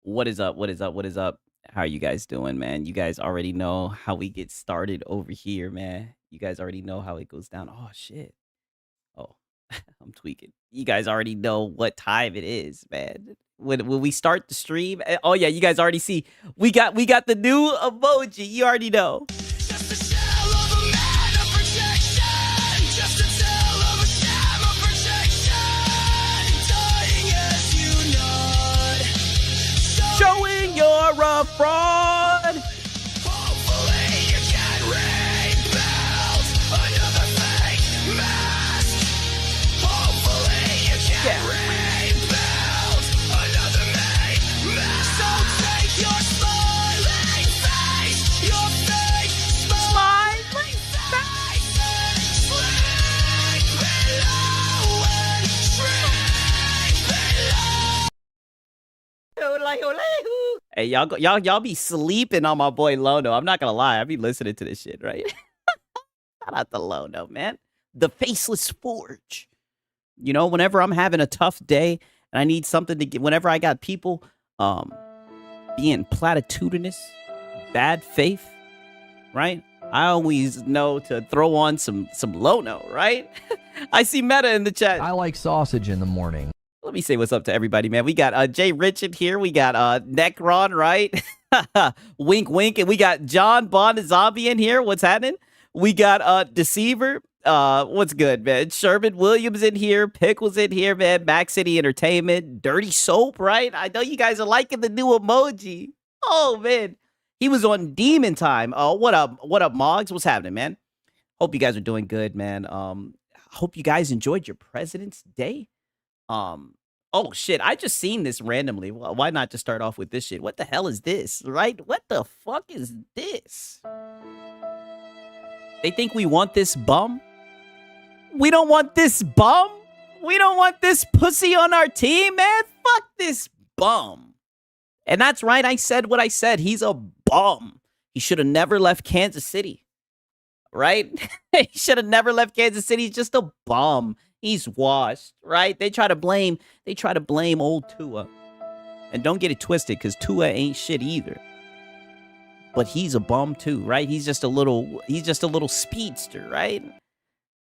What is up? What is up? What is up? How are you guys doing, man? You guys already know how we get started over here, man. You guys already know how it goes down. Oh shit. Oh, I'm tweaking. You guys already know what time it is, man. When we start the stream. Oh yeah, you guys already see. We got the new emoji. You already know. Just a shell of a man of protection. Just a tale of a sham of protection. Dying as you nod. Showing you're a fraud. Hopefully you can rebuild another fake mask. Hopefully you can rebuild another made mask. So take your smiling face, your fake smiling face, and shrink below and shrink below. Hey, y'all be sleeping on my boy Lono. I'm not gonna lie, I be listening to this shit, right? Shout out to Lono, man. The Faceless Forge. You know, whenever I'm having a tough day and I need something to get, whenever I got people being platitudinous, bad faith, right? I always know to throw on some Lono, right? I see Meta in the chat. I like sausage in the morning. Let me say what's up to everybody, man. We got Jay Richard here. We got Necron, right? Wink, wink. And we got John Bond the Zombie in here. What's happening? We got Deceiver. What's good, man? Sherman Williams in here. Pickles in here, man. Max City Entertainment. Dirty Soap, right? I know you guys are liking the new emoji. Oh, man. He was on Demon Time. Oh, what up, Moggs? What's happening, man? Hope you guys are doing good, man. Hope you guys enjoyed your President's Day. Oh shit, I just seen this randomly. Well, why not just start off with this shit? What the hell is this, right? What the fuck is this? They think we want this bum? We don't want this bum? We don't want this pussy on our team, man? Fuck this bum. And that's right, I said what I said. He's a bum. He should have never left Kansas City. Right? He should have never left Kansas City. He's just a bum. He's washed, right? They try to blame old Tua. And don't get it twisted, because Tua ain't shit either. But he's a bum too, right? He's just a little speedster, right?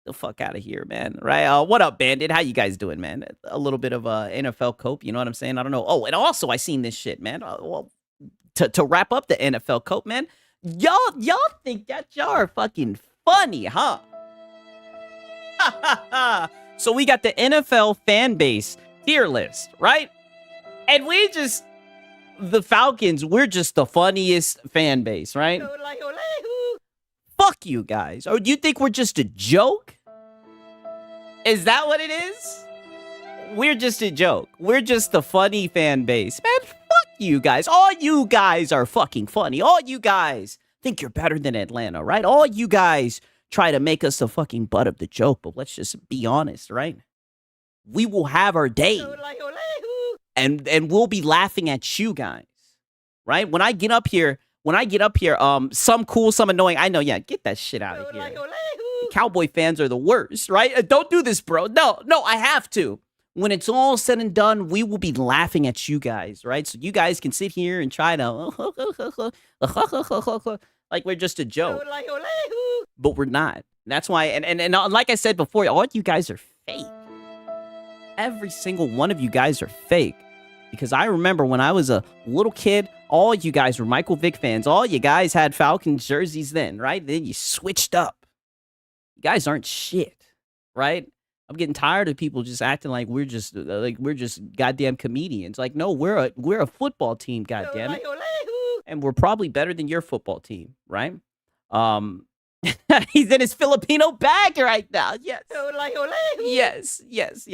The fuck out of here, man. Right? What up, Bandit? How you guys doing, man? A little bit of NFL cope, you know what I'm saying? I don't know. Oh, and also I seen this shit, man. Well, to wrap up the NFL cope, man. Y'all think that y'all are fucking funny, huh? Ha ha ha. So we got the NFL fan base tier list, right? And the Falcons, we're just the funniest fan base, right? Fuck you guys. Or do you think we're just a joke? Is that what it is? We're just a joke. We're just the funny fan base. Man, fuck you guys. All you guys are fucking funny. All you guys think you're better than Atlanta, right? All you guys try to make us the fucking butt of the joke, but let's just be honest, right? We will have our day, and we'll be laughing at you guys, right? When I get up here, some cool, some annoying. I know, yeah, get that shit out of here. Cowboy fans are the worst, right? Don't do this, bro. No, I have to. When it's all said and done, we will be laughing at you guys, right? So you guys can sit here and try to like we're just a joke. But we're not. That's why, and like I said before, all you guys are fake. Every single one of you guys are fake. Because I remember when I was a little kid, all you guys were Michael Vick fans. All you guys had Falcons jerseys then, right? Then you switched up. You guys aren't shit, right? I'm getting tired of people just acting like we're just goddamn comedians. Like, no, we're a football team, goddamn it. And we're probably better than your football team, right? He's in his Filipino bag right now. Yes. Yes.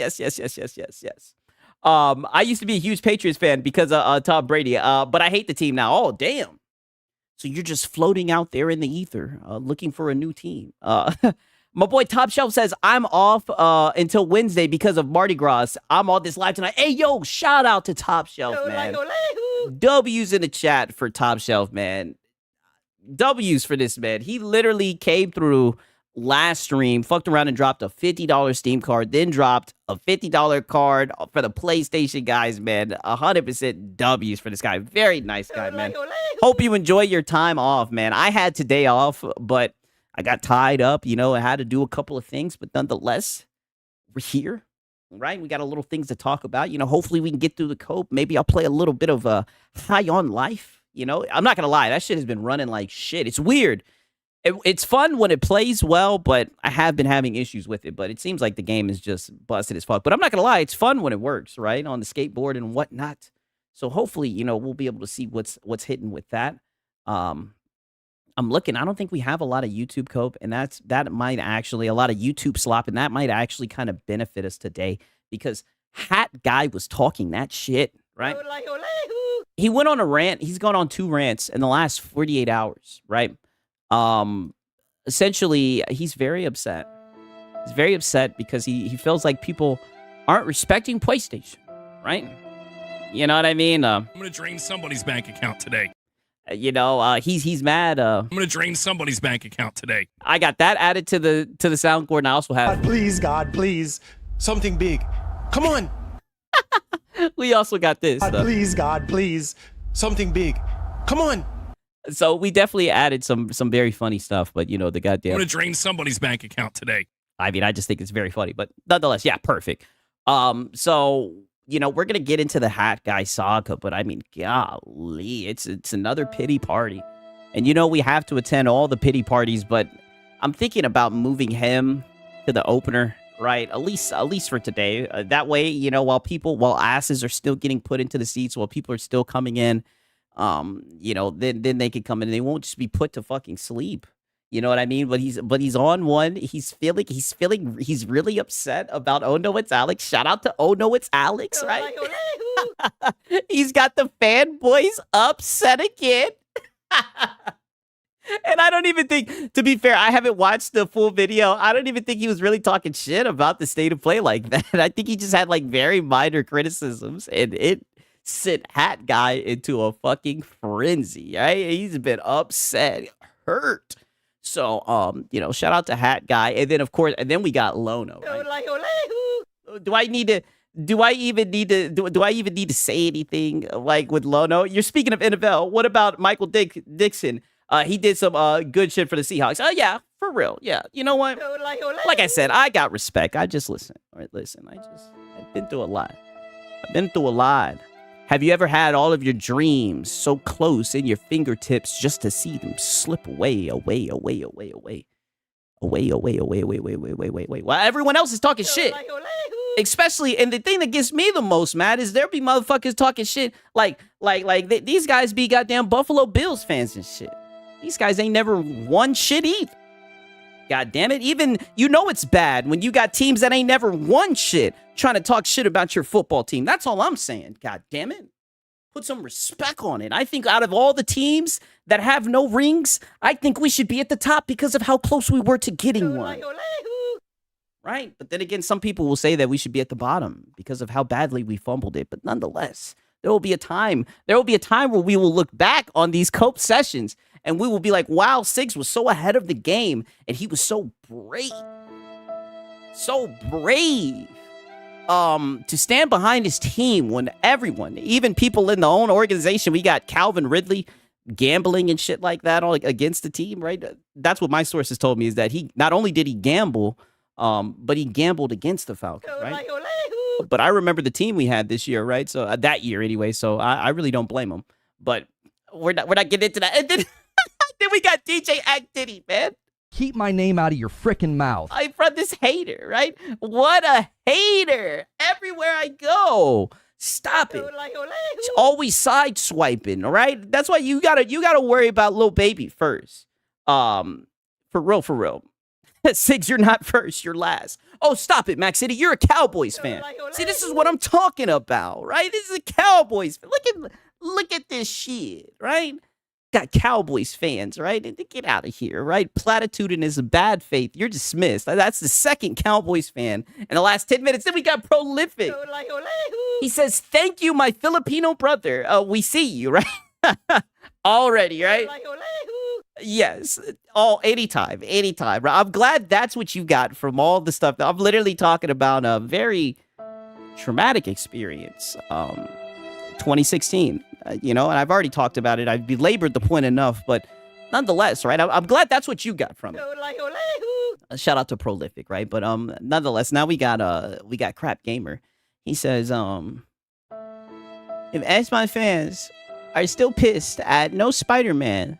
I used to be a huge Patriots fan because of Tom Brady, but I hate the team now. Oh, damn. So you're just floating out there in the ether, looking for a new team. My boy Top Shelf says, I'm off until Wednesday because of Mardi Gras. I'm on this live tonight. Hey, yo, shout out to Top Shelf, man. W's in the chat for Top Shelf, man. W's for this man. He literally came through last stream, fucked around and dropped a $50 Steam card, then dropped a $50 card for the PlayStation guys, man. 100% W's for this guy. Very nice guy, man. Hope you enjoy your time off, man. I had today off, but I got tied up, you know, I had to do a couple of things, but nonetheless, we're here, right? We got a little things to talk about. You know, hopefully we can get through the cope. Maybe I'll play a little bit of High on Life, you know? I'm not going to lie, that shit has been running like shit. It's weird. It's fun when it plays well, but I have been having issues with it. But it seems like the game is just busted as fuck. But I'm not gonna lie, it's fun when it works, right? On the skateboard and whatnot. So hopefully, you know, we'll be able to see what's hitting with that. I'm looking. I don't think we have a lot of YouTube cope, and that might actually a lot of YouTube slop, and that might actually kind of benefit us today because Hat Guy was talking that shit, right? He went on a rant. He's gone on 2 rants in the last 48 hours, right? Essentially, he's very upset. He's very upset because he feels like people aren't respecting PlayStation, right? You know what I mean? I'm gonna drain somebody's bank account today. You know, he's mad. I'm gonna drain somebody's bank account today. I got that added to the soundboard, and I also have. God, please, something big. Come on. We also got this. God, please, something big. Come on. So we definitely added some very funny stuff, but you know the goddamn. I'm gonna drain somebody's bank account today. I mean, I just think it's very funny, but nonetheless, yeah, perfect. So you know we're gonna get into the Hat Guy saga, but I mean, golly, it's another pity party, and you know we have to attend all the pity parties, but I'm thinking about moving him to the opener, right? At least for today. That way, you know, while asses are still getting put into the seats, while people are still coming in. You know, then they can come in and they won't just be put to fucking sleep. You know what I mean? But he's on one. He's really upset about Oh No It's Alex. Shout out to Oh No It's Alex, right? He's got the fanboys upset again. And I don't even think, to be fair, I haven't watched the full video. I don't even think he was really talking shit about the state of play like that. I think he just had like very minor criticisms, and it sent Hat Guy into a fucking frenzy, right? He's been upset, hurt. So, you know, shout out to Hat Guy. And then, of course, we got Lono, right? Do I even need to say anything like with Lono? You're speaking of NFL. What about Michael Dixon? He did some good shit for the Seahawks. Oh, yeah, for real. Yeah. You know what? Like I said, I got respect. I just listen. All right, listen. I've been through a lot. Have you ever had all of your dreams so close in your fingertips just to see them slip away? While everyone else is talking shit. Especially, and the thing that gets me the most mad is there be motherfuckers talking shit like these guys be goddamn Buffalo Bills fans and shit. These guys ain't never won shit either. God damn it. Even, you know it's bad when you got teams that ain't never won shit trying to talk shit about your football team. That's all I'm saying. God damn it. Put some respect on it. I think out of all the teams that have no rings, I think we should be at the top because of how close we were to getting one. Right? But then again, some people will say that we should be at the bottom because of how badly we fumbled it. But nonetheless, there will be a time where we will look back on these cope sessions and we will be like, wow, Siggs was so ahead of the game and he was so brave. So brave. To stand behind his team when everyone, even people in the own organization, we got Calvin Ridley gambling and shit like that all against the team, right? That's what my sources told me, is that he not only did he gamble, but he gambled against the Falcons, right? But I remember the team we had this year, right? So that year anyway. So I really don't blame him. But we're not getting into that. And then, then we got DJ Act Diddy, man. Keep my name out of your frickin' mouth. I'm from this hater, right? What a hater. Everywhere I go. Stop it. It's always side swiping, all right? That's why you gotta worry about Lil Baby first. For real. Siggs, you're not first, you're last. Oh, stop it, Max City. You're a Cowboys fan. See, this is what I'm talking about, right? This is a Cowboys fan. Look at this shit, right? Got Cowboys fans, right? Get out of here, right? Platituding is a bad faith. You're dismissed. That's the second Cowboys fan in the last 10 minutes. Then we got Prolific. He says, thank you, my Filipino brother. We see you, right? Already, right? Yes. Oh, anytime. Anytime. I'm glad that's what you got from all the stuff. I'm literally talking about a very traumatic experience. 2016, and I've already talked about it. I've belabored the point enough, but nonetheless, right? I'm glad that's what you got from it. Shout out to Prolific, right? But nonetheless, now we got Crap Gamer. He says, if Xbox fans are still pissed at no Spider-Man,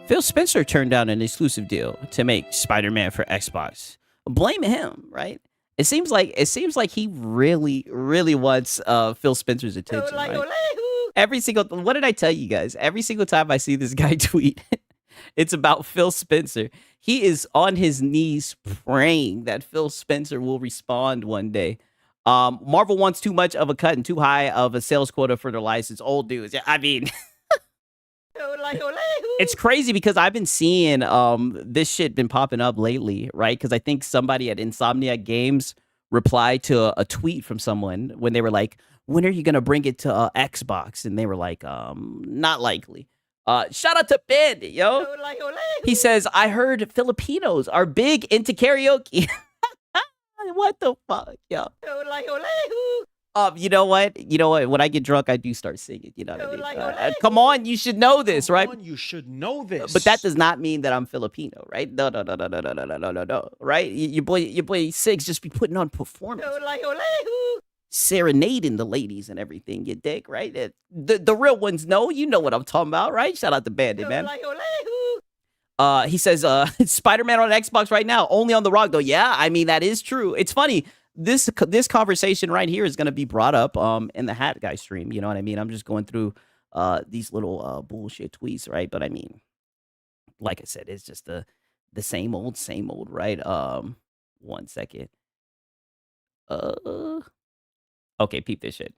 Phil Spencer turned down an exclusive deal to make Spider-Man for Xbox. Blame him, right? It seems like he really, really wants Phil Spencer's attention. Right? What did I tell you guys? Every single time I see this guy tweet, it's about Phil Spencer. He is on his knees praying that Phil Spencer will respond one day. Marvel wants too much of a cut and too high of a sales quota for their license. Old dudes. Yeah, I mean, it's crazy because I've been seeing this shit been popping up lately, right? Because I think somebody at Insomniac Games replied to a tweet from someone when they were like, when are you going to bring it to Xbox? And they were like, not likely. Shout out to Ben, yo. He says, I heard Filipinos are big into karaoke. What the fuck, yo? You know what? When I get drunk, I do start singing. You know what I mean? Come on, you should know this, right? You should know this. But that does not mean that I'm Filipino, right? No, right? Your boy Six just be putting on performance, serenading the ladies and everything. You dig, right? The real ones know. You know what I'm talking about, right? Shout out to Bandit, man. He says, Spider-Man on Xbox right now, only on the ROG though. Yeah, I mean that is true. It's funny. This conversation right here is going to be brought up in the Hat Guy stream. You know what I mean? I'm just going through these little bullshit tweets, right? But I mean, like I said, it's just the same old, right? 1 second. Okay, peep this shit.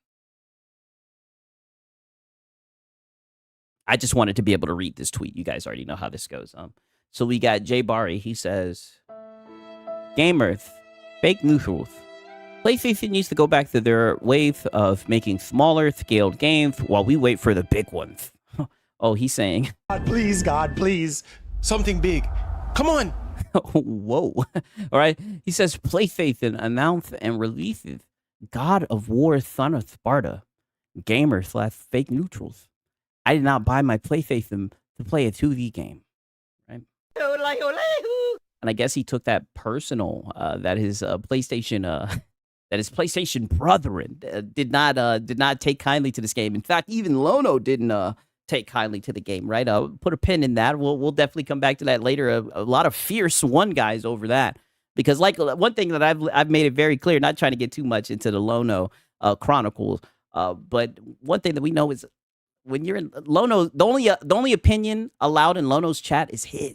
I just wanted to be able to read this tweet. You guys already know how this goes. So we got Jay Bari. He says, Gamers, fake news. PlayStation needs to go back to their wave of making smaller scaled games while we wait for the big ones. Oh, he's saying, God, please. Something big. Come on. Whoa. All right. He says PlayStation announced and releases God of War Son of Sparta. Gamers / fake neutrals. I did not buy my PlayStation to play a 2D game. Right? And I guess he took that personal that his PlayStation brethren did not take kindly to this game. In fact, even Lono didn't take kindly to the game, right? Put a pin in that. We'll definitely come back to that later. A lot of fierce one guys over that, because like one thing that I've made it very clear, not trying to get too much into the Lono chronicles, but one thing that we know is when you're in Lono, the only opinion allowed in Lono's chat is his,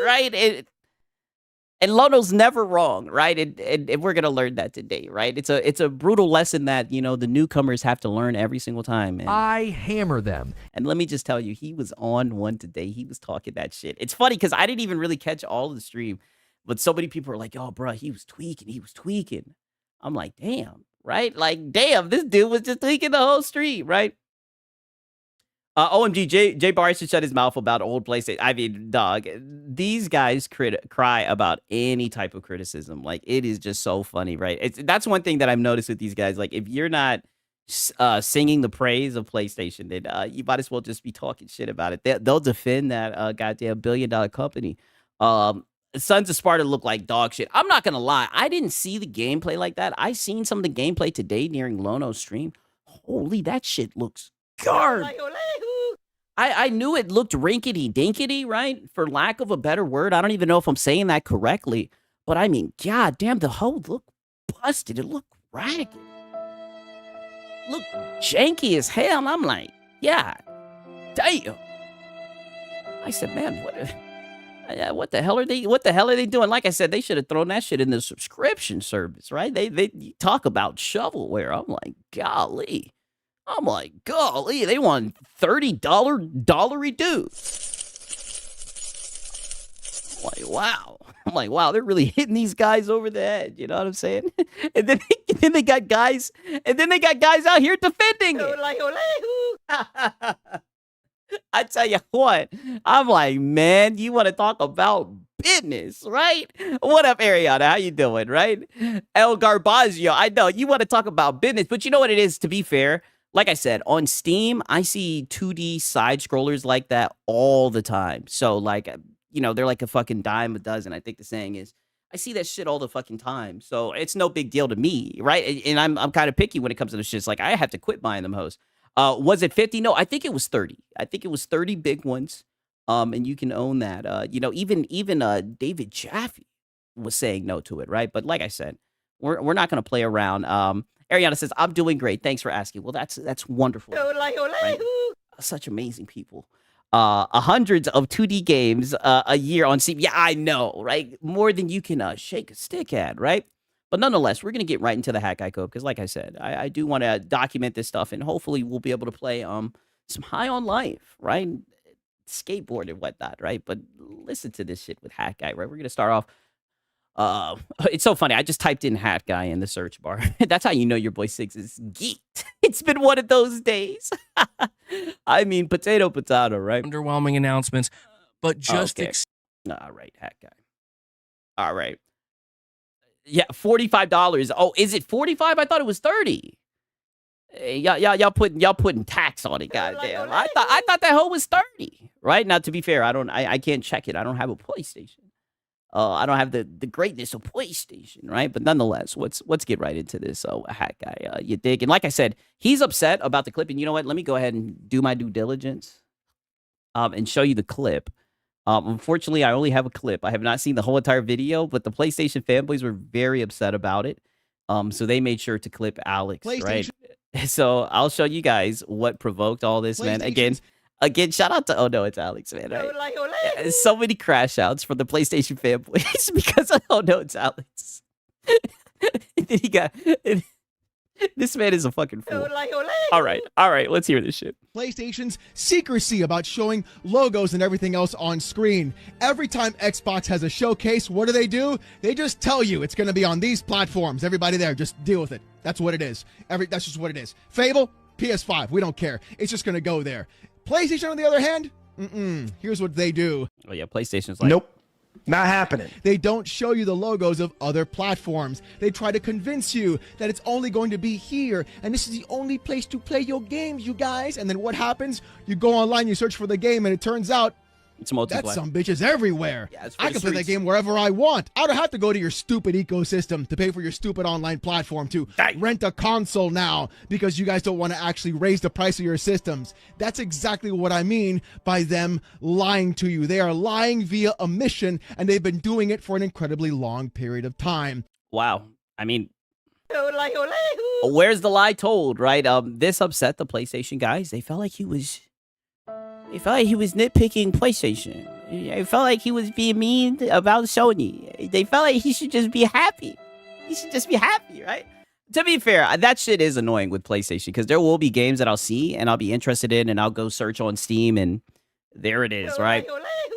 right? And Lono's never wrong, right? And we're gonna learn that today, right? It's a brutal lesson that the newcomers have to learn every single time. And I hammer them. And let me just tell you, he was on one today. He was talking that shit. It's funny because I didn't even really catch all of the stream, but so many people are like, "Oh, bro, he was tweaking." I'm like, damn, right? Like, damn, this dude was just tweaking the whole stream, right? OMG, Jay Barr should shut his mouth about old PlayStation. I mean, dog, these guys cry about any type of criticism. Like, it is just so funny, right? That's one thing that I've noticed with these guys. Like, if you're not singing the praise of PlayStation, then you might as well just be talking shit about it. They'll defend that goddamn billion-dollar company. Sons of Sparta look like dog shit. I'm not gonna lie, I didn't see the gameplay like that. I seen some of the gameplay today during Lono's stream. Holy, that shit looks garbage. I knew it looked rinkety-dinkety, right? For lack of a better word. I don't even know if I'm saying that correctly. But I mean, god damn, the whole look busted. It looked ragged. Look janky as hell. And I'm like, yeah, damn. I said, man, what the hell are they doing? Like I said, they should have thrown that shit in the subscription service, right? They talk about shovelware. I'm like, golly. They want $30 dollary dues. I'm like, wow, they're really hitting these guys over the head. You know what I'm saying? And then they got guys out here defending it. I tell you what, I'm like, man, you want to talk about business, right? What up, Ariana? How you doing, right? El Garbazio, I know you want to talk about business, but you know what it is, to be fair? Like I said, on Steam, I see 2D side scrollers like that all the time. So, like, they're like a fucking dime a dozen. I think the saying is, I see that shit all the fucking time. So it's no big deal to me, right? And I'm kind of picky when it comes to the shit. It's like, I have to quit buying them hoes. Was it 50? No, I think it was 30. I think it was 30 big ones. And you can own that. Even David Jaffe was saying no to it, right? But like I said, we're not going to play around. Ariana says, I'm doing great. Thanks for asking. Well, that's wonderful. Right? Such amazing people. Hundreds of 2D games a year on Steam. Yeah, I know, right? More than you can shake a stick at, right? But nonetheless, we're going to get right into the Hat Guy Code because, like I said, I do want to document this stuff, and hopefully we'll be able to play some High on Life, right? Skateboard and whatnot, right? But listen to this shit with Hat Guy, right? We're going to start off. It's so funny. I just typed in Hat Guy in the search bar. That's how you know your boy Six is geeked. It's been one of those days. I mean, potato, right? Underwhelming announcements, but just Okay. All right, Hat Guy. All right. Yeah, $45. Oh, is it 45? I thought it was 30. Y'all putting tax on it, goddamn. I thought that hoe was 30. Right? Now, to be fair, I can't check it. I don't have a PlayStation. I don't have the greatness of PlayStation, right? But nonetheless, let's get right into this. Hat Guy, you dig? And like I said, he's upset about the clip. And you know what? Let me go ahead and do my due diligence, and show you the clip. Unfortunately, I only have a clip. I have not seen the whole entire video, but the PlayStation fanboys were very upset about it. So they made sure to clip Alex, right? So I'll show you guys what provoked all this, man. Again, shout out to it's Alex, man. Right? Yeah, so many crash outs from the PlayStation fanboys because of it's Alex. And then he got this man is a fucking fool. All right, let's hear this shit. PlayStation's secrecy about showing logos and everything else on screen. Every time Xbox has a showcase, what do? They just tell you it's going to be on these platforms. Everybody there, just deal with it. That's what it is. That's just what it is. Fable, PS5, we don't care. It's just going to go there. PlayStation, on the other hand, here's what they do. Oh yeah, PlayStation's like, Nope. Not happening. They don't show you the logos of other platforms. They try to convince you that it's only going to be here, and this is the only place to play your games, you guys. And then what happens? You go online, you search for the game, and it turns out it's multiplayer. that some bitch is everywhere. Yeah, I can play that game wherever I want. I don't have to go to your stupid ecosystem to pay for your stupid online platform to rent a console now because you guys don't want to actually raise the price of your systems. That's exactly what I mean by them lying to you. They are lying via omission, and they've been doing it for an incredibly long period of time. Wow. I mean, where's the lie told, right? This upset the PlayStation guys. They felt like he was nitpicking PlayStation. It felt like he was being mean about Sony. They felt like he should just be happy. Right? To be fair, that shit is annoying with PlayStation because there will be games that I'll see and I'll be interested in and I'll go search on Steam and there it is, right?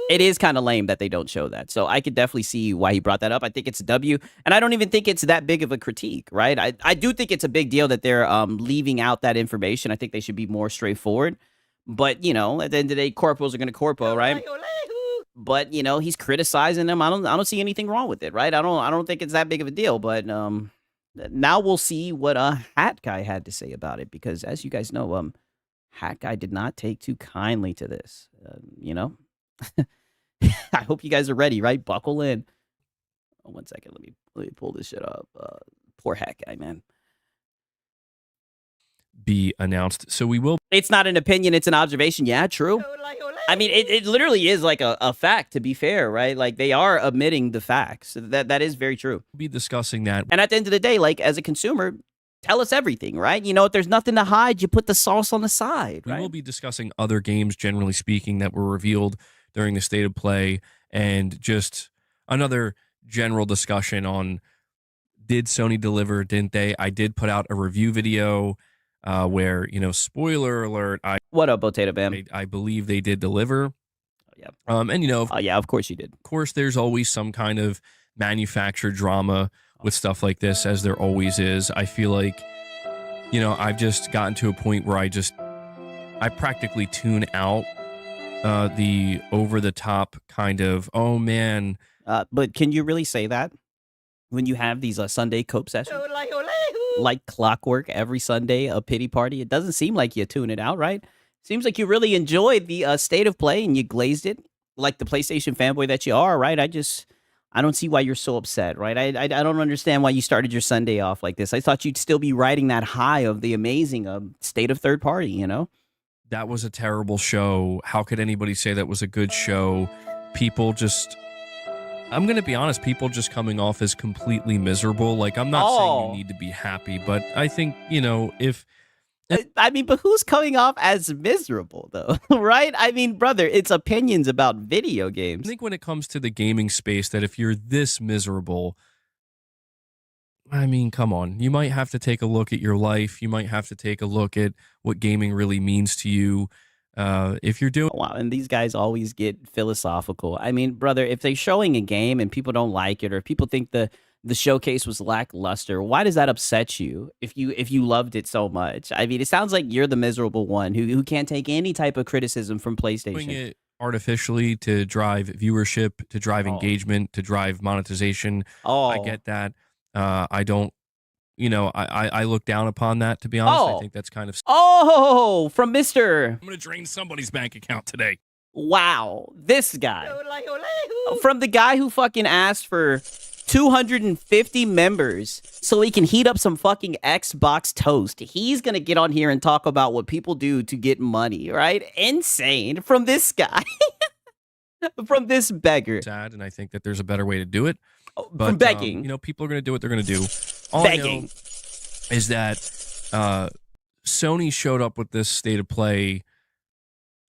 It is kind of lame that they don't show that. So I could definitely see why he brought that up. I think it's a W. And I don't even think it's that big of a critique, right? I do think it's a big deal that they're leaving out that information. I think they should be more straightforward. But, at the end of the day, corporals are going to corpo, right? But, he's criticizing them. I don't see anything wrong with it, right? I don't think it's that big of a deal. But now we'll see what Hat Guy had to say about it. Because as you guys know, Hat Guy did not take too kindly to this, I hope you guys are ready, right? Buckle in. Oh, 1 second. Let me pull this shit up. Poor Hat Guy, man. Be announced. So we will. It's not an opinion, it's an observation. Yeah, true. I mean, it literally is like a fact, to be fair, right? Like, they are omitting the facts. That is very true. Be discussing that. And at the end of the day, like, as a consumer, tell us everything, right? If there's nothing to hide, you put the sauce on the side, We right? will be discussing other games, generally speaking, that were revealed during the State of Play, and just another general discussion on did Sony deliver, didn't they? I did put out a review video where, spoiler alert, What up, Potato Bam? I believe they did deliver. Yeah. And, Yeah, of course you did. of course, there's always some kind of manufactured drama with stuff like this, as there always is. I feel like, I've just gotten to a point where I practically tune out the over-the-top kind of, oh man, But can you really say that when you have these Sunday cope sessions? Like clockwork every Sunday, a pity party. It doesn't seem like you tune it out, right? Seems like you really enjoyed the state of play and you glazed it like the PlayStation fanboy that you are, right? I don't see why you're so upset, right? I don't understand why you started your Sunday off like this. I thought you'd still be riding that high of the amazing state of third party, you know? that was a terrible show. How could anybody say that was a good show? People just, I'm going to be honest, people just coming off as completely miserable. Like, I'm not saying you need to be happy, but I think, you know, if I mean, but who's coming off as miserable, though, right? I mean, brother, it's opinions about video I games. think when it comes to the gaming space, that if you're this miserable, I mean, come on. You might have to take a look at your life. You might have to take a look at what gaming really means to you. If you're doing, Wow, and these guys always get philosophical. I mean, brother, if they're showing a game and people don't like it, or if people think the showcase was lackluster, why does that upset you if you loved it so much? I mean, it sounds like you're the miserable one who can't take any type of criticism from doing PlayStation. it artificially to drive viewership, to drive engagement, to drive monetization. I Oh, get that. I don't, you know, I look down upon that, to be honest. I Oh. think that's kind of, oh, from Mr. I'm going to drain somebody's bank account today. Wow, this guy. From the guy who fucking asked for 250 members so he can heat up some fucking Xbox toast. He's gonna get on here and talk about what people do to get money, right? Insane. From this guy. From this beggar. Sad, and I think that there's a better way to do it. But, From begging. you know, people are going to do what they're going to do. All I know Begging. is that Sony showed up with this state of play,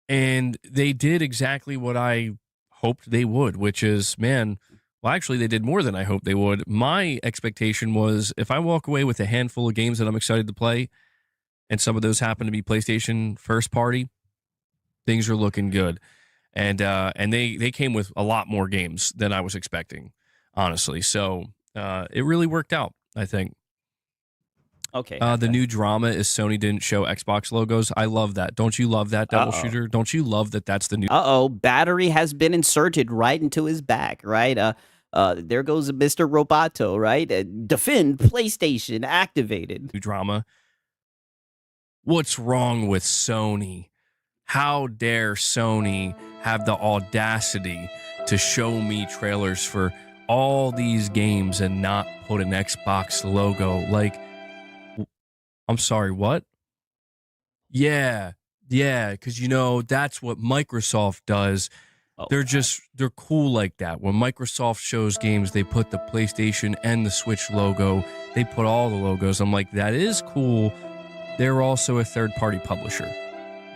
and they did exactly what I hoped they would, which is, man, well, actually, they did more than I hoped they would. My expectation was if I walk away with a handful of games that I'm excited to play, and some of those happen to be PlayStation first party, things are looking good. And they came with a lot more games than I was expecting, honestly. So it really worked out, I think. Okay. The new drama is Sony didn't show Xbox logos. I love that. Don't you love that, Devil Shooter? Don't you love that that's the new Battery has been inserted right into his back, right? There goes Mr. Roboto, right? Defend PlayStation activated. drama? What's wrong with Sony? How dare Sony have the audacity to show me trailers for all these games and not put an Xbox logo? Like, I'm sorry, what? Yeah, because, you know, that's what Microsoft does. Oh, They're cool like that. When Microsoft shows games, they put the PlayStation and the Switch logo. They put all the logos. I'm like, that is cool. They're also a third-party publisher.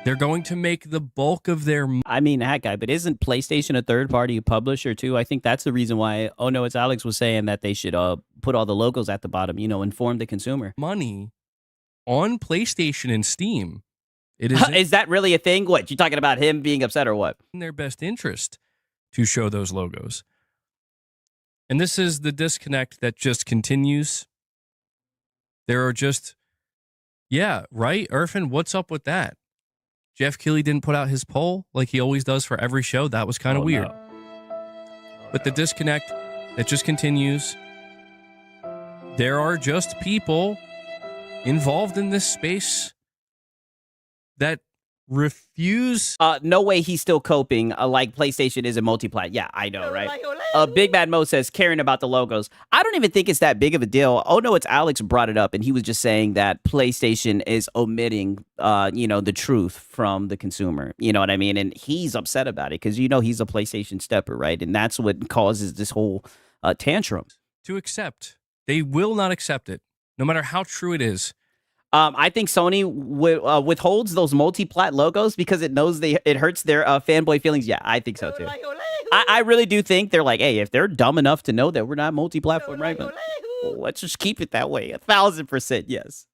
They're going to make the bulk of their I mean, that guy, but isn't PlayStation a third-party publisher too? I think that's the reason why. Oh no, it's Alex was saying that they should put all the logos at the bottom. You know, inform the consumer. money on PlayStation and Steam. It is Is that really a thing? What you talking about? Him being upset or what? in their best interest to show those logos. And this is the disconnect that just continues. There are just, yeah, right? Irfan, what's up with that? Jeff Keighley didn't put out his poll like he always does for every show. That was kind of Oh, weird. no. But the disconnect that just continues. There are just people involved in this space that refuse. No way he's still coping like PlayStation is a multi-plat. Yeah, I know, right? Big Bad Mo says caring about the logos. I don't even think it's that big of a deal. Oh no, it's Alex brought it up, and he was just saying that PlayStation is omitting, the truth from the consumer. You know what I mean? And he's upset about it because he's a PlayStation stepper, right? And that's what causes this whole tantrum. To accept. They will not accept it, no matter how true it is. I think Sony withholds those multi-plat logos because it knows it hurts their fanboy feelings. Yeah, I think so too. I really do think they're like, hey, if they're dumb enough to know that we're not multi-platform, right? But let's just keep it that way. 1,000%, yes.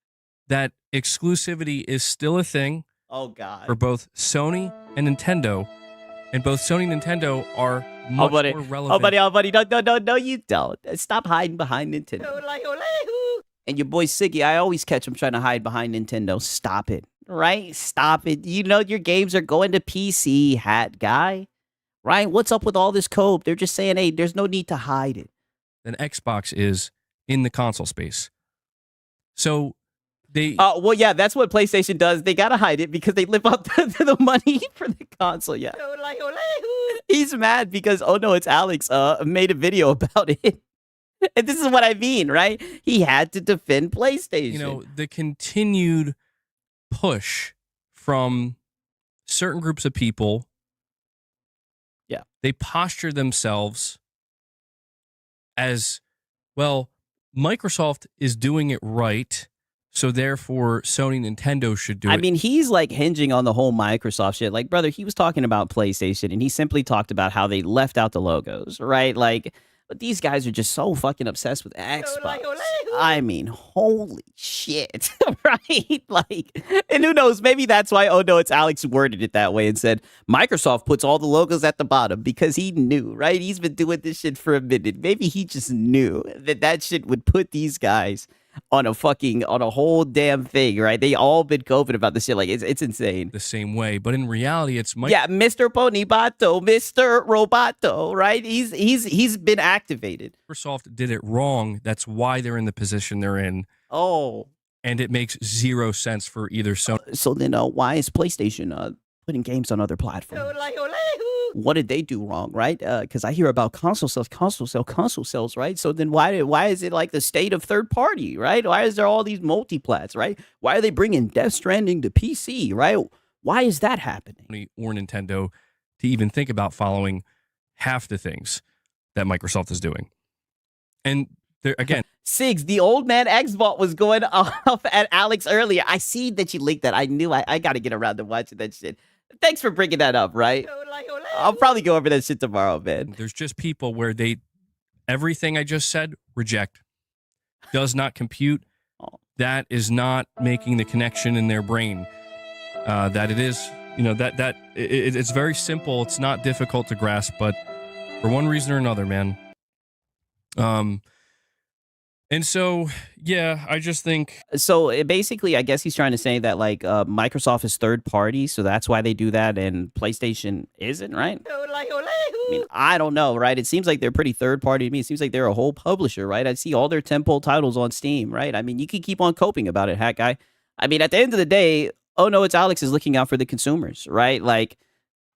That exclusivity is still a thing Oh God. for both Sony and Nintendo, and both Sony and Nintendo are much buddy. more relevant. Oh, buddy. No, you don't. Stop hiding behind Nintendo. And your boy Siggy, I always catch him trying to hide behind Nintendo. Stop it. right? Stop it. You know your games are going to PC, hat guy, right? What's up with all this code? They're just saying, hey, there's no need to hide it. Then Xbox is in the console space. So they Well, yeah, that's what PlayStation does. They gotta hide it because they live up to the money for the console. Yeah, he's mad because oh no, it's Alex. Made a video about it, and this is what I mean, right? He had to defend PlayStation. you know, the continued push from certain groups of people. Yeah. They posture themselves as, well, Microsoft is doing it right, so therefore Sony Nintendo should do it. I mean, he's like hinging on the whole Microsoft shit. Like, brother, he was talking about PlayStation, and he simply talked about how they left out the logos, right? Like, but these guys are just so fucking obsessed with Xbox. I mean, holy shit, right? Like, and who knows? Maybe that's why, oh no, it's Alex who worded it that way and said, Microsoft puts all the logos at the bottom because he knew, right? He's been doing this shit for a minute. Maybe he just knew that shit would put these guys on a whole damn thing, right? They all been coping about this shit. Like, it's insane. the same way, but in reality, it's Yeah, Mr. Ponybato, Mr. Roboto, right? He's been activated. Microsoft did it wrong. That's why they're in the position they're in, Oh, and it makes zero sense for either Sony. so then why is PlayStation putting games on other platforms? What did they do wrong, right? Because I hear about console sales, right? So then why is it like the state of third party, right? Why is there all these multiplats, right? Why are they bringing Death Stranding to PC, right? Why is that happening? Or Nintendo to even think about following half the things that Microsoft is doing. And there again, Sigs, the old man Xbox was going off at Alex earlier. I see that you linked that. I knew I got to get around to watching that shit. Thanks for bringing that up, right? I'll probably go over that shit tomorrow, man. there's just people where everything I just said, reject. Does not compute. That is not making the connection in their brain. That it is, it's very simple. It's not difficult to grasp, but for one reason or another, man. And so, yeah, I just think So basically, I guess he's trying to say that like Microsoft is third party, so that's why they do that, and PlayStation isn't, right? I mean, I don't know, right? It seems like they're pretty third party to me. It seems like they're a whole publisher, right? I see all their tentpole titles on Steam, right? I mean, you can keep on coping about it, hat guy. I mean, at the end of the day, oh no, it's Alex is looking out for the consumers, right? Like,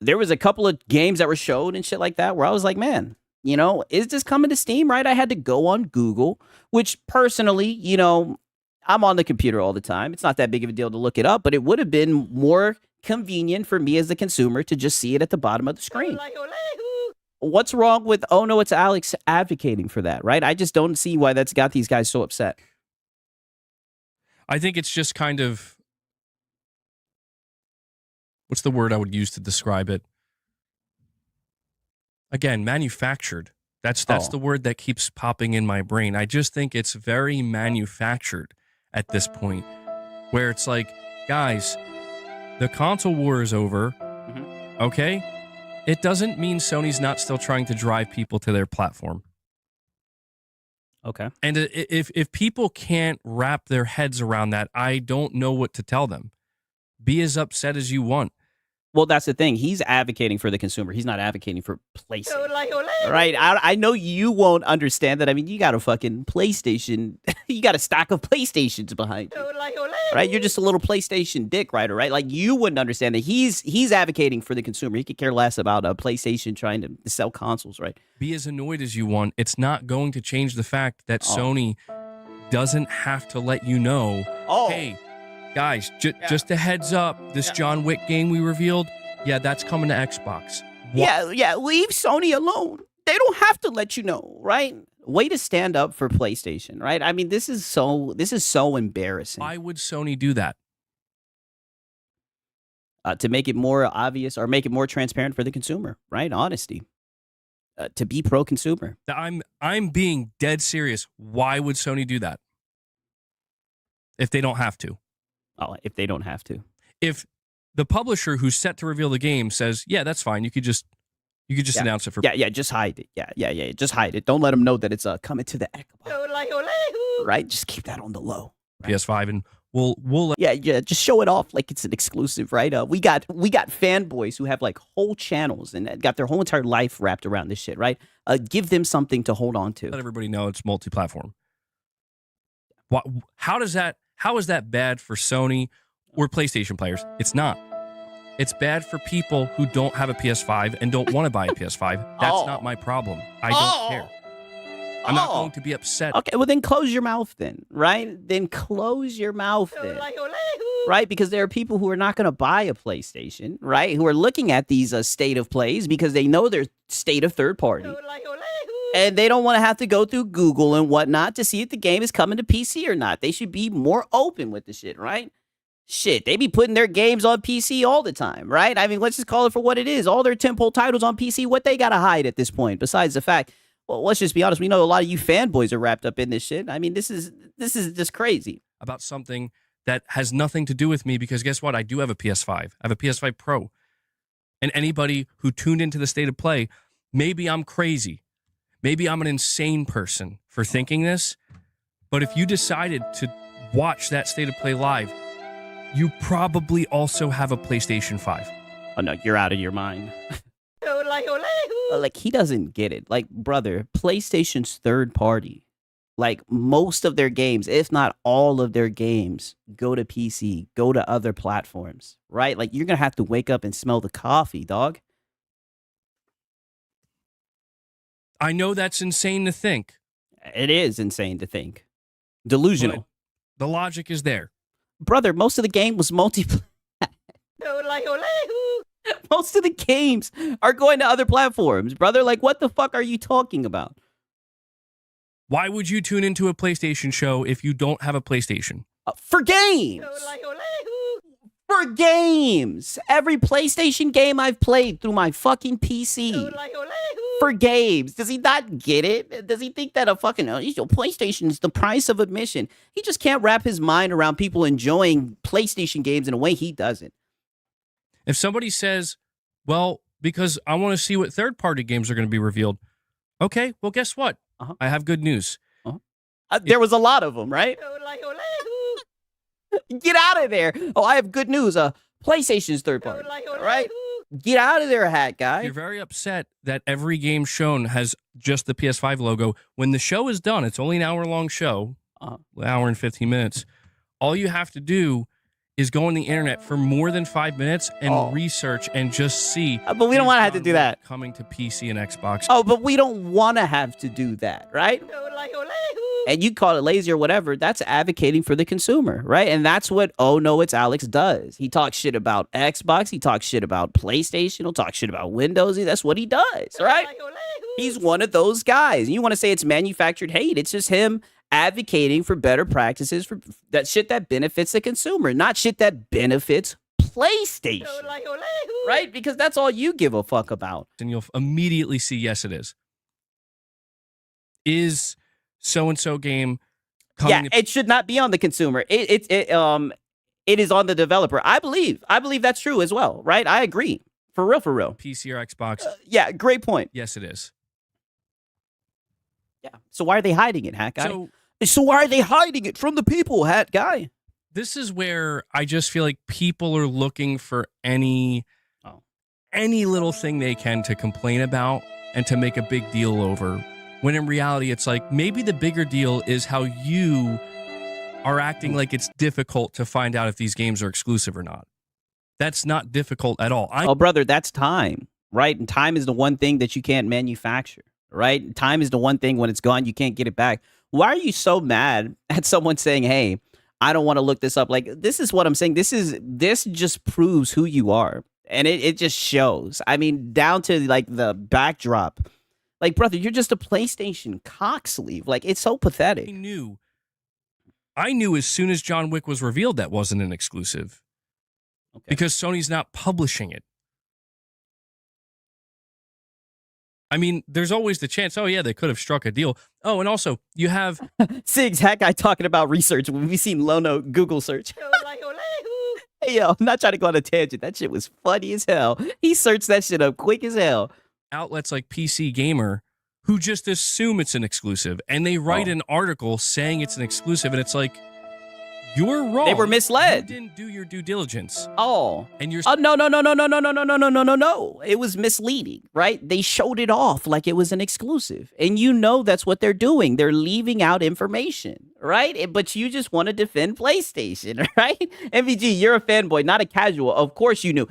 there was a couple of games that were showed and shit like that where I was like, man, is this coming to Steam, right? I had to go on Google, which personally, I'm on the computer all the time. It's not that big of a deal to look it up, but it would have been more convenient for me as a consumer to just see it at the bottom of the screen. What's wrong with, oh no, it's Alex advocating for that, right? I just don't see why that's got these guys so upset. I think it's just kind of, what's the word I would use to describe it? Again, manufactured. That's the word that keeps popping in my brain. I just think it's very manufactured at this point, where it's like, guys, the console war is over, okay? It doesn't mean Sony's not still trying to drive people to their platform. Okay. And if people can't wrap their heads around that, I don't know what to tell them. Be as upset as you want. Well, that's the thing. He's advocating for the consumer. He's not advocating for PlayStation. Right? I know you won't understand that. I mean, you got a fucking PlayStation. You got a stack of PlayStations behind you. Right? You're just a little PlayStation dick writer, right? Like, you wouldn't understand that. He's advocating for the consumer. He could care less about a PlayStation trying to sell consoles, right? Be as annoyed as you want. It's not going to change the fact that Sony doesn't have to let you know, hey, guys, just a heads up, this John Wick game we revealed, that's coming to Xbox. Yeah, leave Sony alone. They don't have to let you know, right? Way to stand up for PlayStation, right? I mean, this is so embarrassing. Why would Sony do that? To make it more obvious or make it more transparent for the consumer, right? Honesty. To be pro-consumer. I'm being dead serious. Why would Sony do that? If they don't have to. Oh, if they don't have to. If the publisher who's set to reveal the game says, yeah, that's fine. You could just announce it for. Yeah, just hide it. Yeah. Just hide it. Don't let them know that it's coming to the Xbox. Right? Just keep that on the low. PS5, and we'll Yeah, just show it off like it's an exclusive, right? We got fanboys who have like whole channels and got their whole entire life wrapped around this shit, right? Give them something to hold on to. let everybody know it's multi-platform. How is that bad for Sony or PlayStation players? It's not. It's bad for people who don't have a PS5 and don't want to buy a PS5. That's not my problem. I don't care. I'm not going to be upset. Okay, well then close your mouth then, right? Then close your mouth then, right? Because there are people who are not going to buy a PlayStation, right? Who are looking at these state of plays because they know they're state of third party. And they don't want to have to go through Google and whatnot to see if the game is coming to PC or not. They should be more open with the shit, right? Shit, they be putting their games on PC all the time, right? I mean, let's just call it for what it is. All their tentpole titles on PC, what they got to hide at this point, besides the fact, well, let's just be honest, we know a lot of you fanboys are wrapped up in this shit. I mean, this is just crazy. About something that has nothing to do with me, because guess what? I do have a PS5. I have a PS5 Pro. And anybody who tuned into the State of Play, maybe I'm crazy. Maybe I'm an insane person for thinking this. But if you decided to watch that State of Play live, you probably also have a PlayStation 5. Oh, no, you're out of your mind. Like, he doesn't get it. Like, brother, PlayStation's third party. Like, most of their games, if not all of their games, go to PC, go to other platforms, right? Like, you're going to have to wake up and smell the coffee, dog. I know that's insane to think. It is insane to think. Delusional. But the logic is there. Brother, most of the game was multiplayer. Most of the games are going to other platforms, brother. Like, what the fuck are you talking about? Why would you tune into a PlayStation show if you don't have a PlayStation? For games. For games. Every PlayStation game I've played through my fucking PC. For games. Does he not get it? Does he think that a fucking PlayStation is the price of admission? He just can't wrap his mind around people enjoying PlayStation games in a way he doesn't. If somebody says, well, because I want to see what third-party games are going to be revealed. Okay, well, guess what? I have good news. There was a lot of them, right? Get out of there. Oh, I have good news. PlayStation's third party, right? Get out of there, hat guy. You're very upset that every game shown has just the PS5 logo. When the show is done, it's only an hour-long show, an hour and 15 minutes. All you have to do is go on the internet for more than 5 minutes and research and just see. But we don't want to have to do that. Coming to PC and Xbox. Oh, but we don't want to have to do that, right? And you call it lazy or whatever, that's advocating for the consumer, right? And that's what Oh No It's Alex does. He talks shit about Xbox. He talks shit about PlayStation. He'll talk shit about Windows. That's what he does, right? He's one of those guys. And you want to say it's manufactured hate. It's just him advocating for better practices, for that shit that benefits the consumer, not shit that benefits PlayStation, right? Because that's all you give a fuck about. And you'll immediately see, yes, it is. Is so-and-so game coming? Yeah, it should not be on the consumer. It is on the developer. I believe that's true as well, right? I agree. For real. PC or Xbox? Yeah, great point. Yes, it is. Yeah. So why are they hiding it, hat guy? So why are they hiding it from the people, hat guy? This is where I just feel like people are looking for any little thing they can to complain about and to make a big deal over. When in reality, it's like maybe the bigger deal is how you are acting like it's difficult to find out if these games are exclusive or not. That's not difficult at all. Oh, brother, that's time, right? And time is the one thing that you can't manufacture, right? Time is the one thing when it's gone, you can't get it back. Why are you so mad at someone saying, hey, I don't want to look this up? Like, this is what I'm saying. This just proves who you are. And it just shows. I mean, down to like the backdrop. Like, brother, you're just a PlayStation cock sleeve. Like, it's so pathetic. I knew as soon as John Wick was revealed that wasn't an exclusive. Okay. Because Sony's not publishing it. I mean, there's always the chance, oh, yeah, they could have struck a deal. Oh, and also, you have... Siggs, that guy talking about research when we seen Lono Google search. Hey, yo, I'm not trying to go on a tangent. That shit was funny as hell. He searched that shit up quick as hell. Outlets like PC Gamer who just assume it's an exclusive, and they write an article saying it's an exclusive, and it's like, You're wrong. They were misled. You didn't do your due diligence. Oh. And you're Oh, no. It was misleading, right? They showed it off like it was an exclusive. And you know that's what they're doing. They're leaving out information, right? But you just want to defend PlayStation, right? MVG, you're a fanboy, not a casual. Of course you knew.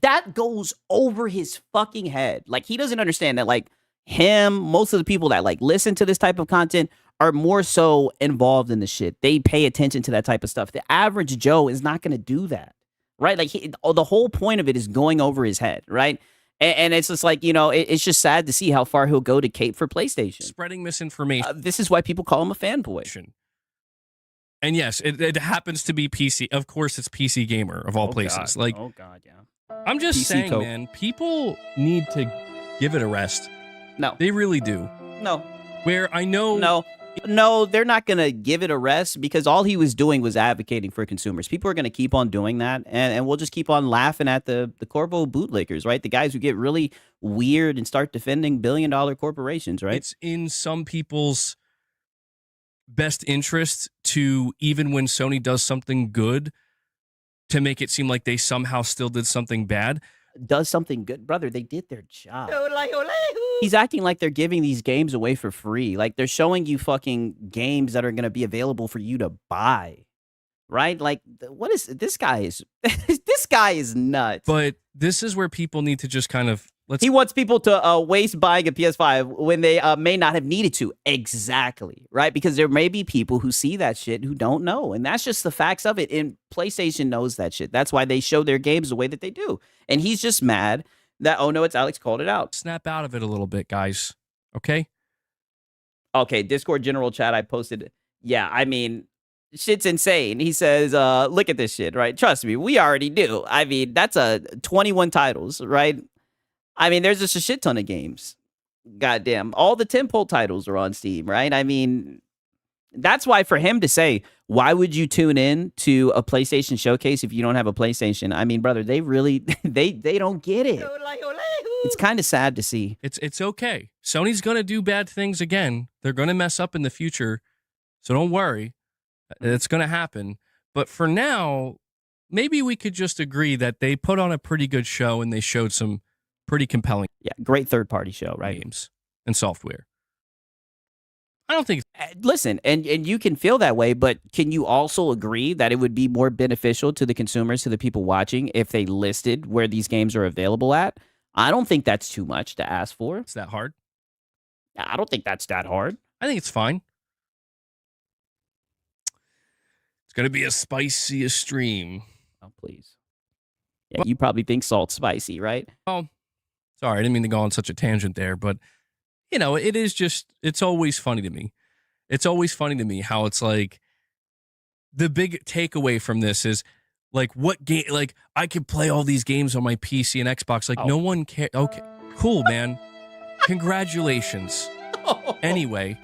That goes over his fucking head. Like, he doesn't understand that, like, most of the people that, like, listen to this type of content are more so involved in the shit. They pay attention to that type of stuff. The average Joe is not going to do that, right? Like, the whole point of it is going over his head, right? And it's just like, it's just sad to see how far he'll go to cape for PlayStation. spreading misinformation. This is why people call him a fanboy. And yes, it happens to be PC. Of course, it's PC Gamer of all places. God. Like, oh God, yeah. I'm just PC saying, Coke. man, people need to give it a rest. No, They really do. no, Where I know... No, they're not going to give it a rest because all he was doing was advocating for consumers. People are going to keep on doing that, and we'll just keep on laughing at the Corvo bootlickers, right? The guys who get really weird and start defending billion-dollar corporations, right? It's in some people's best interest to, even when Sony does something good, to make it seem like they somehow still did something bad. Does something good. Brother, they did their job. He's acting like they're giving these games away for free. Like, they're showing you fucking games that are going to be available for you to buy. Right? Like, what is this guy is this guy is nuts. But this is where people need to just kind of He wants people to waste buying a PS5 when they may not have needed to. Exactly, right? Because there may be people who see that shit who don't know. And that's just the facts of it. And PlayStation knows that shit. That's why they show their games the way that they do. And he's just mad that, oh no, it's Alex called it out. snap out of it a little bit, guys. Okay? Okay, Discord general chat, I posted. Yeah, I mean, shit's insane. He says, look at this shit, right? Trust me, we already do. I mean, that's 21 titles, right? I mean, there's just a shit ton of games. Goddamn. All the tentpole titles are on Steam, right? I mean, that's why for him to say, why would you tune in to a PlayStation showcase if you don't have a PlayStation? I mean, brother, they really, they don't get it. It's kind of sad to see. It's okay. Sony's going to do bad things again. They're going to mess up in the future. So don't worry. It's going to happen. But for now, maybe we could just agree that they put on a pretty good show and they showed some pretty compelling Great third-party show, right? games and software. I don't think... Listen, and you can feel that way, but can you also agree that it would be more beneficial to the consumers, to the people watching, if they listed where these games are available at? I don't think that's too much to ask for. it's that hard. I don't think that's that hard. I think it's fine. It's going to be a spicy stream. Oh, please. Yeah, you probably think salt's spicy, right? Sorry, I didn't mean to go on such a tangent there, but, it is just, it's always funny to me. It's always funny to me how it's like, the big takeaway from this is, like, what game, like, I could play all these games on my PC and Xbox. Like, no one cares. Okay, cool, man. Congratulations. Anyway,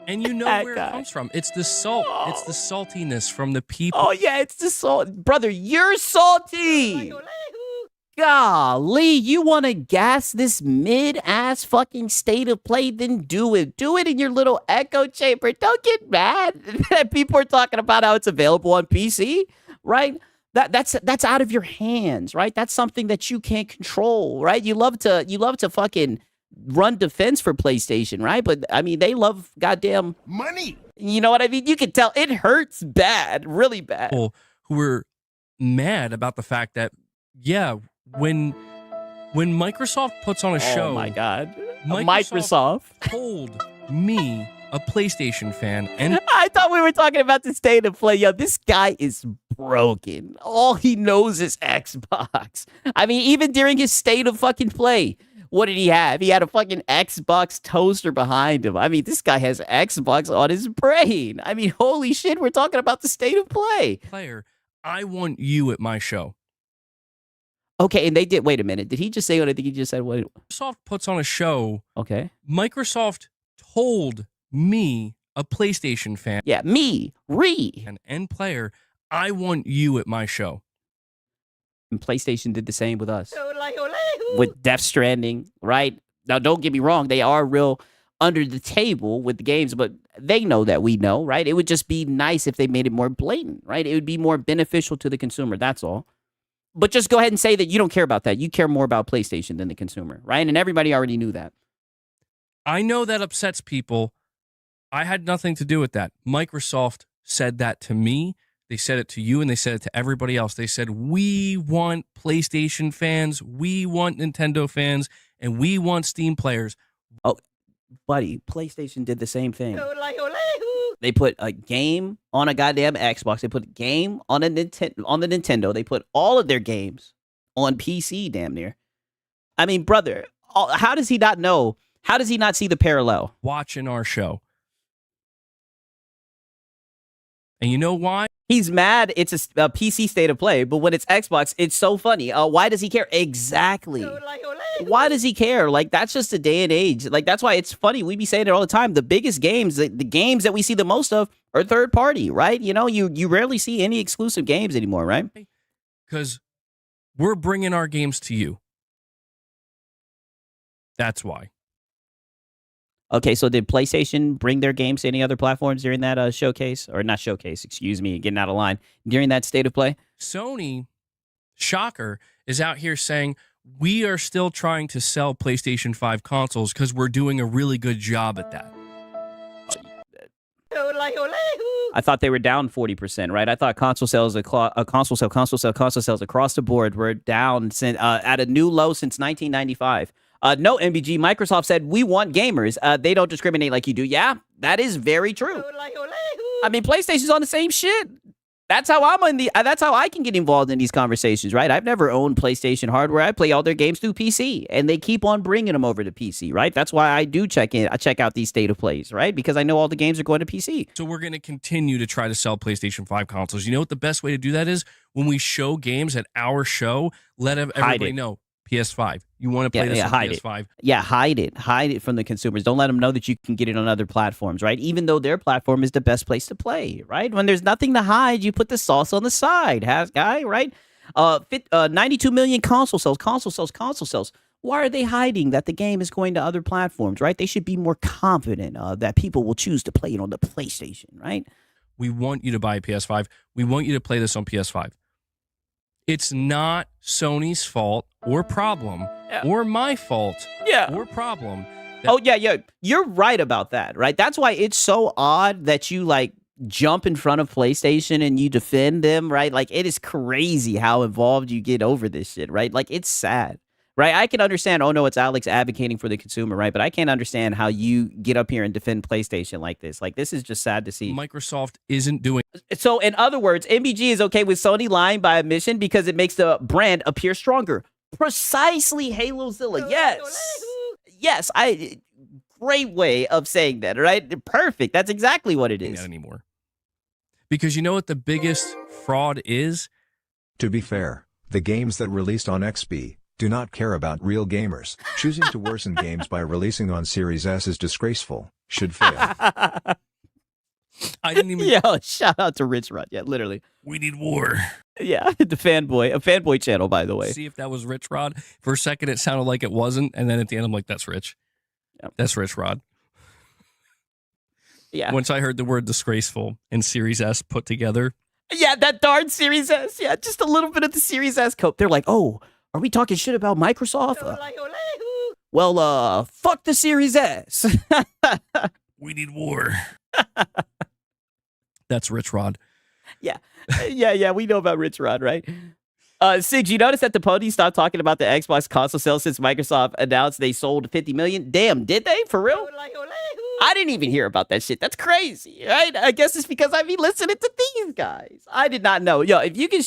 and you know That where guy. it comes from. It's the salt. It's the saltiness from the people. Oh, yeah, it's the salt. Brother, you're salty. Golly, you want to gas this mid-ass fucking state of play? Then do it. Do it in your little echo chamber. Don't get mad that people are talking about how it's available on PC, right? That's out of your hands, right? That's something that you can't control, right? You love to fucking run defense for PlayStation, right? But I mean, they love goddamn Money. You know what I mean? You can tell it hurts bad, really bad. People who were mad about the fact that, when Microsoft puts on a show, Oh my god, Microsoft Microsoft. told me, a PlayStation fan, and I thought we were talking about the state of play. Yo, this guy is broken. All he knows is Xbox. I mean, even during his state of fucking play, what did he have? He had a fucking Xbox toaster behind him. I mean, this guy has Xbox on his brain. I mean, holy shit, we're talking about the state of play. player, I want you at my show. Okay, and they did. Wait a minute. Did he just say what I think he just said? Wait. Microsoft puts on a show. Okay. Microsoft told me, a PlayStation fan, Yeah, me, and end player, I want you at my show. And PlayStation did the same with us. With Death Stranding, right? Now, don't get me wrong. They are real under the table with the games, but they know that we know, right? It would just be nice if they made it more blatant, right? It would be more beneficial to the consumer. That's all. But just go ahead and say that you don't care about that. You care more about PlayStation than the consumer, right? And everybody already knew that. I know that upsets people. I had nothing to do with that. Microsoft said that to me. They said it to you, and they said it to everybody else. They said, we want PlayStation fans, we want Nintendo fans, and we want Steam players. Oh, buddy, PlayStation did the same thing. They put a game on a goddamn Xbox. They put a game on the Nintendo. They put all of their games on PC, damn near. I mean, brother, how does he not know? How does he not see the parallel? Watching our show. And you know why? He's mad it's a PC state of play, but when it's Xbox, it's so funny. Why does he care? Exactly. Why does he care? Like, that's just a day and age. Like, that's why it's funny. We be saying it all the time. The biggest games, the games that we see the most of are third party, right? You know, you rarely see any exclusive games anymore, right? Because we're bringing our games to you. That's why. Okay, so did PlayStation bring their games to any other platforms during that showcase? Or not showcase, excuse me, getting out of line. During that state of play? Sony, shocker, is out here saying, we are still trying to sell PlayStation 5 consoles because we're doing a really good job at that. I thought they were down 40%, right? I thought console sales across the board were down since, at a new low since 1995. No, MBG, Microsoft said, we want gamers. They don't discriminate like you do. Yeah, that is very true. I mean, PlayStation's on the same shit. That's how that's how I can get involved in these conversations, right? I've never owned PlayStation hardware. I play all their games through PC, and they keep on bringing them over to PC, right? That's why I do check out these state of plays, right? Because I know all the games are going to PC. So we're going to continue to try to sell PlayStation 5 consoles. You know what the best way to do that is? When we show games at our show, let everybody know. PS5. You want to play this on PS5? Yeah, hide it from the consumers. Don't let them know that you can get it on other platforms, right? Even though their platform is the best place to play, right? When there's nothing to hide, you put the sauce on the side, right? 92 million console sales. Why are they hiding that the game is going to other platforms, right? They should be more confident that people will choose to play it on the PlayStation, right? We want you to buy a PS5. We want you to play this on PS5. It's not Sony's fault or problem or my fault or problem. You're right about that, right? That's why it's so odd that you like jump in front of PlayStation and you defend them, right? Like, it is crazy how involved you get over this shit, right? Like, it's sad, right? I can understand, oh no, it's Alex advocating for the consumer, right? But I can't understand how you get up here and defend PlayStation like this. Like, this is just sad to see. Microsoft isn't doing. So, in other words, MBG is okay with Sony lying by admission because it makes the brand appear stronger. Precisely, HaloZilla. Yes. Great way of saying that, right? Perfect. That's exactly what it is. Not anymore. Because you know what the biggest fraud is? To be fair, the games that released on XP do not care about real gamers. Choosing to worsen games by releasing on Series S is disgraceful. Should fail. I didn't even. Yo, shout out to Rich Rod. Yeah, literally. We need war. Yeah, the fanboy, a fanboy channel, by the way. See if that was Rich Rod. For a second, it sounded like it wasn't, and then at the end, I'm like, "That's Rich. Yep. That's Rich Rod." Yeah. Once I heard the word disgraceful and Series S put together. Yeah, that darn Series S. Yeah, just a little bit of the Series S cope. They're like, oh, are we talking shit about Microsoft? Well, fuck the Series S. We need war. That's Rich Rod. Yeah, we know about Rich Rod, right? Sig, you notice that the pony stopped talking about the Xbox console sales since Microsoft announced they sold 50 million? Damn, did they? For real? I didn't even hear about that shit. That's crazy, right? I guess it's because I be listening to these guys. I did not know. Yo, if you can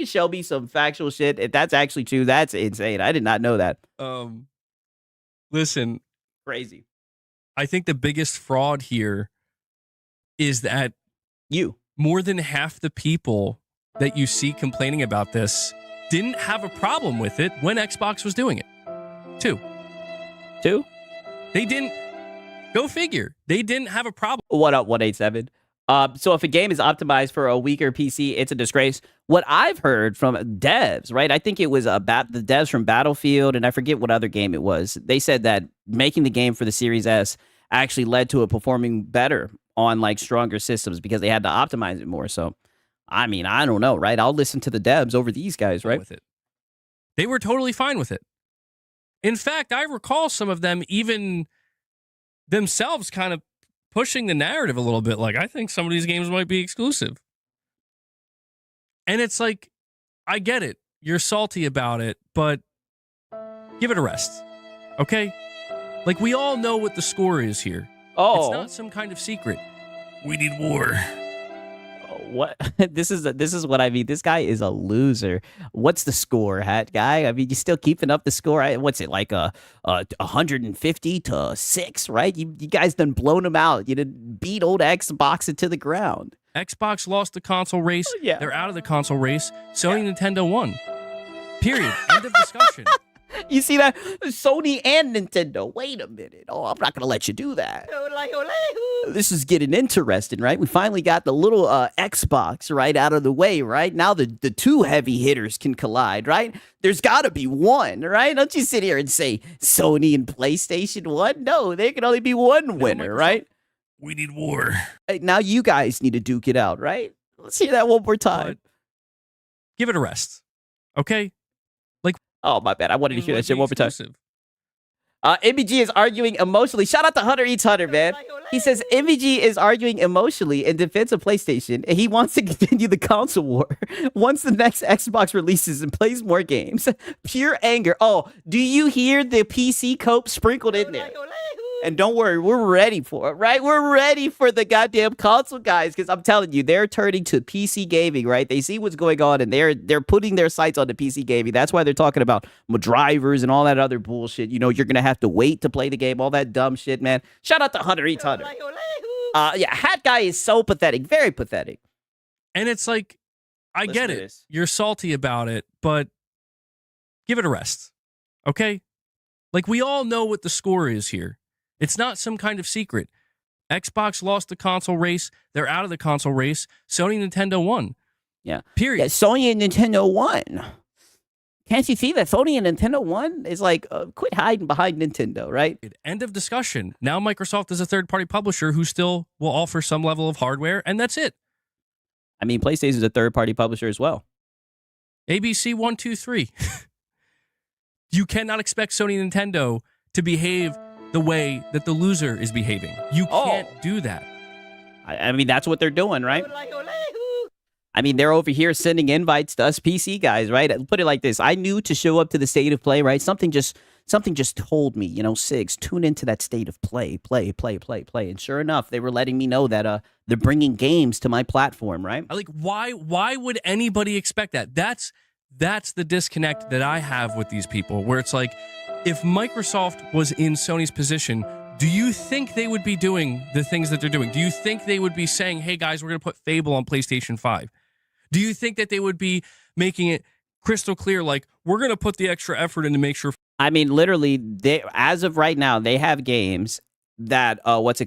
show me some factual shit, if that's actually true, that's insane. I did not know that. Listen, Crazy. I think the biggest fraud here is that more than half the people that you see complaining about this didn't have a problem with it when Xbox was doing it. Two? They didn't. Go figure. They didn't have a problem. What up, 187? So if a game is optimized for a weaker PC, it's a disgrace. What I've heard from devs, right? I think it was the devs from Battlefield, and I forget what other game it was. They said that making the game for the Series S actually led to it performing better on like stronger systems because they had to optimize it more. So, I mean, I don't know, right? I'll listen to the devs over these guys, right? With it. They were totally fine with it. In fact, I recall some of them even themselves kind of pushing the narrative a little bit. Like, I think some of these games might be exclusive. And it's like, I get it. You're salty about it, but give it a rest. Okay? Like, we all know what the score is here. Oh, It's not some kind of secret. We need war. what? This is what I mean. This guy is a loser. What's the score, hat guy? I mean, you still keeping up the score? What's it like? 150 to 6, right? You guys done blown him out. You done beat old Xbox into the ground. Xbox lost the console race. Yeah. They're out of the console race. Sony and Nintendo won. Period. End of discussion. You see that? Sony and Nintendo. Wait a minute. Oh, I'm not going to let you do that. This is getting interesting, right? We finally got the little Xbox right out of the way, right? Now the two heavy hitters can collide, right? There's got to be one, right? Don't you sit here and say Sony and PlayStation 1. No, there can only be one winner, right? We need war. Hey, now you guys need to duke it out, right? Let's hear that one more time. But give it a rest. Okay? Oh, my bad. I wanted to hear that shit one more time. Exclusive. MBG is arguing emotionally. Shout out to Hunter Eats Hunter, man. He says MBG is arguing emotionally in defense of PlayStation, and he wants to continue the console war once the next Xbox releases and plays more games. Pure anger. Oh, do you hear the PC cope sprinkled in there? And don't worry, we're ready for it, right? We're ready for the goddamn console guys, because I'm telling you, they're turning to PC gaming, right? They see what's going on, and they're putting their sights on the PC gaming. That's why they're talking about drivers and all that other bullshit. You know, you're gonna have to wait to play the game, all that dumb shit, man. Shout out to Hunter Eats Hunter. Yeah, Hat Guy is so pathetic, very pathetic. And it's like, I Listen get to it. this. You're salty about it, but give it a rest. Okay? Like, we all know what the score is here. It's not some kind of secret. Xbox lost the console race. They're out of the console race. Sony and Nintendo won. Yeah. Period. Yeah, Sony and Nintendo won. Can't you see that Sony and Nintendo won? Is like, quit hiding behind Nintendo, right? End of discussion. Now Microsoft is a third-party publisher who still will offer some level of hardware, and that's it. I mean, PlayStation is a third-party publisher as well. ABC 123. You cannot expect Sony and Nintendo to behave the way that the loser is behaving. You can't do that. I mean, that's what they're doing, right? I mean, they're over here sending invites to us PC guys, right? Put it like this. I knew to show up to the state of play, right? Something just told me, Sigs, tune into that state of play. And sure enough, they were letting me know that they're bringing games to my platform, right? Like, why would anybody expect that? That's the disconnect that I have with these people, where it's like, if Microsoft was in Sony's position, do you think they would be doing the things that they're doing? Do you think they would be saying, hey, guys, we're going to put Fable on PlayStation 5? Do you think that they would be making it crystal clear, like, we're going to put the extra effort in to make sure... I mean, literally, as of right now, they have games that, that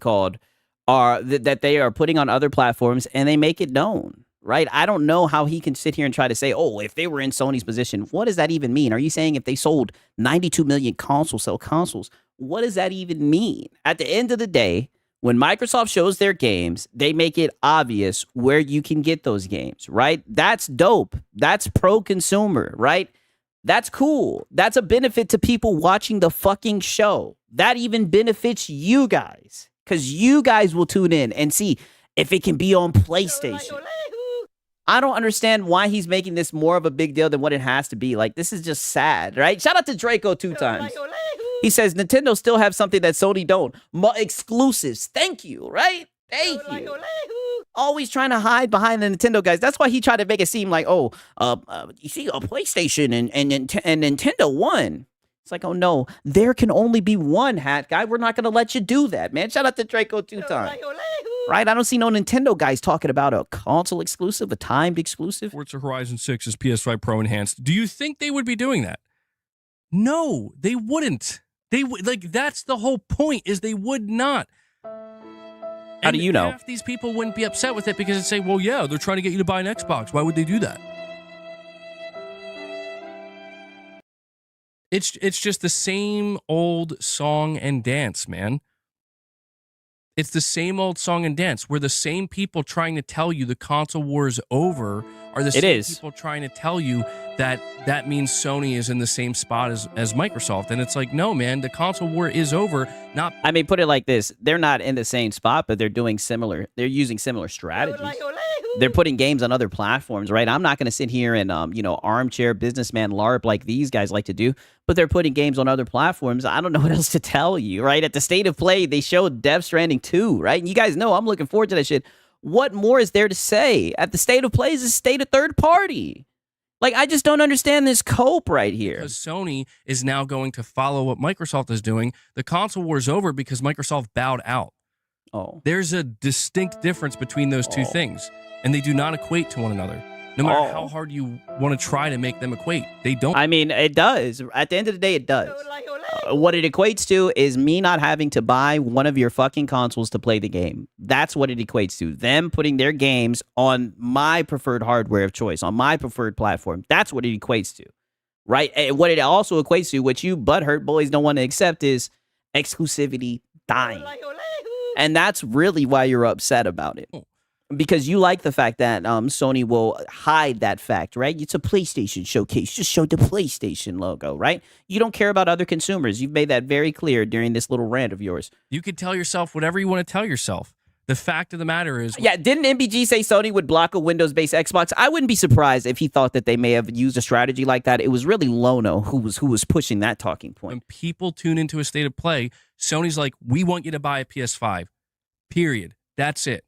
they are putting on other platforms, and they make it known. Right? I don't know how he can sit here and try to say, oh, if they were in Sony's position, what does that even mean? Are you saying if they sold 92 million consoles, what does that even mean? At the end of the day, when Microsoft shows their games, they make it obvious where you can get those games, right? That's dope. That's pro-consumer, right? That's cool. That's a benefit to people watching the fucking show. That even benefits you guys, because you guys will tune in and see if it can be on PlayStation. I don't understand why he's making this more of a big deal than what it has to be. Like, this is just sad, right? Shout out to Draco 2 times. He says, Nintendo still have something that Sony don't. Exclusives. Thank you, right? Thank you. Always trying to hide behind the Nintendo guys. That's why he tried to make it seem like, you see, a PlayStation and Nintendo won. It's like, oh, no, there can only be one, hat guy. We're not going to let you do that, man. Shout out to Draco 2 times. Right? I don't see no Nintendo guys talking about a console exclusive, a timed exclusive. Forza Horizon 6 is PS5 Pro enhanced. Do you think they would be doing that? No, they wouldn't. They would, like, that's the whole point, is they would not. How do you know? Half these people wouldn't be upset with it because they'd say, well, yeah, they're trying to get you to buy an Xbox. Why would they do that? It's just the same old song and dance, man. It's the same old song and dance where the same people trying to tell you the console war is over are the same people trying to tell you that that means Sony is in the same spot as Microsoft. And it's like, no, man, the console war is over. Not. I mean, put it like this. They're not in the same spot, but they're doing similar. They're using similar strategies. They're putting games on other platforms, right? I'm not going to sit here and, armchair businessman LARP like these guys like to do, but they're putting games on other platforms. I don't know what else to tell you, right? At the State of Play, they showed Death Stranding 2, right? And you guys know I'm looking forward to that shit. What more is there to say? At the State of Play is a state of third party. Like, I just don't understand this cope right here. Because Sony is now going to follow what Microsoft is doing. The console war is over because Microsoft bowed out. Oh. There's a distinct difference between those two things, and they do not equate to one another. No matter how hard you want to try to make them equate, they don't. I mean, it does. At the end of the day, it does. What it equates to is me not having to buy one of your fucking consoles to play the game. That's what it equates to. Them putting their games on my preferred hardware of choice, on my preferred platform. That's what it equates to, right? And what it also equates to, what you butthurt boys don't want to accept, is exclusivity dying. And that's really why you're upset about it. Because you like the fact that Sony will hide that fact, right? It's a PlayStation showcase. Just show the PlayStation logo, right? You don't care about other consumers. You've made that very clear during this little rant of yours. You could tell yourself whatever you want to tell yourself. The fact of the matter is... Yeah, didn't MBG say Sony would block a Windows-based Xbox? I wouldn't be surprised if he thought that they may have used a strategy like that. It was really Lono who was pushing that talking point. When people tune into a State of Play, Sony's like, we want you to buy a PS5. Period. That's it.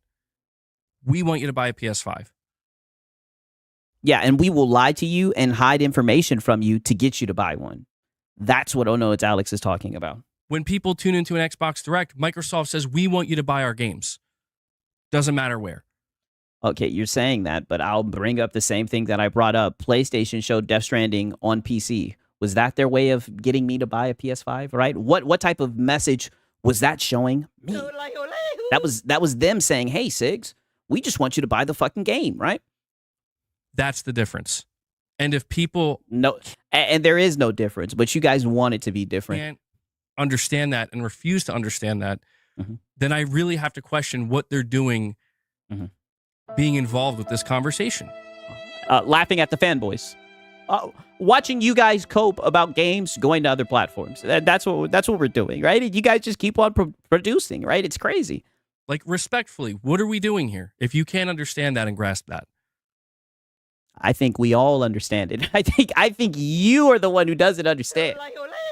We want you to buy a PS5. Yeah, and we will lie to you and hide information from you to get you to buy one. That's what Oh No, It's Alex is talking about. When people tune into an Xbox Direct, Microsoft says, we want you to buy our games. Doesn't matter where. Okay, you're saying that, but I'll bring up the same thing that I brought up. PlayStation showed Death Stranding on PC. Was that their way of getting me to buy a PS5, right? What type of message was that showing me? That was them saying, hey, Sigs, we just want you to buy the fucking game, right? That's the difference. And if people... No, and there is no difference, but you guys want it to be different. Can't understand that and refuse to understand that, then I really have to question what they're doing being involved with this conversation. Laughing at the fanboys. Watching you guys cope about games going to other platforms. That's what we're doing, right? You guys just keep on producing, right? It's crazy. Like, respectfully, what are we doing here? If you can't understand that and grasp that. I think we all understand it. I think you are the one who doesn't understand.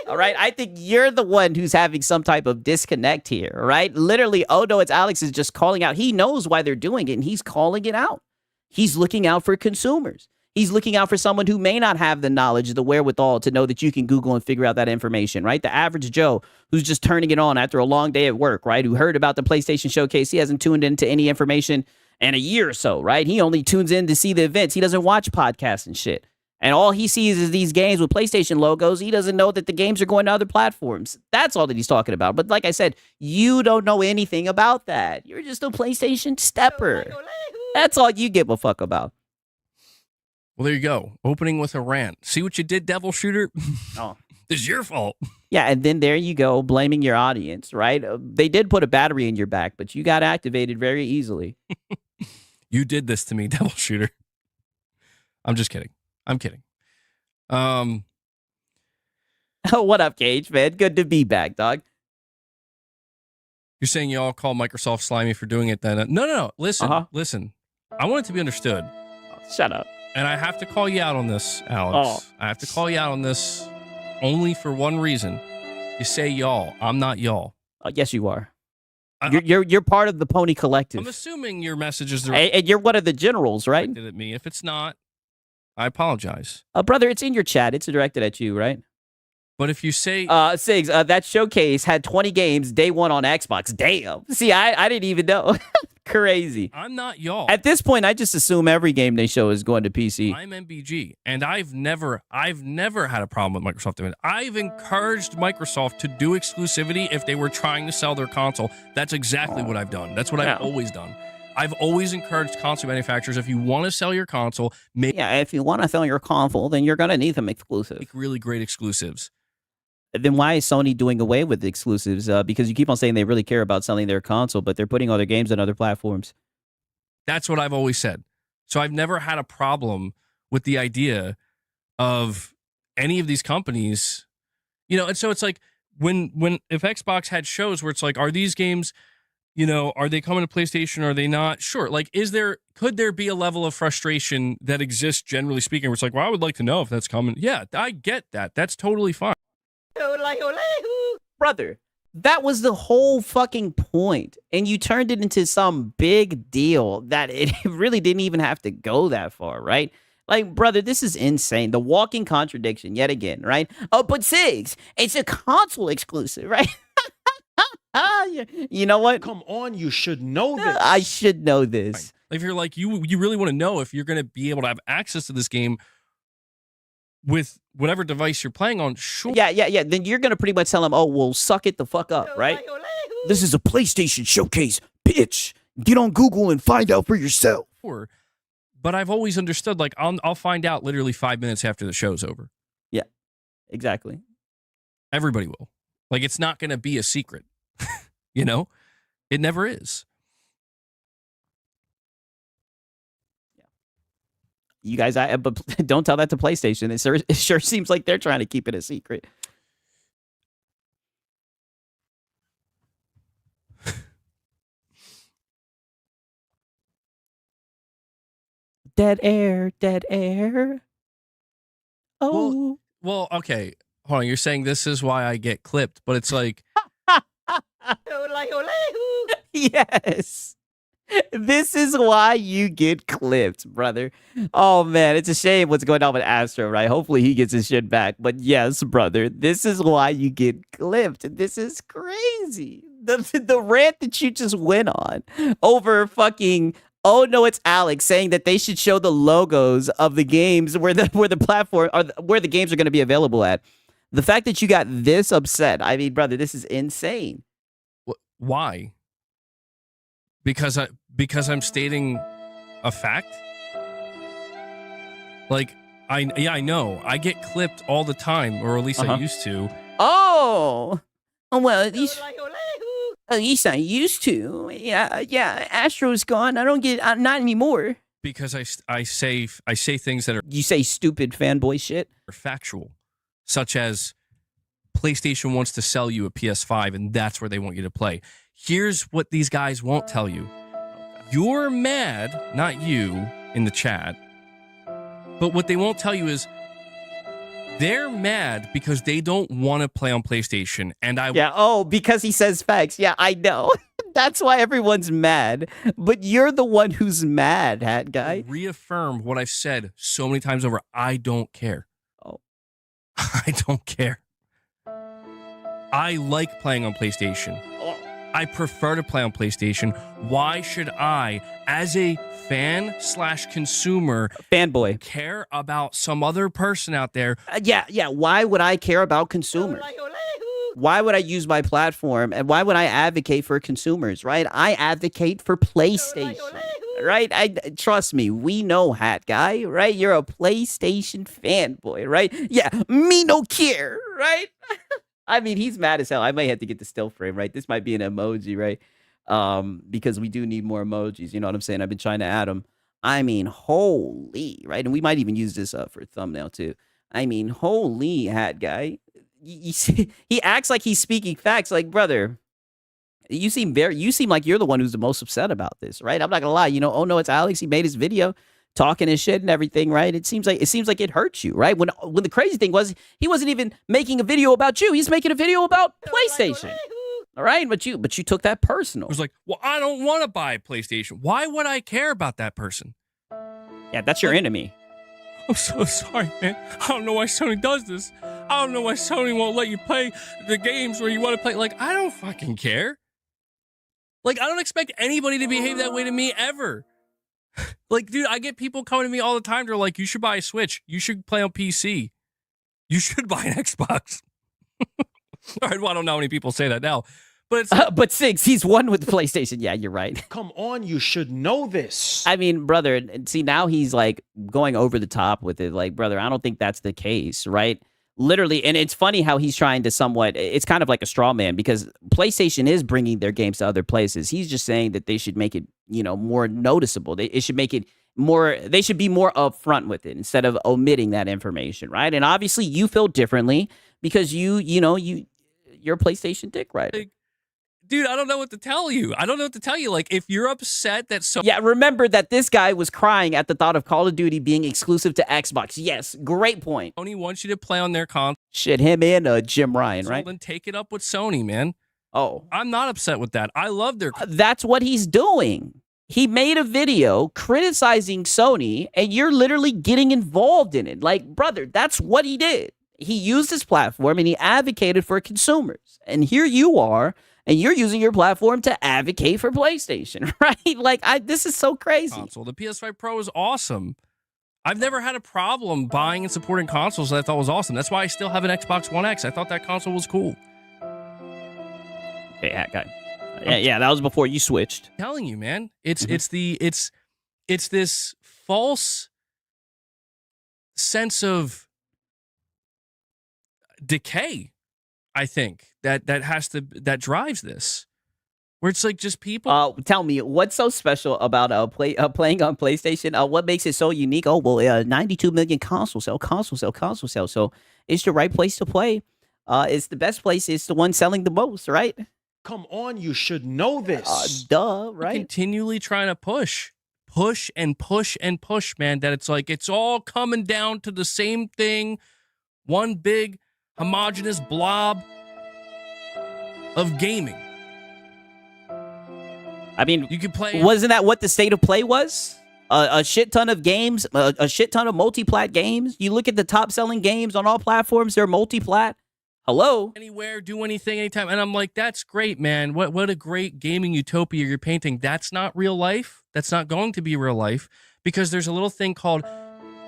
All right? I think you're the one who's having some type of disconnect here, all right? Literally, Oh No, It's Alex is just calling out. He knows why they're doing it, and he's calling it out. He's looking out for consumers. He's looking out for someone who may not have the knowledge, the wherewithal to know that you can Google and figure out that information, right? The average Joe who's just turning it on after a long day at work, right? Who heard about the PlayStation Showcase. He hasn't tuned into any information in a year or so, right? He only tunes in to see the events. He doesn't watch podcasts and shit. And all he sees is these games with PlayStation logos. He doesn't know that the games are going to other platforms. That's all that he's talking about. But like I said, you don't know anything about that. You're just a PlayStation stepper. That's all you give a fuck about. Well, there you go. Opening with a rant. See what you did, Devil Shooter? Oh. It's your fault. Yeah, and then there you go, blaming your audience, right? They did put a battery in your back, but you got activated very easily. You did this to me, Devil Shooter. I'm just kidding. I'm kidding. Oh, what up, Cage, man? Good to be back, dog. You're saying you all call Microsoft slimy for doing it then? No. Listen. I want it to be understood. Oh, shut up. And I have to call you out on this, Alex. Oh. I have to call you out on this only for one reason. You say y'all. I'm not y'all. Yes, you are. You're part of the Pony Collective. I'm assuming your message is and you're one of the generals, right? directed at me. If it's not, I apologize. Brother, it's in your chat. It's directed at you, right? But if you say... Sigs, that showcase had 20 games day one on Xbox. Damn. See, I didn't even know. Crazy. I'm not y'all. At this point, I just assume every game they show is going to PC. I'm MBG, and I've never had a problem with Microsoft doing it. I've encouraged Microsoft to do exclusivity if they were trying to sell their console. That's exactly what I've done. That's what I've always done. I've always encouraged console manufacturers, if you want to sell your console, if you want to sell your console, then you're going to need some exclusives. Make really great exclusives. Then why is Sony doing away with the exclusives? Because you keep on saying they really care about selling their console, but they're putting all their games on other platforms. That's what I've always said. So I've never had a problem with the idea of any of these companies, and so it's like if Xbox had shows where it's like, are these games, are they coming to PlayStation? Or are they not? Sure. Like, could there be a level of frustration that exists generally speaking where it's like, well, I would like to know if that's coming. Yeah, I get that. That's totally fine. Brother, that was the whole fucking point. And you turned it into some big deal that it really didn't even have to go that far, right? Like, brother, this is insane. The walking contradiction yet again, right? Oh, but Sigs, it's a console exclusive, right? You know what? Come on, you should know this. I should know this. If you're like, you really want to know if you're going to be able to have access to this game with whatever device you're playing on, sure. Yeah. Then you're going to pretty much tell them, oh, well, suck it the fuck up, right? This is a PlayStation showcase, bitch. Get on Google and find out for yourself. Sure. But I've always understood, like, I'll find out literally 5 minutes after the show's over. Yeah, exactly. Everybody will. Like, it's not going to be a secret. It never is. You guys, but don't tell that to PlayStation. It sure seems like they're trying to keep it a secret. Dead air, dead air. Oh. Well, okay. Hold on. You're saying this is why I get clipped, but it's like... Yes. This is why you get clipped, brother. Oh, man, it's a shame what's going on with Astro, right? Hopefully he gets his shit back. But yes, brother, this is why you get clipped. This is crazy. The rant that you just went on over fucking... Oh no, it's Alex saying that they should show the logos of the games where the platform or where the games are going to be available at. The fact that you got this upset, I mean, brother, this is insane. Why? Because I'm stating a fact. Like, I know I get clipped all the time, or at least I used to. Oh, well, at least I used to. Yeah. Astro's gone. I don't get not anymore. Because I say things that are You say stupid fanboy shit. factual, such as PlayStation wants to sell you a PS5 and that's where they want you to play. Here's what these guys won't tell you. You're mad, not you in the chat, but what they won't tell you is they're mad because they don't want to play on PlayStation. And because he says facts. Yeah, I know. That's why everyone's mad. But you're the one who's mad, hat guy. Reaffirm what I've said so many times over. I don't care. Oh. I don't care. I like playing on PlayStation. I prefer to play on PlayStation. Why should I, as a fan/consumer, fanboy, care about some other person out there? Yeah. Why would I care about consumers? Why would I use my platform and why would I advocate for consumers, right? I advocate for PlayStation, right? Trust me, we know, hat guy, right? You're a PlayStation fanboy, right? Yeah, me no care, right? I mean, he's mad as hell. I might have to get the still frame, right? This might be an emoji, right? Because we do need more emojis. You know what I'm saying? I've been trying to add them. I mean, holy, right? And we might even use this for a thumbnail too. I mean, holy, hat guy. You see, he acts like he's speaking facts. Like, brother, you seem like you're the one who's the most upset about this, right? I'm not gonna lie. Oh no, it's Alex. He made his video talking his shit and everything, right? It seems like it hurts you, right? When the crazy thing was, he wasn't even making a video about you. He's making a video about PlayStation. All right, but you took that personal. It was like, well, I don't want to buy a PlayStation. Why would I care about that person? Yeah, that's your enemy. I'm so sorry, man. I don't know why Sony does this. I don't know why Sony won't let you play the games where you want to play. Like, I don't fucking care. Like, I don't expect anybody to behave that way to me ever. Like, dude, I get people coming to me all the time. They're like, you should buy a Switch. You should play on PC. You should buy an Xbox. All right, well, I don't know how many people say that now. But it's but Six, he's one with PlayStation. Yeah, you're right. Come on, you should know this. I mean, brother, and see, now he's like going over the top with it. Like, brother, I don't think that's the case, right? Literally, and it's funny how he's trying to it's kind of like a straw man because PlayStation is bringing their games to other places. He's just saying that they should make it, more noticeable. It should make it they should be more upfront with it instead of omitting that information, right? And obviously you feel differently because you're a PlayStation dick rider. Dude, I don't know what to tell you. Like, if you're upset that Yeah, remember that this guy was crying at the thought of Call of Duty being exclusive to Xbox. Yes, great point. Sony wants you to play on their console, Shit, him and Jim Ryan, right? then take it up with Sony, man. Oh. I'm not upset with that. I love their... That's what he's doing. He made a video criticizing Sony, and you're literally getting involved in it. Like, brother, that's what he did. He used his platform, and he advocated for consumers. And here you are, and you're using your platform to advocate for PlayStation, right? Like, this is so crazy. Console. The PS5 Pro is awesome. I've never had a problem buying and supporting consoles that I thought was awesome. That's why I still have an Xbox One X. I thought that console was cool. Hey, hat guy. Yeah, that was before you switched. I'm telling you, man. It's this false sense of decay, I think, that drives this. Where it's like just people. Tell me, what's so special about playing on PlayStation? What makes it so unique? Oh, well, 92 million console sale. So it's the right place to play. It's the best place. It's the one selling the most, right? Come on, you should know this. Duh, right? Continually trying to push, man. That it's like it's all coming down to the same thing. One big homogenous blob of gaming. I mean, you could play. Wasn't that what the state of play was? A shit ton of games, a shit ton of multi-plat games. You look at the top selling games on all platforms; they're multi-plat. Hello, anywhere, do anything, anytime, and I'm like, that's great, man. What a great gaming utopia you're painting. That's not real life. That's not going to be real life because there's a little thing called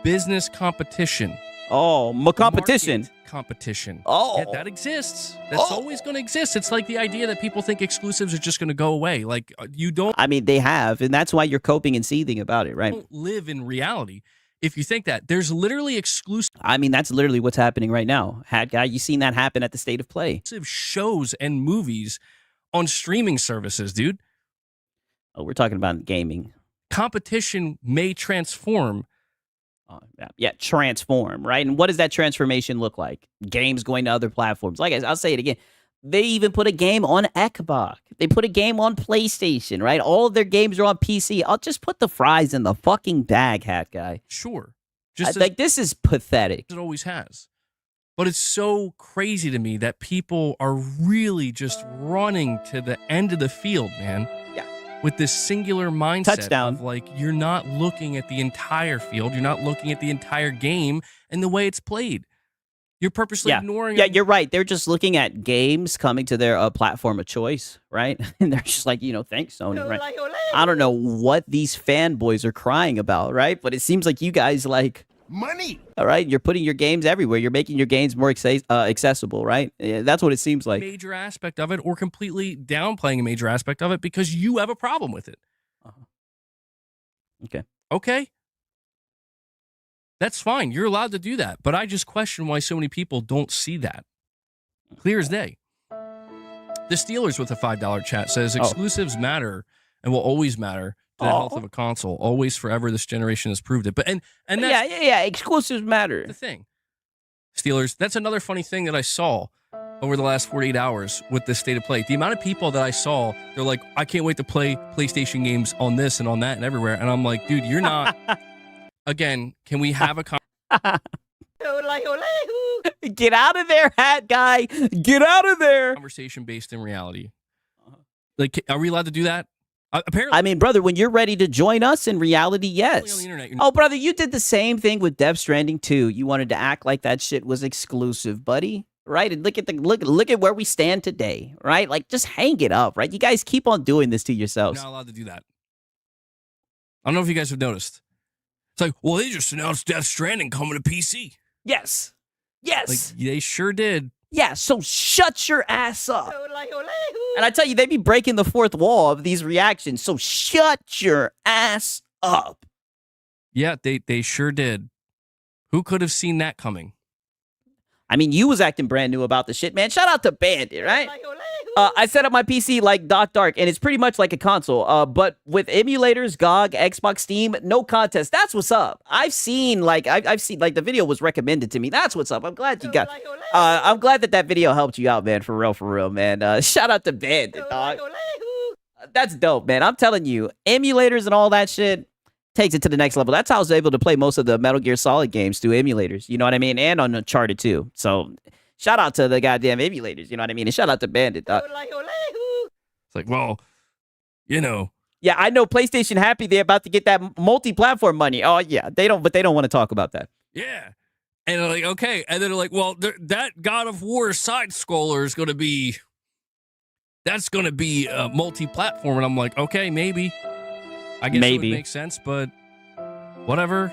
business competition. Oh, competition. Market competition. Oh. Yeah, that exists. That's always going to exist. It's like the idea that people think exclusives are just going to go away. Like, you don't... I mean, they have, and that's why you're coping and seething about it, right? Don't live in reality. If you think that, there's literally exclusive... I mean, that's literally what's happening right now. Hat guy, you seen that happen at the State of Play. Shows and movies on streaming services, dude. Oh, we're talking about gaming. Competition may transform. Yeah, transform, right? And what does that transformation look like? Games going to other platforms. Like I'll say it again. They even put a game on Xbox. They put a game on PlayStation, right? All of their games are on PC. I'll just put the fries in the fucking bag, hat guy. Sure. Just like, this is pathetic. It always has. But it's so crazy to me that people are really just running to the end of the field, man. Yeah. With this singular mindset Touchdown. of like, you're not looking at the entire field. You're not looking at the entire game and the way it's played. You're purposely ignoring Yeah, it. you're right. They're just looking at games coming to their platform of choice, right? And they're just like, thanks, Sony, right? I don't know what these fanboys are crying about, right? But it seems like you guys like... Money. All right, you're putting your games everywhere. You're making your games more accessible, right? Yeah, that's what it seems like. Major aspect of it, or completely downplaying a major aspect of it because you have a problem with it. Okay. That's fine. You're allowed to do that. But I just question why so many people don't see that. Clear as day. The Steelers with a $5 chat says exclusives matter and will always matter to the health of a console. Always, forever, this generation has proved it. But and that's exclusives matter. the thing. Steelers, that's another funny thing that I saw over the last 48 hours with this State of Play. The amount of people that I saw, they're like, I can't wait to play PlayStation games on this and on that and everywhere. And I'm like, dude, you're not... Again, can we have a Get out of there, hat guy. Get out of there. conversation based in reality? Like, are we allowed to do that? Apparently, I mean, brother, when you're ready to join us in reality, on yes. the internet, Oh, brother, you did the same thing with Death Stranding 2. You wanted to act like that shit was exclusive, buddy. Right? And look at where we stand today, right? Like, just hang it up, right? You guys keep on doing this to you're yourselves. not allowed to do that. I don't know if you guys have noticed. It's like, well, they just announced Death Stranding coming to PC. Yes. Like, they sure did. Yeah, so shut your ass up. And I tell you, they be breaking the fourth wall of these reactions, so shut your ass up. Yeah, they sure did. Who could have seen that coming? I mean, you was acting brand new about the shit, man. Shout out to Bandit, right? I set up my PC like Doc Dark, and it's pretty much like a console. But with emulators, GOG, Xbox, Steam, no contest. That's what's up. I've seen the video was recommended to me. That's what's up. I'm glad you got. I'm glad that video helped you out, man. For real, man. Shout out to Bandit, dog. That's dope, man. I'm telling you, emulators and all that shit takes it to the next level. That's how I was able to play most of the Metal Gear Solid games through emulators. You know what I mean? And on Uncharted too. So shout out to the goddamn emulators. You know what I mean? And shout out to Bandit. It's like, well, you know. Yeah, I know PlayStation happy they're about to get that multi-platform money. Oh yeah, they don't want to talk about that. Yeah. And they're like, okay. And then they're like, well, that God of War side scroller is going to be, that's going to be multi-platform. And I'm like, okay, maybe. I guess it would make sense, but whatever.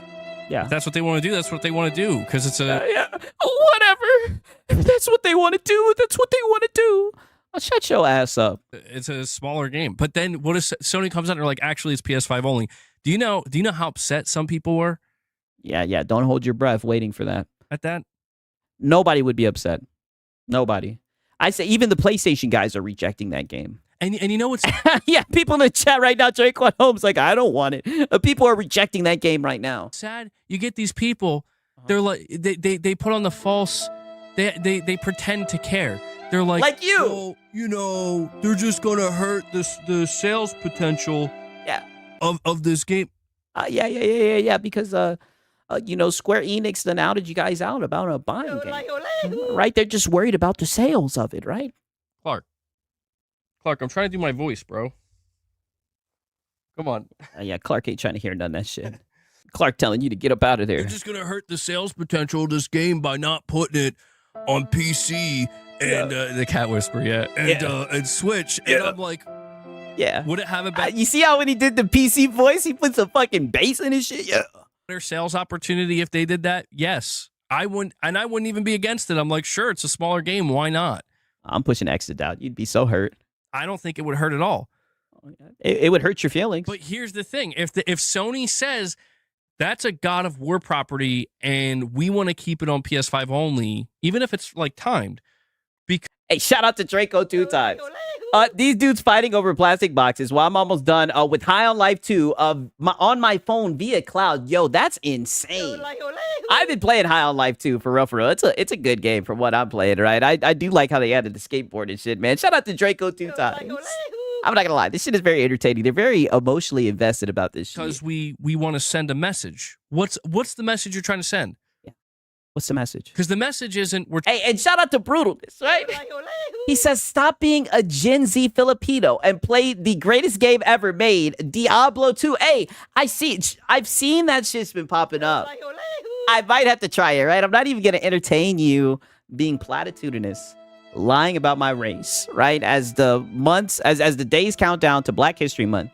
Yeah. If that's what they want to do, that's what they want to do. Because it's a... yeah. Whatever. If that's what they want to do, that's what they want to do. I'll shut your ass up. It's a smaller game. But then what if Sony comes out and they're like, actually, it's PS5 only. Do you know how upset some people were? Yeah. Don't hold your breath waiting for that. At that? Nobody would be upset. Nobody. I say even the PlayStation guys are rejecting that game. And you know what's... yeah, people in the chat right now, Draquan Holmes, like, I don't want it. People are rejecting that game right now. Sad. You get these people, they're like, they put on the false... They pretend to care. They're like you. Well, you know, they're just going to hurt the sales potential of this game. Yeah, because... Square Enix then outed you guys out about a buying game. Right? They're just worried about the sales of it, right? Clark, I'm trying to do my voice, bro. Come on. Yeah, Clark ain't trying to hear none of that shit. Clark telling you to get up out of there. They're just going to hurt the sales potential of this game by not putting it on PC and the cat whisper, and Switch. And I'm like, yeah. Would it have a better... You see how when he did the PC voice, he puts a fucking bass in his shit? Yeah. Better sales opportunity if they did that? Yes. I wouldn't even be against it. I'm like, sure, it's a smaller game. Why not? I'm pushing exit out. You'd be so hurt. I don't think it would hurt at all. It would hurt your feelings. But here's the thing. If Sony says that's a God of War property and we want to keep it on PS5 only, even if it's like timed. Hey, shout out to Draco 2 times. These dudes fighting over plastic boxes while I'm almost done with High on Life 2 on my phone via cloud. Yo, that's insane. I've been playing High on Life 2 for real. It's a good game from what I'm playing, right? I do like how they added the skateboard and shit, man. Shout out to Draco 2 times. I'm not gonna lie, this shit is very entertaining. They're very emotionally invested about this shit. Because we want to send a message. What's the message you're trying to send? What's the message? Because the message isn't... Hey, and shout out to Brutalness, right? He says, stop being a Gen Z Filipino and play the greatest game ever made, Diablo 2. Hey, I've seen that shit's been popping up. I might have to try it, right? I'm not even going to entertain you being platitudinous, lying about my race, right? As the months, as the days count down to Black History Month,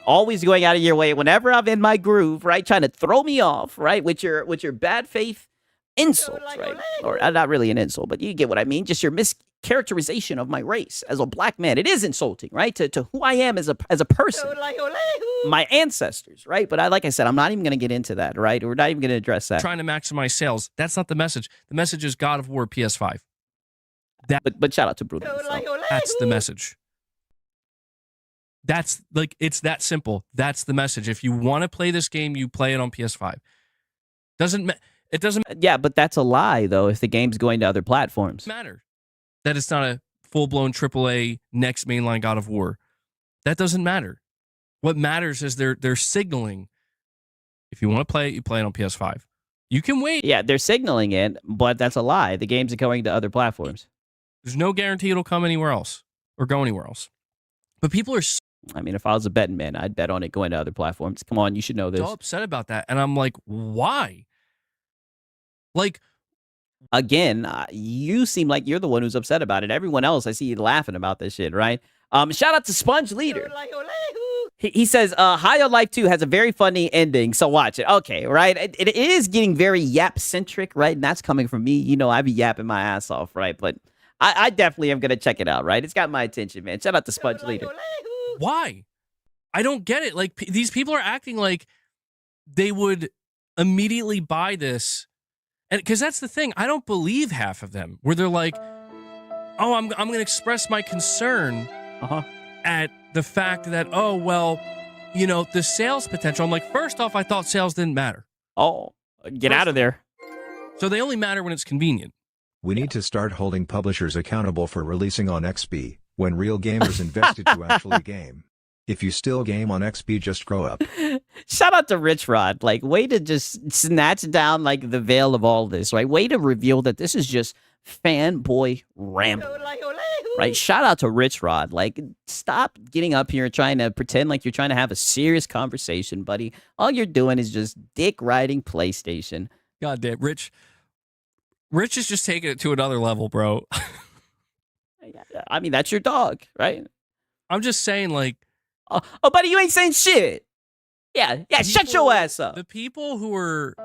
always going out of your way whenever I'm in my groove, right? Trying to throw me off, right? With your bad faith insults, right? Or not really an insult, but you get what I mean. Just your mischaracterization of my race as a black man. It is insulting, right? To who I am as a person, my ancestors, right? But like I said, I'm not even going to get into that, right? We're not even going to address that. Trying to maximize sales. That's not the message. The message is God of War PS5. But shout out to Brutal. That's the message. That's like, it's that simple. That's the message. If you want to play this game, you play it on PS5. It doesn't Yeah, but that's a lie, though, if the game's going to other platforms. matter that it's not a full-blown AAA next mainline God of War. That doesn't matter. What matters is they're signaling. If you want to play it, you play it on PS5. You can wait. Yeah, they're signaling it, but that's a lie. The game's going to other platforms. There's no guarantee it'll come anywhere else or go anywhere else. But people are I mean, if I was a betting man, I'd bet on it going to other platforms. Come on, you should know this. so upset about that. And I'm like, why? Like, Again, you seem like you're the one who's upset about it. Everyone else, I see you laughing about this shit, right? Shout out to Sponge Leader. He says, High on Life 2 has a very funny ending, so watch it. Okay, right? It is getting very yap-centric, right? And that's coming from me. You know, I be yapping my ass off, right? But I definitely am going to check it out, right? It's got my attention, man. Shout out to Sponge Leader. why? I don't get it. Like, these people are acting like they would immediately buy this And because that's the thing, I don't believe half of them where they're like, oh, I'm going to express my concern at the fact that, oh, well, the sales potential. I'm like, first off, I thought sales didn't matter. Oh, get out of there. So they only matter when it's convenient. We need to start holding publishers accountable for releasing on XP, when real gamers invested to actually game. If you still game on XP, just grow up. Shout out to Rich Rod. Like, way to just snatch down, like, the veil of all this, right? Way to reveal that this is just fanboy ramble, right? Shout out to Rich Rod. Like, stop getting up here and trying to pretend like you're trying to have a serious conversation, buddy. All you're doing is just dick riding PlayStation. God damn, Rich is just taking it to another level, bro. I mean, that's your dog, right? I'm just saying, like, oh, buddy, you ain't saying shit. Yeah, shut your ass up. The people who are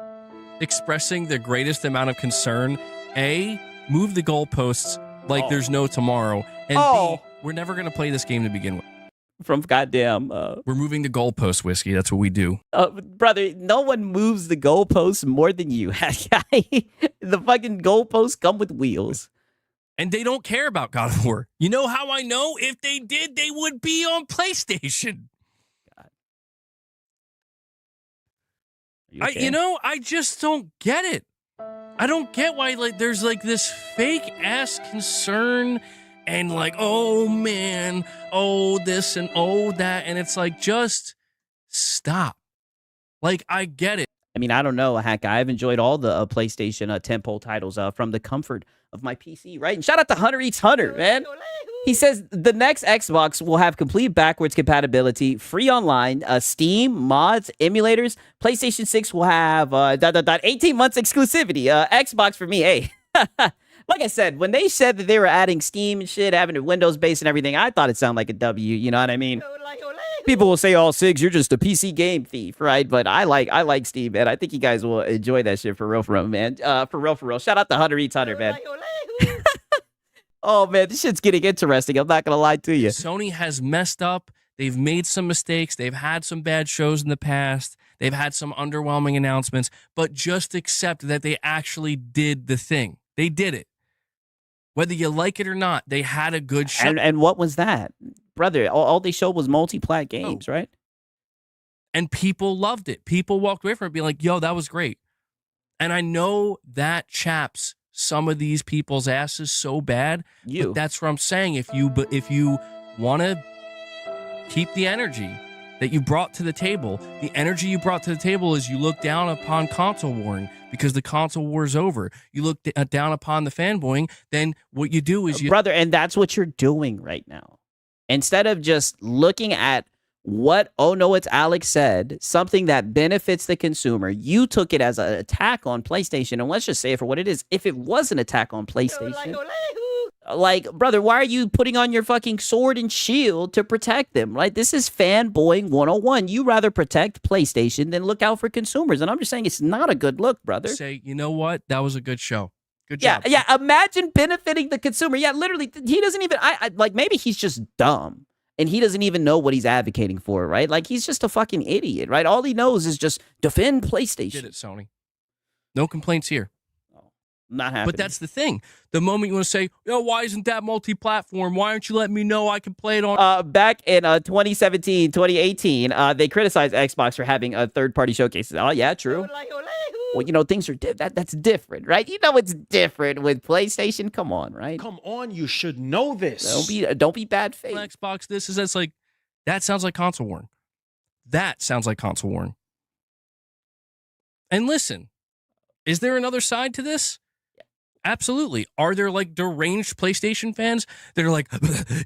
expressing the greatest amount of concern, A, move the goalposts like there's no tomorrow, and B, we're never going to play this game to begin with. From goddamn... we're moving the goalposts, Whiskey. That's what we do. Brother, no one moves the goalposts more than you. The fucking goalposts come with wheels. And they don't care about God of War. You know how I know? If they did, they would be on PlayStation. God. Okay? I just don't get it. I don't get why there's this fake ass concern and oh man, oh this and oh that, and it's just stop. I get it. I mean, I don't know, Hack. I've enjoyed all the PlayStation tentpole titles from the comfort of my PC, right? And shout out to Hunter Eats Hunter, man. He says the next Xbox will have complete backwards compatibility, free online, Steam, mods, emulators. PlayStation 6 will have 18 months exclusivity. Xbox for me, hey. Like I said, when they said that they were adding Steam and shit, having it Windows-based and everything, I thought it sounded like a W, you know what I mean? People will say, oh, Sigs, you're just a PC game thief, right? But I like Steam, man. I think you guys will enjoy that shit for real, man. For real. Shout out to Hunter Eats Hunter, man. Oh, man, this shit's getting interesting. I'm not going to lie to you. Sony has messed up. They've made some mistakes. They've had some bad shows in the past. They've had some underwhelming announcements. But just accept that they actually did the thing. They did it. Whether you like it or not, they had a good show. And what was that? Brother, all they showed was multi-plat games, right? And people loved it. People walked away from it being like, yo, that was great. And I know that chaps some of these people's asses so bad. But that's what I'm saying. If you want to keep the energy that you brought to the table, the energy you brought to the table is you look down upon console warring because the console war is over. You look down upon the fanboying, then what you do is Brother, and that's what you're doing right now. Instead of just looking at what, oh no, it's Alex said, something that benefits the consumer, you took it as an attack on PlayStation. And let's just say it for what it is. If it was an attack on PlayStation, brother, why are you putting on your fucking sword and shield to protect them? Right? This is fanboying 101. You rather protect PlayStation than look out for consumers. And I'm just saying it's not a good look, brother. Say, you know what? That was a good show. Good job. Yeah. Imagine benefiting the consumer. Yeah, literally, he doesn't even, maybe he's just dumb and he doesn't even know what he's advocating for, right? He's just a fucking idiot, right? All he knows is just defend PlayStation. Did it, Sony. No complaints here. Not happening. But that's the thing. The moment you want to say, why isn't that multi-platform? Why aren't you letting me know I can play it on? Back in 2017, 2018, they criticized Xbox for having third-party showcases. Oh, yeah, true. Well, things are that's different, right? It's different with PlayStation. Come on, right? Come on, you should know this. Don't be bad faith. Xbox, that sounds like console warring. That sounds like console warring. And listen, is there another side to this? Absolutely. Are there deranged PlayStation fans that are like,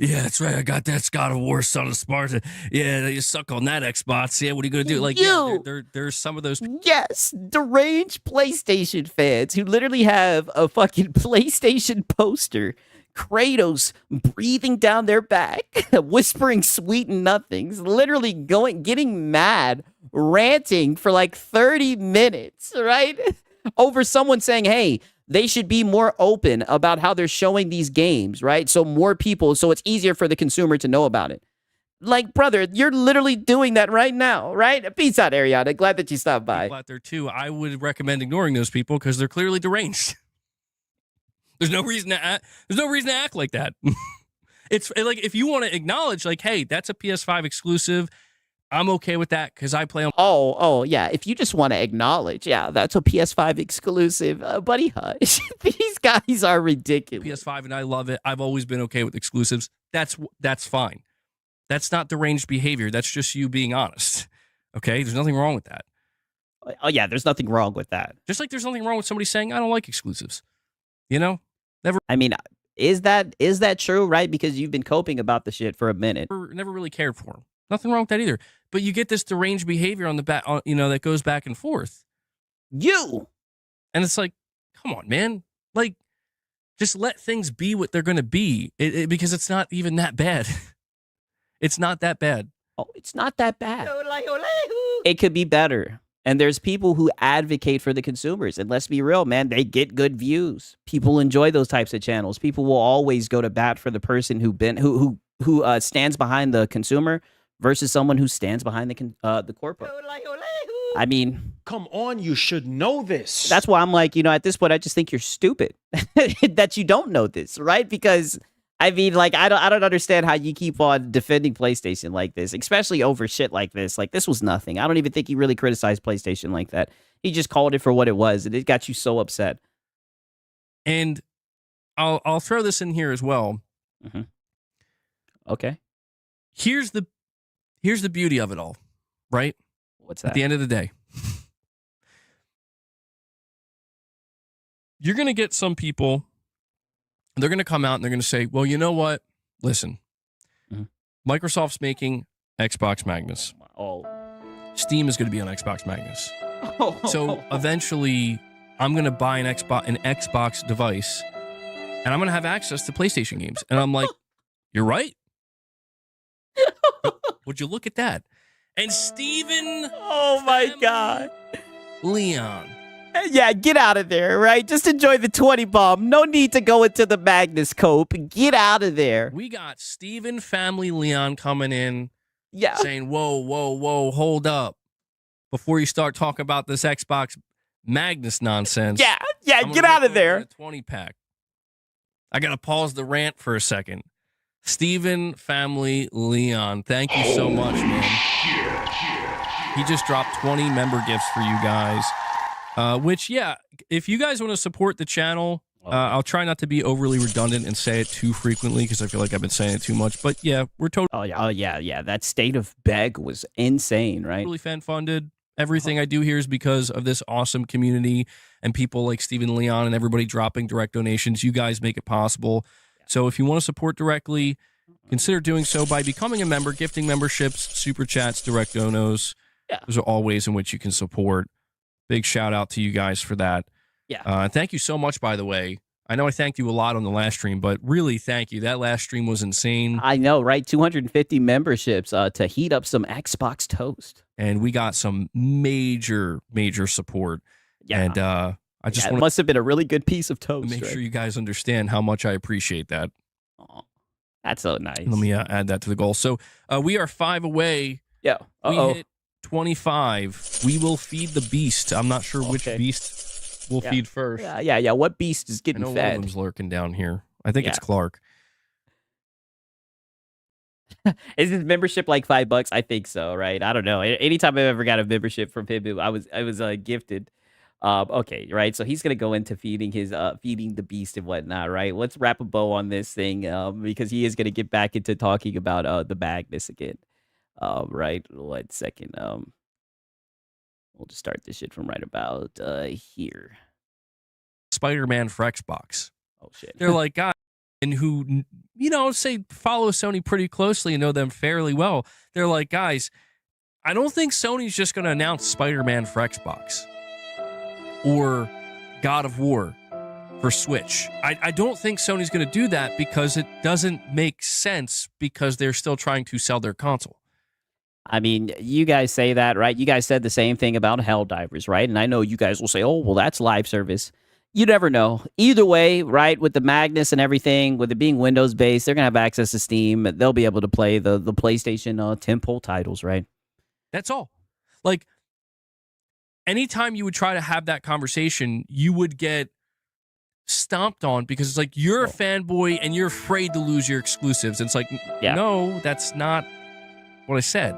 yeah, that's right, I got that God of War, Son of Sparta. Yeah, you suck on that Xbox. Yeah, what are you going to do? There's some of those people. Yes, deranged PlayStation fans who literally have a fucking PlayStation poster, Kratos breathing down their back, whispering sweet nothings, literally getting mad, ranting for 30 minutes, right? Over someone saying, hey, they should be more open about how they're showing these games, right? So more people, so it's easier for the consumer to know about it. Like, brother, you're literally doing that right now, right? Peace out, Ariana. Glad that you stopped by. People out there too. I would recommend ignoring those people because they're clearly deranged. There's no reason to act like that. It's like if you want to acknowledge, like, hey, that's a PS5 exclusive. I'm okay with that because I play on. Oh, yeah. If you just want to acknowledge, yeah, that's a PS5 exclusive, buddy, hush. These guys are ridiculous. PS5 and I love it. I've always been okay with exclusives. That's fine. That's not deranged behavior. That's just you being honest. Okay? There's nothing wrong with that. Oh, yeah, there's nothing wrong with that. Just like there's nothing wrong with somebody saying, I don't like exclusives. You know? I mean, is that true, right? Because you've been coping about the shit for a minute. Never really cared for them. Nothing wrong with that either. But you get this deranged behavior on the back, that goes back and forth. You! And it's like, come on, man. Like, just let things be what they're going to be because it's not even that bad. It's not that bad. Oh, it's not that bad. It could be better. And there's people who advocate for the consumers. And let's be real, man, they get good views. People enjoy those types of channels. People will always go to bat for the person who stands behind the consumer versus someone who stands behind the corporate. I mean, Come on, you should know this. that's why I'm like, at this point, I just think you're stupid that you don't know this, right? Because I mean, like, I don't understand how you keep on defending PlayStation like this, especially over shit like this. Like, this was nothing. I don't even think he really criticized PlayStation like that. He just called it for what it was, and it got you so upset. And I'll throw this in here as well. Mm-hmm. Okay. Here's the beauty of it all, right? What's At that? the end of the day, you're going to get some people, they're going to come out and they're going to say, well, you know what? Listen, Mhm. Microsoft's making Xbox Magnus. Oh. Steam is going to be on Xbox Magnus. So eventually, I'm going to buy an Xbox device, and I'm going to have access to PlayStation games. And I'm like, you're right. Would you look at that? And Steven Oh my God. Leon. Yeah, get out of there, right? Just enjoy the 20 bomb. No need to go into the Magnus Cope. Get out of there. We got Steven Family Leon coming in Yeah. saying, whoa, hold up. Before you start talking about this Xbox Magnus nonsense. Yeah, I'm gonna get out rip of there. open a 20 pack. I got to pause the rant for a second. Steven Family Leon, thank you so much, man. He just dropped 20 member gifts for you guys. Which, yeah, if you guys want to support the channel, I'll try not to be overly redundant and say it too frequently because I feel like I've been saying it too much. But yeah, we're totally Oh yeah. That state of beg was insane, right? fan funded. Everything I do here is because of this awesome community and people like Steven Leon and everybody dropping direct donations. You guys make it possible. So if you want to support directly, consider doing so by becoming a member, gifting memberships, super chats, direct donos. Yeah. Those are all ways in which you can support. Big shout out to you guys for that. Yeah. Thank you so much, by the way. I know I thanked you a lot on the last stream, but really thank you. That last stream was insane. I know, right? 250 memberships to heat up some Xbox toast. And we got some major support. Yeah. And I just it want must have been a really good piece of to toast. make right? sure you guys understand how much I appreciate that. Aw, that's so nice. Let me add that to the goal. So we are 5 away. Yeah. We Uh-oh. hit 25. We will feed the beast. I'm not sure which Okay. beast we'll Yeah. feed first. Yeah. What beast is I getting know one of fed? them's lurking down here. I think it's Yeah. Clark. Is his membership like $5? I think so, right? I don't know. Anytime I've ever got a membership from him, I was gifted. Okay, right. So he's gonna go into feeding the beast and whatnot, right? Let's wrap a bow on this thing, because he is gonna get back into talking about the Magnus again. Right. 1 second. We'll just start this shit from right about here. Spider-Man for Xbox. Oh shit. They're like guys and who say follow Sony pretty closely and know them fairly well. They're like, guys, I don't think Sony's just going to announce Spider-Man for Xbox or God of War for Switch. I don't think Sony's going to do that because it doesn't make sense because they're still trying to sell their console. I mean, you guys say that, right? You guys said the same thing about Helldivers, right? And I know you guys will say, oh, well, that's live service. You never know. Either way, right, with the Magnus and everything, with it being Windows-based, they're going to have access to Steam. They'll be able to play the PlayStation tentpole titles, right? That's all. Like, anytime you would try to have that conversation, you would get stomped on because it's like, you're a fanboy and you're afraid to lose your exclusives. And it's like, no, that's not what I said.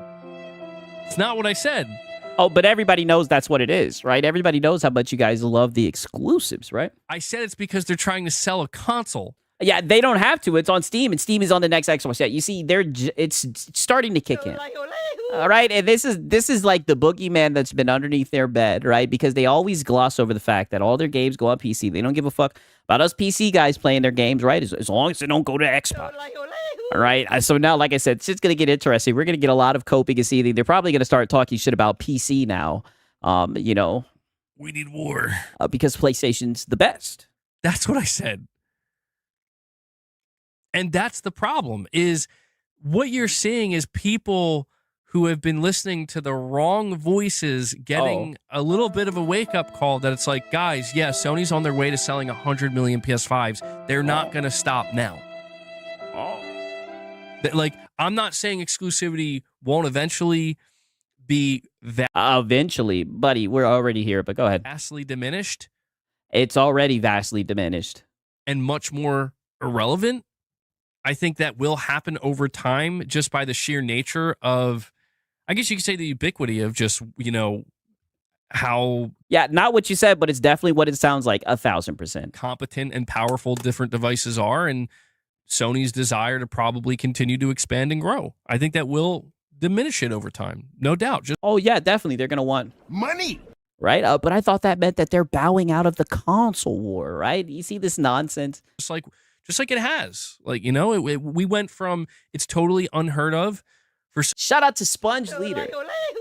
It's not what I said. Oh, but everybody knows that's what it is, right? Everybody knows how much you guys love the exclusives, right? I said it's because they're trying to sell a console. Yeah, they don't have to. It's on Steam, and Steam is on the next Xbox. Yeah, you see, it's starting to kick in. All right, and this is like the boogeyman that's been underneath their bed, right? Because they always gloss over the fact that all their games go on PC. They don't give a fuck about us PC guys playing their games, right? As long as they don't go to Xbox. All right, so now, like I said, it's just going to get interesting. We're going to get a lot of coping and seething. They're probably going to start talking shit about PC now, you know. We need war. Because PlayStation's the best. That's what I said. And that's the problem, is what you're seeing is people who have been listening to the wrong voices getting a little bit of a wake-up call that it's like, guys, yeah, Sony's on their way to selling 100 million PS5s. They're not going to stop now. Like, I'm not saying exclusivity won't eventually be eventually, buddy, we're already here, but go ahead. Vastly diminished. It's already vastly diminished. And much more irrelevant. I think that will happen over time just by the sheer nature of, I guess you could say, the ubiquity of just, you know, how... Yeah, not what you said, but it's definitely what it sounds like, 1,000%. Competent and powerful different devices are, and Sony's desire to probably continue to expand and grow. I think that will diminish it over time. No doubt. Oh, yeah, definitely. They're going to want... Money! Right? But I thought that meant that they're bowing out of the console war, right? You see this nonsense? Just like it has. Like, you know, we went from it's totally unheard of for... Shout out to Sponge Leader.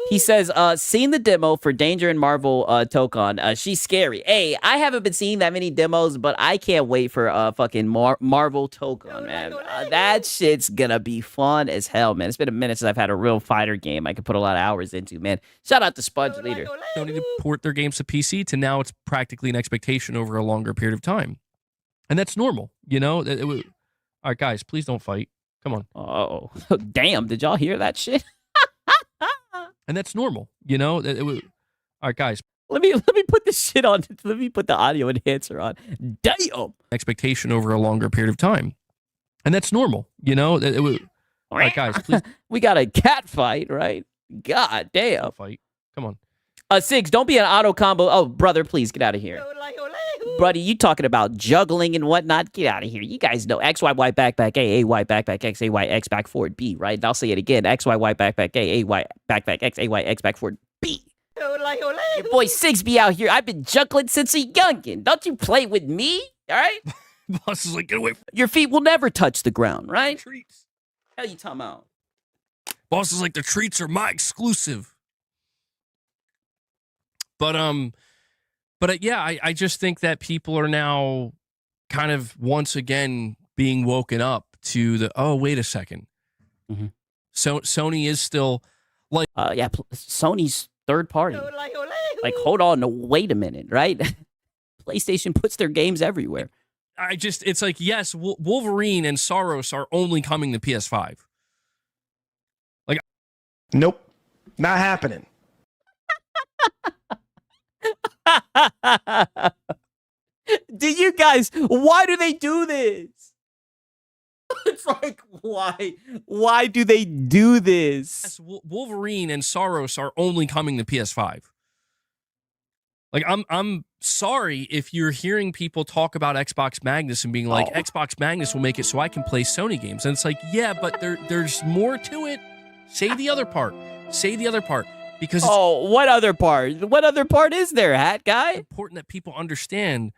He says, seen the demo for Danger and Marvel Tokon. She's scary. Hey, I haven't been seeing that many demos, but I can't wait for fucking Marvel Tokon, man. That shit's gonna be fun as hell, man. It's been a minute since I've had a real fighter game I could put a lot of hours into, man. Shout out to Sponge Leader. Don't need to port their games to PC to now it's practically an expectation over a longer period of time. And that's normal, you know? All right, guys, please don't fight. Come on. Oh, damn. Did y'all hear that shit? And that's normal, you know? All right, guys. Let me put this shit on. Let me put the audio enhancer on. Damn. Expectation over a longer period of time. And that's normal, you know? All right, guys, please. We got a cat fight, right? God damn. Fight. Come on. Six, don't be an auto combo. Oh, brother, please get out of here. Buddy, you talking about juggling and whatnot? Get out of here. You guys know XYY backpack A, AY backpack X, AY X back forward B, right? And I'll say it again. XYY backpack A, AY backpack X, AY X back forward B. Your boy Six be out here. I've been juggling since a youngin'. Don't you play with me, all right? Boss is like, get away from Your feet will never touch the ground, right? treats. Hell you talking about? Boss is like, the treats are my exclusive. But yeah, I just think that people are now kind of once again being woken up to the, oh, wait a second. Mm-hmm. So Sony is still like... Sony's third party. Like, hold on, no, wait a minute, right? PlayStation puts their games everywhere. It's like, yes, Wolverine and Saros are only coming to PS5. Like, Nope. Not happening. Do you guys, why do they do this? It's like, why do they do this? yes, Wolverine and Saros are only coming to PS5. Like, I'm sorry if you're hearing people talk about Xbox Magnus and being like, Xbox Magnus will make it so I can play Sony games. And it's like, yeah, but there's more to it. Say the other part. Say the other part. Because it's what other part? What other part is there, hat guy? important that people understand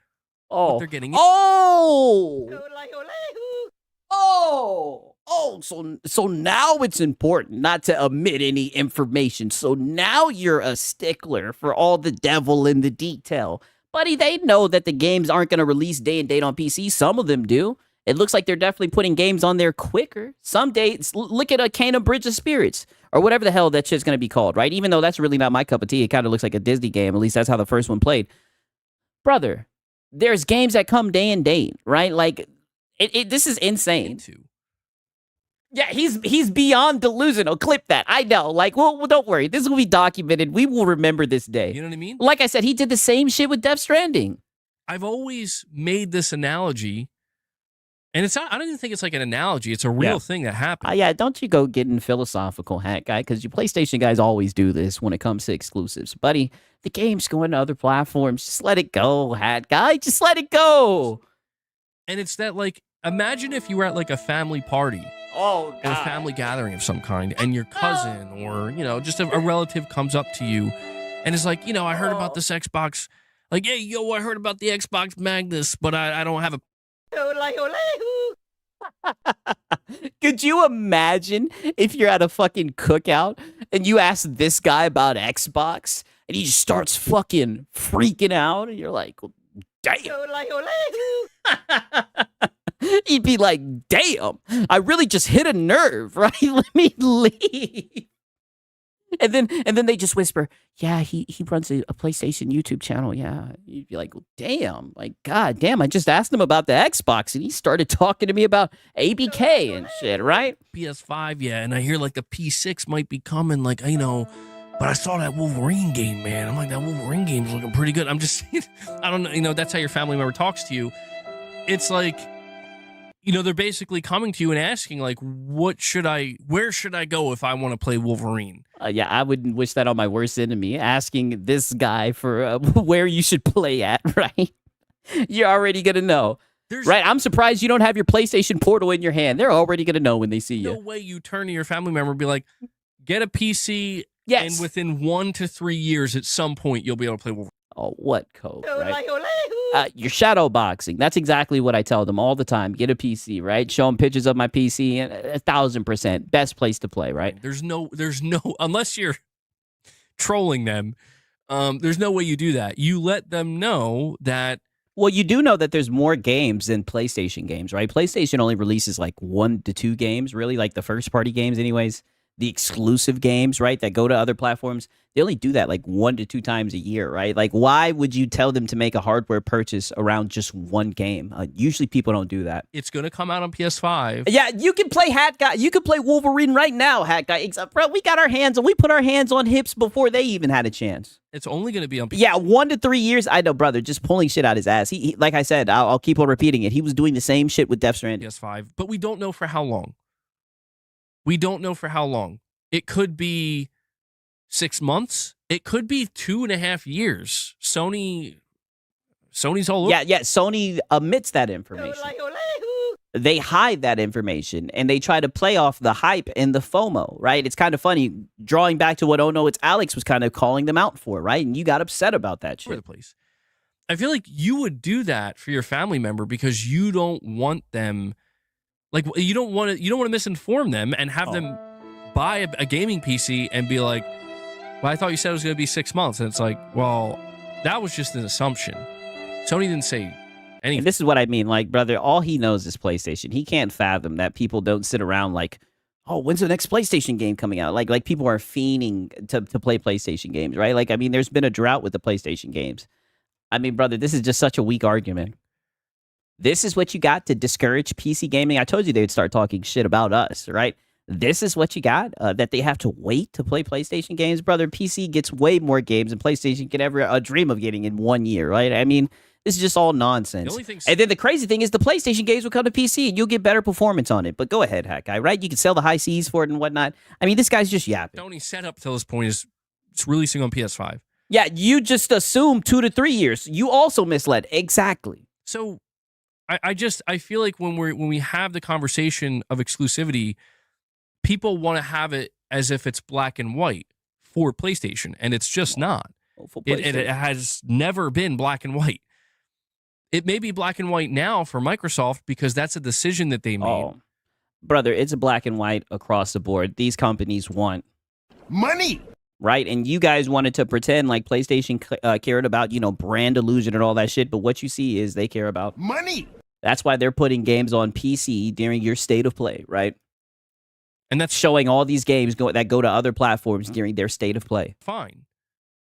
what they're getting. So now it's important not to omit any information. So now you're a stickler for all the devil in the detail. Buddy, they know that the games aren't going to release day and date on PC. Some of them do. It looks like they're definitely putting games on there quicker. Some days, look at a Kena Bridge of Spirits, or whatever the hell that shit's going to be called, right? Even though that's really not my cup of tea. It kind of looks like a Disney game. At least that's how the first one played. Brother, there's games that come day and date, right? Like, this is insane. Into. Yeah, he's beyond delusional. Clip that. I know. Like, well, don't worry. This will be documented. We will remember this day. You know what I mean? Like I said, he did the same shit with Death Stranding. I've always made this analogy, and it's not, I don't even think it's like an analogy. It's a real thing that happened. Yeah, don't you go getting philosophical, hat guy, because you PlayStation guys always do this when it comes to exclusives. Buddy, the game's going to other platforms. Just let it go, hat guy. Just let it go. And it's that, like, imagine if you were at like a family party. Oh, Or a family gathering of some kind, and your cousin or, just a relative comes up to you and is like, I heard about this Xbox. Like, hey, yo, I heard about the Xbox Magnus, but I don't have a... Could you imagine if you're at a fucking cookout and you ask this guy about Xbox and he just starts fucking freaking out and you're like, well, damn. He'd be like, damn, I really just hit a nerve, right? Let me leave. And then they just whisper, yeah, he runs a PlayStation YouTube channel. Yeah. You'd be like, well, damn, like, God damn, I just asked him about the Xbox and he started talking to me about ABK and shit, right? PS5, yeah, and I hear like the P6 might be coming, like, but I saw that Wolverine game, man. I'm like, that Wolverine game's looking pretty good. I'm just, I don't know, that's how your family member talks to you. It's like, they're basically coming to you and asking, like, where should I go if I want to play Wolverine? Yeah, I wouldn't wish that on my worst enemy, asking this guy for where you should play at, right? You're already going to know. Right? I'm surprised you don't have your PlayStation Portal in your hand. They're already going to know when they see you. No way you turn to your family member and be like, get a PC, yes, and within 1 to 3 years, at some point, you'll be able to play Wolverine. Oh, what code, right? You're shadow boxing. That's exactly what I tell them all the time. Get a PC, right? Show them pictures of my PC, and 1,000% best place to play, right? There's no, unless you're trolling them, there's no way you do that. You let them know that. Well, you do know that there's more games than PlayStation games, right? PlayStation only releases like 1 to 2 games, really, like the first party games anyways. The exclusive games, right, that go to other platforms, they only do that like 1 to 2 times a year, right? Like, why would you tell them to make a hardware purchase around just one game? Usually people don't do that. It's going to come out on PS5. Yeah, you can play Hat Guy. You can play Wolverine right now, Hat Guy. Except, bro, we got our hands on, we put our hands on hips before they even had a chance. It's only going to be on PS5. Yeah, 1 to 3 years. I know, brother, just pulling shit out his ass. He like I said, I'll keep on repeating it. He was doing the same shit with Death Stranding. PS5, but we don't know for how long. We don't know for how long. It could be 6 months. It could be 2.5 years. Sony's all over. Yeah. Sony omits that information. They hide that information, and they try to play off the hype and the FOMO, right? It's kind of funny, drawing back to what Oh No, It's Alex was kind of calling them out for, right? And you got upset about that shit. For the place. I feel like you would do that for your family member because you don't want them, like, you don't want to misinform them and have them buy a gaming PC and be like, well, I thought you said it was going to be 6 months. And it's like, well, that was just an assumption. Sony didn't say anything. And this is what I mean. Like, brother, all he knows is PlayStation. He can't fathom that people don't sit around like, oh, when's the next PlayStation game coming out? Like people are fiending to play PlayStation games, right? Like, I mean, there's been a drought with the PlayStation games. I mean, brother, this is just such a weak argument. This is what you got to discourage PC gaming. I told you they would start talking shit about us, right? This is what you got, that they have to wait to play PlayStation games. Brother, PC gets way more games than PlayStation could ever dream of getting in 1 year, right? I mean, this is just all nonsense. And then the crazy thing is the PlayStation games will come to PC and you'll get better performance on it. But go ahead, Hat Guy, right? You can sell the high Cs for it and whatnot. I mean, this guy's just yapping. Sony set up till this point is it's releasing on PS5. Yeah, you just assume 2 to 3 years. You also misled. Exactly. So I feel like when we have the conversation of exclusivity, people want to have it as if it's black and white for PlayStation, and it's just not. It has never been black and white. It may be black and white now for Microsoft because that's a decision that they made. Oh, brother, it's a black and white across the board. These companies want Money! Right? And you guys wanted to pretend like PlayStation cared about, brand illusion and all that shit, but what you see is they care about Money! That's why they're putting games on PC during your state of play, right? And that's showing all these games that go to other platforms during their state of play. Fine.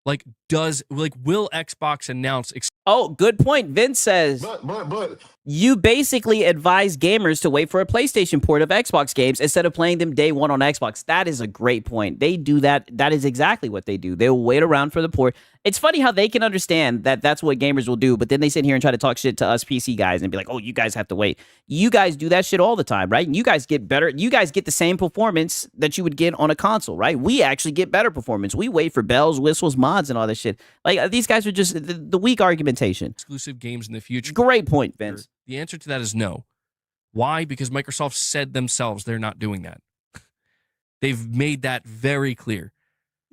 Will Xbox announce Oh, good point. Vince says But you basically advise gamers to wait for a PlayStation port of Xbox games instead of playing them day one on Xbox. That is a great point. They do that. That is exactly what they do. They'll wait around for the port. It's funny how they can understand that that's what gamers will do, but then they sit here and try to talk shit to us PC guys and be like, oh, you guys have to wait. You guys do that shit all the time, right? And you guys get better. You guys get the same performance that you would get on a console, right? We actually get better performance. We wait for bells, whistles, mods, and all this shit. Like, these guys are just the weak argumentation. Exclusive games in the future. Great point, Vince. The answer to that is no. Why? Because Microsoft said themselves they're not doing that. They've made that very clear.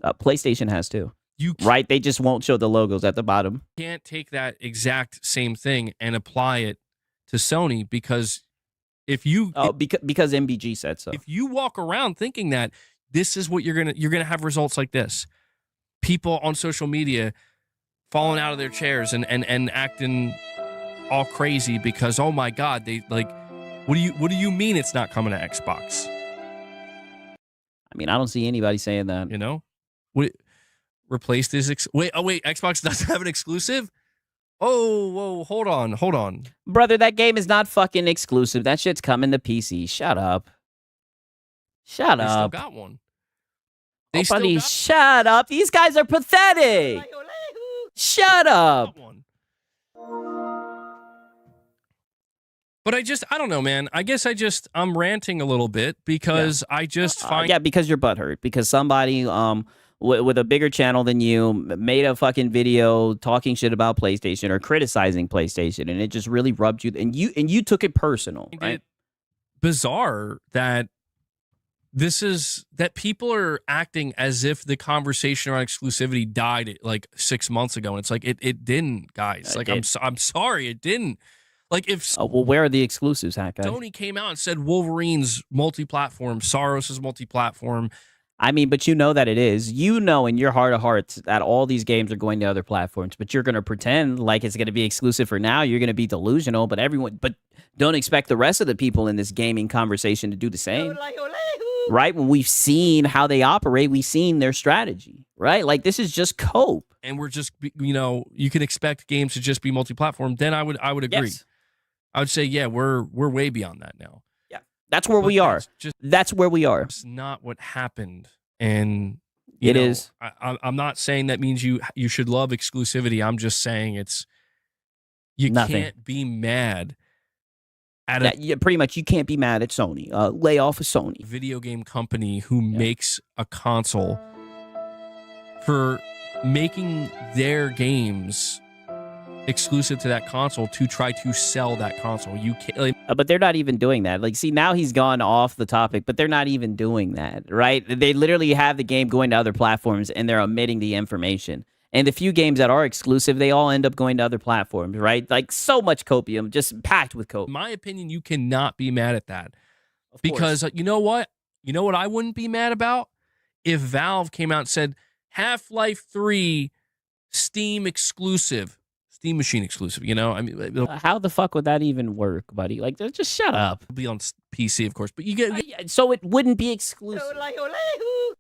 PlayStation has too. You Right? They just won't show the logos at the bottom. can't take that exact same thing and apply it to Sony, because if you Because MBG said so. if you walk around thinking that this is what you're gonna have results like this, people on social media falling out of their chairs and acting all crazy because, oh my god, they like, what do you mean it's not coming to Xbox? I mean, I don't see anybody saying that. You know, what replace this? Wait, Xbox doesn't have an exclusive. Oh, whoa, hold on. Brother, that game is not fucking exclusive. That shit's coming to PC. Shut up. Shut They still up. got one. Nobody, shut up. These guys are pathetic. Shut up. one. But I don't know, man. I guess I'm ranting a little bit because I just find Yeah, because you're butthurt. Because somebody with a bigger channel than you made a fucking video talking shit about PlayStation or criticizing PlayStation, and it just really rubbed you. And you took it personal, right? bizarre that that people are acting as if the conversation around exclusivity died like 6 months ago, and it's like it didn't, guys. Like I'm sorry, it didn't. Like if well, where are the exclusives, Hack guy? Sony came out and said Wolverine's multi-platform, Saros is multi-platform. I mean, but you know that it is. You know in your heart of hearts that all these games are going to other platforms, but you're going to pretend like it's going to be exclusive for now. You're going to be delusional, but don't expect the rest of the people in this gaming conversation to do the same. Right? When we've seen how they operate, we've seen their strategy, right? Like, this is just cope. And we're just, you can expect games to just be multi-platform. Then I would agree. Yes. I would say, yeah, we're way beyond that now. Yeah. That's where we are. That's where we are. It's not what happened. And it is. I'm not saying that means you should love exclusivity. I'm just saying you Nothing. can't be mad at pretty much you can't be mad at Sony. Lay off of Sony. Video game company who makes a console for making their games exclusive to that console to try to sell that console. You can't. But they're not even doing that. Like, see, now he's gone off the topic, but they're not even doing that, right? They literally have the game going to other platforms, and they're omitting the information. And the few games that are exclusive, they all end up going to other platforms, right? Like, so much copium, just packed with copium. In my opinion, you cannot be mad at that. Of Because course. you know what? You know what I wouldn't be mad about? If Valve came out and said, Half-Life 3 Steam exclusive. Steam Machine exclusive, I mean, it'll How the fuck would that even work, buddy? Like, just shut up. be on PC, of course, but you get So it wouldn't be exclusive.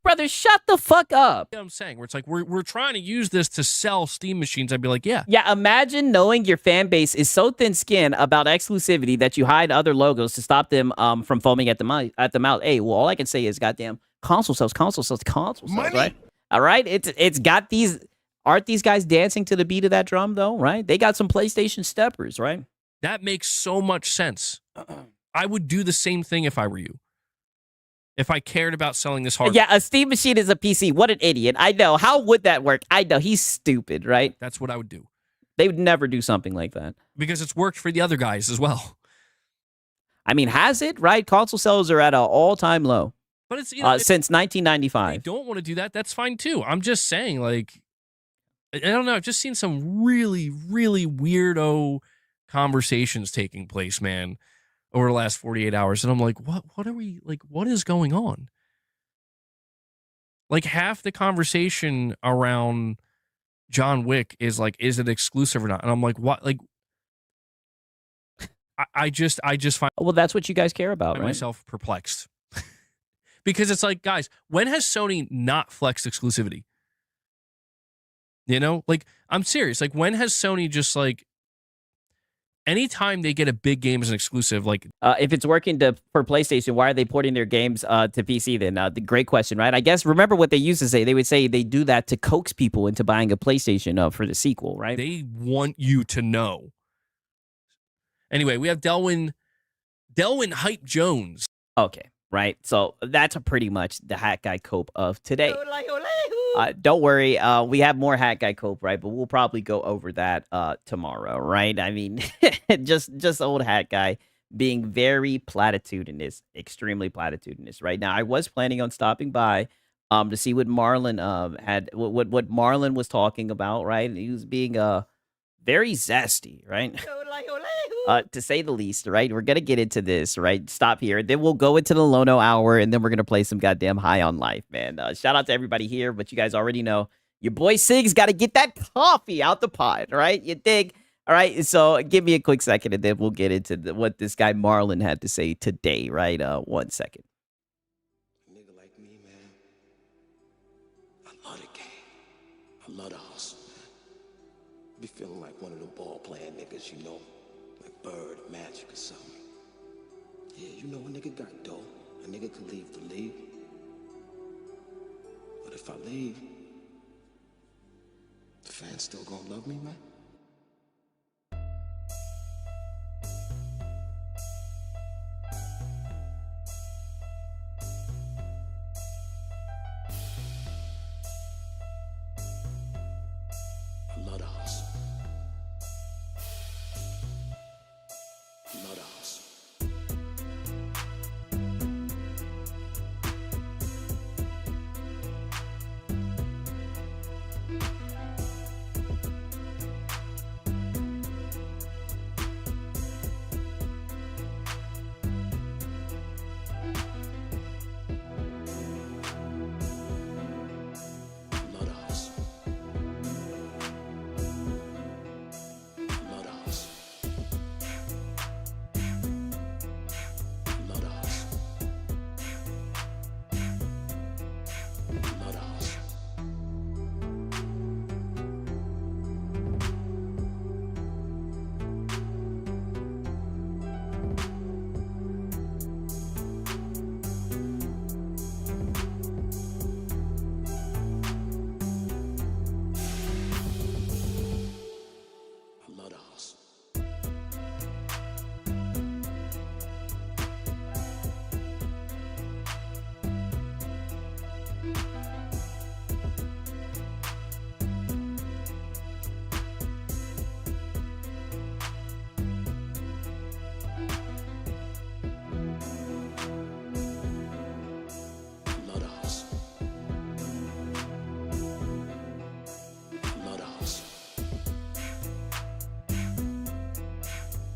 Brother, shut the fuck up. what I'm saying, where it's like we're trying to use this to sell Steam machines. I'd be like, yeah. Yeah, imagine knowing your fan base is so thin-skinned about exclusivity that you hide other logos to stop them from foaming at the mouth. Hey, well, all I can say is, goddamn, console sales, right? All right, it's got these. Aren't these guys dancing to the beat of that drum, though, right? They got some PlayStation steppers, right? That makes so much sense. I would do the same thing if I were you. If I cared about selling this hardware. Yeah, a Steam machine is a PC. What an idiot. I know. How would that work? I know. He's stupid, right? That's what I would do. They would never do something like that. Because it's worked for the other guys as well. I mean, has it, right? Console sales are at an all-time low. But it's since if they 1995. don't want to do that, that's fine too. I'm just saying, like, I don't know. I've just seen some really, really weirdo conversations taking place, man, over the last 48 hours. And I'm like, what are we, like, what is going on? Like, half the conversation around John Wick is like, is it exclusive or not? And I'm like, what? Like, I just find Well, that's what you guys care about, right? myself perplexed. Because it's like, guys, when has Sony not flexed exclusivity? Like, I'm serious. Like, when has Sony just like, anytime they get a big game as an exclusive, like, If it's working for PlayStation, why are they porting their games to PC then? The great question, right? I guess remember what they used to say. They would say they do that to coax people into buying a PlayStation for the sequel, right? they want you to know. Anyway, we have Delwyn Hype Jones. Okay, right. So that's pretty much the Hat Guy Cope of today. Don't worry, we have more Hat Guy Cope, right? But we'll probably go over that tomorrow, right? I mean, just old Hat Guy being very platitudinous, extremely platitudinous. Right now, I was planning on stopping by to see what Marlin had, what Marlin was talking about, right? He was being very zesty, right? To say the least, right? We're gonna get into this, right? Stop here. Then we'll go into the Lono hour, and then we're gonna play some goddamn High on Life, man. Shout out to everybody here, but you guys already know your boy Sig's got to get that coffee out the pot, right? You dig? All right. So give me a quick second, and then we'll get into what this guy Marlin had to say today, right? 1 second. Nigga like me, man. I love the game. I love the hustle, man. Be feeling like one of the ball playing niggas, you know, like Bird, Magic, or something. Yeah, you know, a nigga got dough. A nigga could leave the league. But if I leave, the fans still gonna love me, man? I love the hustle. I love the hustle. I love the hustle. I love the hustle. I love the hustle. I love the hustle. I love the hustle. I love the hustle. I love the hustle.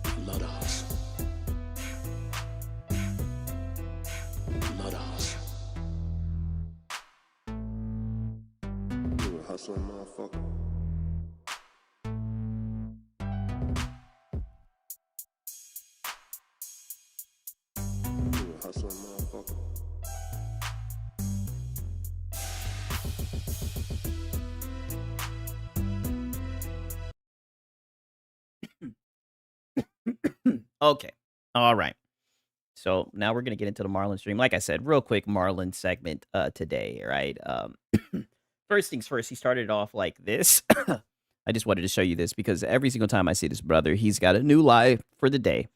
I love the hustle. I love the hustle. You a hustling motherfucker. You a hustling motherfucker. Okay. All right. So now we're gonna get into the Marlin stream. Like I said, real quick Marlin segment today, right? First things first, he started off like this. I just wanted to show you this because every single time I see this brother, he's got a new lie for the day.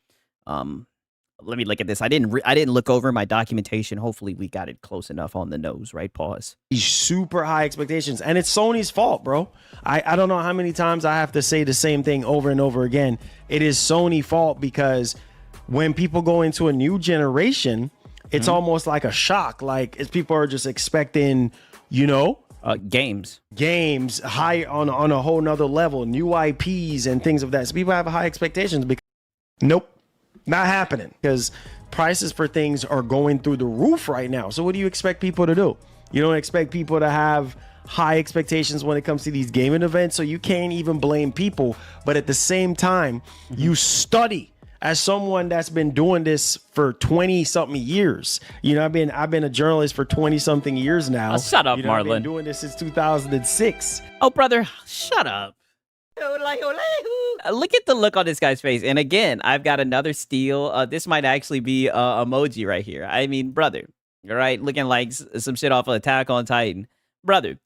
Let me look at this. I didn't look over my documentation. Hopefully we got it close enough on the nose, right? Pause. These super high expectations, and it's Sony's fault, bro. I don't know how many times I have to say the same thing over and over again. It is Sony's fault because when people go into a new generation, it's almost like a shock. Like people are just expecting, you know, games high on a whole nother level, new IPs and things of that. So people have high expectations because nope, not happening, because prices for things are going through the roof right now. So what do you expect people to do? You don't expect people to have high expectations when it comes to these gaming events. So you can't even blame people. But at the same time, you study. As someone that's been doing this for 20 something years, you know, I've been a journalist for 20 something years now. Shut up, you know, I've Marlin. been doing this since 2006. Oh, brother, shut up. Look at the look on this guy's face. And again, I've got another steal. This might actually be emoji right here. I mean, brother, all right, looking like some shit off of Attack on Titan. Brother,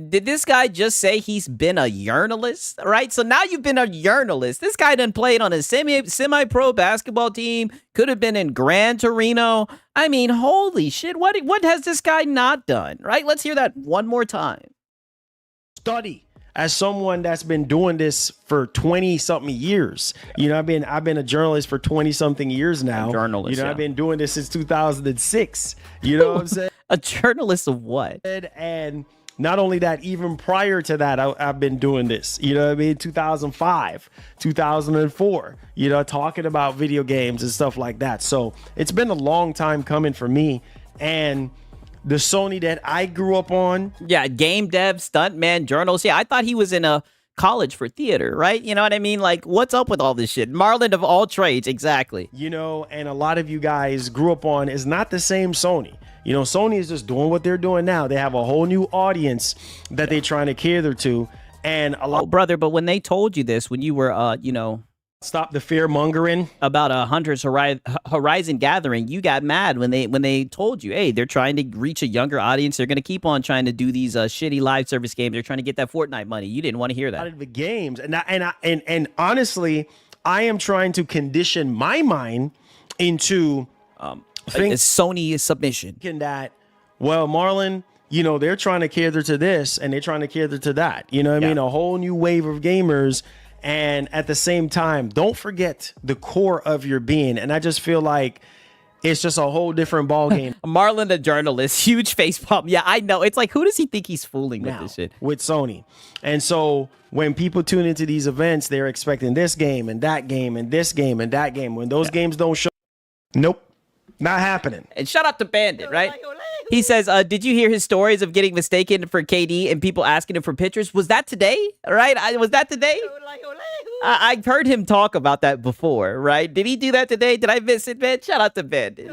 did this guy just say he's been a journalist? Right? So now you've been a journalist. This guy done played on a semi-pro basketball team. Could have been in Gran Torino. I mean, holy shit. What has this guy not done? Right? Let's hear that one more time. Study. As someone that's been doing this for 20 something years, you know, I've been a journalist for 20 something years now. Journalist, you know, yeah. I've been doing this since 2006. You know what I'm saying? A journalist of what? And not only that, even prior to that, I've been doing this. You know what I mean? 2005, 2004. You know, talking about video games and stuff like that. So it's been a long time coming for me, and the Sony that I grew up on. Yeah, game dev, stuntman, journalist. Yeah, I thought he was in a college for theater, right? You know what I mean? Like, what's up with all this shit? Marlin of all trades, exactly. You know, and a lot of you guys grew up on is not the same Sony. You know, Sony is just doing what they're doing now. They have a whole new audience that they're trying to cater to. And a lot. Oh, brother, but when they told you this, when you were, you know, Stop the fear mongering about a Hunter's Horizon gathering, you got mad when they told you, hey, they're trying to reach a younger audience. They're going to keep on trying to do these shitty live service games. They're trying to get that Fortnite money. You didn't want to hear that. out of the games. And honestly, I am trying to condition my mind into It's Sony submission. thinking that, well, Marlon, you know, they're trying to cater to this and they're trying to cater to that. You know what I mean? A whole new wave of gamers. And at the same time, don't forget the core of your being. And I just feel like it's just a whole different ball game Marlin, the journalist, huge face pump. Yeah, I know. It's like, who does he think he's fooling with now this shit? with Sony. And so when people tune into these events, they're expecting this game and that game and this game and that game. When those games don't show, nope, not happening. And shout out to Bandit, right? He says, did you hear his stories of getting mistaken for KD and people asking him for pictures? Was that today? Right? Was that today? I've heard him talk about that before, right? Did he do that today? Did I miss it, man? Shout out to Bandit.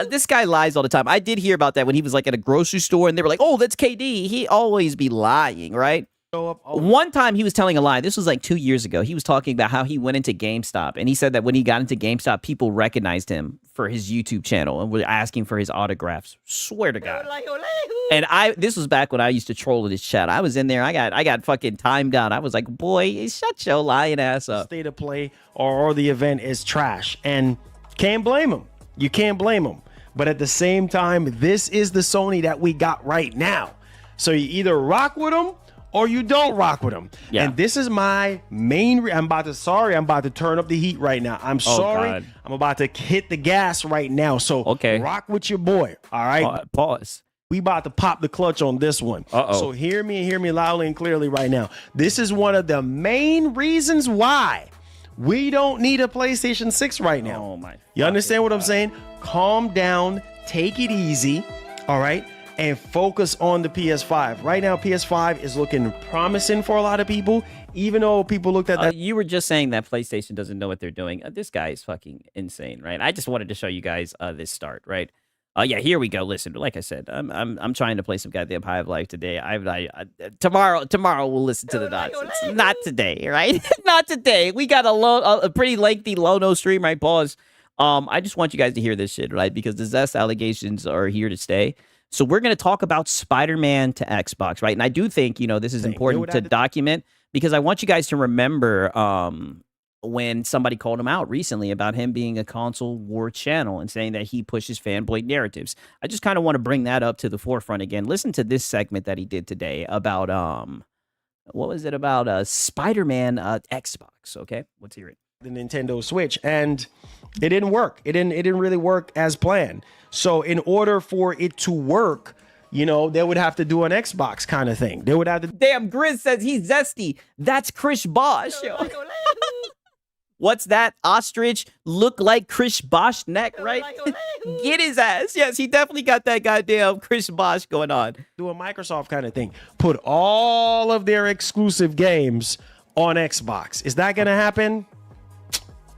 This guy lies all the time. I did hear about that when he was like at a grocery store and they were like, oh, that's KD. He always be lying, right? One time he was telling a lie. This was like 2 years ago. He was talking about how he went into GameStop and he said that when he got into GameStop, people recognized him for his YouTube channel and were asking for his autographs. Swear to God. And this was back when I used to troll in his chat. I was in there. I got fucking timed out. I was like, boy, shut your lying ass up. State of play or the event is trash, and can't blame him. You can't blame him. But at the same time, this is the Sony that we got right now. So you either rock with him or you don't rock with him. Yeah. And this is my main I'm about to turn up the heat right now. I'm sorry. God. I'm about to hit the gas right now. So Okay. rock with your boy. All right. Pause. We about to pop the clutch on this one. Uh-oh. So hear me loudly and clearly right now. This is one of the main reasons why we don't need a PlayStation 6 right now. Oh my. You understand what I'm saying? Calm down, take it easy, all right? And focus on the PS5. Right now, PS5 is looking promising for a lot of people, even though people looked at that. You were just saying that PlayStation doesn't know what they're doing. This guy is fucking insane, right? I just wanted to show you guys this start, right? Yeah, here we go. Listen, like I said, I'm trying to play some goddamn High of Life today. Tomorrow we'll listen to the nonsense. Not today, right? Not today. We got a pretty lengthy Lono stream, right? Pause. I just want you guys to hear this shit, right? Because the Zest allegations are here to stay. So we're going to talk about Spider-Man to Xbox, right? And I do think, this is important to document because I want you guys to remember when somebody called him out recently about him being a console war channel and saying that he pushes fanboy narratives. I just kind of want to bring that up to the forefront again. Listen to this segment that he did today about, what was it about? Spider-Man Xbox, okay? Let's hear it. The Nintendo Switch, and it didn't work. It didn't really work as planned. So in order for it to work, they would have to do an Xbox kind of thing. They would have to. Damn, Grizz says he's zesty. That's Chris Bosh. What's that? Ostrich look like Chris Bosh neck, right? Get his ass. Yes, he definitely got that goddamn Chris Bosh going on. Do a Microsoft kind of thing. Put all of their exclusive games on Xbox. Is that going to happen?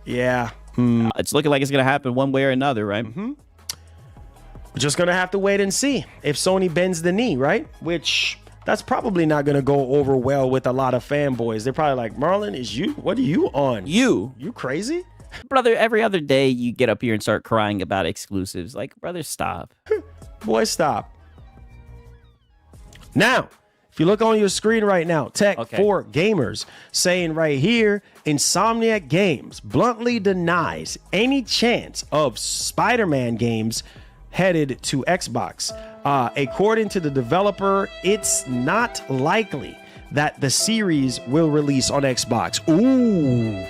Yeah. It's looking like it's going to happen one way or another, right? Mm-hmm. We're just going to have to wait and see if Sony bends the knee, right? Which that's probably not going to go over well with a lot of fanboys. They're probably like, Marlin, what are you on? You crazy? Brother, every other day you get up here and start crying about exclusives. Like, brother, stop. Boy, stop. Now, if you look on your screen right now, Tech for Gamers saying right here, Insomniac Games bluntly denies any chance of Spider-Man games headed to Xbox. According to the developer, it's not likely that the series will release on Xbox. Ooh.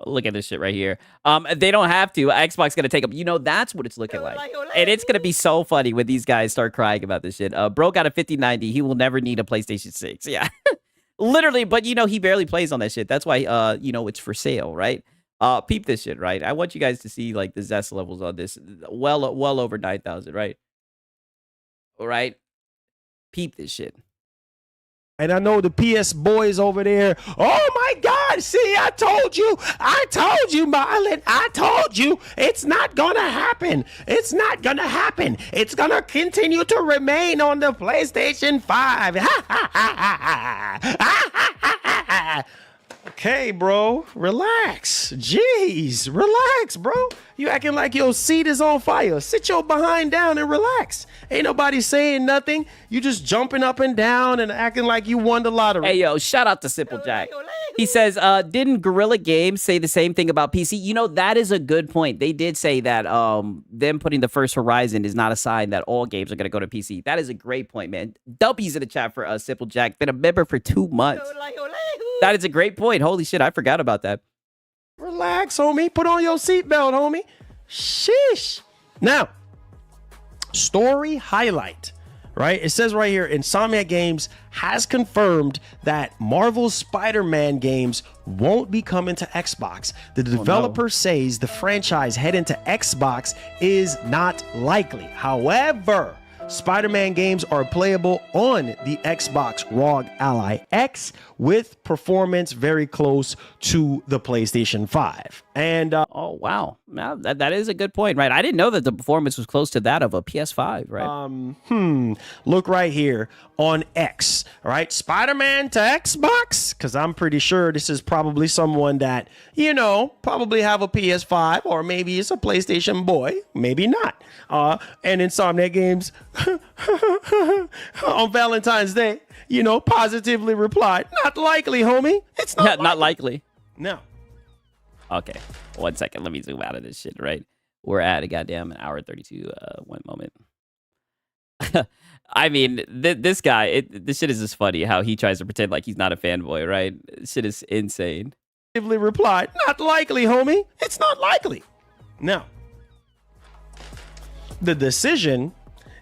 Look at this shit right here. They don't have to. Xbox gonna take them. You know, that's what it's looking like. And it's gonna be so funny when these guys start crying about this shit. Bro got a 5090. He will never need a PlayStation 6. Yeah. Literally, but you know, he barely plays on that shit. That's why you know, it's for sale, right? Peep this shit, right? I want you guys to see like the zest levels on this. Well over 9,000, right? All right. Peep this shit. And I know the PS boys over there. Oh my God. See, I told you, Marlon. I told you it's not going to happen. It's not going to happen. It's going to continue to remain on the PlayStation 5. Okay, bro. Relax. Jeez. Relax, bro. You acting like your seat is on fire. Sit your behind down and relax. Ain't nobody saying nothing. You just jumping up and down and acting like you won the lottery. Hey, yo, shout out to Simple Jack. He says, didn't Guerrilla Games say the same thing about PC? You know, that is a good point. They did say that them putting the first Horizon is not a sign that all games are going to go to PC. That is a great point, man. W's in the chat for Simple Jack. Been a member for 2 months. That is a great point. Holy shit, I forgot about that. Relax, homie. Put on your seatbelt, homie. Sheesh. Now, story highlight, right? It says right here, Insomniac Games has confirmed that Marvel's Spider-Man games won't be coming to Xbox. The developer says the franchise heading to Xbox is not likely. However, Spider-Man games are playable on the Xbox ROG Ally X with performance very close to the PlayStation 5. And oh, wow. Now, that is a good point, right? I didn't know that the performance was close to that of a PS5, right? Look right here on X, right? Spider-Man to Xbox? Because I'm pretty sure this is probably someone that, you know, probably have a PS5 or maybe it's a PlayStation boy, maybe not. And Insomniac Games on Valentine's Day, you know, positively replied, not likely, homie. It's not Not likely. No. Okay, 1 second. Let me zoom out of this shit, right? We're at a goddamn hour 32, 1 moment. I mean, this guy, this shit is just funny how he tries to pretend like he's not a fanboy, right? This shit is insane. Replied, not likely, homie. It's not likely. Now, the decision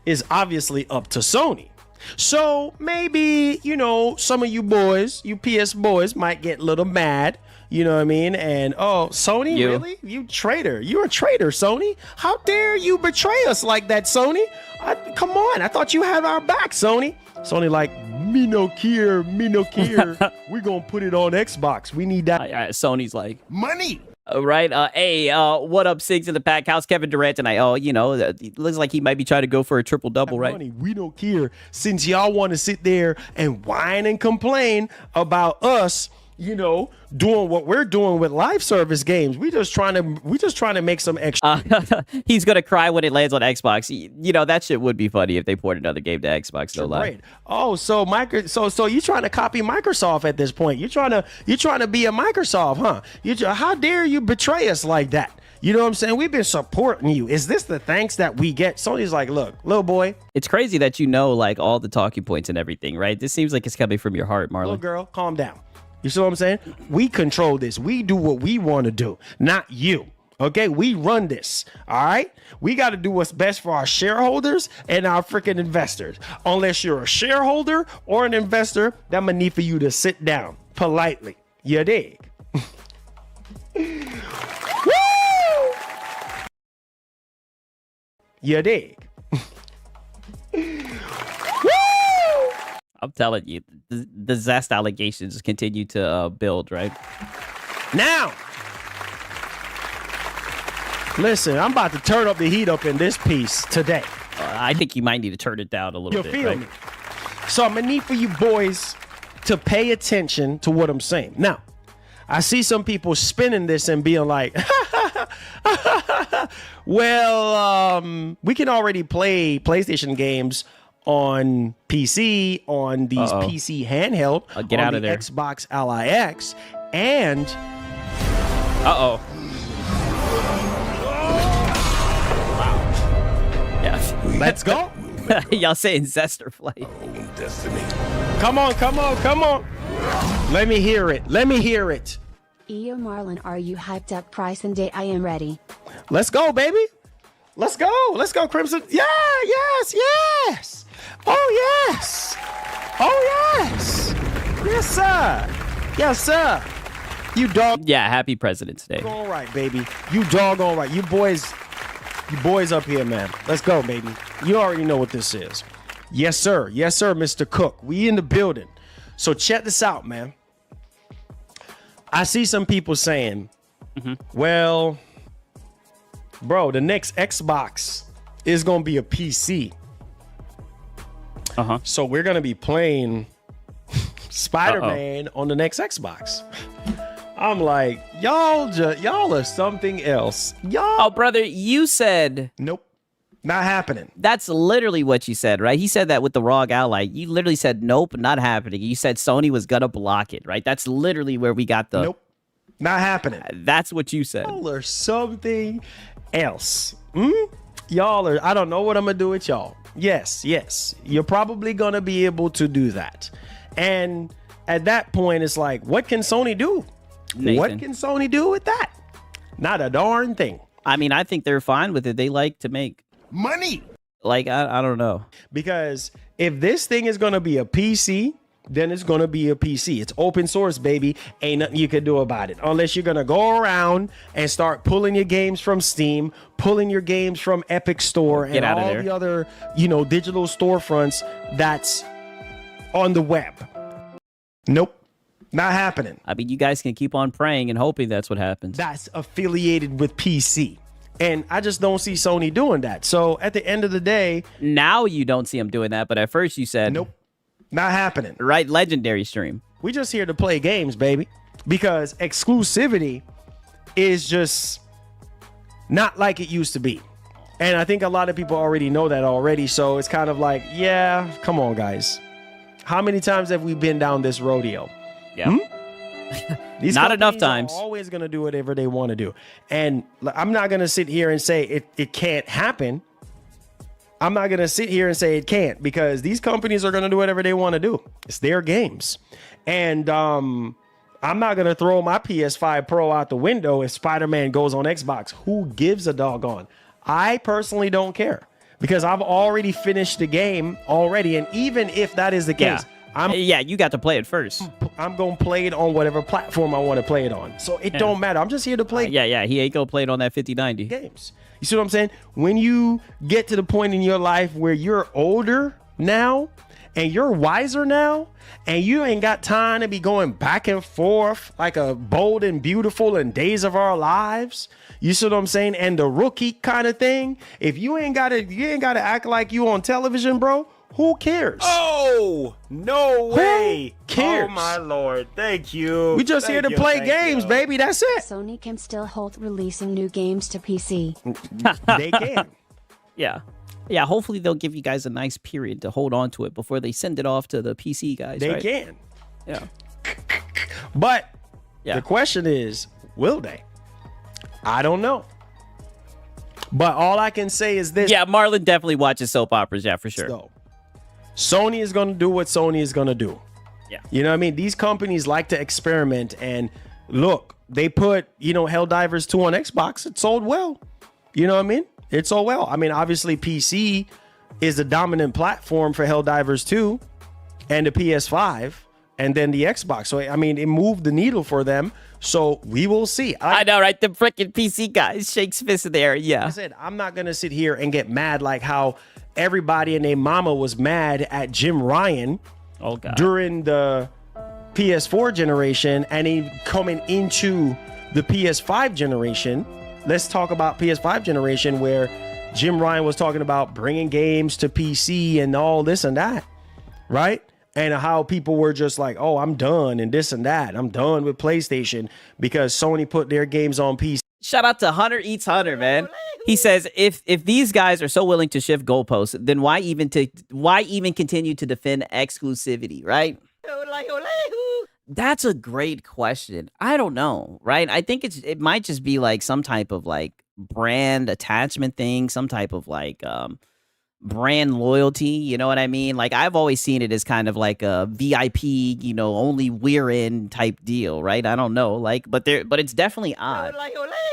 is obviously up to Sony. So maybe, you know, some of you boys, you PS boys might get a little mad. You know what I mean? And, oh, Sony, really? You traitor. You're a traitor, Sony. How dare you betray us like that, Sony? Come on. I thought you had our back, Sony. Sony like, me no care. We're going to put it on Xbox. We need that. Sony's like, money. Right. Hey, what up, Sigs in the pack? How's Kevin Durant tonight? Oh, you know, it looks like he might be trying to go for a triple-double, right? Money. We don't care. Since y'all want to sit there and whine and complain about us, you know, doing what we're doing with live service games. We just trying to make some extra. He's gonna cry when it lands on Xbox. You know, that shit would be funny if they port another game to Xbox. No lie. Right. Oh, so so you trying to copy Microsoft at this point? You trying to be a Microsoft, huh? How dare you betray us like that? You know what I'm saying? We've been supporting you. Is this the thanks that we get? Sony's like, look, little boy. It's crazy that you know like all the talking points and everything, right? This seems like it's coming from your heart, Marlon. Little girl, calm down. You see what I'm saying? We control this. We do what we want to do, not you. Okay? We run this. All right? We got to do what's best for our shareholders and our freaking investors. Unless you're a shareholder or an investor, that might need for you to sit down politely. You dig? Woo! You dig? I'm telling you, the Zest allegations continue to build, right? Now, listen, I'm about to turn up the heat up in this piece today. I think you might need to turn it down a little bit. You feel right? me? So I'm gonna need for you boys to pay attention to what I'm saying. Now, I see some people spinning this and being like, well, we can already play PlayStation games on PC, on these PC handheld, get on out of the there. Xbox Ally X, and Uh-oh. Yeah. let's go. Y'all saying Zester Flight. Come on, come on, come on. Let me hear it. Let me hear it. Yo Marlin, are you hyped up? Price and day, I am ready. Let's go, baby. Let's go. Let's go, Crimson. Yeah, yes, yes. Oh, yes. Oh, yes. Yes, sir. Yes, sir. You dog. Yeah, happy President's Day. All right, baby. You doggone right. You boys up here, man. Let's go, baby. You already know what this is. Yes, sir. Yes, sir, Mr. Cook. We in the building. So check this out, man. I see some people saying, well, bro, the next Xbox is going to be a PC. So we're going to be playing Spider-Man on the next Xbox. I'm like, y'all are something else. Y'all. Oh, brother, you said... Nope. Not happening. That's literally what you said, right? He said that with the ROG Ally. You literally said, nope, not happening. You said Sony was going to block it, right? That's literally where we got the... Nope. Not happening. That's what you said. Y'all are something else. Y'all are, I don't know what I'm going to do with y'all. Yes. You're probably going to be able to do that. And at that point, it's like, what can Sony do? Nathan. What can Sony do with that? Not a darn thing. I mean, I think they're fine with it. They like to make Money. like, I don't know. Because if this thing is going to be a PC, then it's going to be a PC. It's open source, baby. Ain't nothing you can do about it. Unless you're going to go around and start pulling your games from Steam, pulling your games from Epic Store, Get and out of all there. the other, digital storefronts that's on the web. Nope. Not happening. I mean, you guys can keep on praying and hoping that's what happens. That's affiliated with PC. And I just don't see Sony doing that. So at the end of the day, Now you don't see them doing that, but at first you said... nope. Not happening. Right, Legendary Stream. We just here to play games, baby. Because exclusivity is just not like it used to be. And I think a lot of people already know that already. So it's kind of like, yeah, come on, guys. How many times have we been down this rodeo? Yeah. These Not enough companies times. are always going to do whatever they want to do. And I'm not going to sit here and say it can't happen. I'm not going to sit here and say it can't, because these companies are going to do whatever they want to do. It's their games. And I'm not going to throw my PS5 Pro out the window if Spider-Man goes on Xbox. Who gives a doggone? I personally don't care, because I've already finished the game already. And even if that is the case, Yeah, you got to play it first. I'm going to play it on whatever platform I want to play it on. So it don't matter. I'm just here to play Yeah, he ain't gonna play it on that 5090. games. You see what I'm saying? When you get to the point in your life where you're older now and you're wiser now and you ain't got time to be going back and forth like a Bold and Beautiful and Days of Our Lives, you see what I'm saying? And the Rookie kind of thing. If you ain't got to act like you on television, bro. Who cares? Oh, no way. cares? Oh, my Lord. Thank you. We just here to play games, baby. That's it. Sony can still hold releasing new games to PC. They can. Yeah, hopefully they'll give you guys a nice period to hold on to it before they send it off to the PC guys. They right? can. Yeah. But Yeah. the question is, will they? I don't know. But all I can say is this. Yeah, Marlin definitely watches soap operas. Yeah, for sure. So, Sony is going to do what Sony is going to do. Yeah. You know what I mean? These companies like to experiment, and look, they put, Helldivers 2 on Xbox. It sold well. You know what I mean? It sold well. I mean, obviously PC is the dominant platform for Helldivers 2 and the PS5 and then the Xbox. So, I mean, it moved the needle for them. So we will see. I know, right? The freaking PC guys shakes fist in the air. Yeah. I said, I'm not going to sit here and get mad like how everybody and their mama was mad at Jim Ryan Oh, God. during the PS4 generation and he coming into the PS5 generation. Let's talk about PS5 generation where Jim Ryan was talking about bringing games to PC and all this and that. right? And how people were just like, oh, I'm done and this and that. I'm done with PlayStation because Sony put their games on PC. Shout out to Hunter Eats Hunter, man. He says, if these guys are so willing to shift goalposts, then why even continue to defend exclusivity, right? That's a great question. I don't know, right? I think it might just be like some type of like brand attachment thing, some type of like brand loyalty, you know what I mean? Like I've always seen it as kind of like a VIP, only we're in type deal, right? I don't know, like, but it's definitely odd.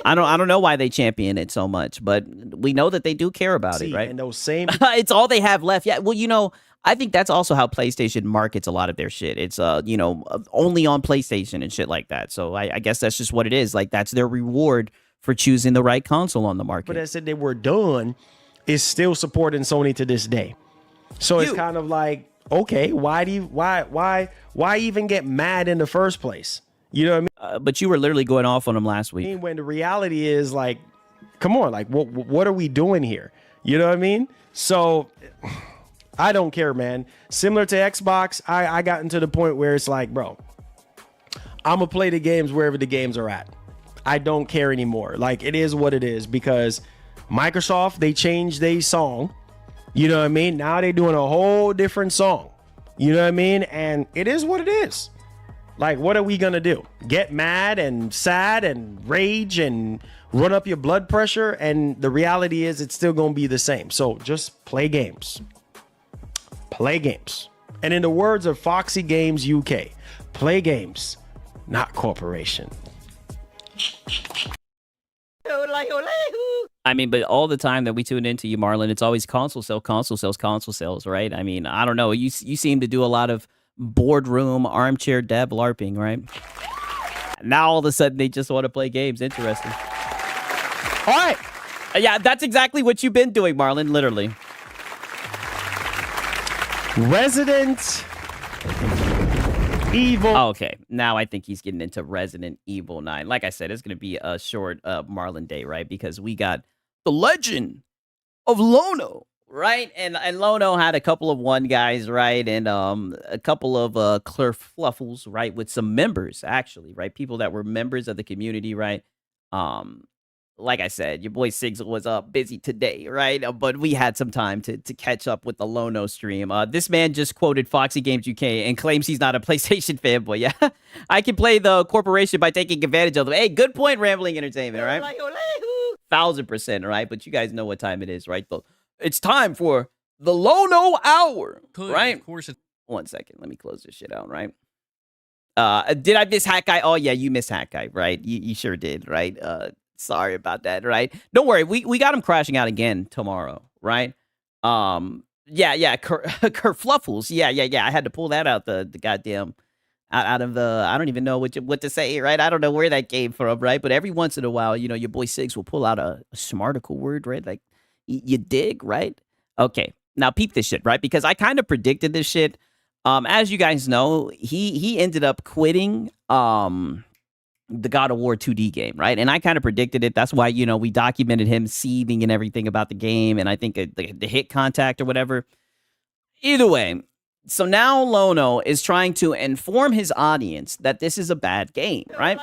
I don't know why they champion it so much, but we know that they do care about it, right? And those same it's all they have left. Yeah, well, I think that's also how PlayStation markets a lot of their shit. It's only on PlayStation and shit like that. So I guess that's just what it is. Like that's their reward for choosing the right console on the market. But that said they were done is still supporting Sony to this day. So it's kind of like, okay, why even get mad in the first place? You know what I mean? But you were literally going off on them last week. When the reality is like, come on, like what are we doing here? You know what I mean? So I don't care, man. Similar to Xbox, I got into the point where it's like, bro, I'm gonna play the games wherever the games are at. I don't care anymore. Like it is what it is because Microsoft, they changed their song. You know what I mean? Now they're doing a whole different song. You know what I mean? And it is what it is. Like, what are we going to do? Get mad and sad and rage and run up your blood pressure? And the reality is it's still going to be the same. So just play games. Play games. And in the words of Foxy Games UK, play games, not corporation. I mean, but all the time that we tune into you, Marlon, it's always console sales, right? I mean, I don't know. You seem to do a lot of boardroom, armchair deb LARPing, right? Now all of a sudden they just want to play games. Interesting. All right. Yeah, that's exactly what you've been doing, Marlon, literally. Resident Evil. Oh, okay. Now I think he's getting into Resident Evil 9. Like I said, it's going to be a short Marlon day, right? Because we got the legend of Lono, right? And Lono had a couple of one guys, right? And a couple of Fluffles, right? With some members, actually, right? People that were members of the community, right? Like I said, your boy Siggs was busy today, right? But we had some time to catch up with the Lono stream. This man just quoted Foxy Games UK and claims he's not a PlayStation fanboy. Yeah, I can play the corporation by taking advantage of them. Hey, good point, Rambling Entertainment, right? 1000%, right? But you guys know what time it is, right? It's time for the Lono Hour, right? Of course. 1 second, let me close this shit out, right? Did I miss Hat Guy? Oh yeah, you missed Hat Guy, right? You sure did, right? Sorry about that, right? Don't worry, we got him crashing out again tomorrow, right? Yeah, Kerfluffles. Yeah. I had to pull that out the goddamn out of the. I don't even know what to say, right? I don't know where that came from, right? But every once in a while, your boy Siggs will pull out a smarticle word, right? Like you dig, right? Okay, now peep this shit, right? Because I kind of predicted this shit. As you guys know, he ended up quitting the God of War 2D game, right? And I kind of predicted it. That's why, we documented him seething and everything about the game. And I think the hit contact or whatever. Either way, so now Lono is trying to inform his audience that this is a bad game, right?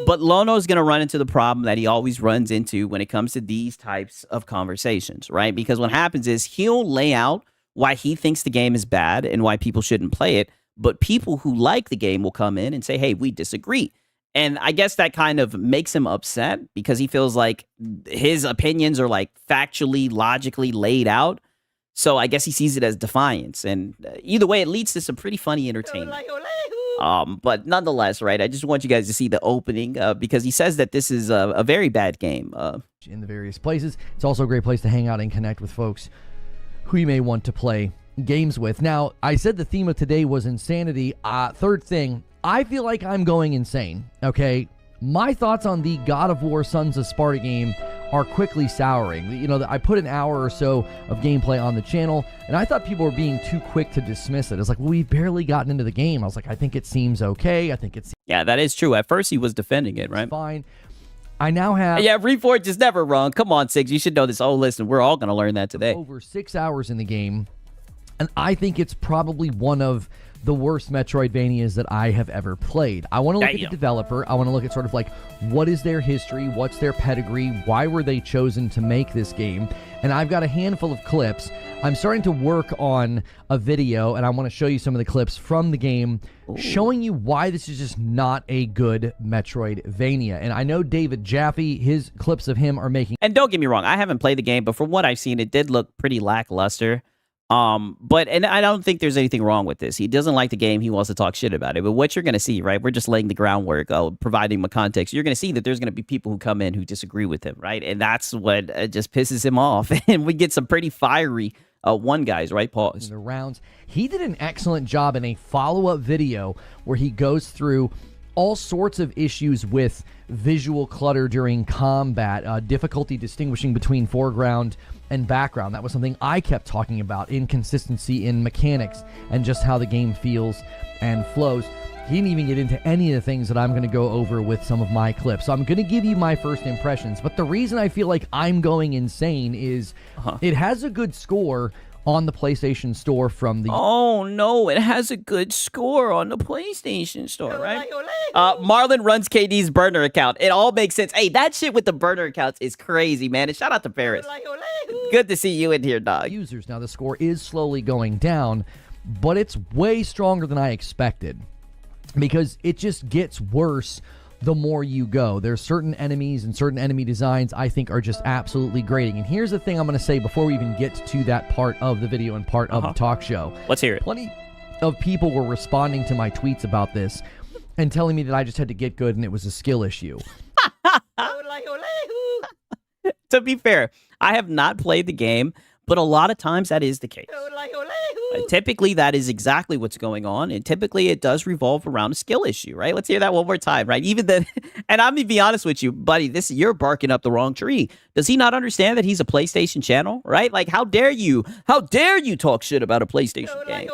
But Lono's going to run into the problem that he always runs into when it comes to these types of conversations, right? Because what happens is he'll lay out why he thinks the game is bad and why people shouldn't play it. But people who like the game will come in and say, hey, we disagree. And I guess that kind of makes him upset because he feels like his opinions are like factually, logically laid out. So I guess he sees it as defiance. And either way, it leads to some pretty funny entertainment. But nonetheless, right, I just want you guys to see the opening because he says that this is a very bad game. In the various places. It's also a great place to hang out and connect with folks who you may want to play games with. Now, I said the theme of today was insanity. Third thing, I feel like I'm going insane, okay? My thoughts on the God of War Sons of Sparta game are quickly souring. I put an hour or so of gameplay on the channel, and I thought people were being too quick to dismiss it. It's like, well, we've barely gotten into the game. I was like, I think it seems okay. I think it's... Yeah, that is true. At first, he was defending it, right? Fine. I now have... Yeah, Reforge is never wrong. Come on, Siggs. You should know this. Oh, listen, we're all going to learn that today. Over 6 hours in the game. And I think it's probably one of the worst Metroidvanias that I have ever played. I want to look at the developer. I want to look at sort of like, what is their history? What's their pedigree? Why were they chosen to make this game? And I've got a handful of clips. I'm starting to work on a video, and I want to show you some of the clips from the game showing you why this is just not a good Metroidvania. And I know David Jaffe, his clips of him are making... And don't get me wrong, I haven't played the game, but from what I've seen, it did look pretty lackluster. And I don't think there's anything wrong with this. He doesn't like the game. He wants to talk shit about it. But what you're going to see, right? We're just laying the groundwork, providing him a context. You're going to see that there's going to be people who come in who disagree with him, right? And that's what just pisses him off. And we get some pretty fiery one guys, right? Pause. The rounds. He did an excellent job in a follow-up video where he goes through all sorts of issues with visual clutter during combat, difficulty distinguishing between foreground and background. That was something I kept talking about, inconsistency in mechanics and just how the game feels and flows. He didn't even get into any of the things that I'm going to go over with some of my clips. So I'm going to give you my first impressions. But the reason I feel like I'm going insane is it has a good score on the PlayStation Store from the... Oh, no, it has a good score on the PlayStation Store, right? Marlin runs KD's burner account. It all makes sense. Hey, that shit with the burner accounts is crazy, man. And shout out to Paris. Good to see you in here, dog. Users. Now, the score is slowly going down, but it's way stronger than I expected because it just gets worse the more you go. There's certain enemies and certain enemy designs I think are just absolutely grating. And here's the thing I'm going to say before we even get to that part of the video and part of the talk show. Let's hear it. Plenty of people were responding to my tweets about this and telling me that I just had to get good and it was a skill issue. To be fair, I have not played the game, but a lot of times that is the case. Typically, that is exactly what's going on, and typically it does revolve around a skill issue, right? Let's hear that one more time, right? Even then, and I'm gonna be honest with you, buddy, you're barking up the wrong tree. Does he not understand that he's a PlayStation channel, right? Like, how dare you talk shit about a PlayStation game?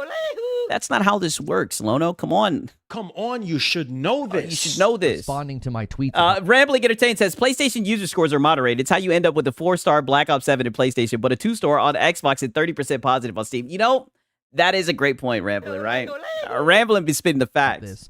That's not how this works, Lono. Come on. Come on, you should know this. You should know this. Responding to my tweets. Rambling Entertained says, PlayStation user scores are moderated. It's how you end up with a 4-star Black Ops 7 in PlayStation, but a 2-star on Xbox and 30% positive on Steam. You know, that is a great point, Rambling, right? Rambling be spitting the facts.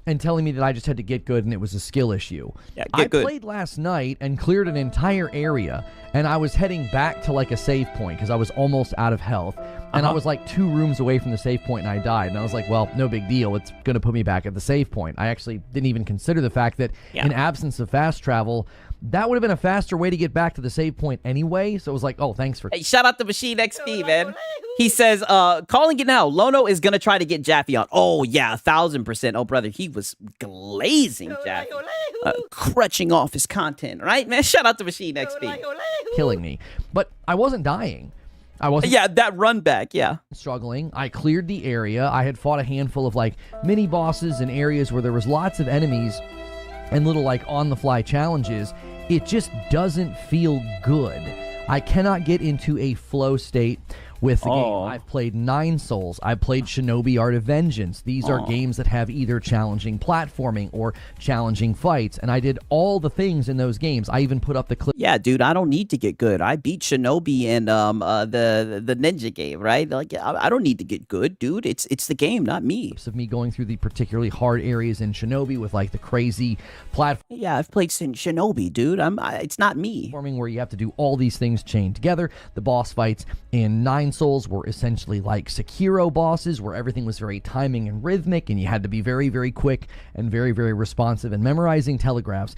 And telling me that I just had to get good and it was a skill issue. Yeah, I played last night and cleared an entire area, and I was heading back to like a save point because I was almost out of health. And I was like 2 rooms away from the save point and I died. And I was like, well, no big deal. It's going to put me back at the save point. I actually didn't even consider the fact that in absence of fast travel, that would have been a faster way to get back to the save point anyway. So it was like, oh, thanks for... Hey, shout out to Machine XP, man. He says, calling it now. Lono is going to try to get Jaffe on. Oh, yeah, 1,000%. Oh, brother, he was glazing Jaffe. Crutching off his content, right, man? Shout out to Machine XP. Killing me. But I wasn't dying. I wasn't... Yeah, that run back, struggling. I cleared the area. I had fought a handful of, like, mini-bosses in areas where there was lots of enemies and little, like, on-the-fly challenges. It just doesn't feel good. I cannot get into a flow state with the game. I've played 9 Souls. I've played Shinobi Art of Vengeance. These are games that have either challenging platforming or challenging fights, and I did all the things in those games. I even put up the clip. Yeah, dude, I don't need to get good. I beat Shinobi and the ninja game, right? Like, I don't need to get good, dude. It's the game, not me. Of me going through the particularly hard areas in Shinobi with like the crazy platform. Yeah, I've played Shinobi, dude. It's not me. Where you have to do all these things chained together. The boss fights in 9 Souls were essentially like Sekiro bosses, where everything was very timing and rhythmic, and you had to be very, very quick and very, very responsive and memorizing telegraphs.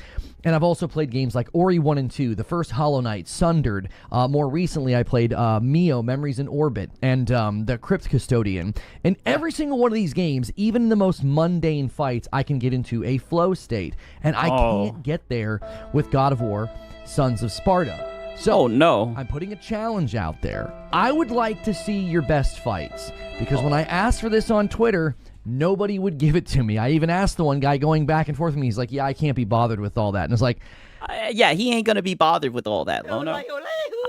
And I've also played games like Ori 1 and 2, the first Hollow Knight, Sundered. More recently, I played Mio, Memories in Orbit, and the Crypt Custodian. And every single one of these games, even the most mundane fights, I can get into a flow state. And I can't get there with God of War, Sons of Sparta. So, no. I'm putting a challenge out there. I would like to see your best fights, because when I asked for this on Twitter, nobody would give it to me. I even asked the one guy going back and forth with me. He's like, yeah, I can't be bothered with all that. And it's like... yeah, he ain't going to be bothered with all that, Lono.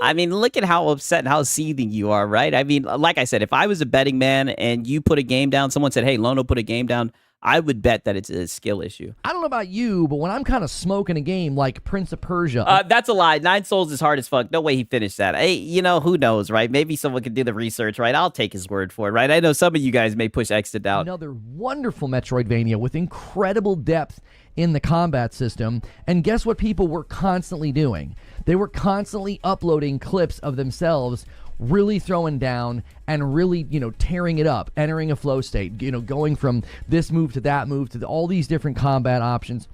I mean, look at how upset and how seething you are, right? I mean, like I said, if I was a betting man and you put a game down, someone said, hey, Lono put a game down, I would bet that it's a skill issue. I don't know about you, but when I'm kind of smoking a game like Prince of Persia, That's a lie. 9 Souls is hard as fuck. No way he finished that. Hey, who knows, right? Maybe someone can do the research, right? I'll take his word for it, right? I know some of you guys may push X to doubt. another wonderful Metroidvania with incredible depth in the combat system. And guess what people were constantly doing? They were constantly uploading clips of themselves really throwing down and really, tearing it up, entering a flow state, going from this move to that move to all these different combat options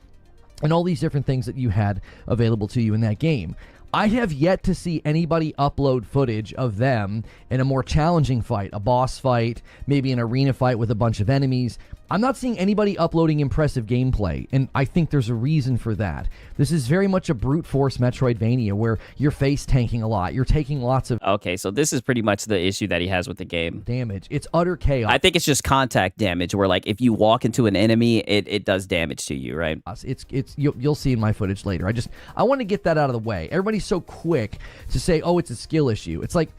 and all these different things that you had available to you in that game. I have yet to see anybody upload footage of them in a more challenging fight, a boss fight, maybe an arena fight with a bunch of enemies. I'm not seeing anybody uploading impressive gameplay, and I think there's a reason for that. This is very much a brute force Metroidvania where you're face tanking a lot. You're taking lots of Okay, so this is pretty much the issue that he has with the game. damage. It's utter chaos. I think it's just contact damage, where like if you walk into an enemy, it does damage to you, right? It's you'll see in my footage later. I want to get that out of the way. Everybody's so quick to say, "Oh, it's a skill issue." It's like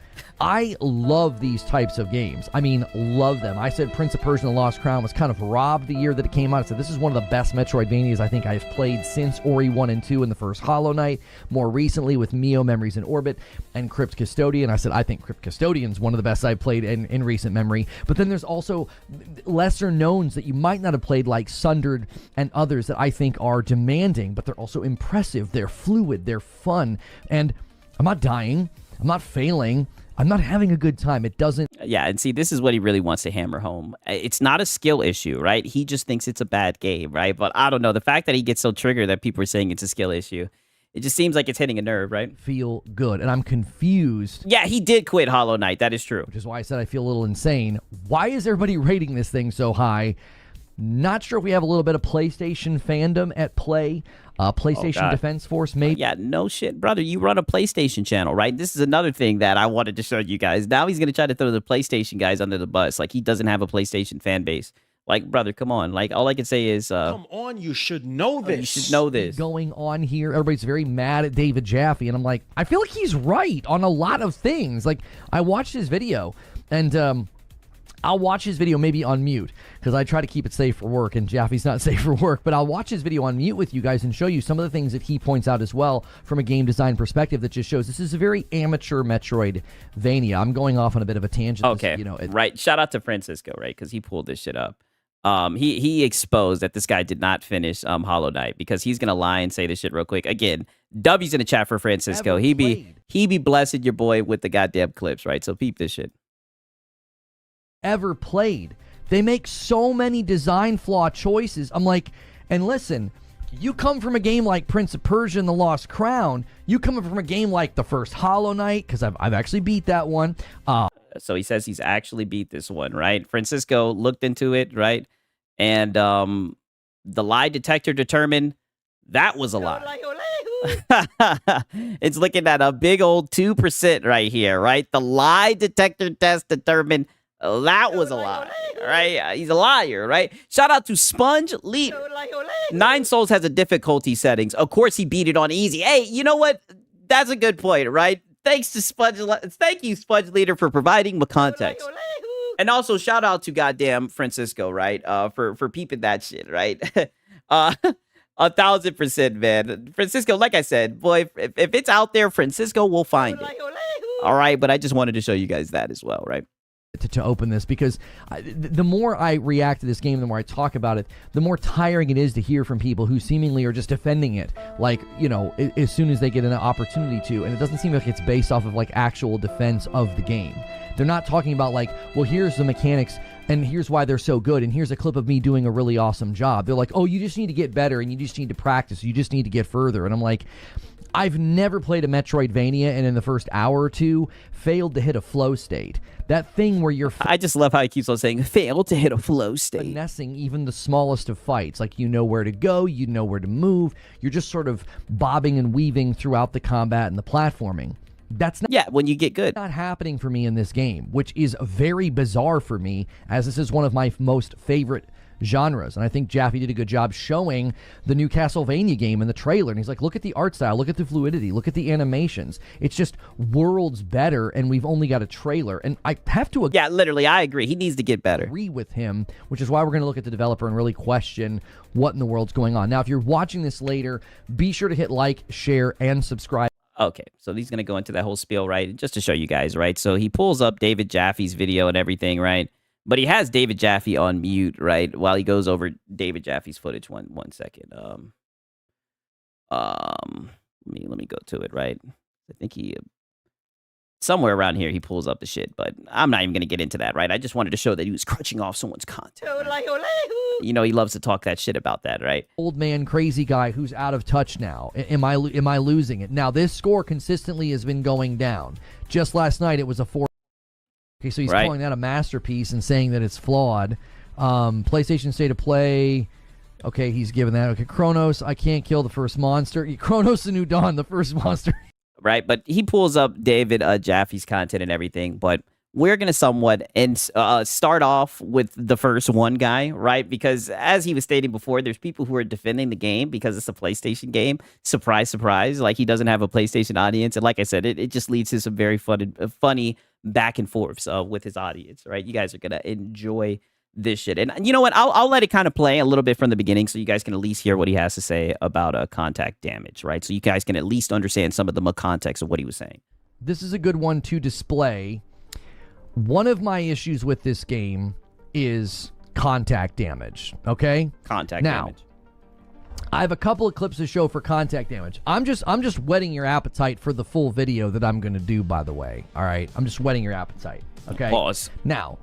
I love these types of games. I mean, love them. I said Prince of Persia and the Lost Crown was kind of robbed the year that it came out. I said this is one of the best Metroidvanias I think I've played since Ori 1 and 2 and the first Hollow Knight. More recently with Mio Memories in Orbit and Crypt Custodian. I said I think Crypt Custodian's one of the best I've played in recent memory. But then there's also lesser knowns that you might not have played like Sundered and others that I think are demanding, but they're also impressive. They're fluid. They're fun. And I'm not dying. I'm not failing. I'm not having a good time. It doesn't. Yeah, and see, this is what he really wants to hammer home. It's not a skill issue, right? He just thinks it's a bad game, right? But I don't know. The fact that he gets so triggered that people are saying it's a skill issue, it just seems like it's hitting a nerve, right? Feel good. And I'm confused. Yeah, he did quit Hollow Knight. That is true. Which is why I said I feel a little insane. Why is everybody rating this thing so high? Not sure if we have a little bit of PlayStation fandom at play. PlayStation Defense Force, maybe. Yeah, no shit, brother. You run a PlayStation channel, right? This is another thing that I wanted to show you guys. Now he's going to try to throw the PlayStation guys under the bus. Like, he doesn't have a PlayStation fan base. Like, brother, come on. Like, all I can say is... Come on, you should know this. You should know this. Going on here. Everybody's very mad at David Jaffe, and I'm like, I feel like he's right on a lot of things. Like, I watched his video, and... I'll watch his video maybe on mute because I try to keep it safe for work, and Jaffe's not safe for work. But I'll watch his video on mute with you guys and show you some of the things that he points out as well from a game design perspective that just shows this is a very amateur Metroidvania. I'm going off on a bit of a tangent. Okay, right. Shout out to Francisco, right? Because he pulled this shit up. He exposed that this guy did not finish Hollow Knight because he's gonna lie and say this shit real quick. Again, W's in the chat for Francisco. He be blessing your boy with the goddamn clips, right? So peep this shit. Ever played. They make so many design flaw choices. I'm like, and listen, you come from a game like Prince of Persia and the Lost Crown. You come from a game like the first Hollow Knight, because I've actually beat that one. So he says he's actually beat this one, right? Francisco looked into it, right? And the lie detector determined that was a lie. It's looking at a big old 2% right here, right? The lie detector test determined that was a lie, right? He's a liar, right? Shout out to Sponge Leader. 9 Souls has a difficulty settings. Of course, he beat it on easy. Hey, you know what? That's a good point, right? Thank you, Sponge Leader, for providing the context. And also, shout out to goddamn Francisco, right? For peeping that shit, right? 1,000%, man. Francisco, like I said, boy, if it's out there, Francisco will find it. All right, but I just wanted to show you guys that as well, right? To open this, because the more I react to this game, the more I talk about it, the more tiring it is to hear from people who seemingly are just defending it, like, as soon as they get an opportunity to, and it doesn't seem like it's based off of like actual defense of the game. They're not talking about like, well, here's the mechanics and here's why they're so good and here's a clip of me doing a really awesome job. They're like, oh, you just need to get better and you just need to practice, you just need to get further. And I'm like, I've never played a Metroidvania and in the first hour or two failed to hit a flow state. That thing where you're... I just love how he keeps on saying, failed to hit a flow state. Finessing even the smallest of fights. Like, you know where to go, you know where to move. You're just sort of bobbing and weaving throughout the combat and the platforming. That's not... Yeah, when you get good. Not happening for me in this game, which is very bizarre for me, as this is one of my most favorite genres. And I think Jaffe did a good job showing the new Castlevania game in the trailer. And he's like, look at the art style, look at the fluidity, look at the animations. It's just worlds better, and we've only got a trailer. And I have to Yeah, literally, I agree. He needs to get better. agree with him, which is why we're going to look at the developer and really question what in the world's going on. Now, if you're watching this later, be sure to hit like, share, and subscribe. Okay, so he's going to go into that whole spiel, right? Just to show you guys, right? So he pulls up David Jaffe's video and everything, right? But he has David Jaffe on mute, right? While he goes over David Jaffe's footage. One second. Let me go to it, right? I think he somewhere around here he pulls up the shit, but I'm not even gonna get into that, right? I just wanted to show that he was crunching off someone's content. You know, he loves to talk that shit about that, right? Old man crazy guy who's out of touch now. Am I losing it? Now, this score consistently has been going down. Just last night it was a 4. Okay, so he's calling that a masterpiece and saying that it's flawed. PlayStation State of Play. Okay, he's given that. Okay, Kronos, I can't kill the first monster. Kronos the New Dawn, the first monster. Right, but he pulls up David Jaffe's content and everything, but we're going to somewhat start off with the first one guy, right? Because as he was stating before, there's people who are defending the game because it's a PlayStation game. Surprise, surprise. Like, he doesn't have a PlayStation audience. And like I said, it just leads to some very funny back and forths with his audience, right? You guys are going to enjoy this shit. And you know what? I'll let it kind of play a little bit from the beginning so you guys can at least hear what he has to say about contact damage, right? So you guys can at least understand some of the context of what he was saying. This is a good one to display. One of my issues with this game is contact damage, okay? Contact now, damage. I have a couple of clips to show for contact damage. I'm just whetting your appetite for the full video that I'm going to do, by the way. All right? I'm just whetting your appetite, okay? Pause. Now,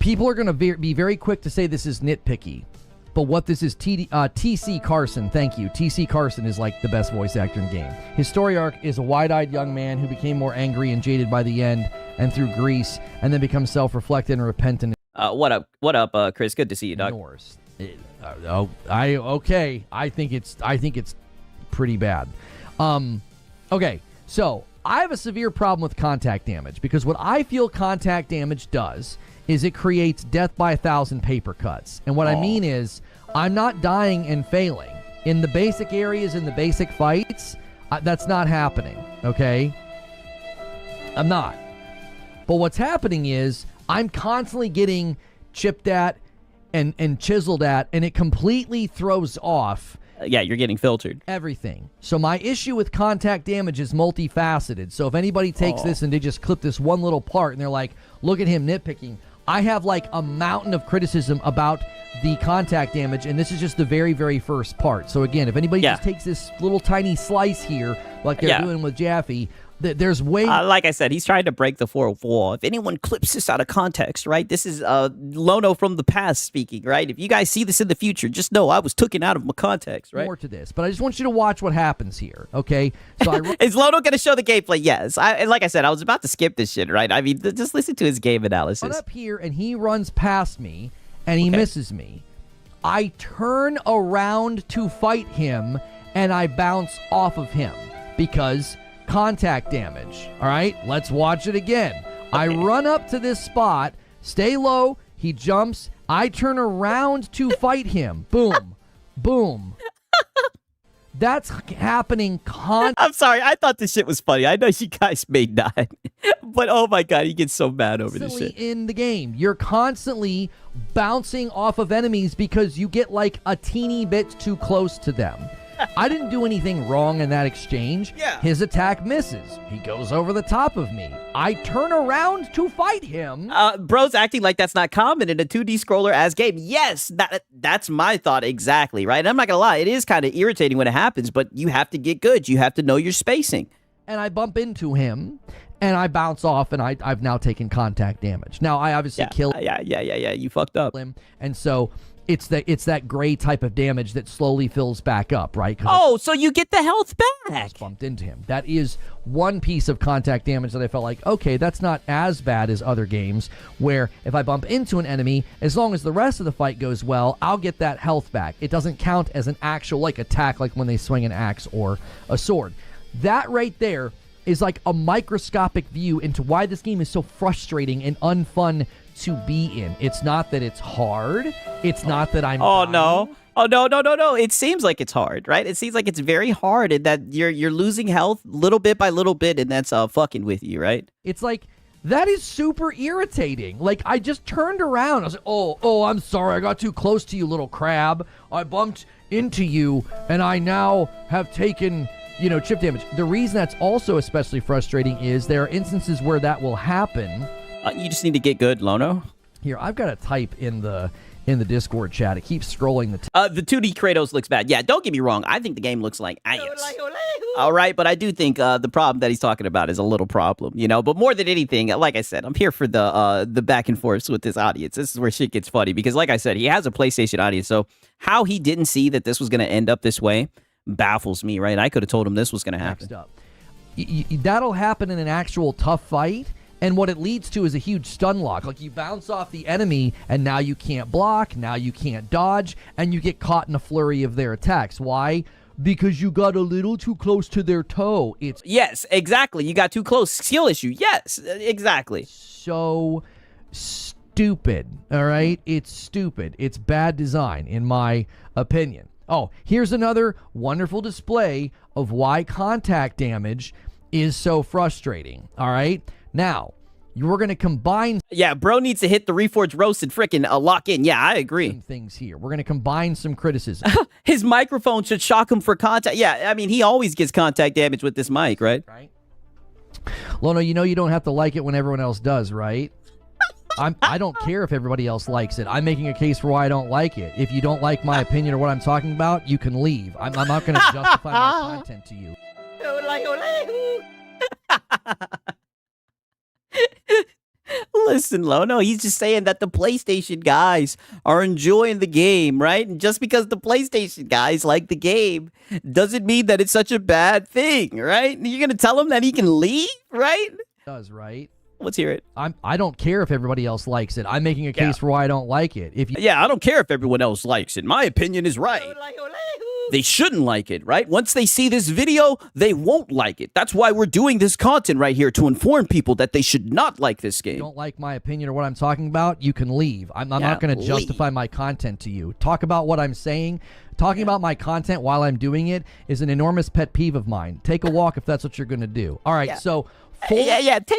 people are going to be very quick to say this is nitpicky, but what this is, T.C. Carson, thank you. T.C. Carson is like the best voice actor in the game. His story arc is a wide-eyed young man who became more angry and jaded by the end and through Greece, and then becomes self-reflected and repentant. What up, Chris? Good to see you, dog. Norse. I think it's pretty bad. Okay, so I have a severe problem with contact damage because what I feel contact damage does is it creates death by 1,000 paper cuts. And what I mean is I'm not dying and failing. In the basic areas, in the basic fights, that's not happening, okay? I'm not. But what's happening is I'm constantly getting chipped at and chiseled at, and it completely throws off Yeah, you're getting filtered. everything. So my issue with contact damage is multifaceted. So if anybody takes this and they just clip this one little part and they're like, look at him nitpicking, I have like a mountain of criticism about the contact damage, and this is just the very, very first part. So again, if anybody just takes this little tiny slice here, like they're doing with Jaffe, there's way... like I said, he's trying to break the fourth wall. If anyone clips this out of context, right? This is Lono from the past speaking, right? If you guys see this in the future, just know I was taken out of my context, right? More to this, but I just want you to watch what happens here, okay? So Is Lono going to show the gameplay? Yes. And like I said, I was about to skip this shit, right? I mean, just listen to his game analysis. Run up here, and he runs past me, and he misses me. I turn around to fight him, and I bounce off of him because contact damage. All right, let's watch it again. I run up to this spot, stay low, he jumps, I turn around to fight him. Boom. Boom. That's happening I'm sorry, I thought this shit was funny. I know you guys may not, but oh my god, he gets so mad over this shit. In the game, you're constantly bouncing off of enemies because you get like a teeny bit too close to them. I didn't do anything wrong in that exchange. Yeah. His attack misses. He goes over the top of me. I turn around to fight him. Bro's acting like that's not common in a 2D scroller as game. Yes, that's my thought exactly, right? And I'm not gonna lie, it is kind of irritating when it happens, but you have to get good. You have to know your spacing. And I bump into him, and I bounce off, and I've now taken contact damage. Now, I obviously killed you fucked up. him, and so... It's that gray type of damage that slowly fills back up, right? Oh, so you get the health back. Just bumped into him. That is one piece of contact damage that I felt like, okay, that's not as bad as other games where if I bump into an enemy, as long as the rest of the fight goes well, I'll get that health back. It doesn't count as an actual like attack like when they swing an axe or a sword. That right there is like a microscopic view into why this game is so frustrating and unfun to be in. It's not that it's hard. It's not that I'm Oh dying. no. Oh no. It seems like it's hard, right? It seems like it's very hard and that you're losing health little bit by little bit and that's fucking with you, right? It's like that is super irritating. Like I just turned around. I was like, "Oh, I'm sorry. I got too close to you, little crab. I bumped into you and I now have taken, chip damage." The reason that's also especially frustrating is there are instances where that will happen. You just need to get good, Lono. Here, I've got to type in the Discord chat. It keeps scrolling The 2D Kratos looks bad. Yeah, don't get me wrong. I think the game looks like ass. All right, but I do think the problem that he's talking about is a little problem, But more than anything, like I said, I'm here for the back and forths with this audience. This is where shit gets funny because, like I said, he has a PlayStation audience. So how he didn't see that this was going to end up this way baffles me, right? I could have told him this was going to happen. next up. That'll happen in an actual tough fight. And what it leads to is a huge stun lock. Like you bounce off the enemy and now you can't block, now you can't dodge, and you get caught in a flurry of their attacks. Why? Because you got a little too close to their toe. It's Yes, exactly. You got too close. Skill issue. Yes, exactly. so stupid, all right? It's stupid. It's bad design, in my opinion. Oh, here's another wonderful display of why contact damage is so frustrating, all right? Now, you're going to combine Yeah, bro needs to hit the Reforged Roast and frickin' lock in. Yeah, I agree. some things here. We're going to combine some criticism. His microphone should shock him for contact. Yeah, I mean, he always gets contact damage with this mic, right? Right? Lono, you don't have to like it when everyone else does, right? I don't care if everybody else likes it. I'm making a case for why I don't like it. If you don't like my opinion or what I'm talking about, you can leave. I'm not going to justify my content to you. Listen, Lono, he's just saying that the PlayStation guys are enjoying the game, right? And just because the PlayStation guys like the game doesn't mean that it's such a bad thing, right? You're going to tell him that he can leave, right? Does, right? Let's hear it. I don't care if everybody else likes it. I'm making a case for why I don't like it. If you Yeah, I don't care if everyone else likes it. My opinion is right. They shouldn't like it, right? Once they see this video, they won't like it. That's why we're doing this content right here to inform people that they should not like this game. don't like my opinion or what I'm talking about, you can leave. I'm not going to justify my content to you. Talk about what I'm saying. Talking about my content while I'm doing it is an enormous pet peeve of mine. Take a walk if that's what you're going to do. All right, so take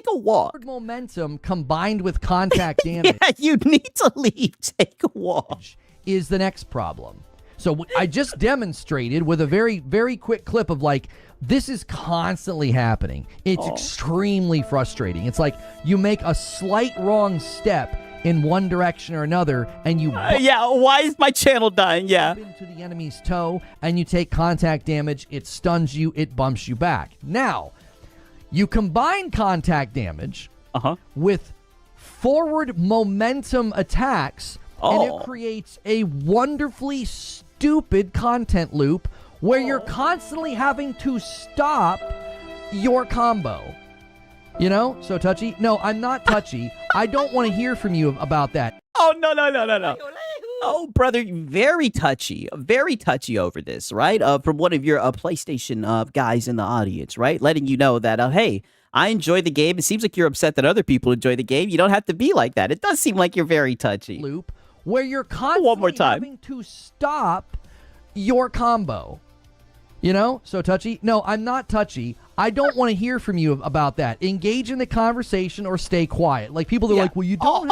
a walk. forward momentum combined with contact damage Yeah, you need to leave. Take a walk. is the next problem. So I just demonstrated with a very, very quick clip of like, this is constantly happening. It's extremely frustrating. It's like you make a slight wrong step in one direction or another and you Yeah, why is my channel dying? Yeah. bump into the enemy's toe and you take contact damage. It stuns you. It bumps you back. Now, you combine contact damage with forward momentum attacks and it creates a wonderfully stupid content loop where you're constantly having to stop your combo. So touchy? No, I'm not touchy. I don't want to hear from you about that. Oh, no. Oh, brother, very touchy over this, right? From one of your PlayStation guys in the audience, right? Letting you know that, hey, I enjoy the game. It seems like you're upset that other people enjoy the game. You don't have to be like that. It does seem like you're very touchy. Loop where you're constantly One more time. having to stop your combo. So touchy? No, I'm not touchy. I don't want to hear from you about that. Engage in the conversation or stay quiet. Like people are like, well, you don't.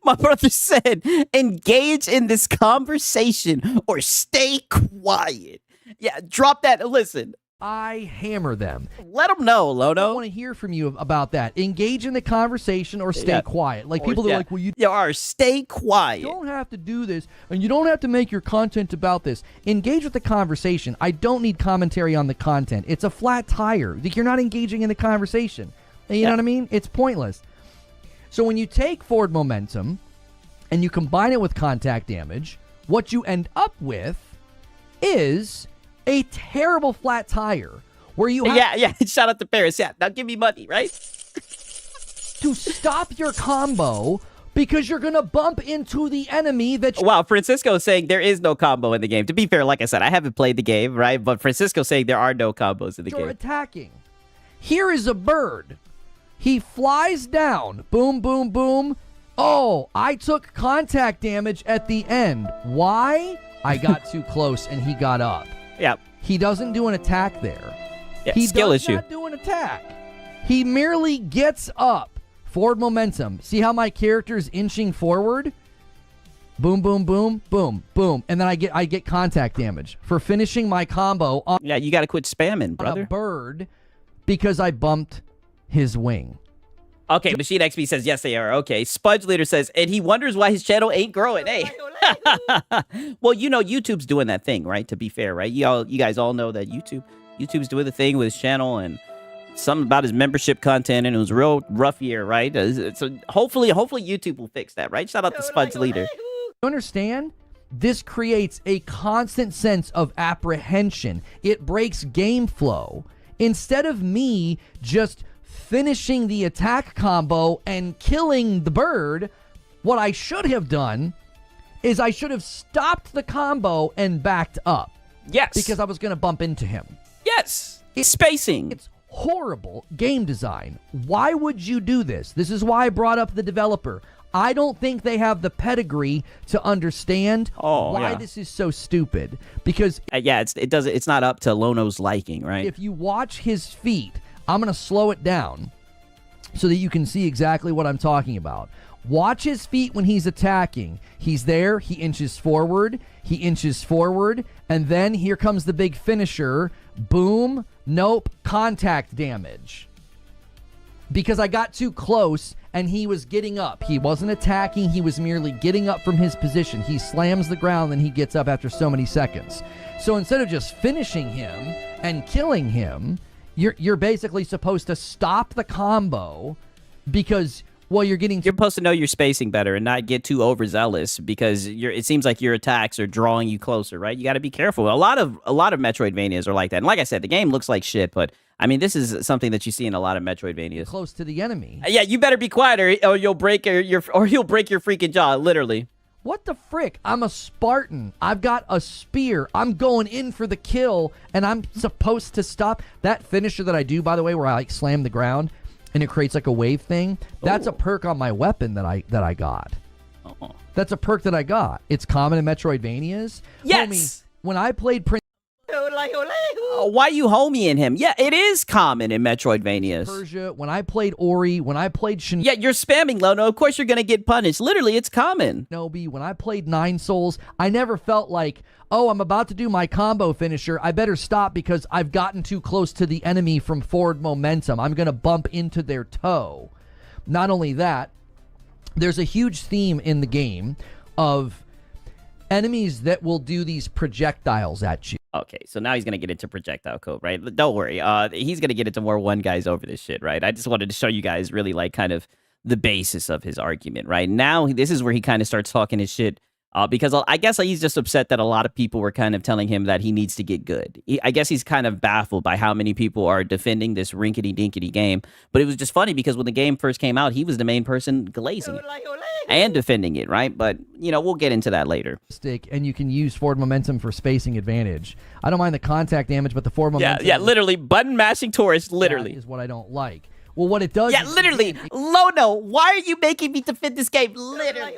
My brother said, engage in this conversation or stay quiet. Yeah, drop that. Listen, I hammer them. let them know, I don't Lono. want to hear from you about that. Engage in the conversation or stay quiet. Like people are like, well, you stay quiet. don't have to do this and you don't have to make your content about this. Engage with the conversation. I don't need commentary on the content. It's a flat tire. Like, you're not engaging in the conversation. You know what I mean? It's pointless. So when you take forward momentum and you combine it with contact damage, what you end up with is a terrible flat tire where you have Shout out to Paris. Yeah, now give me money, right? to stop your combo because you're going to bump into the enemy that Wow, Francisco is saying there is no combo in the game. To be fair, like I said, I haven't played the game, right? But Francisco saying there are no combos in the you're game. attacking. Here is a bird. He flies down. Boom, boom, boom. Oh, I took contact damage at the end. Why? I got too close and he got up. Yeah. He doesn't do an attack there. Yeah, He skill does issue. not do an attack. He merely gets up. Forward momentum. See how my character's inching forward? Boom, boom, boom, boom, boom. And then I get contact damage for finishing my combo on Yeah, you got to quit spamming, a brother. bird because I bumped his wing. Okay, Machine XP says yes, they are. Okay, Spudge Leader says, and he wonders why his channel ain't growing. Hey, well, you know YouTube's doing that thing, right? To be fair, right? You guys all know that YouTube's doing the thing with his channel and something about his membership content, and it was a real rough year, right? So hopefully YouTube will fix that, right? Shout out to Spudge Leader. You understand? This creates a constant sense of apprehension. It breaks game flow. Instead of me just finishing the attack combo and killing the bird, what I should have done is I should have stopped the combo and backed up. Yes. Because I was going to bump into him. Yes. It's spacing. It's horrible game design. Why would you do this? This is why I brought up the developer. I don't think they have the pedigree to understand why this is so stupid. Because yeah, it's not up to Lono's liking, right? if you watch his feet, I'm going to slow it down so that you can see exactly what I'm talking about. Watch his feet when he's attacking. He's there, he inches forward, and then here comes the big finisher. Boom, nope, contact damage. Because I got too close and he was getting up. He wasn't attacking, he was merely getting up from his position. He slams the ground and he gets up after so many seconds. So instead of just finishing him and killing him, you're basically supposed to stop the combo because you're supposed to know your spacing better and not get too overzealous because it seems like your attacks are drawing you closer, right? You got to be careful. A lot of Metroidvanias are like that. And like I said, the game looks like shit, but I mean, this is something that you see in a lot of Metroidvanias. close to the enemy. Yeah, you better be quiet or you'll break your freaking jaw, literally. What the frick? I'm a Spartan. I've got a spear. I'm going in for the kill, and I'm supposed to stop. That finisher that I do, by the way, where I like slam the ground and it creates like a wave thing, that's a perk on my weapon that I got. Oh. That's a perk that I got. It's common in Metroidvanias. Yes! Homie, when I played Prince Why you homieing him? Yeah, it is common in Metroidvanias. Persia, when I played Ori, when I played Yeah, you're spamming, Lono. Of course you're going to get punished. Literally, it's common. Shinobi, when I played Nine Souls, I never felt like, oh, I'm about to do my combo finisher. I better stop because I've gotten too close to the enemy from forward momentum. I'm going to bump into their toe. Not only that, there's a huge theme in the game of enemies that will do these projectiles at you. Okay, so now he's going to get into projectile code, right? Don't worry. He's going to get into more one guys over this shit, right? I just wanted to show you guys really like kind of the basis of his argument, right? Now, this is where he kind of starts talking his shit because I guess he's just upset that a lot of people were kind of telling him that he needs to get good. I guess he's kind of baffled by how many people are defending this rinkety-dinkety game. But it was just funny because when the game first came out, he was the main person glazing it and defending it, right? But, we'll get into that later. And you can use forward momentum for spacing advantage. I don't mind the contact damage, but the forward momentum... Yeah, literally. Button mashing tourist, literally. That is what I don't like. Well, what it does... Yeah, literally. Lono, why are you making me defend this game? Literally.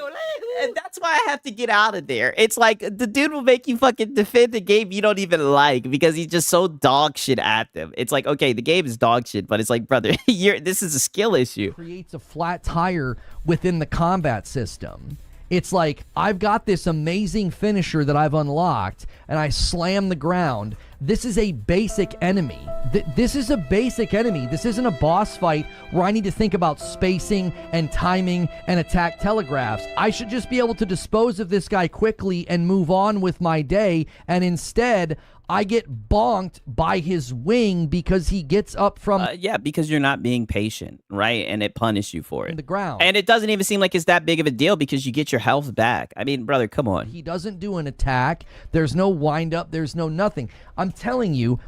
And that's why I have to get out of there. It's like, the dude will make you fucking defend the game you don't even like because he's just so dog shit at them. It's like, okay, the game is dog shit, but it's like, brother, this is a skill issue. Creates a flat tire within the combat system. It's like, I've got this amazing finisher that I've unlocked, and I slam the ground. This is a basic enemy. This is a basic enemy. This isn't a boss fight where I need to think about spacing and timing and attack telegraphs. I should just be able to dispose of this guy quickly and move on with my day, and instead, I get bonked by his wing because he gets up from... because you're not being patient, right? And it punishes you for it. The ground. And it doesn't even seem like it's that big of a deal because you get your health back. I mean, brother, come on. He doesn't do an attack. There's no wind up. There's no nothing. I'm telling you,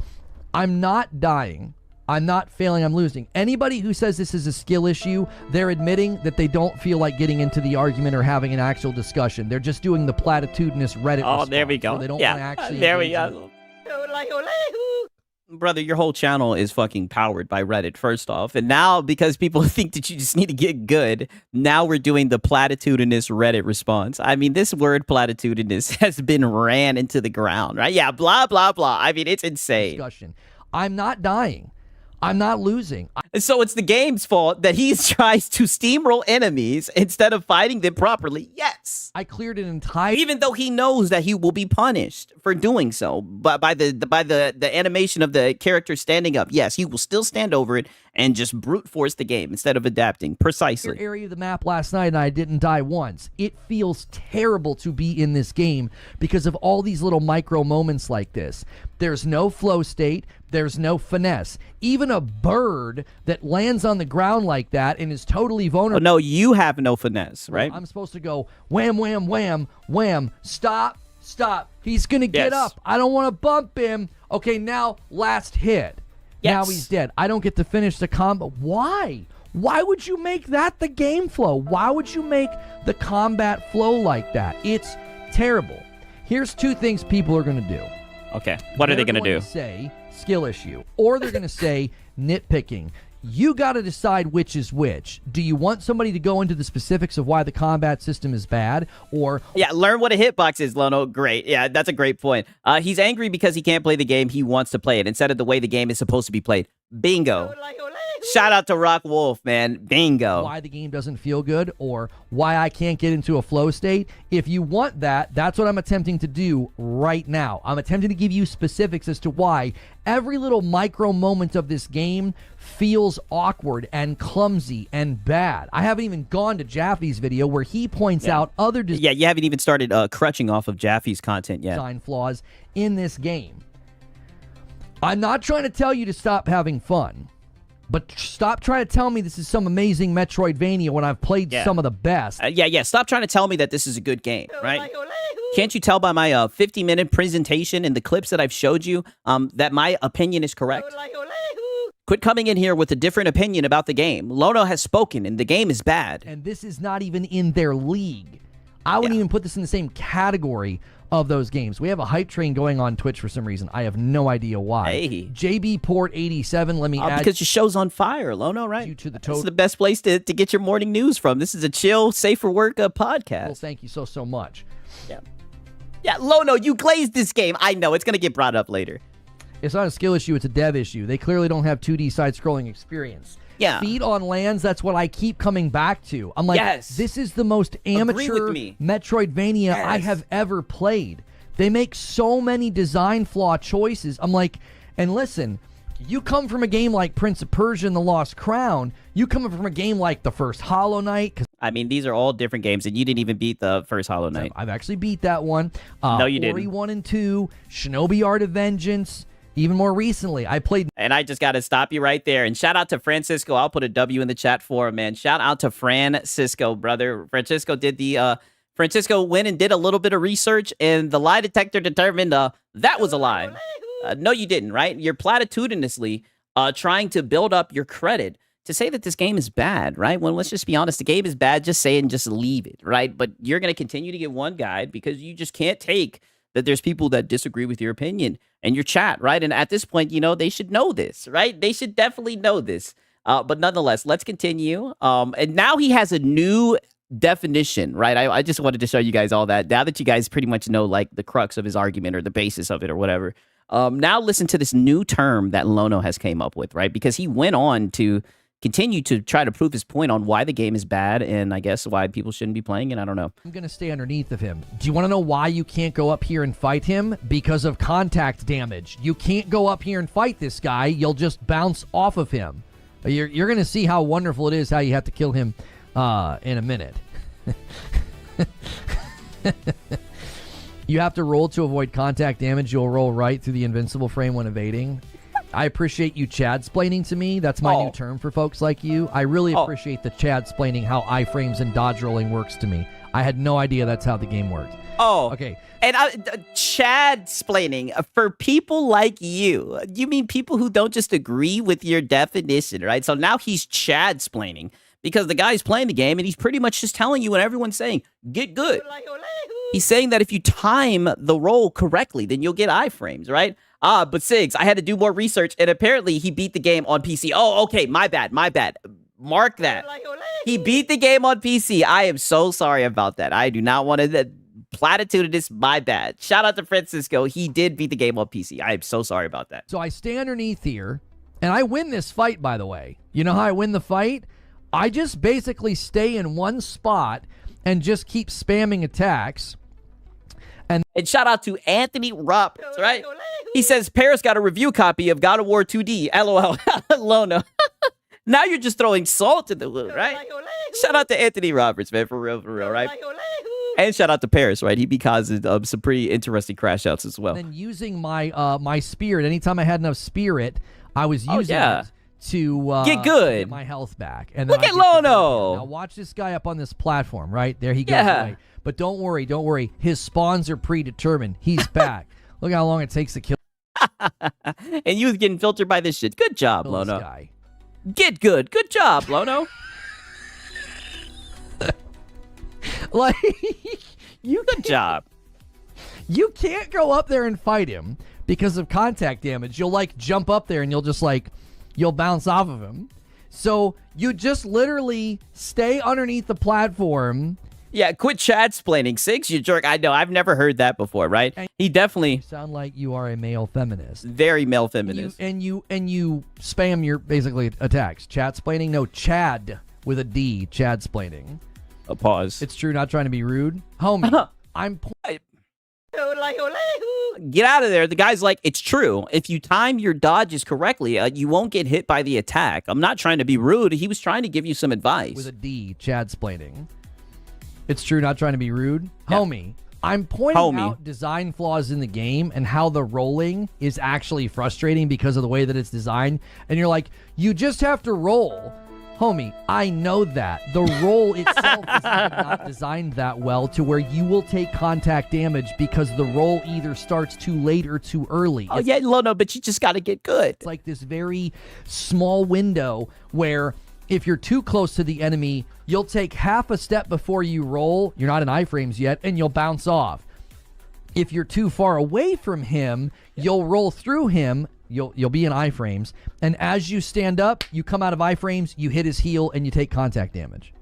I'm not dying. I'm not failing. I'm losing. Anybody who says this is a skill issue, they're admitting that they don't feel like getting into the argument or having an actual discussion. They're just doing the platitudinous Reddit response. There we go. They don't want to actually there we go. Brother, your whole channel is fucking powered by Reddit, first off. And now, because people think that you just need to get good, now we're doing the platitudinous Reddit response. I mean, this word platitudinous has been ran into the ground, right? Yeah, blah, blah, blah. I mean, it's insane. Discussion. I'm not dying. I'm not losing. And so it's the game's fault that he tries to steamroll enemies instead of fighting them properly. Yes. I cleared an entire... Even though he knows that he will be punished for doing so, but by the animation of the character standing up, yes, he will still stand over it and just brute force the game instead of adapting. Precisely. Area of the map last night and I didn't die once. It feels terrible to be in this game because of all these little micro moments like this. There's no flow state. There's no finesse. Even a bird that lands on the ground like that and is totally vulnerable. Oh, no, you have no finesse, right? I'm supposed to go wham, wham, wham, wham. Stop, stop. He's going to get Yes. up. I don't want to bump him. Okay, now last hit. Now Yes. he's dead. I don't get to finish the combo. Why? Why would you make that the game flow? Why would you make the combat flow like that? It's terrible. Here's two things people are going to do. Okay, what are they going to do? Say skill issue, or they're going to say nitpicking. You got to decide which is which. Do you want somebody to go into the specifics of why the combat system is bad, or Yeah, learn what a hitbox is, Lono. Great. Yeah, that's a great point. He's angry because he can't play the game he wants to play it instead of the way the game is supposed to be played. Bingo. Shout out to Rock Wolf, man. Bingo. why the game doesn't feel good, or why I can't get into a flow state? If you want that, that's what I'm attempting to do right now. I'm attempting to give you specifics as to why every little micro moment of this game feels awkward and clumsy and bad. I haven't even gone to Jaffe's video where he points out other Yeah, you haven't even started crutching off of Jaffe's content yet. design flaws in this game. I'm not trying to tell you to stop having fun, but stop trying to tell me this is some amazing Metroidvania when I've played Yeah. some of the best. Yeah. Stop trying to tell me that this is a good game, right? Can't you tell by my 50-minute presentation and the clips that I've showed you that my opinion is correct? Quit coming in here with a different opinion about the game. Lono has spoken, and the game is bad. And this is not even in their league. I wouldn't even put this in the same category of those games. We have a hype train going on Twitch for some reason. I have no idea why. Hey. JB Port 87, let me add Because your show's on fire, Lono, right? you to the This is the best place to get your morning news from. This is a chill, safe for work podcast. Well, thank you so much. Yeah, Lono, you glazed this game. I know, it's going to get brought up later. It's not a skill issue, it's a dev issue. They clearly don't have 2D side-scrolling experience. Yeah. Feet on lands, that's what I keep coming back to. I'm like, Yes. this is the most amateur with me. Metroidvania I Yes. have ever played. They make so many design flaw choices. I'm like, and listen, you come from a game like Prince of Persia and the Lost Crown, you come from a game like the first Hollow Knight, because I mean, these are all different games, and you didn't even beat the first Hollow Knight. I've actually beat that one. No, you Ori didn't. 1 and 2, Shinobi Art of Vengeance. Even more recently, I played And I just got to stop you right there. And shout out to Francisco. I'll put a W in the chat for him, man. Shout out to Francisco, brother. Francisco did the... Francisco went and did a little bit of research, and the lie detector determined that was a lie. No, you didn't, right? You're platitudinously trying to build up your credit to say that this game is bad, right? Well, let's just be honest. The game is bad. Just say it and just leave it, right? But you're going to continue to get one guide because you just can't take that there's people that disagree with your opinion and your chat, right? And at this point, you know, they should know this, right? They should definitely know this. But nonetheless, let's continue. And now he has a new definition, right? I just wanted to show you guys all that. Now that you guys pretty much know like the crux of his argument or the basis of it or whatever. Now listen to this new term that Lono has came up with, right? Because he went on to continue to try to prove his point on why the game is bad and I guess why people shouldn't be playing it. I don't know. I'm going to stay underneath of him. Do you want to know why you can't go up here and fight him? Because of contact damage. You can't go up here and fight this guy. You'll just bounce off of him. You're going to see how wonderful it is how you have to kill him in a minute. You have to roll to avoid contact damage. You'll roll right through the invincible frame when evading. I appreciate you Chad-splaining to me. That's my new term for folks like you. I really appreciate the Chad-splaining how iframes and dodge rolling works to me. I had no idea that's how the game worked. Oh, okay. And Chad-splaining for people like you. You mean people who don't just agree with your definition, right? So now he's Chad-splaining because the guy's playing the game and he's pretty much just telling you what everyone's saying. Get good. He's saying that if you time the roll correctly, then you'll get iframes, right? But Sigs, I had to do more research, and apparently he beat the game on PC. Oh, okay, my bad. Mark that. He beat the game on PC. I am so sorry about that. I do not want to platitudinous. My bad. Shout out to Francisco. He did beat the game on PC. I am so sorry about that. So I stay underneath here, and I win this fight, by the way. You know how I win the fight? I just basically stay in one spot and just keep spamming attacks. And shout out to Anthony Roberts, right? He says, Paris got a review copy of God of War 2D. LOL. Lono. Now you're just throwing salt in the wound, right? Shout out to Anthony Roberts, man, for real, right? And shout out to Paris, right? He be causing some pretty interesting crash outs as well. And using my my spirit, anytime I had enough spirit, I was using it to get good, get my health back. And look at Lono. Now watch this guy up on this platform, right? There he goes away. But don't worry. His spawns are predetermined. He's back. Look how long it takes to kill. And you getting filtered by this shit. Good job, Lono. Guy. Get good. Good job, Lono. Like, good job. You can't go up there and fight him because of contact damage. You'll like jump up there and you'll bounce off of him. So you just literally stay underneath the platform. Yeah, quit chat-splaining. Sigs, you jerk. I know. I've never heard that before, right? He definitely... You sound like you are a male feminist. Very male feminist. And you spam your, basically, attacks. Chat-splaining? No, Chad with a D. Chad-splaining. A pause. It's true, not trying to be rude. Homie, I'm... Get out of there. The guy's like, it's true. If you time your dodges correctly, you won't get hit by the attack. I'm not trying to be rude. He was trying to give you some advice. With a D. Chad-splaining. It's true, not trying to be rude. Yeah. Homie, I'm pointing out design flaws in the game and how the rolling is actually frustrating because of the way that it's designed. And you're like, you just have to roll. Homie, I know that. The roll itself is not designed that well to where you will take contact damage because the roll either starts too late or too early. Oh, yeah, no, but you just got to get good. It's like this very small window where if you're too close to the enemy, you'll take half a step before you roll. You're not in iframes yet, and you'll bounce off. If you're too far away from him, you'll roll through him. You'll be in iframes. And as you stand up, you come out of iframes, you hit his heel, and you take contact damage.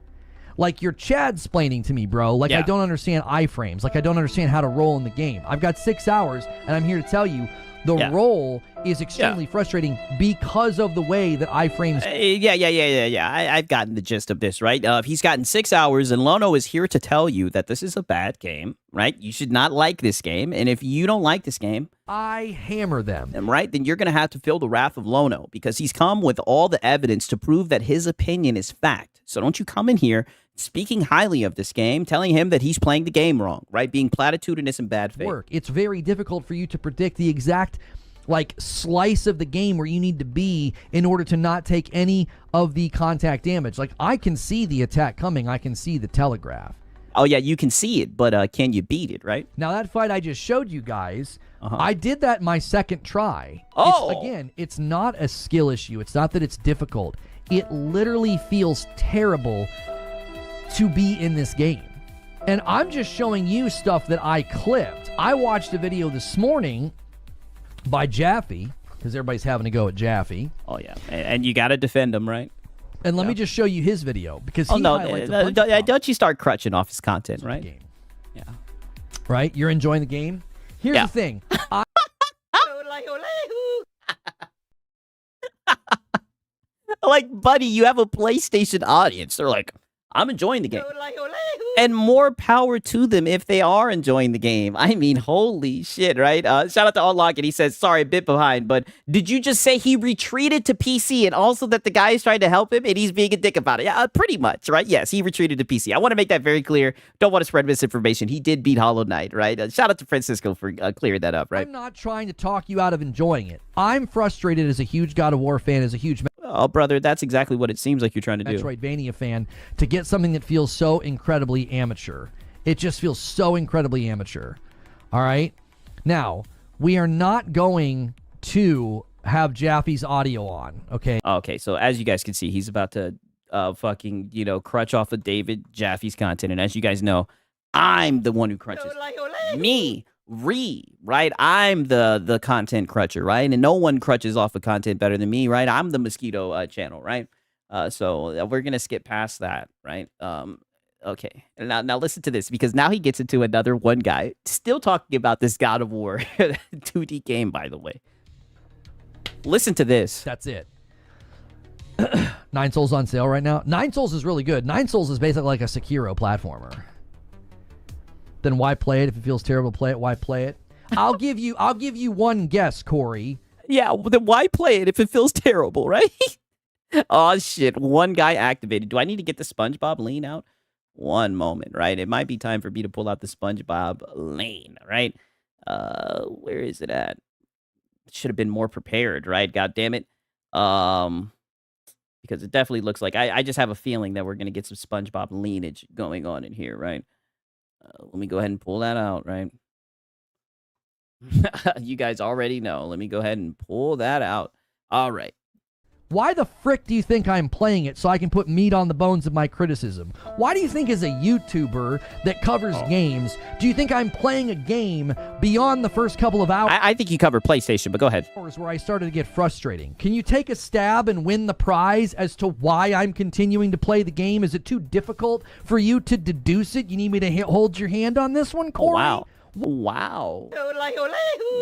Like, you're Chad-splaining to me, bro. Like, I don't understand iframes. Like, I don't understand how to roll in the game. I've got 6 hours, and I'm here to tell you, the roll is extremely frustrating because of the way that iframes... I've gotten the gist of this, right? He's gotten 6 hours, and Lono is here to tell you that this is a bad game, right? You should not like this game, and if you don't like this game... I hammer them. Right? Then you're going to have to feel the wrath of Lono, because he's come with all the evidence to prove that his opinion is fact. So don't you come in here speaking highly of this game, telling him that he's playing the game wrong, right? Being platitudinous and bad faith. It's very difficult for you to predict the exact slice of the game where you need to be in order to not take any of the contact damage. Like, I can see the attack coming. I can see the telegraph. Oh, yeah, you can see it, but can you beat it, right? Now, that fight I just showed you guys, I did that my second try. It's not a skill issue. It's not that it's difficult. It literally feels terrible to be in this game. And I'm just showing you stuff that I clipped. I watched a video this morning by Jaffe, because everybody's having to go at Jaffe. Oh, yeah. And you got to defend him, right? And let me just show you his video, because he highlights a bunch of don't you start crutching off his content, right? Game. Yeah. Right? You're enjoying the game? Here's the thing. Like, buddy, you have a PlayStation audience. They're like, I'm enjoying the game. And more power to them if they are enjoying the game. I mean, holy shit, right? Shout out to Unlock, and he says, sorry, a bit behind, but did you just say he retreated to PC and also that the guy is trying to help him and he's being a dick about it? Yeah, pretty much, right? Yes, he retreated to PC. I want to make that very clear. Don't want to spread misinformation. He did beat Hollow Knight, right? Shout out to Francisco for clearing that up, right? I'm not trying to talk you out of enjoying it. I'm frustrated as a huge God of War fan, as a huge... Oh, brother, that's exactly what it seems like you're trying to do. Metroidvania fan, to get something that feels so incredibly amateur. It just feels so incredibly amateur. All right? Now, we are not going to have Jaffe's audio on, okay? Okay, so as you guys can see, he's about to fucking, crutch off of David Jaffe's content. And as you guys know, I'm the one who crunches. Me, right? I'm the content crutcher, right? And no one crutches off of content better than me, right? I'm the mosquito channel, right? So we're gonna skip past that, right? Okay. Now listen to this, because now he gets into another one guy still talking about this God of War 2D game, by the way. Listen to this. That's it. 9 Souls on sale right now. 9 Souls is really good. 9 Souls is basically like a Sekiro platformer. Then why play it if it feels terrible? Play it. Why play it? I'll give you one guess, Corey. Yeah, well, then why play it if it feels terrible, right? Oh shit! One guy activated. Do I need to get the SpongeBob lane out? One moment, right? It might be time for me to pull out the SpongeBob lane, right? Where is it at? Should have been more prepared, right? God damn it. Because it definitely looks like I just have a feeling that we're gonna get some SpongeBob lineage going on in here, right? Let me go ahead and pull that out, right? You guys already know. Let me go ahead and pull that out. All right. Why the frick do you think I'm playing it so I can put meat on the bones of my criticism? Why do you think as a YouTuber that covers games, do you think I'm playing a game beyond the first couple of hours? I think you cover PlayStation, but go ahead. Where I started to get frustrating. Can you take a stab and win the prize as to why I'm continuing to play the game? Is it too difficult for you to deduce it? You need me to hold your hand on this one, Corey? Wow. Wow.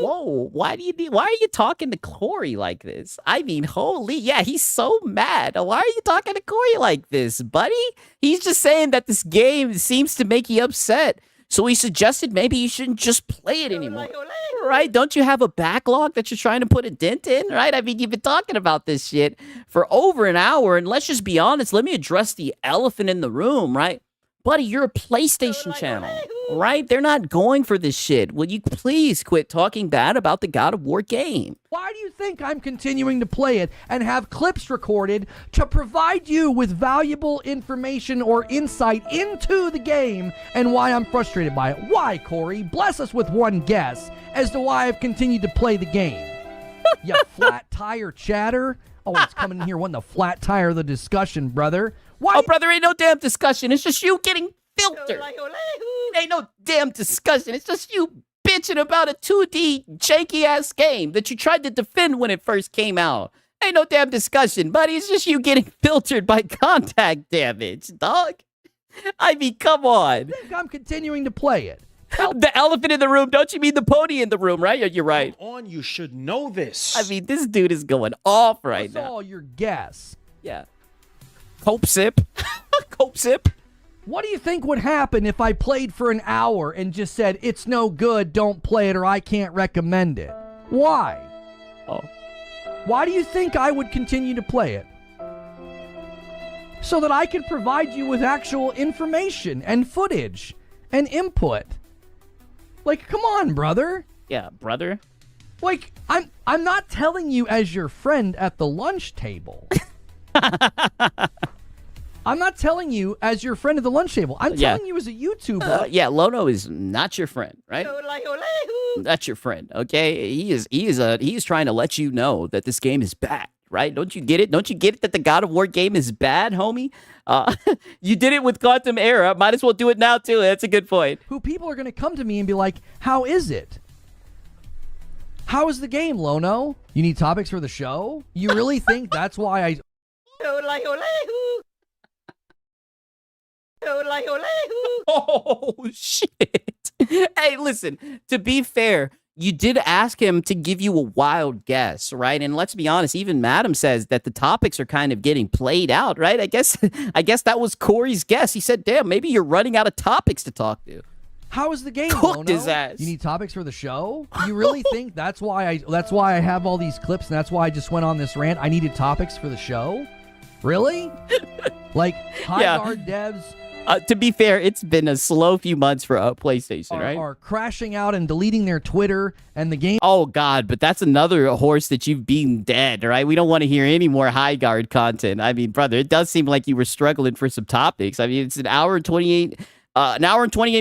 Whoa. Why are you talking to Corey like this? I mean, holy, yeah, he's so mad. Why are you talking to Corey like this, buddy? He's just saying that this game seems to make you upset. So he suggested maybe you shouldn't just play it anymore. Right? Don't you have a backlog that you're trying to put a dent in? Right? I mean, you've been talking about this shit for over an hour, and let's just be honest. Let me address the elephant in the room, right? Buddy, you're a PlayStation channel, right? They're not going for this shit. Will you please quit talking bad about the God of War game? Why do you think I'm continuing to play it and have clips recorded to provide you with valuable information or insight into the game and why I'm frustrated by it? Why, Corey? Bless us with one guess as to why I've continued to play the game. You flat tire chatter. Oh, it's coming in here wanting to flat tire the discussion, brother. Why? Oh, brother, ain't no damn discussion. It's just you getting filtered. Ain't no damn discussion. It's just you bitching about a 2D janky-ass game that you tried to defend when it first came out. Ain't no damn discussion, buddy. It's just you getting filtered by contact damage, dog. I mean, come on. I think I'm continuing to play it. The elephant in the room. Don't you mean the pony in the room, right? You're right. Come on, you should know this. I mean, this dude is going off right That's now. all your guess. Yeah. Cope sip. Cope sip. What do you think would happen if I played for an hour and just said, it's no good, don't play it, or I can't recommend it? Why? Oh. Why do you think I would continue to play it? So that I can provide you with actual information and footage and input. Like, come on, brother. Yeah, brother. Like, I'm not telling you as your friend at the lunch table. I'm not telling you as your friend at the lunch table. I'm telling you as a YouTuber. Yeah, Lono is not your friend, right? That's your friend, okay? He is trying to let you know that this game is bad, right? Don't you get it? Don't you get it that the God of War game is bad, homie? You did it with Quantum Era. Might as well do it now too. That's a good point. Who people are going to come to me and be like, "How is it? How is the game, Lono? You need topics for the show? You really think that's why I?" Oh, shit. Hey, listen, to be fair, you did ask him to give you a wild guess, right? And let's be honest, even Madam says that the topics are kind of getting played out, right? I guess that was Corey's guess. He said, damn, maybe you're running out of topics to talk to. How is the game, Cooked Lono? his ass. You need topics for the show? You really think that's why I have all these clips and that's why I just went on this rant? I needed topics for the show? Really? Like, high-guard devs... to be fair, it's been a slow few months for PlayStation, right? Are crashing out and deleting their Twitter and the game. Oh, God, but that's another horse that you've beaten dead, right? We don't want to hear any more high guard content. I mean, brother, it does seem like you were struggling for some topics. I mean, it's an hour and 28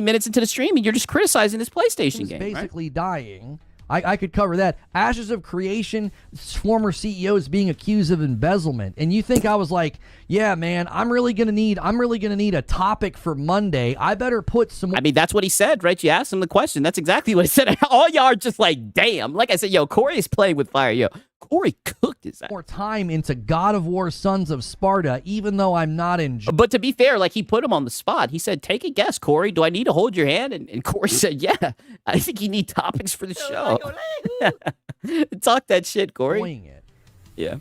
minutes into the stream, and you're just criticizing this PlayStation game, basically right? dying I could cover that. Ashes of Creation, former CEOs being accused of embezzlement. And you think I was like, yeah, man, I'm really gonna need a topic for Monday. I better put some I mean, that's what he said, right? You asked him the question. That's exactly what he said. All y'all are just like, damn. Like I said, yo, Corey is playing with fire. Yo, Corey cooked his ass. more time into God of War Sons of Sparta, even though I'm not enjoying. But to be fair, like he put him on the spot. He said, take a guess, Corey. Do I need to hold your hand? And Corey said, yeah, I think you need topics for the show. Talk that shit, Corey. it. Yeah.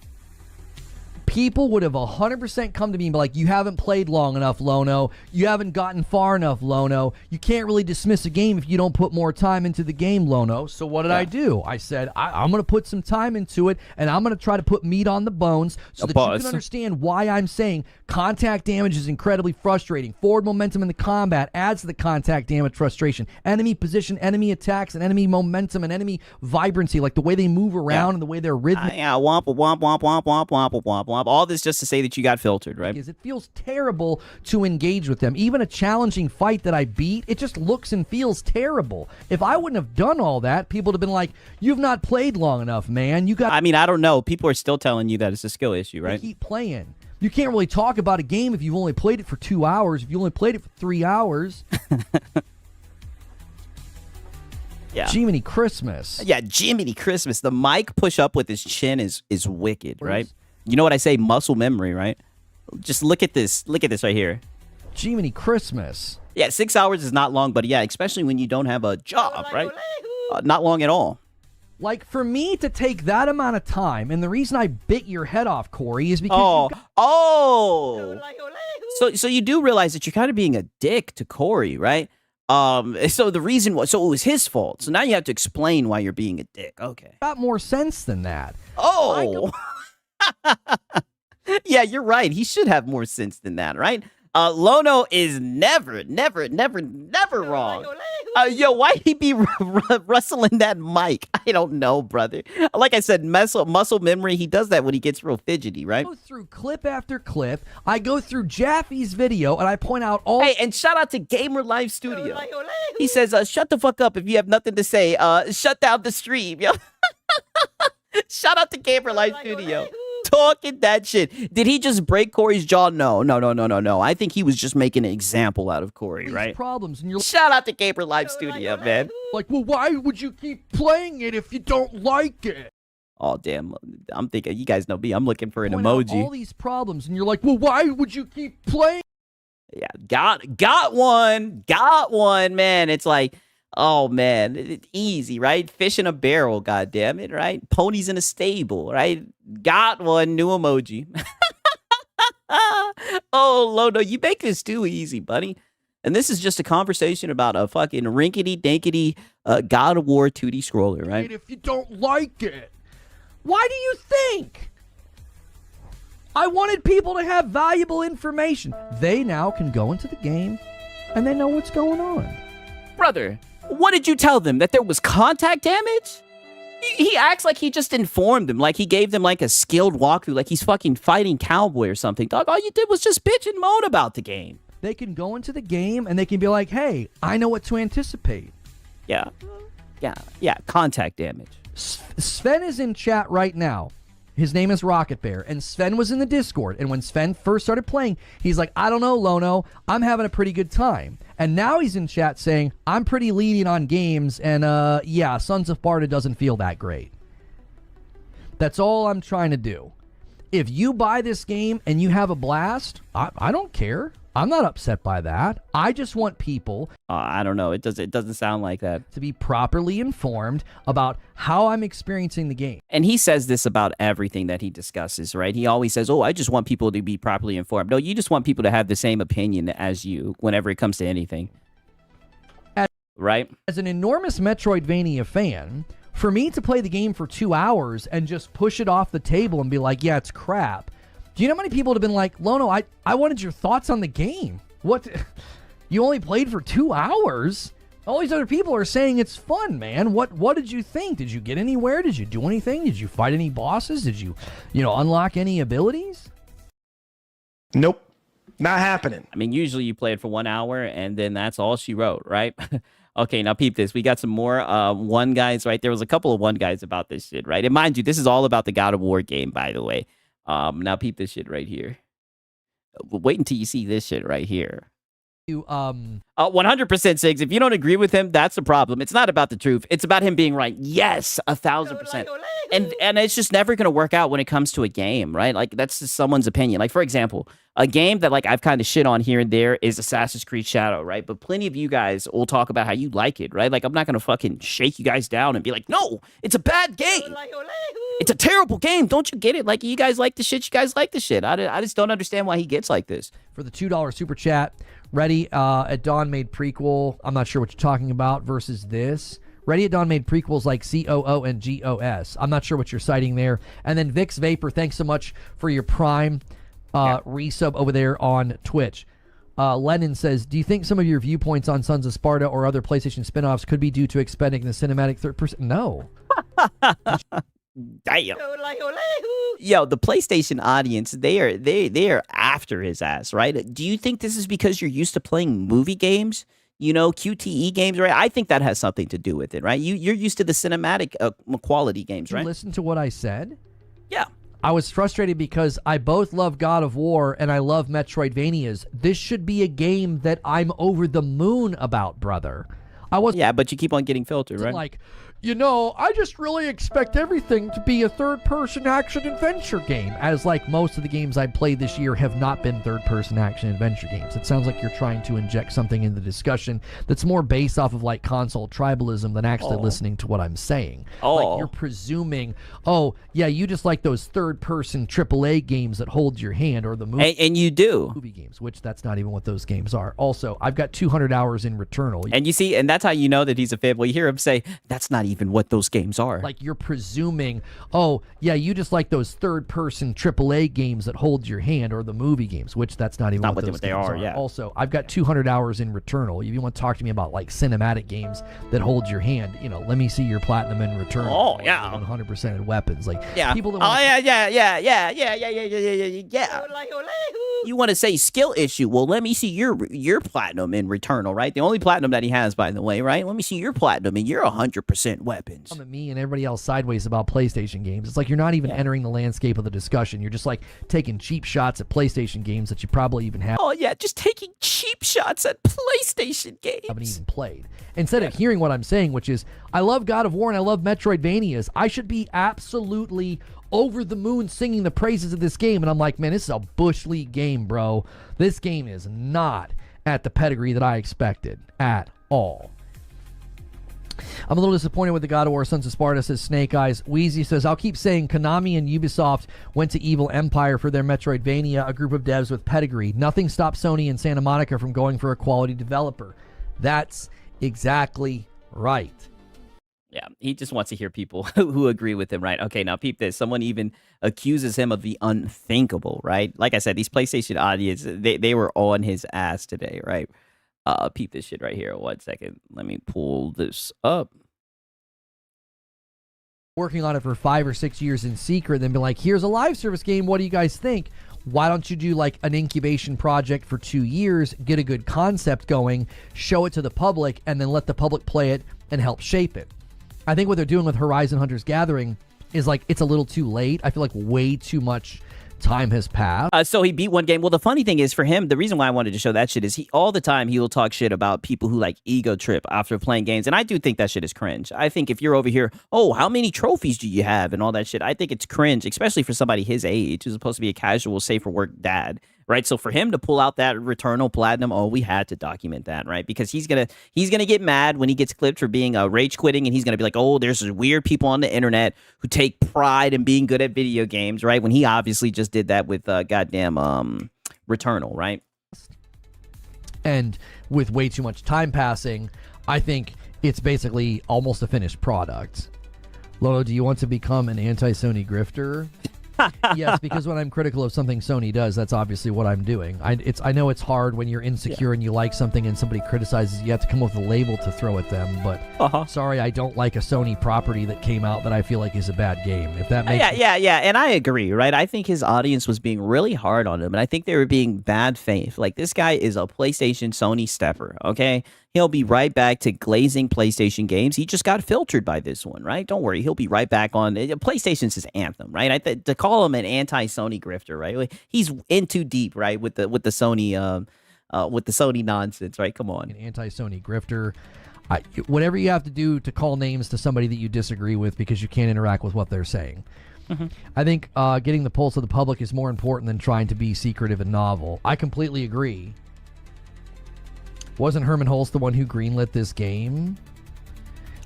People would have 100% come to me and be like, you haven't played long enough, Lono. You haven't gotten far enough, Lono. You can't really dismiss a game if you don't put more time into the game, Lono. So what did I do? I said, I'm going to put some time into it, and I'm going to try to put meat on the bones so that you can understand why I'm saying contact damage is incredibly frustrating. Forward momentum in the combat adds to the contact damage frustration. Enemy position, enemy attacks, and enemy momentum, and enemy vibrancy, like the way they move around and the way they're rhythmic. Yeah, womp, womp, womp, womp, womp, womp, womp, womp. All this just to say that you got filtered, right? It feels terrible to engage with them. Even a challenging fight that I beat, it just looks and feels terrible. If I wouldn't have done all that, people would have been like, you've not played long enough, man. You got. I mean, I don't know. People are still telling you that it's a skill issue, right? Keep playing. You can't really talk about a game if you've only played it for 2 hours. If you only played it for 3 hours. Yeah. Jiminy Christmas. Yeah, Jiminy Christmas. The mic push up with his chin is wicked, right? You know what I say? Muscle memory, right? Just look at this. Look at this right here. Jiminy Christmas. Yeah, 6 hours is not long, but yeah, especially when you don't have a job, right? Not long at all. Like, for me to take that amount of time, and the reason I bit your head off, Corey, is because So you do realize that you're kind of being a dick to Corey, right? So the reason was, so it was his fault. So now you have to explain why you're being a dick. Okay. got more sense than that. Oh. Yeah, you're right. He should have more sense than that, right? Lono is never wrong. Yo, why he be rustling that mic? I don't know, brother. Like I said, muscle memory. He does that when he gets real fidgety, right? I go through clip after clip. I go through Jaffe's video, and I point out all. Hey, and shout out to Gamer Life Studio. He says, shut the fuck up if you have nothing to say. Shut down the stream, yo. Shout out to Gamer Life Studio. Talking that shit. Did he just break Corey's jaw? No. I think he was just making an example out of Corey, right? Problems, and you're Shout out to Gamer Live Studio, man. like, well, why would you keep playing it if you don't like it? Oh, damn. I'm thinking, you guys know me. I'm looking for an Point out emoji. all these problems, and you're like, well, why would you keep playing? Yeah, got one, man. It's like, oh, man, it's easy, right? Fish in a barrel, goddamn it, right? Ponies in a stable, right? Got one, new emoji. Oh, Lono, you make this too easy, buddy. And this is just a conversation about a fucking rinkety-dinkety God of War 2D scroller, right? If you don't like it, why do you think? I wanted people to have valuable information. They now can go into the game, and they know what's going on. Brother, what did you tell them? That there was contact damage? He acts like he just informed them, like he gave them like a skilled walkthrough, like he's fucking fighting Cowboy or something. Dog, all you did was just bitch and moan about the game. They can go into the game and they can be like, hey, I know what to anticipate. Yeah, contact damage. Sven is in chat right now. His name is Rocket Bear, and Sven was in the Discord. And when Sven first started playing, he's like, I don't know, Lono, I'm having a pretty good time. And now he's in chat saying, I'm pretty leading on games, and yeah, Sons of Sparta doesn't feel that great. That's all I'm trying to do. If you buy this game and you have a blast, I don't care. I'm not upset by that. I just want people I don't know. It doesn't sound like that. to be properly informed about how I'm experiencing the game. And he says this about everything that he discusses, right? He always says, oh, I just want people to be properly informed. No, you just want people to have the same opinion as you whenever it comes to anything. Right? As an enormous Metroidvania fan, for me to play the game for 2 hours and just push it off the table and be like, yeah, it's crap. Do you know how many people have been like, Lono, I wanted your thoughts on the game. What? You only played for 2 hours? All these other people are saying it's fun, man. What did you think? Did you get anywhere? Did you do anything? Did you fight any bosses? Did you unlock any abilities? Nope. Not happening. I mean, usually you play it for 1 hour and then that's all she wrote, right? Okay, now peep this. We got some more one guys, right? There was a couple of one guys about this shit, right? And mind you, this is all about the God of War game, by the way. Now peep this shit right here. Wait until you see this shit right here. 100% Sigs. If you don't agree with him, that's the problem. It's not about the truth. It's about him being right. Yes, 1,000%. And it's just never going to work out when it comes to a game, right? Like, that's just someone's opinion. Like, for example, a game that like I've kind of shit on here and there is Assassin's Creed Shadow, right? But plenty of you guys will talk about how you like it, right? Like, I'm not going to fucking shake you guys down and be like, no, it's a bad game. It's a terrible game. Don't you get it? Like, you guys like the shit. You guys like the shit. I just don't understand why he gets like this. For the $2 super chat, Ready at Dawn made prequel. I'm not sure what you're talking about versus this. Ready at Dawn made prequels like COO and GOS. I'm not sure what you're citing there. And then Vix Vapor, thanks so much for your Prime resub over there on Twitch. Lennon says, do you think some of your viewpoints on Sons of Sparta or other PlayStation spinoffs could be due to expanding the cinematic third person? No. Damn. Yo, the PlayStation audience, they are after his ass, right? Do you think this is because you're used to playing movie games? You know, QTE games, right? I think that has something to do with it, right? You're used to the cinematic quality games, right? You listen to what I said? Yeah. I was frustrated because I both love God of War and I love Metroidvanias. This should be a game that I'm over the moon about, brother. Yeah, but you keep on getting filtered, right? Like, you know, I just really expect everything to be a third-person action-adventure game, as, like, most of the games I've played this year have not been third-person action-adventure games. It sounds like you're trying to inject something in the discussion that's more based off of, like, console tribalism than actually listening to what I'm saying. Like, you're presuming, oh, yeah, you just like those third-person AAA games that hold your hand, or the movie. And you do. Movie games, which that's not even what those games are. Also, I've got 200 hours in Returnal. And you see, and that's how you know that he's a fanboy. You hear him say, that's not even what those games are. Like, you're presuming, oh, yeah, you just like those third-person AAA games that hold your hand, or the movie games, which that's not even what those games are. Yeah. Also, I've got 200 hours in Returnal. If you want to talk to me about, like, cinematic games that hold your hand, you know, let me see your platinum in Returnal. Oh, yeah. 100% weapons. Like, yeah. People that You want to say skill issue? Well, let me see your platinum in Returnal, right? The only platinum that he has, by the way, right? Let me see your platinum and your 100% weapons. At me and everybody else sideways about PlayStation games. It's like you're not even entering the landscape of the discussion. You're just like taking cheap shots at PlayStation games that you probably even have. Oh yeah, just taking cheap shots at PlayStation games. Haven't even played. Instead of hearing what I'm saying, which is, I love God of War and I love Metroidvanias. I should be absolutely over the moon singing the praises of this game. And I'm like, man, this is a Bush League game, bro. This game is not at the pedigree that I expected at all. I'm a little disappointed with the God of War Sons of Sparta, says Snake Eyes. Wheezy says, I'll keep saying Konami and Ubisoft went to Evil Empire for their Metroidvania, a group of devs with pedigree. Nothing stopped Sony and Santa Monica from going for a quality developer. That's exactly right. Yeah, he just wants to hear people who agree with him, right? Okay, now peep this. Someone even accuses him of the unthinkable, right? Like I said, these PlayStation audience, they were on his ass today, right? Peep this shit right here. 1 second. Let me pull this up. Working on it for 5 or 6 years in secret, then be like, here's a live service game. What do you guys think? Why don't you do like an incubation project for 2 years, get a good concept going, show it to the public, and then let the public play it and help shape it? I think what they're doing with Horizon Hunters Gathering is like, it's a little too late. I feel like way too much time has passed. So he beat one game. Well, the funny thing is for him, the reason why I wanted to show that shit is all the time he will talk shit about people who like ego trip after playing games. And I do think that shit is cringe. I think if you're over here, oh, how many trophies do you have and all that shit, I think it's cringe, especially for somebody his age who's supposed to be a casual, safe for work dad. Right, so for him to pull out that Returnal Platinum, oh, we had to document that, right? Because he's gonna get mad when he gets clipped for being rage quitting, and he's gonna be like, oh, there's weird people on the internet who take pride in being good at video games, right? When he obviously just did that with goddamn Returnal, right? And with way too much time passing, I think it's basically almost a finished product. Lolo, do you want to become an anti-Sony grifter? Yes, because when I'm critical of something Sony does, that's obviously what I'm doing. I know it's hard when you're insecure and you like something and somebody criticizes you have to come up with a label to throw at them, but sorry, I don't like a Sony property that came out that I feel like is a bad game. If that makes yeah, and I agree, right? I think his audience was being really hard on him, and I think they were being bad faith. Like, this guy is a PlayStation Sony stepper, okay? He'll be right back to glazing PlayStation games. He just got filtered by this one, right? Don't worry. He'll be right back on. PlayStation's his anthem, right? To call him an anti-Sony grifter, right? He's in too deep, right? With the Sony nonsense, right? Come on. An anti-Sony grifter. Whatever you have to do to call names to somebody that you disagree with because you can't interact with what they're saying. I think getting the pulse of the public is more important than trying to be secretive and novel. I completely agree. Wasn't Herman Hulst the one who greenlit this game?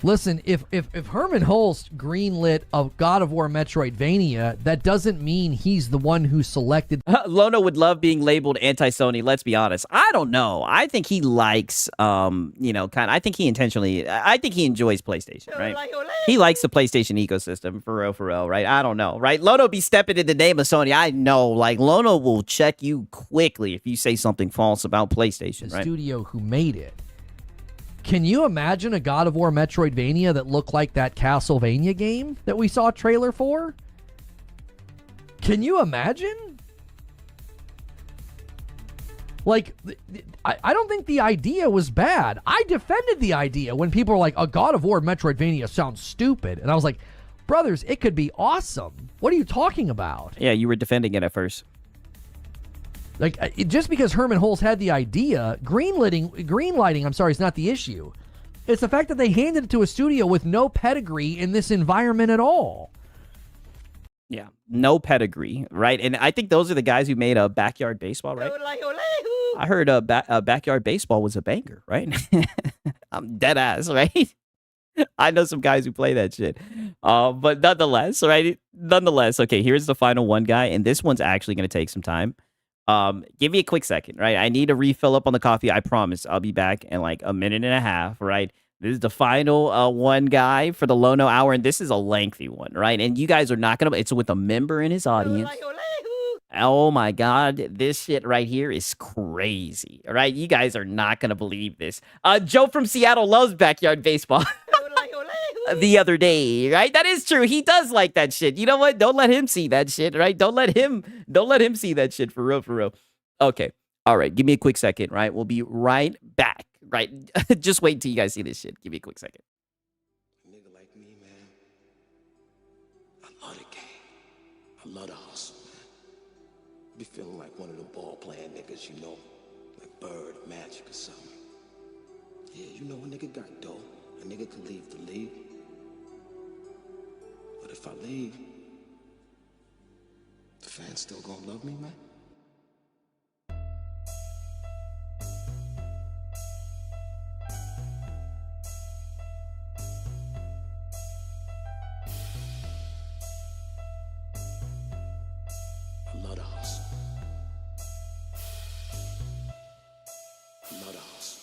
Listen, if Herman Hulst greenlit a God of War Metroidvania, that doesn't mean he's the one who selected. Lono would love being labeled anti-Sony. Let's be honest. I don't know. I think he likes, I think he enjoys PlayStation, right? He likes the PlayStation ecosystem, for real, right? I don't know, right? Lono be stepping in the name of Sony. I know, like, Lono will check you quickly if you say something false about PlayStation, The right? studio who made it. Can you imagine a God of War Metroidvania that looked like that Castlevania game that we saw a trailer for? Can you imagine? Like, I don't think the idea was bad. I defended the idea when people were like, a God of War Metroidvania sounds stupid. And I was like, brothers, it could be awesome. What are you talking about? Yeah, you were defending it at first. Like, just because Herman Hulst had the idea, greenlighting, is not the issue. It's the fact that they handed it to a studio with no pedigree in this environment at all. Yeah, no pedigree, right? And I think those are the guys who made a Backyard Baseball, right? I heard Backyard Baseball was a banger, right? I'm dead ass, right? I know some guys who play that shit. But nonetheless, right? Okay, here's the final one, guy, and this one's actually going to take some time. Give me a quick second, right? I need to refill up on the coffee. I promise I'll be back in like a minute and a half, right? This is the final one, guy, for the Lono Hour, and this is a lengthy one, right? And you guys are not going to... It's with a member in his audience. Oh, my God. This shit right here is crazy, all right? You guys are not going to believe this. Joe from Seattle loves Backyard Baseball. The other day, right? That is true. He does like that shit. You know what? Don't let him see that shit, right? Don't let him see that shit, for real. Okay. All right. Give me a quick second, right? We'll be right back, right? Just wait till you guys see this shit. Give me a quick second. A nigga like me, man, I love the game. I love the hustle, man. Be feeling like one of the ball playing niggas, you know, like Bird, Magic, or something. Yeah, you know, a nigga got dough. A nigga could leave the league. But if I leave, the fans still gonna love me, man? I love the hustle. I love the hustle.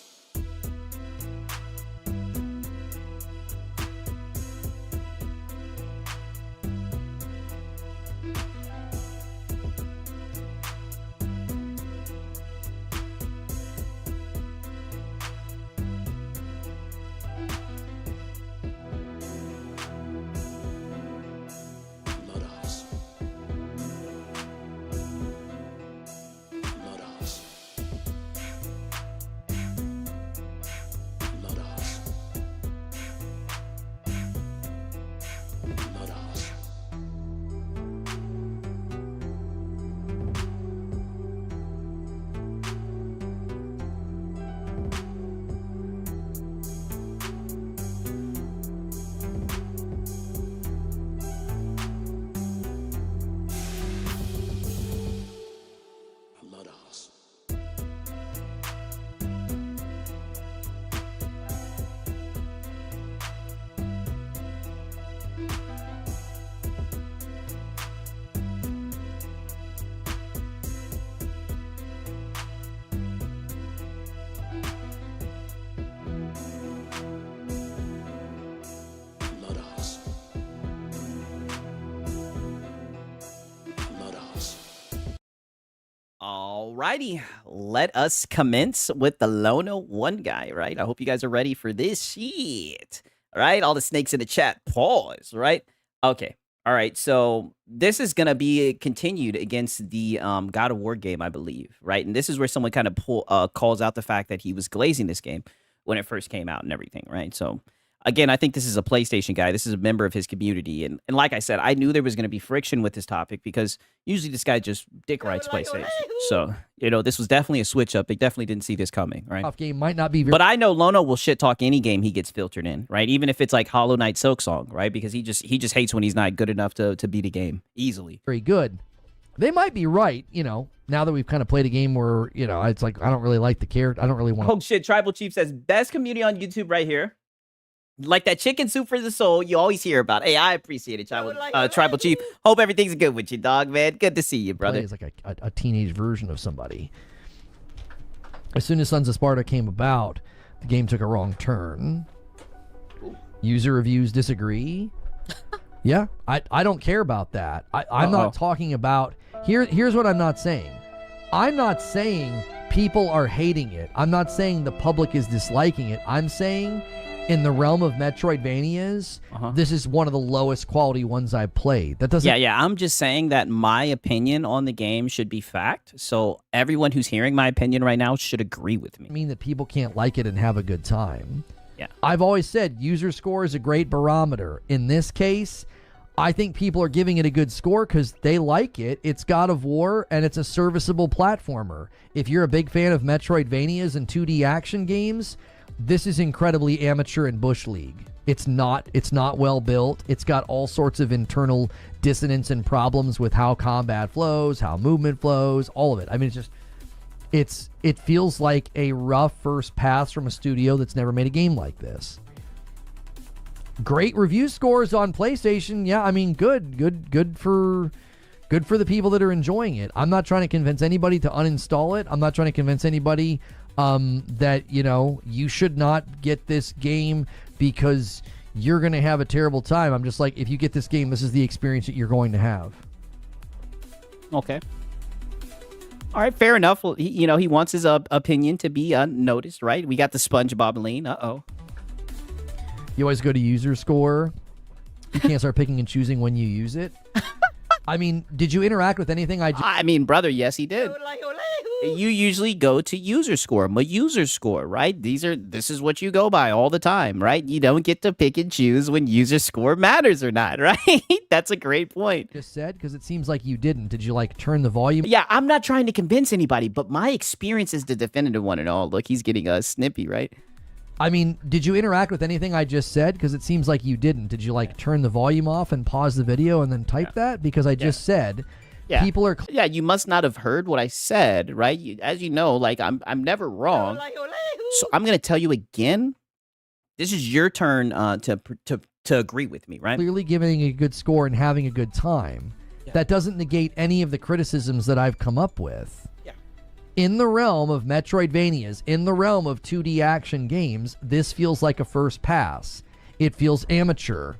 Alrighty, let us commence with the Lono one guy, right? I hope you guys are ready for this shit. All right, all the snakes in the chat, pause, right? Okay, all right, so this is going to be continued against the God of War game, I believe, right? And this is where someone kind of calls out the fact that he was glazing this game. when it first came out and everything, right? So again, I think this is a PlayStation guy. This is a member of his community. And like I said, I knew there was going to be friction with this topic because usually this guy just dick writes PlayStation. So, this was definitely a switch up. They definitely didn't see this coming, right? Off game might not be very But I know Lono will shit talk any game he gets filtered in, right? Even if it's like Hollow Knight Silksong, right? Because he just hates when he's not good enough to beat a game easily. very good. They might be right, now that we've kind of played a game where, it's like, I don't really like the character. I don't really want Oh shit, Tribal Chief says, best community on YouTube right here. Like that chicken soup for the soul you always hear about. Hey, I appreciate it, Tribal Chief. Hope everything's good with you, dog, man. Good to see you, brother. It's like a teenage version of somebody. As soon as Sons of Sparta came about, the game took a wrong turn. User reviews disagree. Yeah, I don't care about that. I'm not talking about... Here's what I'm not saying. I'm not saying people are hating it. I'm not saying the public is disliking it. I'm saying... in the realm of Metroidvanias, this is one of the lowest quality ones I've played. That doesn't. Yeah. I'm just saying that my opinion on the game should be fact. So everyone who's hearing my opinion right now should agree with me. Mean that people can't like it and have a good time. Yeah. I've always said user score is a great barometer. In this case, I think people are giving it a good score because they like it. It's God of War and it's a serviceable platformer. If you're a big fan of Metroidvanias and 2D action games, this is incredibly amateur and bush league. It's not well built. It's got all sorts of internal dissonance and problems with how combat flows, how movement flows, all of it. I mean, it feels like a rough first pass from a studio that's never made a game like this. Great review scores on PlayStation. Yeah, I mean, good for the people that are enjoying it. I'm not trying to convince anybody to uninstall it. I'm not trying to convince anybody that, you should not get this game because you're going to have a terrible time. I'm just like, if you get this game, this is the experience that you're going to have. Okay. All right, fair enough. Well, he wants his opinion to be noticed, right? We got the SpongeBob lane. Uh-oh. You always go to user score. You can't start picking and choosing when you use it. I mean, did you interact with anything I mean, brother, yes, he did. You usually go to user score, my user score, right? This is what you go by all the time, right? You don't get to pick and choose when user score matters or not, right? That's a great point. Just said, because it seems like you didn't. Did you turn the volume? Yeah, I'm not trying to convince anybody, but my experience is the definitive one and all. Look, he's getting snippy, right? I mean, did you interact with anything I just said? Because it seems like you didn't. Did you turn the volume off and pause the video and then type that? Because I just said... Yeah. People are... Yeah, you must not have heard what I said, right? As you know, I'm never wrong. So I'm going to tell you again. This is your turn to agree with me, right? Clearly giving a good score and having a good time. Yeah. That doesn't negate any of the criticisms that I've come up with. Yeah. In the realm of Metroidvanias, in the realm of 2D action games, this feels like a first pass. It feels amateur.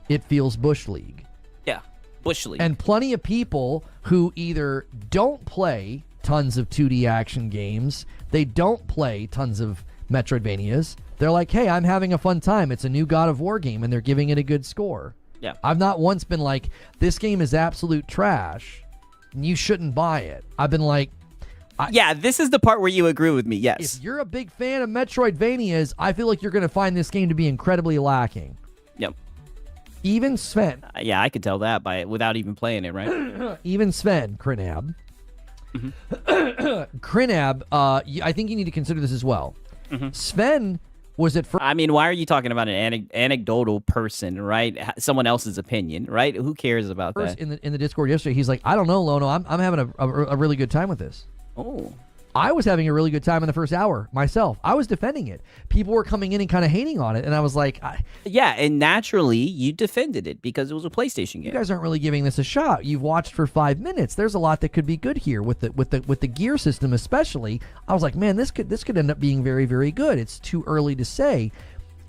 It feels Bush League. Yeah. Bush League. And plenty of people who either don't play tons of 2D action games, they don't play tons of Metroidvanias, they're like, hey, I'm having a fun time. It's a new God of War game, and they're giving it a good score. Yeah. I've not once been like, this game is absolute trash, and you shouldn't buy it. I've been like... yeah, this is the part where you agree with me, yes. If you're a big fan of Metroidvanias, I feel like you're going to find this game to be incredibly lacking. Yep. Even Sven. Yeah, I could tell that without even playing it, right? Even Sven, Crinab. Crinab, I think you need to consider this as well. Sven was at first... I mean, why are you talking about an anecdotal person, right? Someone else's opinion, right? Who cares about that? In the Discord yesterday, he's like, I don't know, Lono, I'm having a really good time with this. Oh. I was having a really good time in the first hour myself. I was defending it. People were coming in and kind of hating on it, and I was like... Yeah, and naturally, you defended it because it was a PlayStation game. You guys aren't really giving this a shot. You've watched for 5 minutes. There's a lot that could be good here with the gear system especially. I was like, man, this could end up being very, very good. It's too early to say.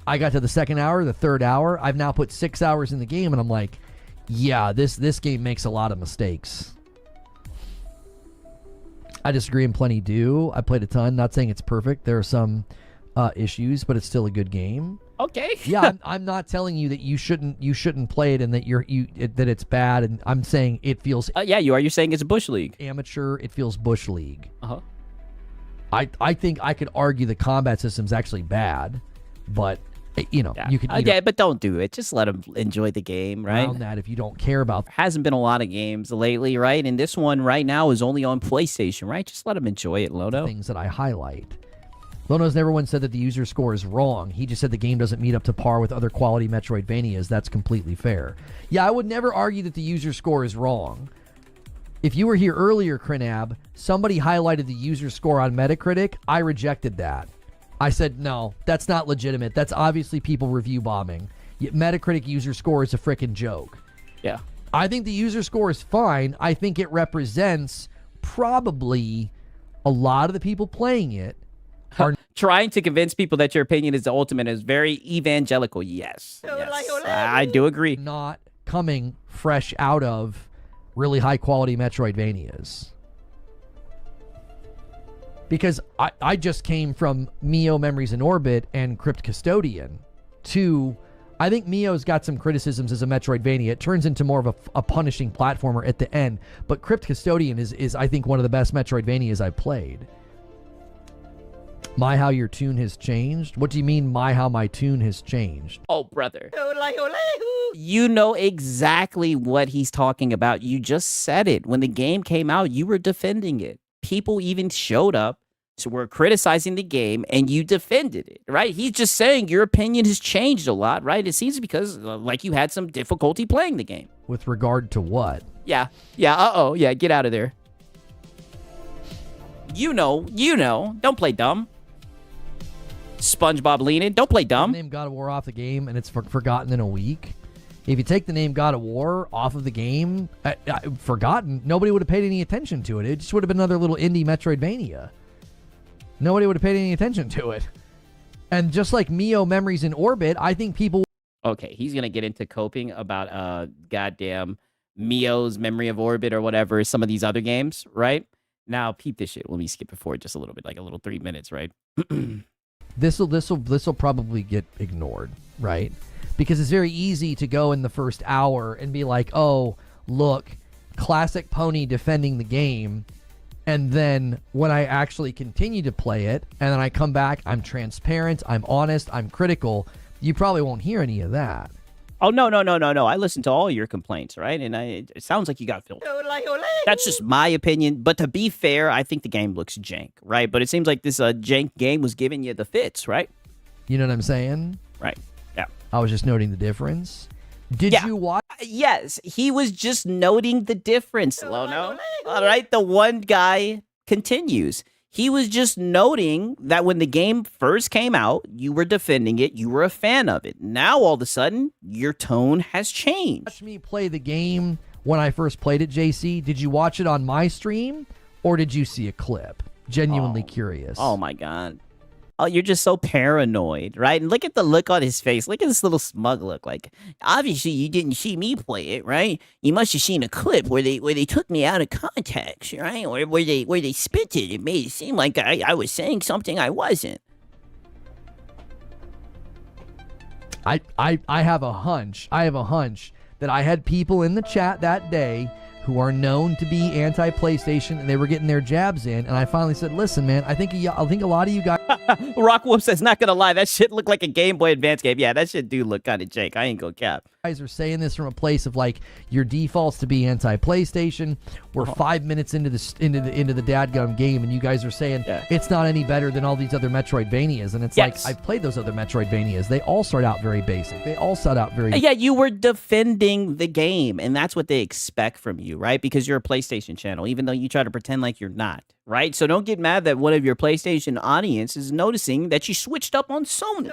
I got to the second hour, the third hour. I've now put 6 hours in the game, and I'm like, yeah, this game makes a lot of mistakes. I disagree, and plenty do. I played a ton. Not saying it's perfect. There are some issues, but it's still a good game. Okay. Yeah, I'm not telling you that you shouldn't play it and that that it's bad. And I'm saying it feels. Yeah, you are. You're saying it's Bush League. Amateur. It feels Bush League. I think I could argue the combat system's actually bad, but you know, Yeah. you could Yeah, but don't do it. Just let them enjoy the game, right? around that if you don't care about Hasn't been a lot of games lately, right? And this one right now is only on PlayStation, right? Just let them enjoy it, Lono. things that I highlight. Lono's never once said that the user score is wrong. He just said the game doesn't meet up to par with other quality Metroidvanias. That's completely fair. Yeah, I would never argue that the user score is wrong. If you were here earlier, Crinab, somebody highlighted the user score on Metacritic. I rejected that. I said, no, that's not legitimate. That's obviously people review bombing. Yet Metacritic user score is a frickin' joke. Yeah. I think the user score is fine. I think it represents probably a lot of the people playing it are Trying to convince people that your opinion is the ultimate is very evangelical. Yes. I do agree. not coming fresh out of really high quality Metroidvanias. Because I just came from Mio Memories in Orbit and Crypt Custodian to, I think Mio's got some criticisms as a Metroidvania. It turns into more of a punishing platformer at the end. But Crypt Custodian is I think, one of the best Metroidvanias I've played. My how your tune has changed? What do you mean how my tune has changed? Oh, brother. You know exactly what he's talking about. You just said it. When the game came out, you were defending it. People even showed up, so were criticizing the game, and you defended it, right? He's just saying your opinion has changed a lot, right? It seems because, like, you had some difficulty playing the game. With regard to what? Yeah, yeah, get out of there. You know. Don't play dumb. SpongeBob leaning. Don't play dumb. Name God of War off the game and it's forgotten in a week. If you take the name God of War off of the game, forgotten, nobody would have paid any attention to it. It just would have been another little indie Metroidvania. Nobody would have paid any attention to it. And just like Mio Memories in Orbit, I think people... Okay, he's going to get into coping about goddamn Mio's Memory of Orbit or whatever, some of these other games, right? Now, peep this shit. Let me skip it forward just a little bit, like a little 3 minutes, right? This'll probably get ignored, right? Because it's very easy to go in the first hour and be like, oh, look, classic pony defending the game. And then when I actually continue to play it and then I come back, I'm transparent, I'm honest, I'm critical, you probably won't hear any of that. Oh, no. I listened to all your complaints, right? And it sounds like you got filtered. That's just my opinion. But to be fair, I think the game looks jank, right? But it seems like this jank game was giving you the fits, right? You know what I'm saying? Right. Yeah. I was just noting the difference. Did you watch? Yes, he was just noting the difference, Lono. All right, the one guy continues. He was just noting that when the game first came out, you were defending it, you were a fan of it. Now, all of a sudden, your tone has changed. Watch me play the game when I first played it, JC. Did you watch it on my stream or did you see a clip? Genuinely curious. Oh, my God. Oh, you're just so paranoid, right? And look at the look on his face. Look at this little smug look. Like, obviously, you didn't see me play it, right? You must have seen a clip where they took me out of context, right? Or where they spit it. It made it seem like I was saying something I wasn't. I have a hunch. I have a hunch that I had people in the chat that day who are known to be anti-PlayStation, and they were getting their jabs in, and I finally said, listen, man, I think a lot of you guys... Rockwolf says, not gonna lie, that shit looked like a Game Boy Advance game. Yeah, that shit do look kind of jank. I ain't gonna cap. Guys are saying this from a place of like your defaults to be anti-PlayStation. We're 5 minutes into the dadgum game, and you guys are saying it's not any better than all these other Metroidvanias. And it's like, I've played those other Metroidvanias. They all start out very basic. They all start out very... Yeah, you were defending the game, and that's what they expect from you, right? Because you're a PlayStation channel, even though you try to pretend like you're not, right? So don't get mad that one of your PlayStation audience is noticing that you switched up on Sony,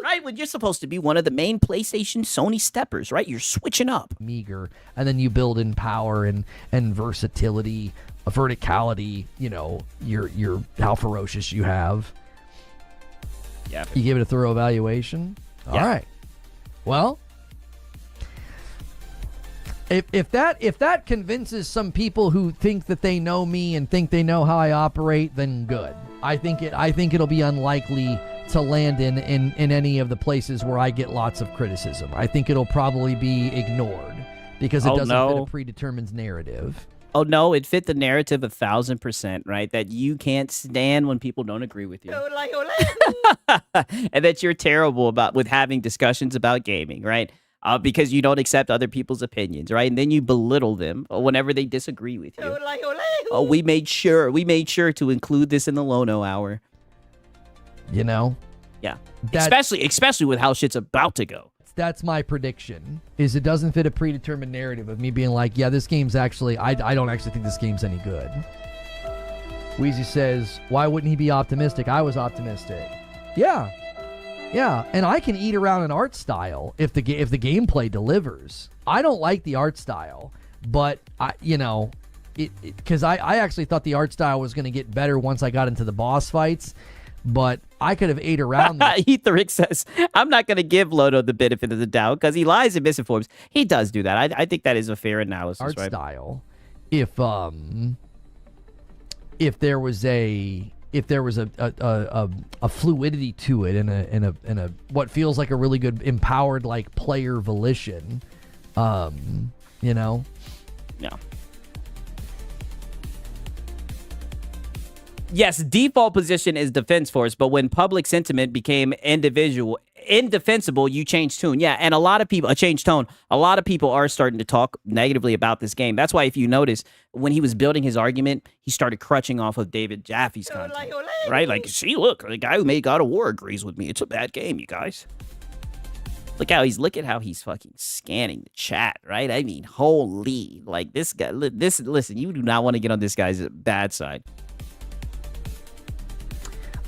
right? When you're supposed to be one of the main PlayStation Sony steppers, right? You're switching up. Meager, and then you build in power and versatility, verticality, you know, your how ferocious you have. Yeah. You give it a thorough evaluation. All right. Well, if that convinces some people who think that they know me and think they know how I operate, then good. I think it'll be unlikely to land in any of the places where I get lots of criticism. I think it'll probably be ignored because it doesn't fit a predetermined narrative. Oh no, it fit the narrative 1,000%, right? That you can't stand when people don't agree with you. And that you're terrible with having discussions about gaming, right? Because you don't accept other people's opinions, right? And then you belittle them whenever they disagree with you. Oh, we made sure to include this in the Lono hour. You know? Yeah. That- Especially with how shit's about to go. That's my prediction, is it doesn't fit a predetermined narrative of me being like, yeah, this game's actually, I don't actually think this game's any good. Wheezy says, why wouldn't he be optimistic? I was optimistic. Yeah, and I can eat around an art style if the gameplay delivers. I don't like the art style, but because I actually thought the art style was going to get better once I got into the boss fights, but I could have ate around that. Etheric says, I'm not going to give Lono the benefit of the doubt because he lies and misinforms. He does do that. I think that is a fair analysis, Art right? style. If there was a fluidity to it and a what feels like a really good empowered like player volition, Yeah. Yes, default position is defense force, but when public sentiment became indefensible, you change tune. Yeah, and a lot of people are starting to talk negatively about this game. That's why if you notice, when he was building his argument, he started crutching off of David Jaffe's content. Right? Like, see, look, the guy who made God of War agrees with me. It's a bad game, you guys. Look at how he's fucking scanning the chat, right? I mean, holy, like this guy, listen, you do not want to get on this guy's bad side.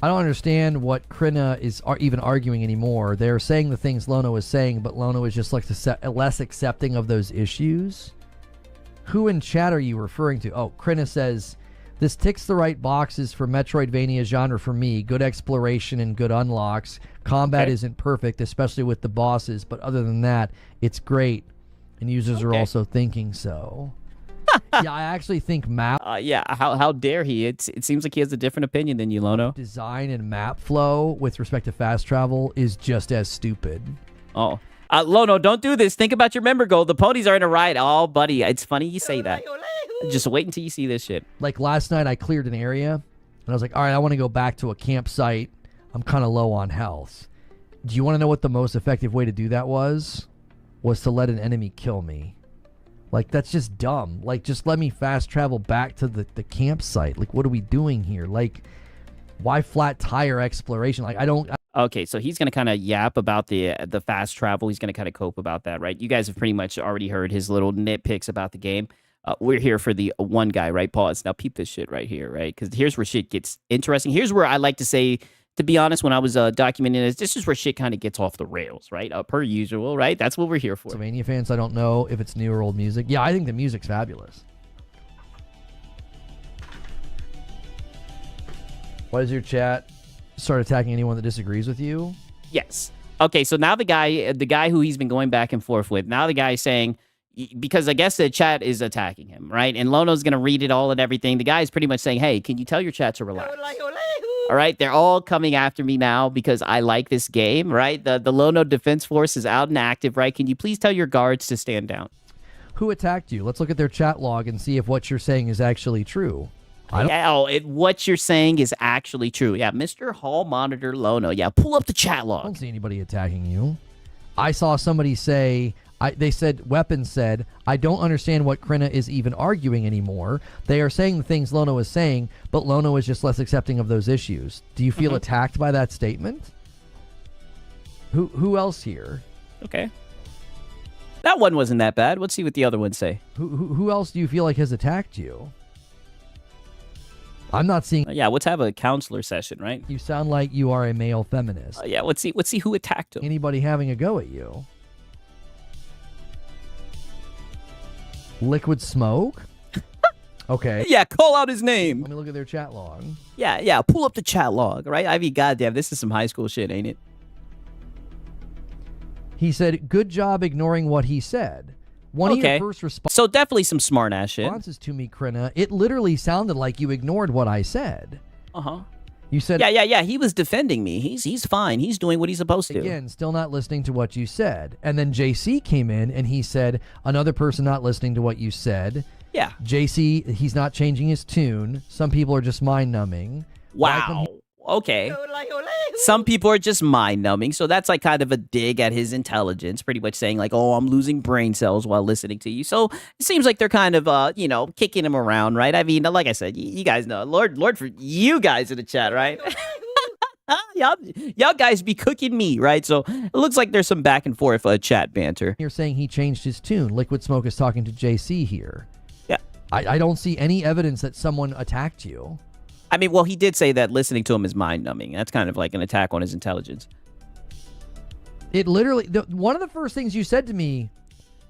I don't understand what Krina is even arguing anymore. They're saying the things Lono is saying, but Lono is just like less accepting of those issues. Who in chat are you referring to? Oh, Krina says, this ticks the right boxes for Metroidvania genre for me. Good exploration and good unlocks. Combat isn't perfect, especially with the bosses, but other than that, it's great. And users are also thinking so. Yeah, I actually think map how dare he? It seems like he has a different opinion than you, Lono. Design and map flow with respect to fast travel is just as stupid. Oh, Lono, don't do this. Think about your member goal. The ponies are in a riot. Oh, buddy, it's funny you say that. Just wait until you see this shit. Like last night, I cleared an area, and I was like, all right, I want to go back to a campsite. I'm kind of low on health. Do you want to know what the most effective way to do that was? Was to let an enemy kill me. Like, that's just dumb. Like, just let me fast travel back to the campsite. Like, what are we doing here? Like, why flat tire exploration? Like, I don't... Okay, so he's going to kind of yap about the fast travel. He's going to kind of cope about that, right? You guys have pretty much already heard his little nitpicks about the game. We're here for the one guy, right? Pause. Now, peep this shit right here, right? Because here's where shit gets interesting. Here's where I like to say... To be honest, when I was documenting this is where shit kind of gets off the rails, right? Per usual, right? That's what we're here for. Pennsylvania fans, I don't know if it's new or old music. Yeah, I think the music's fabulous. Why does your chat start attacking anyone that disagrees with you? Yes. Okay, so now the guy who he's been going back and forth with, now the guy is saying, because I guess the chat is attacking him, right? And Lono's going to read it all and everything. The guy is pretty much saying, hey, can you tell your chat to relax? All right, they're all coming after me now because I like this game, right? The Lono Defense Force is out and active, right? Can you please tell your guards to stand down? Who attacked you? Let's look at their chat log and see if what you're saying is actually true. What you're saying is actually true. Yeah, Mr. Hall Monitor Lono. Yeah, pull up the chat log. I don't see anybody attacking you. I saw somebody say... Weapon said, I don't understand what Krina is even arguing anymore. They are saying the things Lono is saying, but Lono is just less accepting of those issues. Do you feel attacked by that statement? Who else here? Okay. That one wasn't that bad. Let's see what the other ones say. Who else do you feel like has attacked you? I'm not seeing... let's have a counselor session, right? You sound like you are a male feminist. Let's see who attacked him. Anybody having a go at you? Liquid Smoke? Okay. Yeah, call out his name. Let me look at their chat log. Yeah, pull up the chat log, right? I mean, goddamn, this is some high school shit, ain't it? He said, good job ignoring what he said. One of your first responses... So definitely some smart-ass shit. Responses to me, Krina, it literally sounded like you ignored what I said. Uh-huh. You said... Yeah, he was defending me. He's fine. He's doing what he's supposed to. Again, still not listening to what you said. And then JC came in and he said, another person not listening to what you said. Yeah. JC, he's not changing his tune. Some people are just mind-numbing. Wow. Okay. Some people are just mind-numbing, so that's like kind of a dig at his intelligence, pretty much saying like, "Oh, I'm losing brain cells while listening to you." So it seems like they're kind of, kicking him around, right? I mean, like I said, you guys know, Lord for you guys in the chat, right? y'all guys be cooking me, right? So it looks like there's some back and forth chat banter. You're saying he changed his tune. Liquid Smoke is talking to JC here. Yeah. I don't see any evidence that someone attacked you. I mean, well, he did say that listening to him is mind-numbing. That's kind of like an attack on his intelligence. It literally, one of the first things you said to me,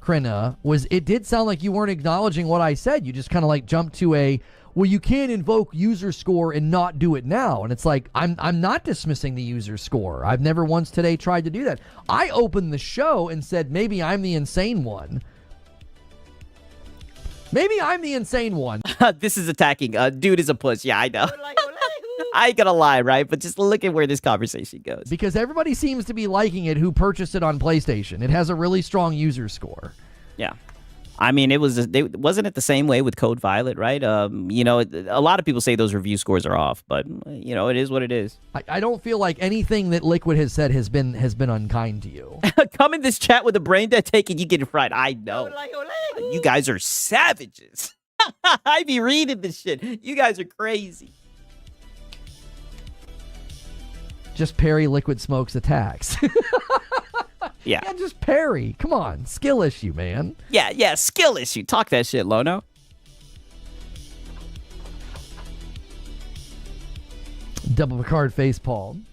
Krina, was it did sound like you weren't acknowledging what I said. You just kind of like jumped to well, you can't invoke user score and not do it now. And it's like, I'm not dismissing the user score. I've never once today tried to do that. I opened the show and said, maybe I'm the insane one. Maybe I'm the insane one. This is attacking. Dude is a puss. Yeah, I know. I ain't gonna lie, right? But just look at where this conversation goes. Because everybody seems to be liking it who purchased it on PlayStation. It has a really strong user score. Yeah. I mean, wasn't it the same way with Code Violet, right? A lot of people say those review scores are off, but it is what it is. I don't feel like anything that Liquid has said has been unkind to you. Come in this chat with a brain dead take and you get fried. I know. You guys are savages. I be reading this shit. You guys are crazy. Just parry Liquid Smoke's attacks. Yeah. Yeah, just parry. Come on. Skill issue, man. Yeah, skill issue. Talk that shit, Lono. Double card facepalm.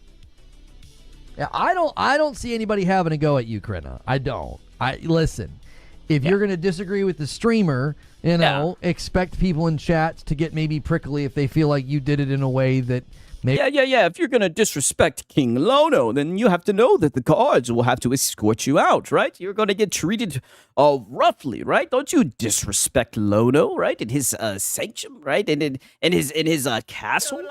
Yeah, I don't see anybody having a go at you, Krina. I don't. Listen. If you're going to disagree with the streamer, expect people in chats to get maybe prickly if they feel like you did it in a way that maybe. Yeah. If you're going to disrespect King Lono, then you have to know that the guards will have to escort you out, right? You're going to get treated roughly, right? Don't you disrespect Lono, right? In his sanctum, right? In his castle?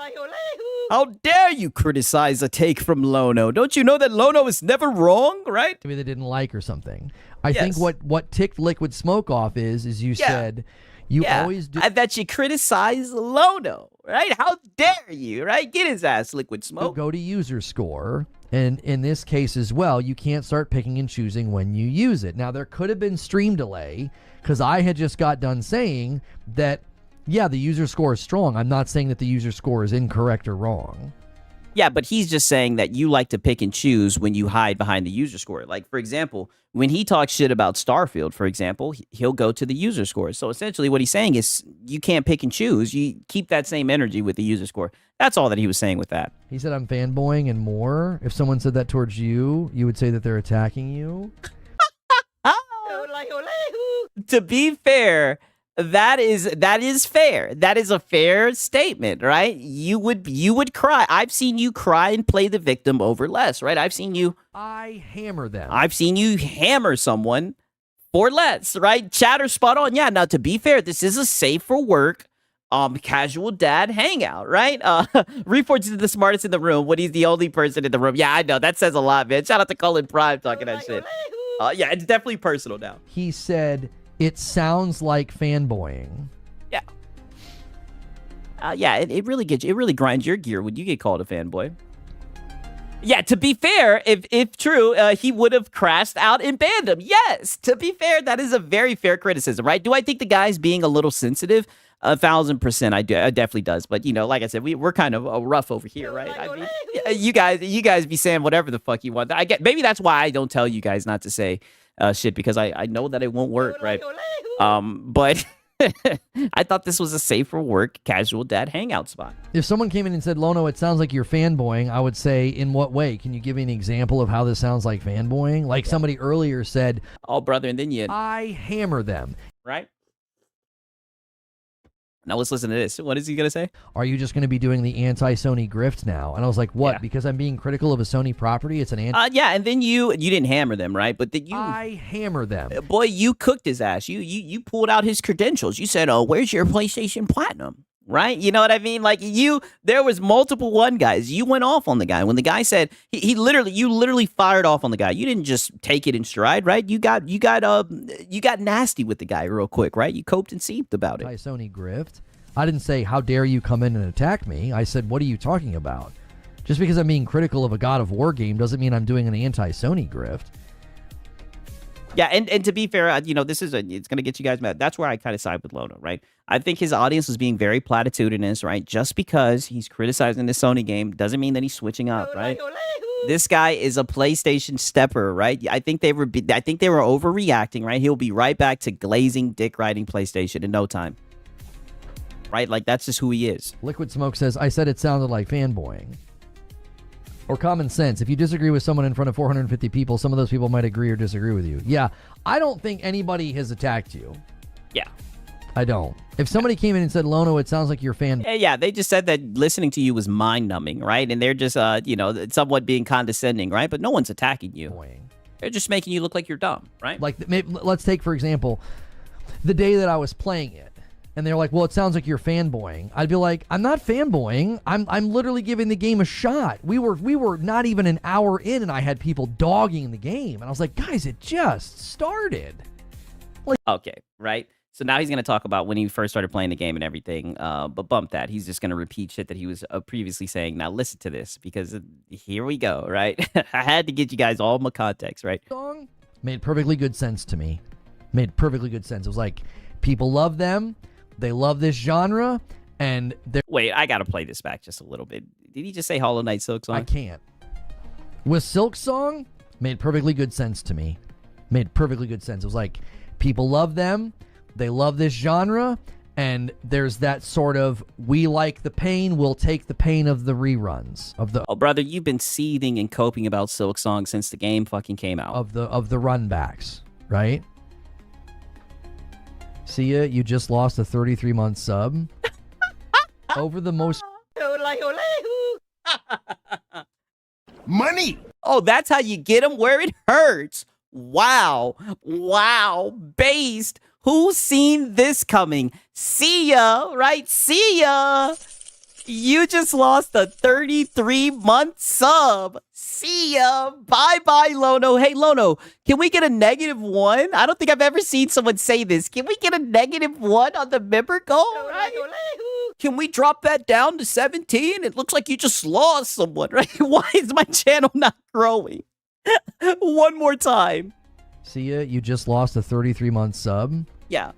How dare you criticize a take from Lono? Don't you know that Lono is never wrong, right? Maybe they didn't like or something. I think what ticked Liquid Smoke off is you said you always do that you criticize Lono, right? How dare you, right? Get his ass, Liquid Smoke. Go to user score, and in this case as well, you can't start picking and choosing when you use it. Now there could have been stream delay because I had just got done saying that the user score is strong. I'm not saying that the user score is incorrect or wrong. Yeah, but he's just saying that you like to pick and choose when you hide behind the user score. Like, for example, when he talks shit about Starfield, for example, he'll go to the user score. So essentially what he's saying is you can't pick and choose. You keep that same energy with the user score. That's all that he was saying with that. He said I'm fanboying and more. If someone said that towards you, you would say that they're attacking you. To be fair, that is fair. That is a fair statement, right? You would cry. I've seen you cry and play the victim over less, right? I hammer them. I've seen you hammer someone for less, right? Chatter spot on. Yeah, now to be fair, this is a safe for work casual dad hangout, right? Reports is the smartest in the room when he's the only person in the room. Yeah, I know. That says a lot, man. Shout out to Cullen Prime talking that shit. Yeah, it's definitely personal now. He said it sounds like fanboying. Yeah. It really grinds your gear when you get called a fanboy. Yeah, to be fair, if true, he would have crashed out and banned him. Yes, to be fair, that is a very fair criticism, right? Do I think the guy's being a little sensitive? 1,000%, I do. It definitely does. But like I said, we're kind of rough over here, right? I mean, you guys be saying whatever the fuck you want. I get maybe that's why I don't tell you guys not to say shit because I know that it won't work, right? But I thought this was a safe for work casual dad hangout spot. If someone came in and said, Lono, it sounds like you're fanboying, I would say, in what way? Can you give me an example of how this sounds like fanboying? Like somebody earlier said, oh, brother, and then I hammer them. Right? Now let's listen to this. What is he going to say? Are you just going to be doing the anti-Sony grift now? And I was like, what? Yeah. Because I'm being critical of a Sony property? It's an anti... yeah, and then you didn't hammer them, right? But then I hammer them. Boy, you cooked his ass. You pulled out his credentials. You said, oh, where's your PlayStation Platinum? right? You know what I mean? Like there was multiple one guys. You went off on the guy when the guy said you literally fired off on the guy. You didn't just take it in stride, right? You got nasty with the guy real quick, right? You coped and seeped about it. Sony grift. I didn't say, how dare you come in and attack me. I said, what are you talking about? Just because I'm being critical of a God of War game doesn't mean I'm doing an anti-Sony grift. Yeah, and to be fair, this is it's going to get you guys mad. That's where I kind of side with Lono, right? I think his audience was being very platitudinous, right? Just because he's criticizing the Sony game doesn't mean that he's switching up, right? This guy is a PlayStation stepper, right? I think they were overreacting, right? He'll be right back to glazing, dick riding PlayStation in no time, right? Like that's just who he is. Liquid Smoke says, I said it sounded like fanboying. Or common sense. If you disagree with someone in front of 450 people, some of those people might agree or disagree with you. Yeah, I don't think anybody has attacked you. Yeah. I don't. If somebody came in and said, Lono, it sounds like you're fan. Yeah, they just said that listening to you was mind-numbing, right? And they're just, somewhat being condescending, right? But no one's attacking you. They're just making you look like you're dumb, right? Like, let's take, for example, the day that I was playing it. And they're like, well, it sounds like you're fanboying. I'd be like, I'm not fanboying. I'm literally giving the game a shot. We were not even an hour in, and I had people dogging the game. And I was like, guys, it just started. Okay, right? So now he's going to talk about when he first started playing the game and everything. But bump that. He's just going to repeat shit that he was previously saying. Now listen to this, because here we go, right? I had to get you guys all my context, right? Song made perfectly good sense to me. Made perfectly good sense. It was like, people love them. They love this genre, and they're... Wait, I gotta play this back just a little bit. Did he just say Hollow Knight Silk Song? I can't. With Silk Song, made perfectly good sense to me. Made perfectly good sense. It was like, people love them, they love this genre, and there's that sort of, we like the pain, we'll take the pain of the reruns. Oh, brother, you've been seething and coping about Silk Song since the game fucking came out. Of the runbacks, right? See ya, you just lost a 33-month sub. Over the most... Money! Oh, that's how you get them where it hurts. Wow. Based. Who's seen this coming? See ya, right? See ya. You just lost a 33-month sub. See ya. Bye-bye, Lono. Hey, Lono, can we get a -1? I don't think I've ever seen someone say this. Can we get a -1 on the member goal? Right? Can we drop that down to 17? It looks like you just lost someone, right? Why is my channel not growing? One more time. See ya, you just lost a 33-month sub. Yeah.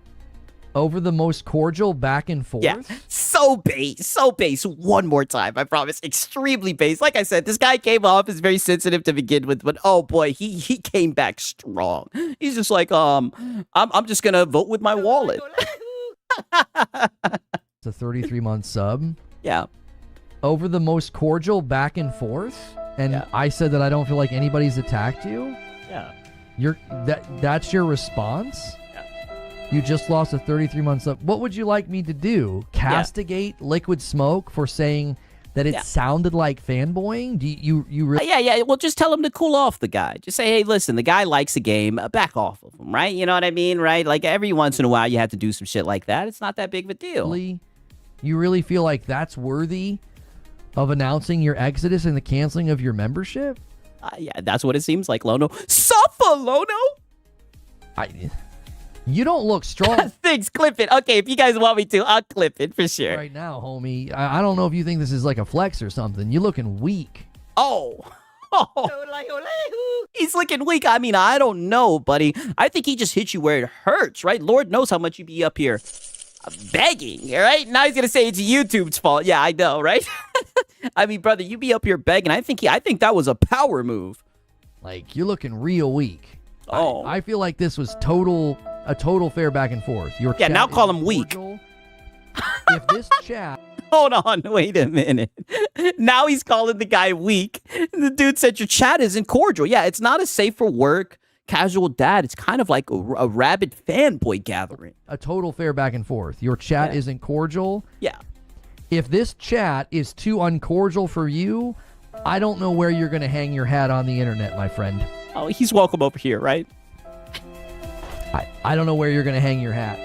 Over the most cordial back and forth. Yeah, so base. One more time, I promise. Extremely base. Like I said, this guy came off as very sensitive to begin with, but oh boy, he came back strong. He's just like, I'm just gonna vote with my wallet. It's a 33-month sub. Yeah. Over the most cordial back and forth, and Yeah. I said that I don't feel like anybody's attacked you. Yeah. That's your response. You just lost a 33-month sub. What would you like me to do? Castigate Liquid Smoke for saying that it sounded like fanboying? Do you really? Yeah. Well, just tell him to cool off the guy. Just say, hey, listen, the guy likes the game. Back off of him, right? You know what I mean, right? Like every once in a while, you have to do some shit like that. It's not that big of a deal. You really feel like that's worthy of announcing your exodus and the canceling of your membership? Yeah, that's what it seems like, Lono. Suffer, Lono. You don't look strong. Thanks, clip it. Okay, if you guys want me to, I'll clip it for sure. Right now, homie. I don't know if you think this is like a flex or something. You're looking weak. Oh. He's looking weak. I mean, I don't know, buddy. I think he just hit you where it hurts, right? Lord knows how much you be up here begging, all right? Now he's going to say it's YouTube's fault. Yeah, I know, right? I mean, brother, you be up here begging. I think that was a power move. Like, you're looking real weak. Oh. I feel like this was a total fair back and forth. Yeah, now call him weak. If this chat... Hold on, wait a minute. Now he's calling the guy weak. The dude said your chat isn't cordial. Yeah, it's not a safe for work, casual dad. It's kind of like a rabid fanboy gathering. A total fair back and forth. Your chat isn't cordial. Yeah. If this chat is too uncordial for you, I don't know where you're going to hang your hat on the internet, my friend. Oh, he's welcome over here, right? I don't know where you're going to hang your hat.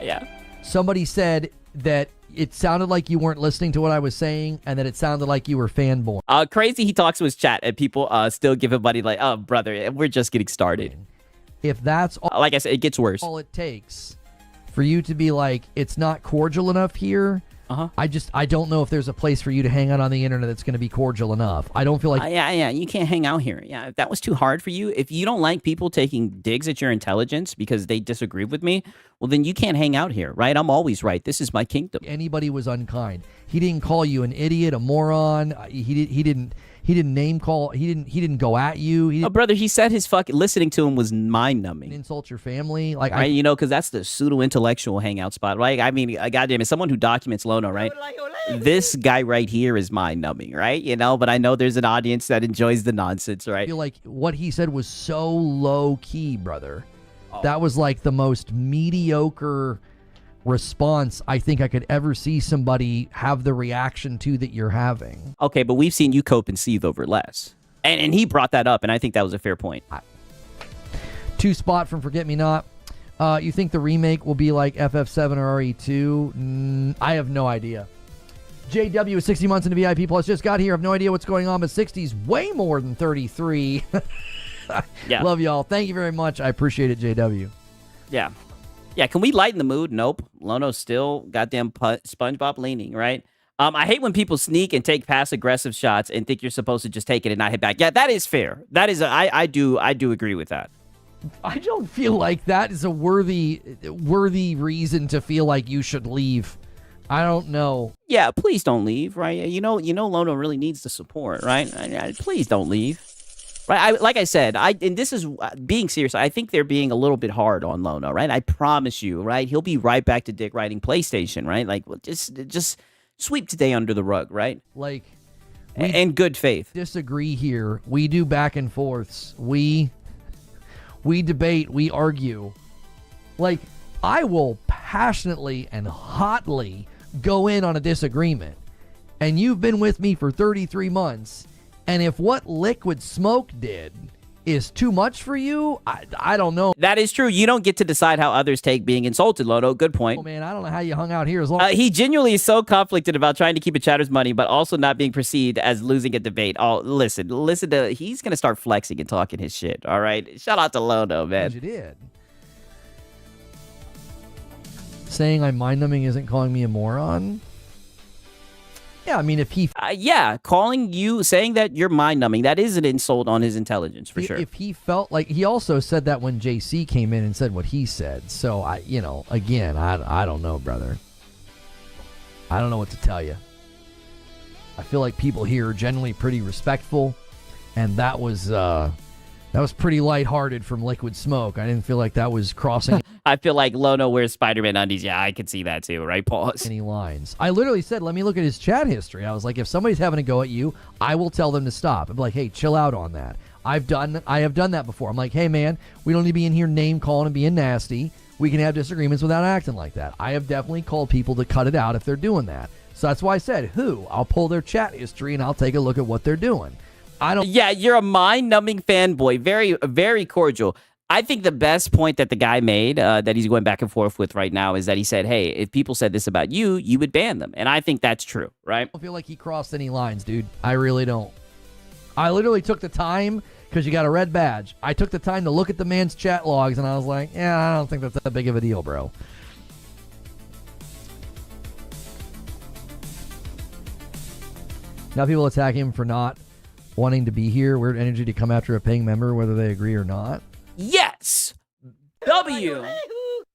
Yeah. Somebody said that it sounded like you weren't listening to what I was saying, and that it sounded like you were fanboy. Crazy. He talks to his chat, and people still give him money. Like, oh, brother, we're just getting started. If that's all, Like I said, it gets worse. all it takes for you to be like, it's not cordial enough here. I don't know if there's a place for you to hang out on the internet that's going to be cordial enough. I don't feel like yeah, you can't hang out here. Yeah, if that was too hard for you, if you don't like people taking digs at your intelligence because they disagree with me, well, then you can't hang out here, right? I'm always right. This is my kingdom. anybody was unkind. He didn't call you an idiot, a moron. He didn't name call. He didn't go at you. He Oh, didn't brother, he said his listening to him was mind-numbing. insult your family. Like Right, you know, because that's the pseudo-intellectual hangout spot, right? I mean, goddamn, as someone who documents Lono, right? This guy right here is mind-numbing, right? You know, but I know there's an audience that enjoys the nonsense, I right? feel like what he said was so low key, brother. Oh. That was like the most mediocre response I think I could ever see somebody have the reaction to that you're having. Okay, but we've seen you cope and seethe over less. And he brought that up, and I think that was a fair point. 2 Spot from Forget Me Not. You think the remake will be like FF7 or RE2? I have no idea. JW is 60 months into VIP Plus. Just got here. I have no idea what's going on, but 60's way more than 33. Yeah. Love y'all. Thank you very much. I appreciate it, JW. Yeah. Yeah, can we lighten the mood? Nope. Lono's still goddamn SpongeBob leaning, right? I hate when people sneak and take passive-aggressive shots and think you're supposed to just take it and not hit back. Yeah, that is fair. That is, I do agree with that. I don't feel like that is a worthy reason to feel like you should leave. I don't know. Yeah, please don't leave, right? You know, Lono really needs the support, right? Please don't leave. Right, like I said, and this is being serious. I think they're being a little bit hard on Lono, right? I promise you, right? He'll be right back to dick riding PlayStation, right? Like, just sweep today under the rug, right? Like, And good faith. disagree here. We do back and forths. We debate. We argue. Like, I will passionately and hotly go in on a disagreement. And you've been with me for 33 months. And if what Liquid Smoke did is too much for you, I don't know. That is true. You don't get to decide how others take being insulted, Lono. Good Oh, point. man, I don't know how you hung out here as long He genuinely is so conflicted about trying to keep a chatter's money, but also not being perceived as losing a debate. Oh, listen to, he's going to start flexing and talking his shit, all right? Shout out to Lono, as man. you did. Saying I'm mind-numbing isn't calling me a moron? Yeah, I mean, if he Yeah, calling you, saying that you're mind-numbing, that is an insult on his intelligence, for sure. if he felt like, he also said that when JC came in and said what he said. So again, I don't know, brother. I don't know what to tell you. I feel like people here are generally pretty respectful, and that was pretty lighthearted from Liquid Smoke. I didn't feel like that was crossing I feel like Lono wears Spider-Man undies. Yeah, I could see that too, right? Pause. any lines. I literally said, let me look at his chat history. I was like, if somebody's having a go at you, I will tell them to stop. I'm like, hey, chill out on that. I have done that before. I'm like, hey, man, we don't need to be in here name calling and being nasty. We can have disagreements without acting like that. I have definitely called people to cut it out if they're doing that. So that's why I said, who? I'll pull their chat history and I'll take a look at what they're doing. Yeah, you're a mind-numbing fanboy. Very, very cordial. I think the best point that the guy made that he's going back and forth with right now is that he said, hey, if people said this about you, you would ban them. And I think that's true, right? I don't feel like he crossed any lines, dude. I really don't. I literally took the time, because you got a red badge. I took the time to look at the man's chat logs, and I was like, yeah, I don't think that's that big of a deal, bro. Now people attack him for not wanting to be here. Weird energy to come after a paying member, whether they agree or not. Yes. W.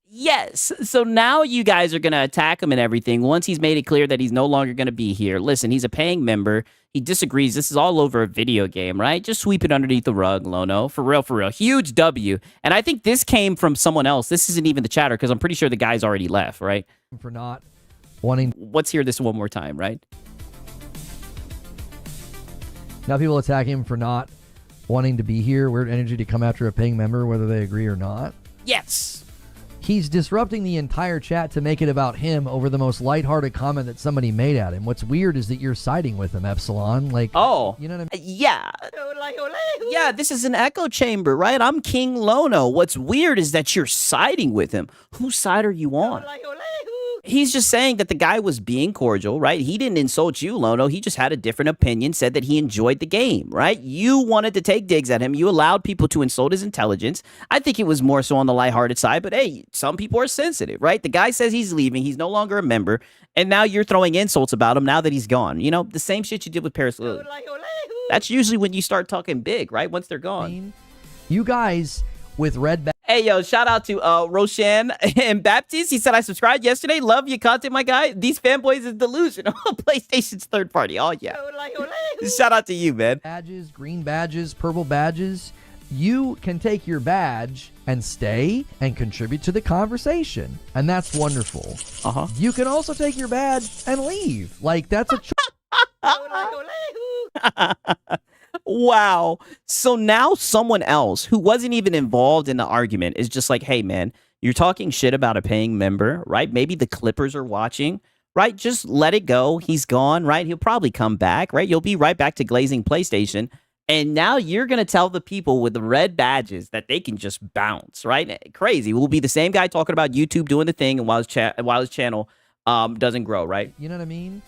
Yes. So now you guys are going to attack him and everything once he's made it clear that he's no longer going to be here. Listen, he's a paying member. He disagrees. This is all over a video game, right? Just sweep it underneath the rug, Lono. For real, for real. Huge W. And I think this came from someone else. This isn't even the chatter because I'm pretty sure the guy's already left, right? For not wanting. Let's hear this one more time, right? Now people attack him for not wanting to be here. Weird energy to come after a paying member, whether they agree or not. Yes. He's disrupting the entire chat to make it about him over the most lighthearted comment that somebody made at him. What's weird is that you're siding with him, Epsilon. Like, oh, you know what I mean? Yeah. Yeah, this is an echo chamber, right? I'm King Lono. What's weird is that you're siding with him. Whose side are you on? he's just saying that the guy was being cordial, right? He didn't insult you, Lono. He just had a different opinion, said that he enjoyed the game, right? You wanted to take digs at him. You allowed people to insult his intelligence. I think it was more so on the lighthearted side, but hey, some people are sensitive, right? The guy says he's leaving. He's no longer a member. And now you're throwing insults about him now that he's gone. You know, the same shit you did with Paris Lily. That's usually when you start talking big, right? Once they're gone. You guys with red Hey, yo, shout out to Roshan and Baptiste. He said, I subscribed yesterday. Love your content, my guy. These fanboys is delusional. PlayStation's third party. Oh, yeah. Shout out to you, man. badges, green badges, purple badges. You can take your badge and stay and contribute to the conversation. And that's wonderful. Uh-huh. You can also take your badge and leave. Like, that's a Wow. So now someone else who wasn't even involved in the argument is just like, hey, man, you're talking shit about a paying member, right? Maybe the Clippers are watching, right? Just let it go. He's gone, right? He'll probably come back, right? You'll be right back to glazing PlayStation. And now you're going to tell the people with the red badges that they can just bounce, right? Crazy. We'll be the same guy talking about YouTube doing the thing and while his channel doesn't grow, right? You know what I mean?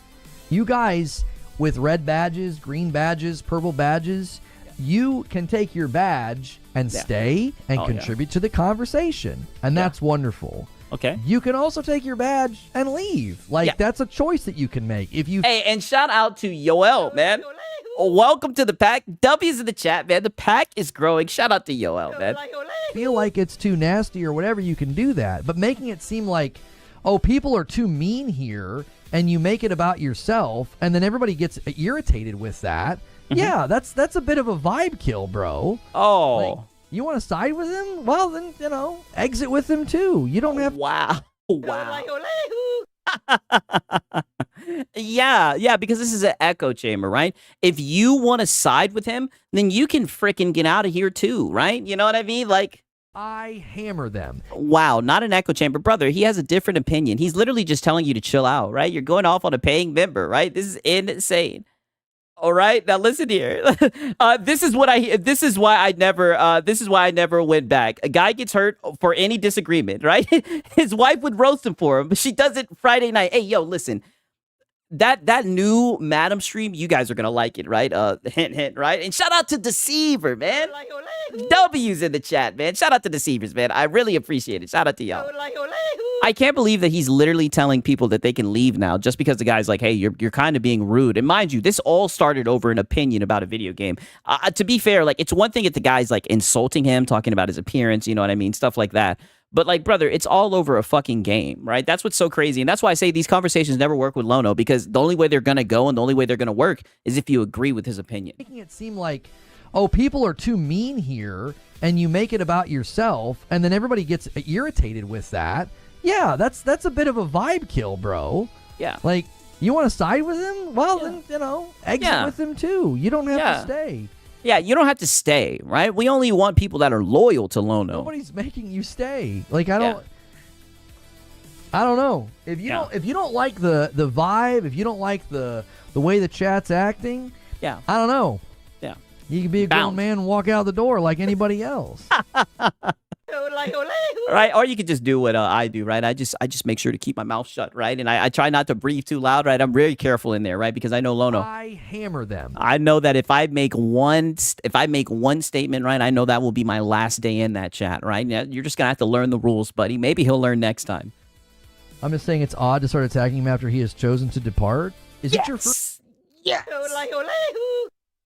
You guys with red badges, green badges, purple badges, you can take your badge and stay and contribute to the conversation. And that's wonderful. Okay. You can also take your badge and leave. Like, that's a choice that you can make. If you Hey, and shout out to Yoel, man. Welcome to the pack. W's in the chat, man. The pack is growing. Shout out to Yoel, man. feel like it's too nasty or whatever, you can do that. But making it seem like, oh, people are too mean here, and you make it about yourself, and then everybody gets irritated with that. Yeah, that's a bit of a vibe kill, bro. Oh. Like, you want to side with him? Well, then, exit with him too. You don't have... Wow. Yeah, because this is an echo chamber, right? If you want to side with him, then you can freaking get out of here too, right? You know what I mean? Like, I hammer them. Wow, not an echo chamber. Brother, he has a different opinion. He's literally just telling you to chill out, right? You're going off on a paying member, right? This is insane. All right, now listen here. This is why I never went back. A guy gets hurt for any disagreement, right? His wife would roast him for him, but she does it Friday night. Hey, yo, listen. That new Madam stream, you guys are gonna like it, right? Hint, hint, right? And shout out to Deceiver, man. W's in the chat, man. Shout out to Deceivers, man. I really appreciate it. Shout out to y'all. I can't believe that he's literally telling people that they can leave now just because the guy's like, hey, you're kind of being rude. And mind you, this all started over an opinion about a video game. To be fair, like, it's one thing if the guy's like insulting him, talking about his appearance, you know what I mean? Stuff like that. But, like, brother, it's all over a fucking game, right? That's what's so crazy. And that's why I say these conversations never work with Lono, because the only way they're going to go and the only way they're going to work is if you agree with his opinion. Making it seem like, oh, people are too mean here, and you make it about yourself, and then everybody gets irritated with that. Yeah, that's a bit of a vibe kill, bro. Yeah. Like, you want to side with him? Well, then, exit with him too. You don't have to stay. Yeah, you don't have to stay, right? We only want people that are loyal to Lono. Nobody's making you stay. Like, I don't know. If you don't like the vibe, if you don't like the way the chat's acting, I don't know. Yeah. You can be a grown man and walk out the door like anybody else. Right? Or you could just do what I do, right? I just make sure to keep my mouth shut, right? And I try not to breathe too loud, right? I'm very careful in there, right? Because I know Lono. I hammer them. I know that if I make one statement, right, I know that will be my last day in that chat, right? Now, you're just gonna have to learn the rules, buddy. Maybe he'll learn next time. I'm just saying it's odd to start attacking him after he has chosen to depart. Is it your first? Yes.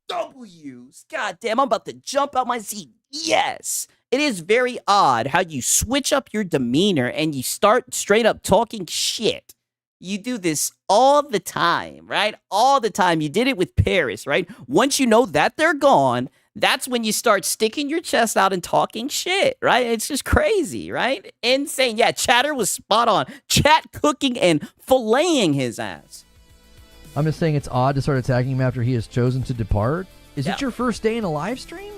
W's. God damn, I'm about to jump out my seat. Yes. It is very odd how you switch up your demeanor and you start straight up talking shit. You do this all the time, right? All the time. You did it with Paris, right? Once you know that they're gone, that's when you start sticking your chest out and talking shit, right? It's just crazy, right? Insane. Yeah, Chatter was spot on. Chat cooking and filleting his ass. I'm just saying it's odd to start attacking him after he has chosen to depart. Is it your first day in a live stream?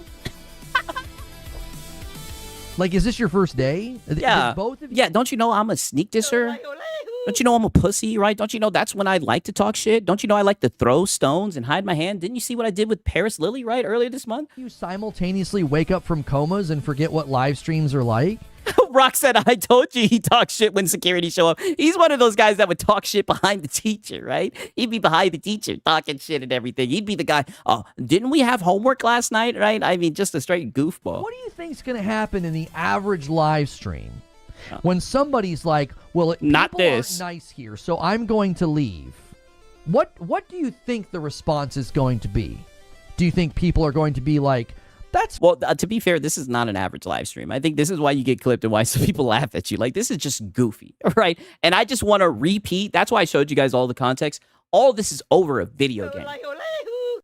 Like, is this your first day? Yeah. Both of you? Yeah, don't you know I'm a sneak disser? Don't you know I'm a pussy, right? Don't you know that's when I like to talk shit? Don't you know I like to throw stones and hide my hand? Didn't you see what I did with Paris Lily, right, earlier this month? You simultaneously wake up from comas and forget what live streams are like? Rock said, I told you he talks shit when security show up. He's one of those guys that would talk shit behind the teacher, right? He'd be behind the teacher talking shit and everything. He'd be the guy, oh, didn't we have homework last night, right? I mean, just a straight goofball. What do you think's going to happen in the average live stream when somebody's like, well, Not people this. aren't nice here, so I'm going to leave? What do you think the response is going to be? Do you think people are going to be like, that's... Well, to be fair, this is not an average live stream. I think this is why you get clipped and why some people laugh at you. Like, this is just goofy, right? And I just want to repeat. That's why I showed you guys all the context. All this is over a video game.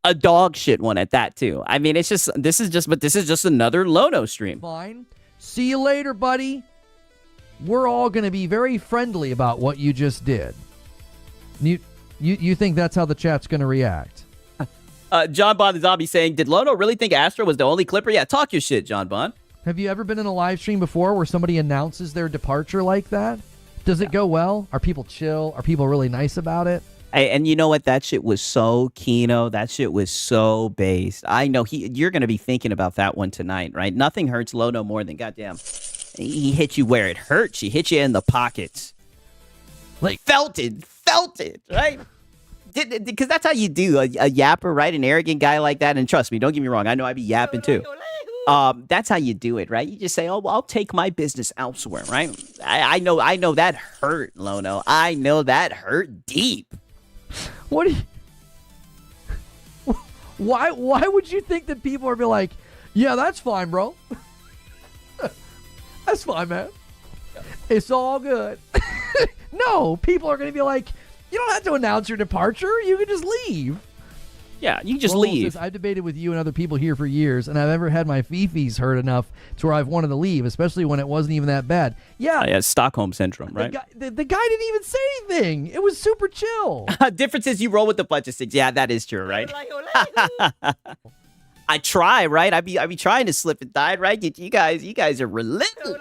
A dog shit one at that, too. I mean, this is just another Lono stream. Fine. See you later, buddy. We're all going to be very friendly about what you just did. You think that's how the chat's going to react? John Bond the Zombie saying, did Lono really think Astro was the only Clipper? Yeah, talk your shit, John Bond. Have you ever been in a live stream before where somebody announces their departure like that? Does it go well? Are people chill? Are people really nice about it? Hey, and you know what? That shit was so Kino. That shit was so based. I know you're going to be thinking about that one tonight, right? Nothing hurts Lono more than goddamn. He hit you where it hurts. He hit you in the pockets. Like, felt it, right? Because that's how you do a yapper, right? An arrogant guy like that. And trust me, don't get me wrong. I know I be yapping too. That's how you do it, right? You just say, oh, well, I'll take my business elsewhere, right? I know that hurt, Lono. I know that hurt deep. What do you... Why would you think that people are be like, yeah, that's fine, bro. That's fine, man. It's all good. No, people are going to be like, you don't have to announce your departure. You can just leave. Yeah, you just Roland leave. says, I've debated with you and other people here for years, and I've never had my fifis hurt enough to where I've wanted to leave, especially when it wasn't even that bad. Yeah. Yeah, Stockholm Syndrome, right? The guy didn't even say anything. It was super chill. Difference is you roll with the budget sticks. Yeah, that is true, right? I try, right? I be trying to slip and die, right? You guys are relentless.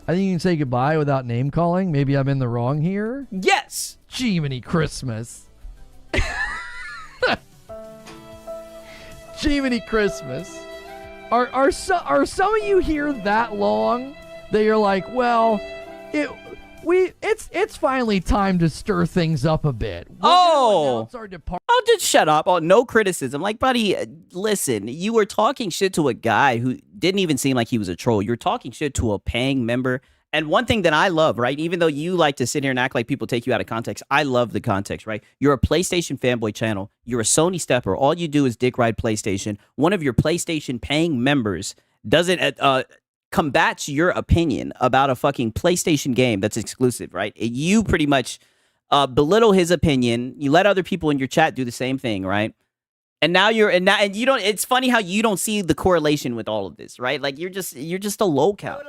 I think you can say goodbye without name calling. Maybe I'm in the wrong here. Yes. Jiminy Christmas. Jiminy Christmas. Are some of you here that long that you're like, well, it's finally time to stir things up a bit. Oh, just shut up. Oh, no criticism. Like, buddy, listen, you were talking shit to a guy who didn't even seem like he was a troll. You're talking shit to a paying member. And one thing that I love, right, even though you like to sit here and act like people take you out of context, I love the context, right? You're a PlayStation fanboy channel. You're a Sony stepper. All you do is dick ride PlayStation. One of your PlayStation paying members doesn't combats your opinion about a fucking PlayStation game that's exclusive, right? You pretty much belittle his opinion. You let other people in your chat do the same thing, right? And now you don't. It's funny how you don't see the correlation with all of this, right? Like you're just a low count.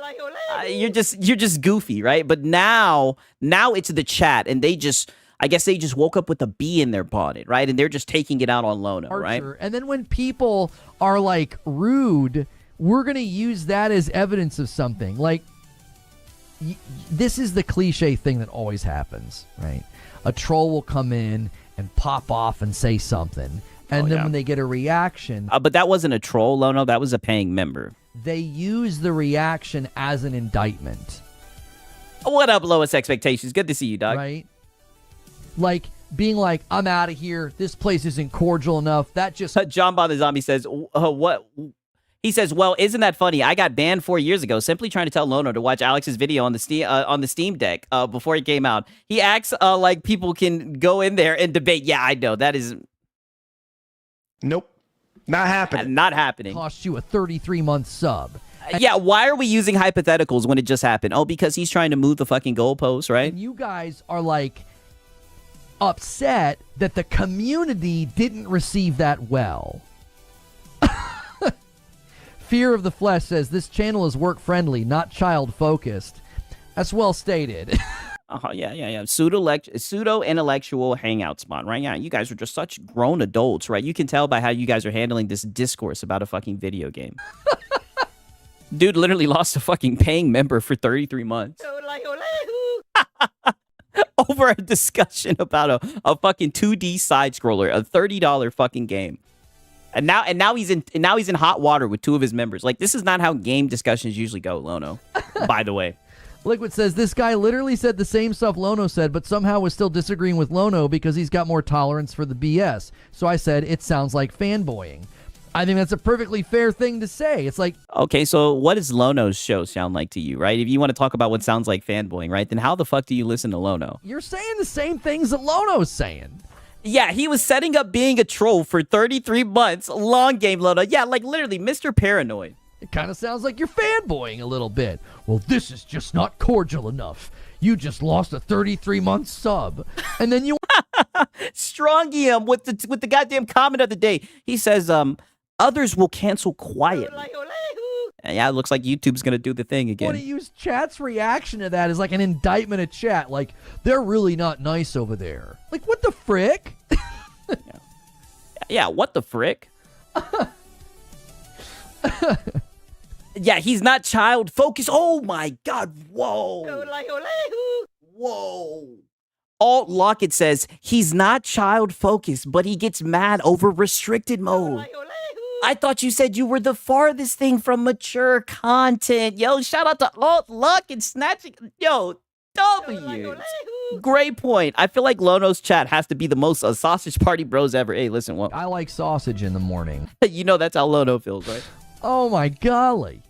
You're just goofy, right? But now it's the chat, and I guess they just woke up with a bee in their bonnet, right? And they're just taking it out on Lono, right? And then when people are like rude, we're gonna use that as evidence of something. Like this is the cliche thing that always happens, right? A troll will come in and pop off and say something. And then when they get a reaction... but that wasn't a troll, Lono. That was a paying member. They use the reaction as an indictment. What up, Lowest Expectations? Good to see you, dog. Right? Like, being like, I'm out of here. This place isn't cordial enough. That just... John Bond the Zombie says, what... He says, well, isn't that funny? I got banned 4 years ago simply trying to tell Lono to watch Alex's video on the Steam Deck before he came out. He acts like people can go in there and debate. Yeah, I know. That is... Nope. Not happening. Not happening. Cost you a 33-month sub. Yeah, why are we using hypotheticals when it just happened? Oh, because he's trying to move the fucking goalpost, right? And you guys are like upset that the community didn't receive that well. Fear of the Flesh says this channel is work-friendly, not child-focused. That's well stated. Yeah. Pseudo-intellectual hangout spot, right? Yeah, you guys are just such grown adults, right? You can tell by how you guys are handling this discourse about a fucking video game. Dude literally lost a fucking paying member for 33 months. Over a discussion about a fucking 2D side scroller, a $30 fucking game. And now he's in hot water with 2 of his members. Like, this is not how game discussions usually go, Lono. By the way. Liquid says this guy literally said the same stuff Lono said, but somehow was still disagreeing with Lono because he's got more tolerance for the BS. So I said it sounds like fanboying. I think that's a perfectly fair thing to say. It's like, okay, so what does Lono's show sound like to you, right? If you want to talk about what sounds like fanboying, right, then how the fuck do you listen to Lono? you're saying the same things that Lono's saying. Yeah, he was setting up being a troll for 33 months. Long game, Lono. Yeah, like literally Mr. Paranoid. It kind of sounds like you're fanboying a little bit. Well, this is just not cordial enough. You just lost a 33-month sub. And then you... Strongium with the goddamn comment of the day. He says, others will cancel quietly. Yeah, it looks like YouTube's going to do the thing again. want to use chat's reaction to that as like an indictment of chat. Like, they're really not nice over there. Like, what the frick? Yeah, what the frick? Yeah, he's not child focused. Oh my God. Whoa. Whoa. Alt Lockett says he's not child focused, but he gets mad over restricted mode. I thought you said you were the farthest thing from mature content. Yo, shout out to Alt Lockett snatching. Yo, W. Great point. I feel like Lono's chat has to be the most sausage party bros ever. Hey, listen, well, I like sausage in the morning. you know that's how Lono feels, right? Oh my golly.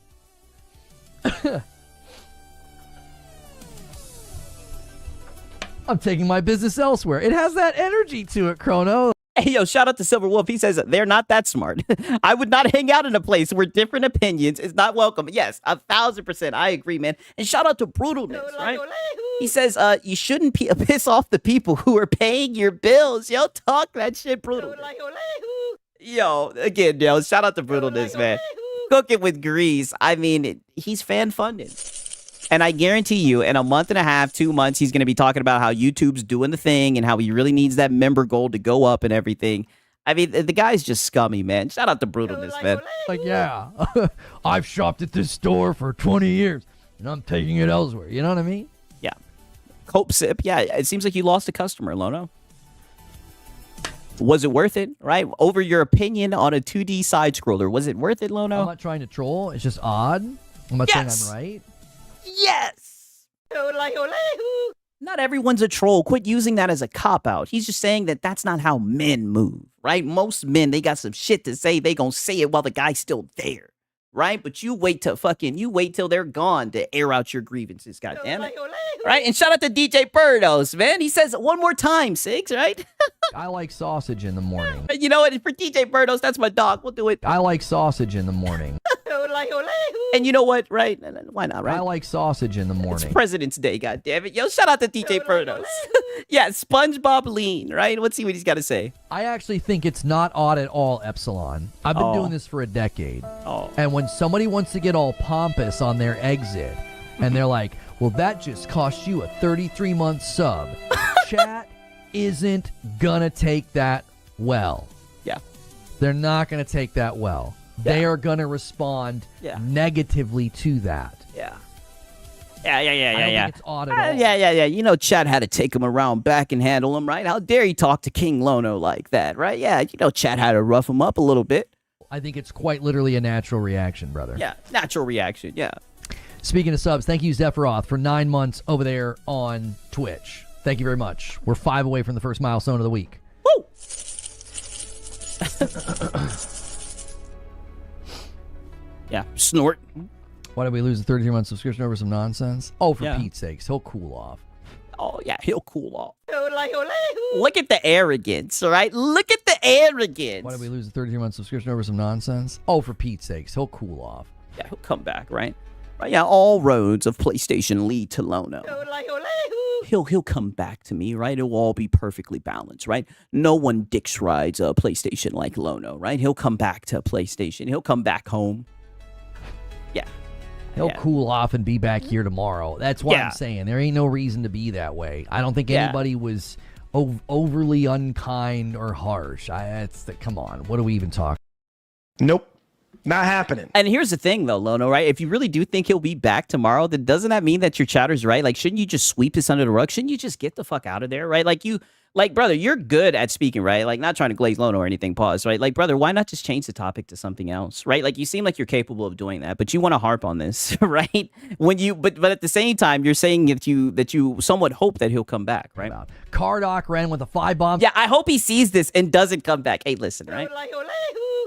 I'm taking my business elsewhere. It has that energy to it, Chrono. Hey, yo, shout out to Silver Wolf. He says they're not that smart. I would not hang out in a place where different opinions is not welcome. Yes, 1,000%. I agree, man. And shout out to Brutalness, right? He says you shouldn't piss off the people who are paying your bills. Yo, talk that shit, Brutalness. Yo, again, yo, shout out to Brutalness, man. Cook it with grease. I mean, he's fan funded. And I guarantee you, in a month and a half, 2 months, he's going to be talking about how YouTube's doing the thing and how he really needs that member goal to go up and everything. I mean, the guy's just scummy, man. Shout out to Brutalness, man. Like, yeah, I've shopped at this store for 20 years, and I'm taking it elsewhere. You know what I mean? Yeah. Cope sip. Yeah, it seems like you lost a customer, Lono. Was it worth it, right? Over your opinion on a 2D side scroller, was it worth it, Lono? I'm not trying to troll. It's just odd. I'm not saying I'm right. Yes! Not everyone's a troll. Quit using that as a cop-out. He's just saying that that's not how men move, right? Most men, they got some shit to say. They gonna say it while the guy's still there, right? But you wait till they're gone to air out your grievances, goddammit. Right? And shout out to DJ Birdos, man. He says it one more time, Sigs, right? I like sausage in the morning. You know what? For DJ Birdos, that's my dog. We'll do it. I like sausage in the morning. And you know what, right? Why not, right? I like sausage in the morning. It's President's Day, goddammit. Yo, shout out to DJ Birdos. Yeah, SpongeBob Lean, right? Let's see what he's got to say. I actually think it's not odd at all, Epsilon. I've been doing this for a decade. And when somebody wants to get all pompous on their exit, and they're like, well, that just cost you a 33-month sub, chat isn't gonna take that well. Yeah. They're not gonna take that well. Yeah. They are gonna respond negatively to that. Yeah. I don't think it's odd at all. Yeah. You know, Chad had to take him around back and handle him, right? How dare you talk to King Lono like that, right? Yeah, you know, Chad had to rough him up a little bit. I think it's quite literally a natural reaction, brother. Yeah, natural reaction, yeah. Speaking of subs, thank you, Zephyroth, for 9 months over there on Twitch. Thank you very much. We're 5 away from the first milestone of the week. Woo! Yeah, snort. Why did we lose a 33-month subscription over some nonsense? Oh, for Pete's sakes, he'll cool off. Oh, yeah, he'll cool off. Look at the arrogance, all right? Look at the arrogance. Why did we lose a 33-month subscription over some nonsense? Oh, for Pete's sakes, he'll cool off. Yeah, he'll come back, right? Yeah, all roads of PlayStation lead to Lono. He'll come back to me, right? It'll all be perfectly balanced, right? No one dicks rides a PlayStation like Lono, right? He'll come back to PlayStation. He'll come back home. Yeah. He'll cool off and be back here tomorrow. That's what I'm saying. There ain't no reason to be that way. I don't think anybody was overly unkind or harsh. Come on. What are we even talking? Nope. not happening. And here's the thing, though, Lono, right? If you really do think he'll be back tomorrow, then doesn't that mean that your chatter's right? Like, shouldn't you just sweep this under the rug? Shouldn't you just get the fuck out of there, right? Like, brother, you're good at speaking, right? Like, not trying to glaze Lono or anything, pause, right? Like, brother, why not just change the topic to something else, right? Like, you seem like you're capable of doing that, but you want to harp on this, right? But at the same time, you're saying that you somewhat hope that he'll come back, right? Cardock ran with a 5 bomb. Yeah, I hope he sees this and doesn't come back. Hey, listen, right?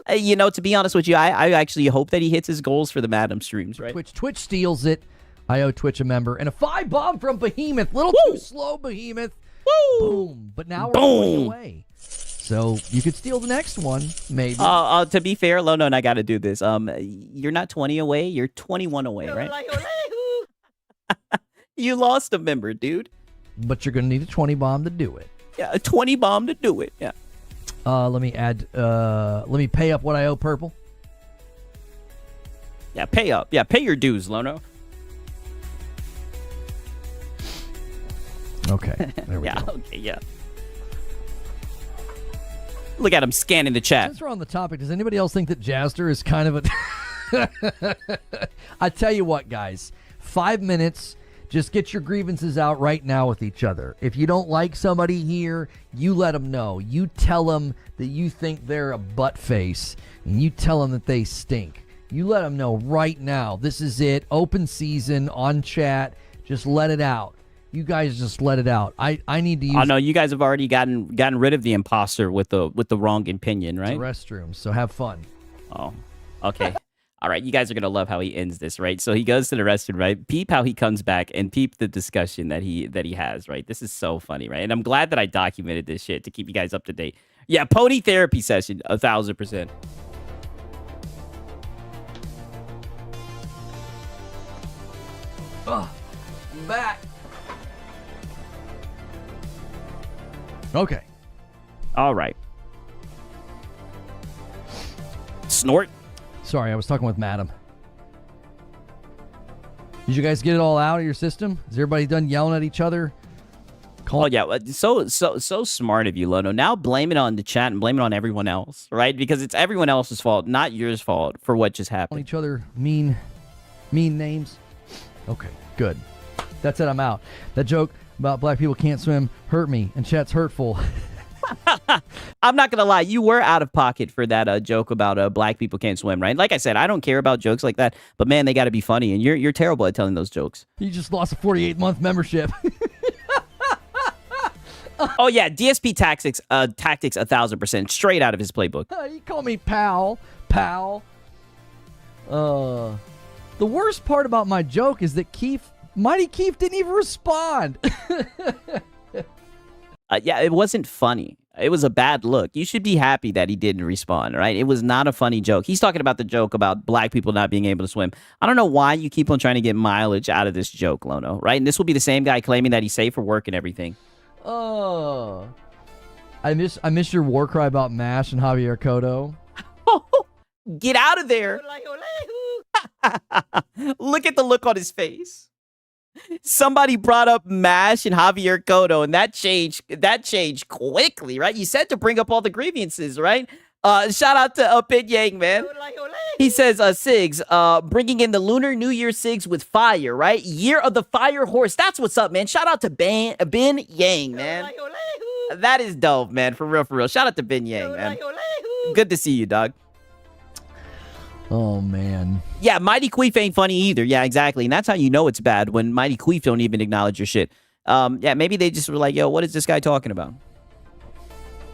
To be honest with you, I actually hope that he hits his goals for the Madam streams, right? Twitch steals it. I owe Twitch a member. And a 5 bomb from Behemoth. Little too slow, Behemoth. Woo! Boom. But now we're 20 away. So you could steal the next one, maybe. To be fair, Lono and I got to do this. You're not 20 away. You're 21 away, right? You lost a member, dude. But you're going to need a 20 bomb to do it. Yeah, a 20 bomb to do it. Yeah. Let me pay up what I owe Purple. Yeah, pay up. Yeah, pay your dues, Lono. Okay. There we go. Okay, yeah. Look at him scanning the chat. Since we're on the topic, does anybody else think that Jaster is kind of a... I tell you what, guys. 5 minutes. Just get your grievances out right now with each other. If you don't like somebody here, you let them know. You tell them that you think they're a butt face, and you tell them that they stink. You let them know right now. This is it. Open season on chat. Just let it out. You guys just let it out. I need to use... Oh, no, you guys have already gotten rid of the imposter with the wrong opinion, right? The restrooms, so have fun. Oh, okay. All right, you guys are going to love how he ends this, right? So he goes to the restroom, right? Peep how he comes back and peep the discussion that he has, right? This is so funny, right? And I'm glad that I documented this shit to keep you guys up to date. Yeah, pony therapy session, 1,000%. I'm back. Okay. All right. Snort. Sorry, I was talking with Madam. Did you guys get it all out of your system? Is everybody done yelling at each other? Oh yeah, so smart of you, Lono. Now blame it on the chat and blame it on everyone else, right? Because it's everyone else's fault, not yours fault for what just On happened. each other mean names. Okay, good. That's it. I'm out. That joke about black people can't swim hurt me, and chat's hurtful. I'm not gonna lie, you were out of pocket for that joke about black people can't swim, right? Like I said, I don't care about jokes like that, but man, they got to be funny, and you're terrible at telling those jokes. You just lost a 48-month membership. Oh yeah, DSP tactics 1,000% straight out of his playbook. You call me pal. The worst part about my joke is that Mighty Keith didn't even respond. Yeah, it wasn't funny. It was a bad look. You should be happy that he didn't respond, right? It was not a funny joke. He's talking about the joke about black people not being able to swim. I don't know why you keep on trying to get mileage out of this joke, Lono, right? And this will be the same guy claiming that he's safe for work and everything. Oh, I miss your war cry about MASH and Javier Cotto. Get out of there. Look at the look on his face. Somebody brought up MASH and Javier Cotto, and that changed quickly, right? You said to bring up all the grievances, right? Shout out to Pit Yang, man. He says, Sigs, bringing in the Lunar New Year Sigs with fire, right? Year of the Fire Horse. That's what's up, man. Shout out to Ben Yang, man. That is dope, man. For real. Shout out to Ben Yang, man. Good to see you, dog. Oh, man. Yeah, Mighty Queef ain't funny either. Yeah, exactly. And that's how you know it's bad, when Mighty Queef don't even acknowledge your shit. Yeah, maybe they just were like, yo, what is this guy talking about?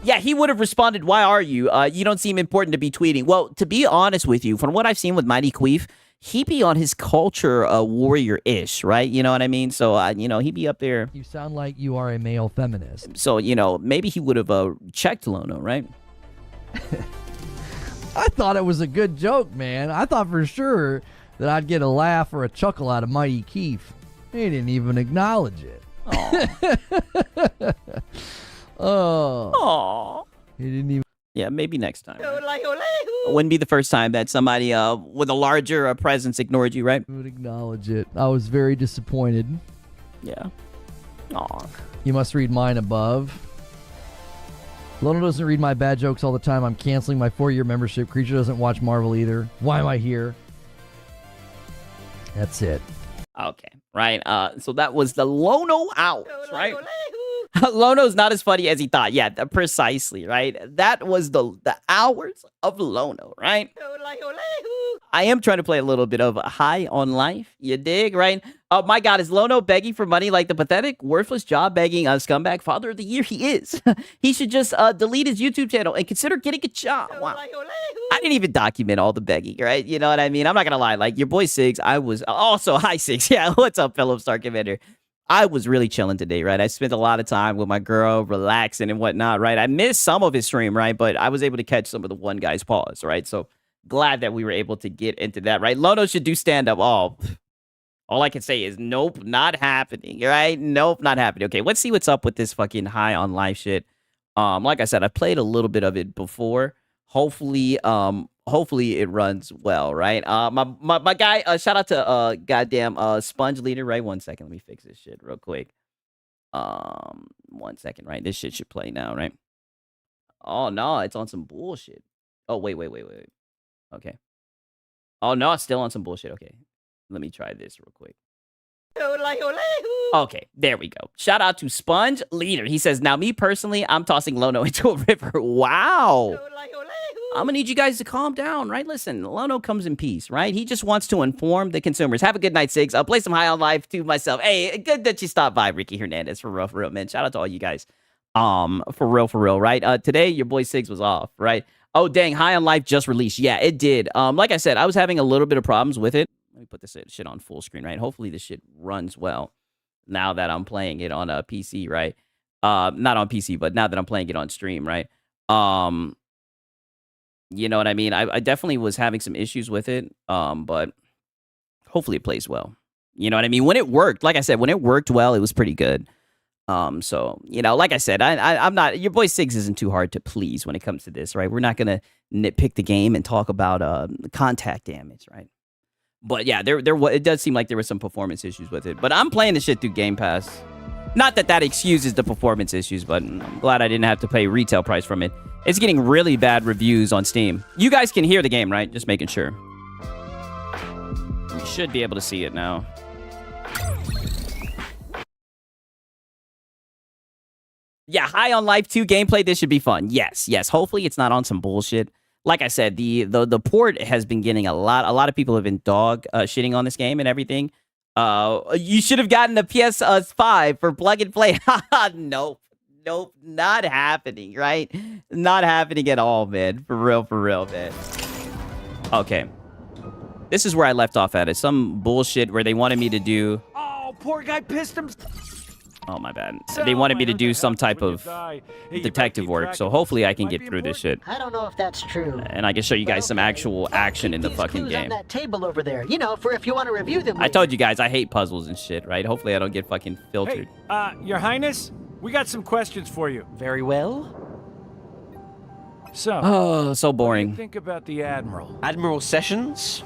Yeah, he would have responded, why are you? You don't seem important to be tweeting. Well, to be honest with you, from what I've seen with Mighty Queef, he be on his culture warrior-ish, right? You know what I mean? So, he be up there. You sound like you are a male feminist. So, maybe he would have checked Lono, right? I thought it was a good joke, man. I thought for sure that I'd get a laugh or a chuckle out of Mighty Keith. He didn't even acknowledge it. Oh. He didn't even. Yeah, maybe next time. Wouldn't be the first time that somebody with a larger presence ignored you, right? Would acknowledge it. I was very disappointed. Yeah. Aw. You must read mine above. Lono doesn't read my bad jokes all the time. I'm canceling my 4-year membership. Creature doesn't watch Marvel either. Why am I here? That's it. Okay, right. So that was the Lono hours, right? Lono's not as funny as he thought. Yeah, precisely, right? That was the hours of Lono, right? I am trying to play a little bit of High on Life. You dig, right? Oh my God, is Lono begging for money like the pathetic, worthless job begging scumbag father of the year he is? He should just delete his YouTube channel and consider getting a job. Wow. I didn't even document all the begging, right? You know what I mean? I'm not gonna lie. Like your boy Siggs, I was also hi Siggs. Yeah, what's up, fellow Star Commander? I was really chilling today, right? I spent a lot of time with my girl, relaxing and whatnot, right? I missed some of his stream, right? But I was able to catch some of the one guy's pause, right? So glad that we were able to get into that, right? Lono should do stand up. All I can say is nope, not happening, right? Nope, not happening. Okay, let's see what's up with this fucking High on Life shit. Like I said, I played a little bit of it before. Hopefully it runs well, right? My guy, shout out to goddamn Sponge Leader, right? 1 second, let me fix this shit real quick. 1 second, right? This shit should play now, right? Oh no, it's on some bullshit. Oh wait. Okay. Oh no, it's still on some bullshit. Okay. Let me try this real quick. Okay, there we go. Shout out to Sponge Leader. He says, now me personally, I'm tossing Lono into a river. Wow. I'm gonna need you guys to calm down, right? Listen, Lono comes in peace, right? He just wants to inform the consumers. Have a good night, Siggs. I'll play some High on Life to myself. Hey, good that you stopped by, Ricky Hernandez. For real, man. Shout out to all you guys. For real, right? Today, your boy Siggs was off, right? Oh, dang, High on Life just released. Yeah, it did. Like I said, I was having a little bit of problems with it. Let me put this shit on full screen, right? Hopefully this shit runs well now that I'm playing it on a PC, right? Not on PC, but now that I'm playing it on stream, right? You know what I mean? I definitely was having some issues with it, but hopefully it plays well. You know what I mean? When it worked, like I said, when it worked well, it was pretty good. So, you know, like I said, I'm not, your boy Siggs isn't too hard to please when it comes to this, right? We're not going to nitpick the game and talk about contact damage, right? But yeah, it does seem like there were some performance issues with it. But I'm playing the shit through Game Pass. Not that excuses the performance issues, but I'm glad I didn't have to pay retail price from it. It's getting really bad reviews on Steam. You guys can hear the game, right? Just making sure. You should be able to see it now. Yeah, High on Life 2 gameplay. This should be fun. Yes. Hopefully it's not on some bullshit. Like I said, the port has been getting a lot of people have been shitting on this game and everything. You should have gotten the PS5 for plug and play. Nope, not happening, right? Not happening at all, man. For real, man. Okay. This is where I left off at. It's some bullshit where they wanted me to do... Oh, poor guy pissed him. Oh, my bad. They wanted me to do some type of detective work, so hopefully I can get through this shit. I don't know if that's true. And I can show you guys some actual action in the fucking game. On that table over there, you know, for if you want to review them. I told you guys I hate puzzles and shit, right? Hopefully I don't get fucking filtered. Hey, Your Highness, we got some questions for you. Very well. So. Oh, so boring. What do you think about the Admiral? Admiral Sessions?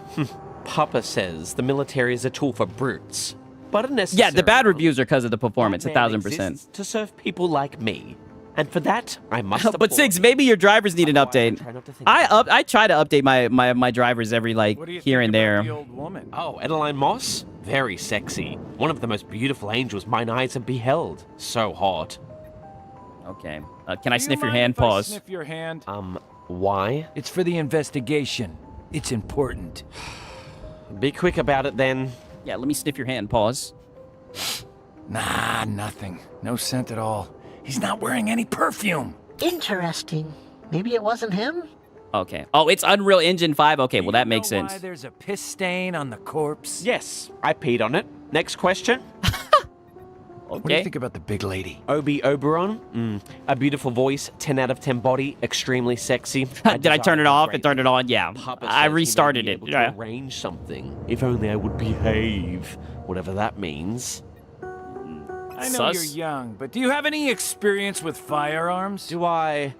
Papa says the military is a tool for brutes. But yeah, the bad reviews are because of the performance, 1,000%. To serve people like me, and for that I must. But Siggs, maybe your drivers need an update. I try to update my drivers every here and there. The old woman? Oh, Edeline Moss, very sexy. One of the most beautiful angels mine eyes have beheld. So hot. Okay. Can I sniff your hand? Pause. Sniff your hand. Why? It's for the investigation. It's important. Be quick about it then. Yeah, let me sniff your hand. Pause. Nah, nothing. No scent at all. He's not wearing any perfume. Interesting. Maybe it wasn't him? Okay. Oh, it's Unreal Engine 5? Okay, well, that makes sense. Why there's a piss stain on the corpse? Yes, I peed on it. Next question. Okay. What do you think about the big lady? Obi Oberon. A beautiful voice, 10 out of 10 body, extremely sexy. Did I turn it off and turn it on? Yeah. I restarted it. To arrange something. If only I would behave. Whatever that means. I know you're young, but do you have any experience with firearms? Do I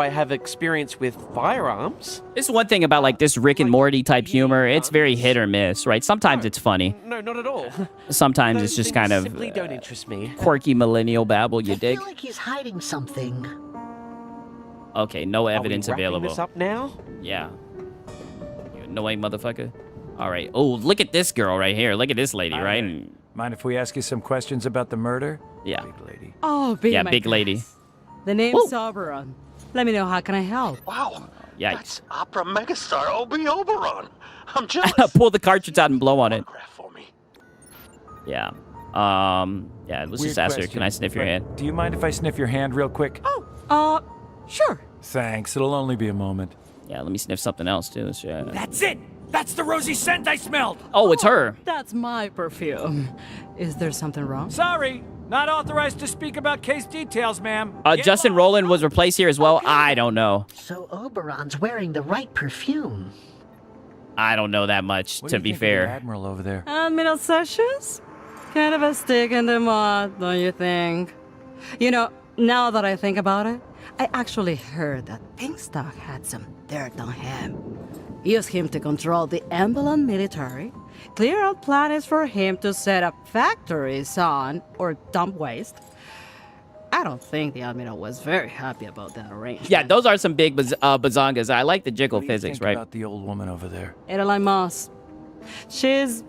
have experience with firearms? This is one thing about this Rick and Morty type humor. It's very hit or miss, right? Sometimes it's funny. No, not at all. Sometimes it's just kind of simply don't interest me. Quirky millennial babble. You dig? I feel like he's hiding something. Okay, no Are we evidence wrapping available. this up now? Yeah. You annoying motherfucker. All right. Oh, look at this girl right here. Look at this lady, right? And, Mind if we ask you some questions about the murder? yeah. Big lady. Oh, be Yeah, my big lady. guest. The name's Oberon. Let me know, how can I help? Wow. Yikes. That's opera megastar Obi Oberon. I'm jealous. Pull the cartridge out and blow on it. Autograph for me. Yeah. Yeah, let's Weird just ask her, question, can I sniff your but hand? Do you mind if I sniff your hand real quick? Sure. Thanks. It'll only be a moment. Yeah, let me sniff something else, too. Sure. That's it! That's the rosy scent I smelled! Oh, it's her. That's my perfume. Is there something wrong? Sorry, not authorized to speak about case details, ma'am. Justin Rowland was replaced here as well. I don't know. So Oberon's wearing the right perfume. I don't know that much, What to do be you think of the fair. Admiral over there. Admiral Sessions? Kind of a stick in the mud, don't you think? You know, now that I think about it, I actually heard that Pinkstock had some dirt on him. Use him to control the Ambulan military, clear out planets for him to set up factories on, or dump waste. I don't think the Admiral was very happy about that arrangement. Yeah, those are some big bazongas. I like the jiggle What do you physics, think right? about the old woman over there? Adeline Moss. She's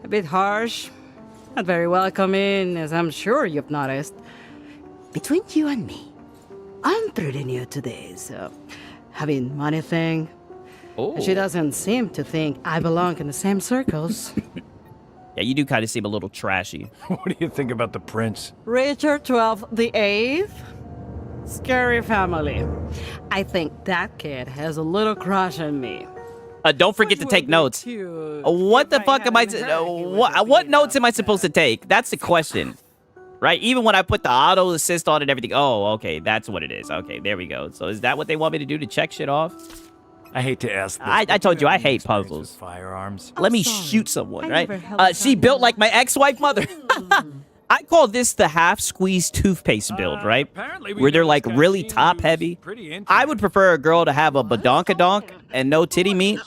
a bit harsh, not very welcoming, as I'm sure you've noticed. Between you and me, I'm pretty new to this, having money thing. Oh. She doesn't seem to think I belong in the same circles. Yeah, you do kind of seem a little trashy. What do you think about the prince? Richard 12th the 8th? Scary family. I think that kid has a little crush on me. Don't forget to take notes. What the fuck am I... what notes am I supposed to take? That's the question. Right? Even when I put the auto assist on and everything. Oh, okay. That's what it is. Okay, there we go. So is that what they want me to do to check shit off? I hate to ask this. I told you, I hate puzzles. Firearms. Let me shoot someone, right? She built like my ex-wife mother. I call this the half-squeezed toothpaste build, right? Where they're like really top-heavy. I would prefer a girl to have a badonkadonk and no titty meat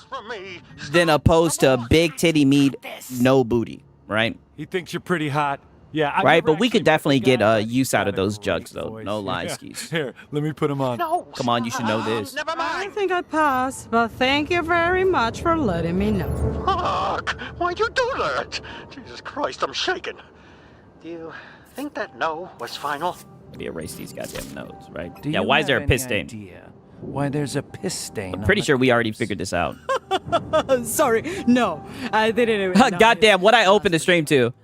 than opposed to big titty meat, no booty, right? He thinks you're pretty hot. Yeah, Right, but we could definitely get use out of those jugs, though. No lie, skis. Here, let me put him on. No. Come on, you should know this. Never I mind. think I'd pass, but thank you very much for letting me know. Fuck. Why'd you do that? Jesus Christ, I'm shaking. Do you think that no was final? Let me erase these goddamn notes, right? Do Yeah, you why is there a have piss any stain? idea why there's a piss stain? I'm on pretty the sure we already corpse? figured this out. Sorry, no, I didn't even know. Goddamn, what I opened the stream to.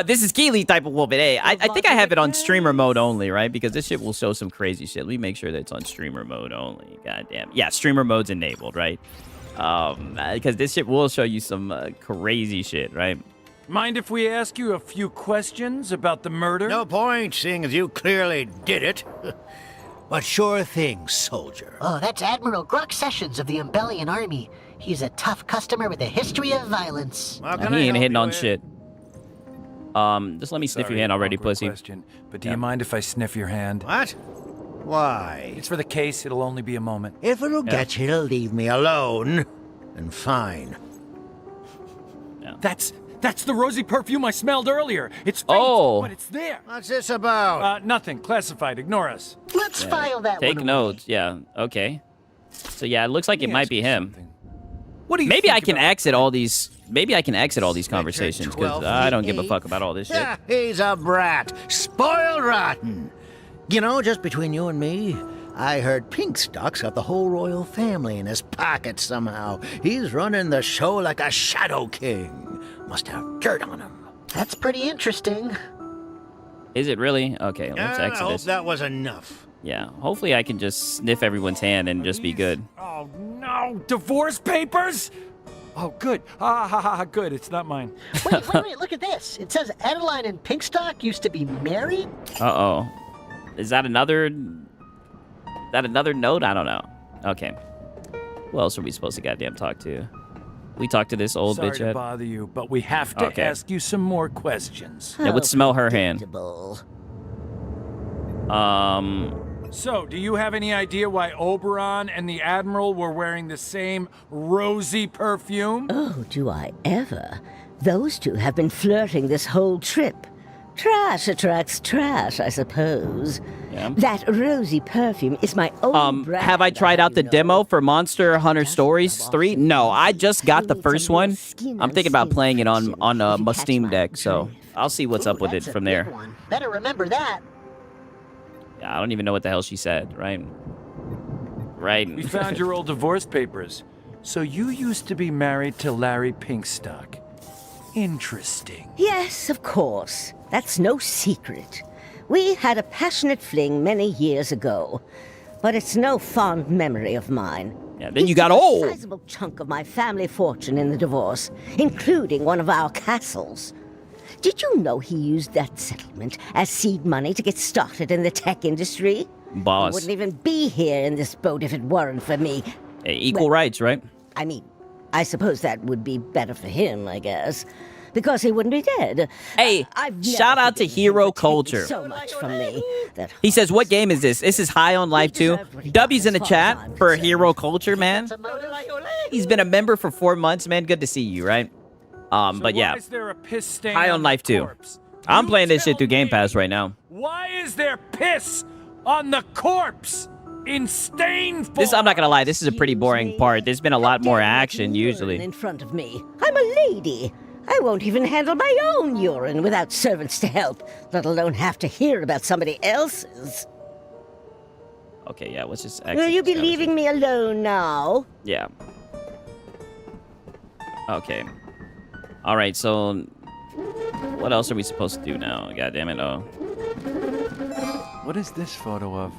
This is Keely type of woman. Hey, I think I have it on streamer mode only, right? Because this shit will show some crazy shit. Let me make sure that it's on streamer mode only. Goddamn. Yeah, streamer mode's enabled, right? Because this shit will show you some crazy shit, right? Mind if we ask you a few questions about the murder? No point, seeing as you clearly did it. But sure thing, soldier. Oh, that's Admiral Grok Sessions of the Umbellian Army. He's a tough customer with a history of violence. How Nah, can he I ain't help hitting you on with? shit. Just let me sniff your hand already, awkward pussy. Question, but do you mind if I sniff your hand? What? Why? It's for the case. It'll only be a moment. If it'll get you to leave me alone, then fine. That's the rosy perfume I smelled earlier. It's faint, Oh. but it's there. What's this about? Nothing. Classified. Ignore us. Let's file that Take one notes. Yeah, okay. So yeah, it looks like it might be him. What do you Maybe think I can about- exit all these. Maybe I can exit all these conversations because 12 I don't give a the fuck about all this shit. Yeah, he's a brat. Spoiled rotten. You know, just between you and me, I heard Pinkstock's got the whole royal family in his pocket somehow. He's running the show like a shadow king. Must have dirt on him. That's pretty interesting. Is it really? Okay, let's I exit hope this. that was enough. Yeah, hopefully I can just sniff everyone's hand and just be good. Oh no! Divorce papers? Oh, good. Good. It's not mine. Wait, look at this. It says Adeline and Pinkstock used to be married? Uh-oh. Is that another note? I don't know. Okay. Who else are we supposed to goddamn talk to? We talked to this old Sorry bitch to yet? bother you, but we have to Okay. ask you some more questions. Yeah, let's smell her hand. Predictable. So, do you have any idea why Oberon and the Admiral were wearing the same rosy perfume? Oh, do I ever? Those two have been flirting this whole trip. Trash attracts trash, I suppose. Yeah. That rosy perfume is my own brand. Have I tried out the demo for Monster Hunter Stories 3? No, I just got the first one. I'm thinking about playing it on my Steam Deck, so I'll see what's up with it from there. Better remember that. Yeah, I don't even know what the hell she said, right? Right. We found your old divorce papers. So you used to be married to Larry Pinkstock. Interesting. Yes, of course. That's no secret. We had a passionate fling many years ago, but it's no fond memory of mine. Yeah, then you got old. A sizable chunk of my family fortune in the divorce, including one of our castles. Did you know he used that settlement as seed money to get started in the tech industry? Boss. He wouldn't even be here in this boat if it weren't for me. Hey, equal rights, right? I mean, I suppose that would be better for him, I guess. Because he wouldn't be dead. Hey, shout out to Hero Culture. So much from me that He says, what game is this? This is High on Life 2. W's in the chat for Hero Culture, man. He's been a member for 4 months, man. Good to see you, right? But yeah, Why is there a piss stain High on Life 2. corpse? I'm playing this shit through Game Pass right now. Why is there piss on the corpse in stain form? This, I'm not gonna lie, this is a pretty boring part. There's been a lot more action usually. in front of me. I'm a lady. I won't even handle my own urine without servants to help, let alone have to hear about somebody else's. Okay, yeah, let's just Will you be leaving me alone now? Yeah. Okay. All right, so what else are we supposed to do now? God damn it! Oh. What is this photo of?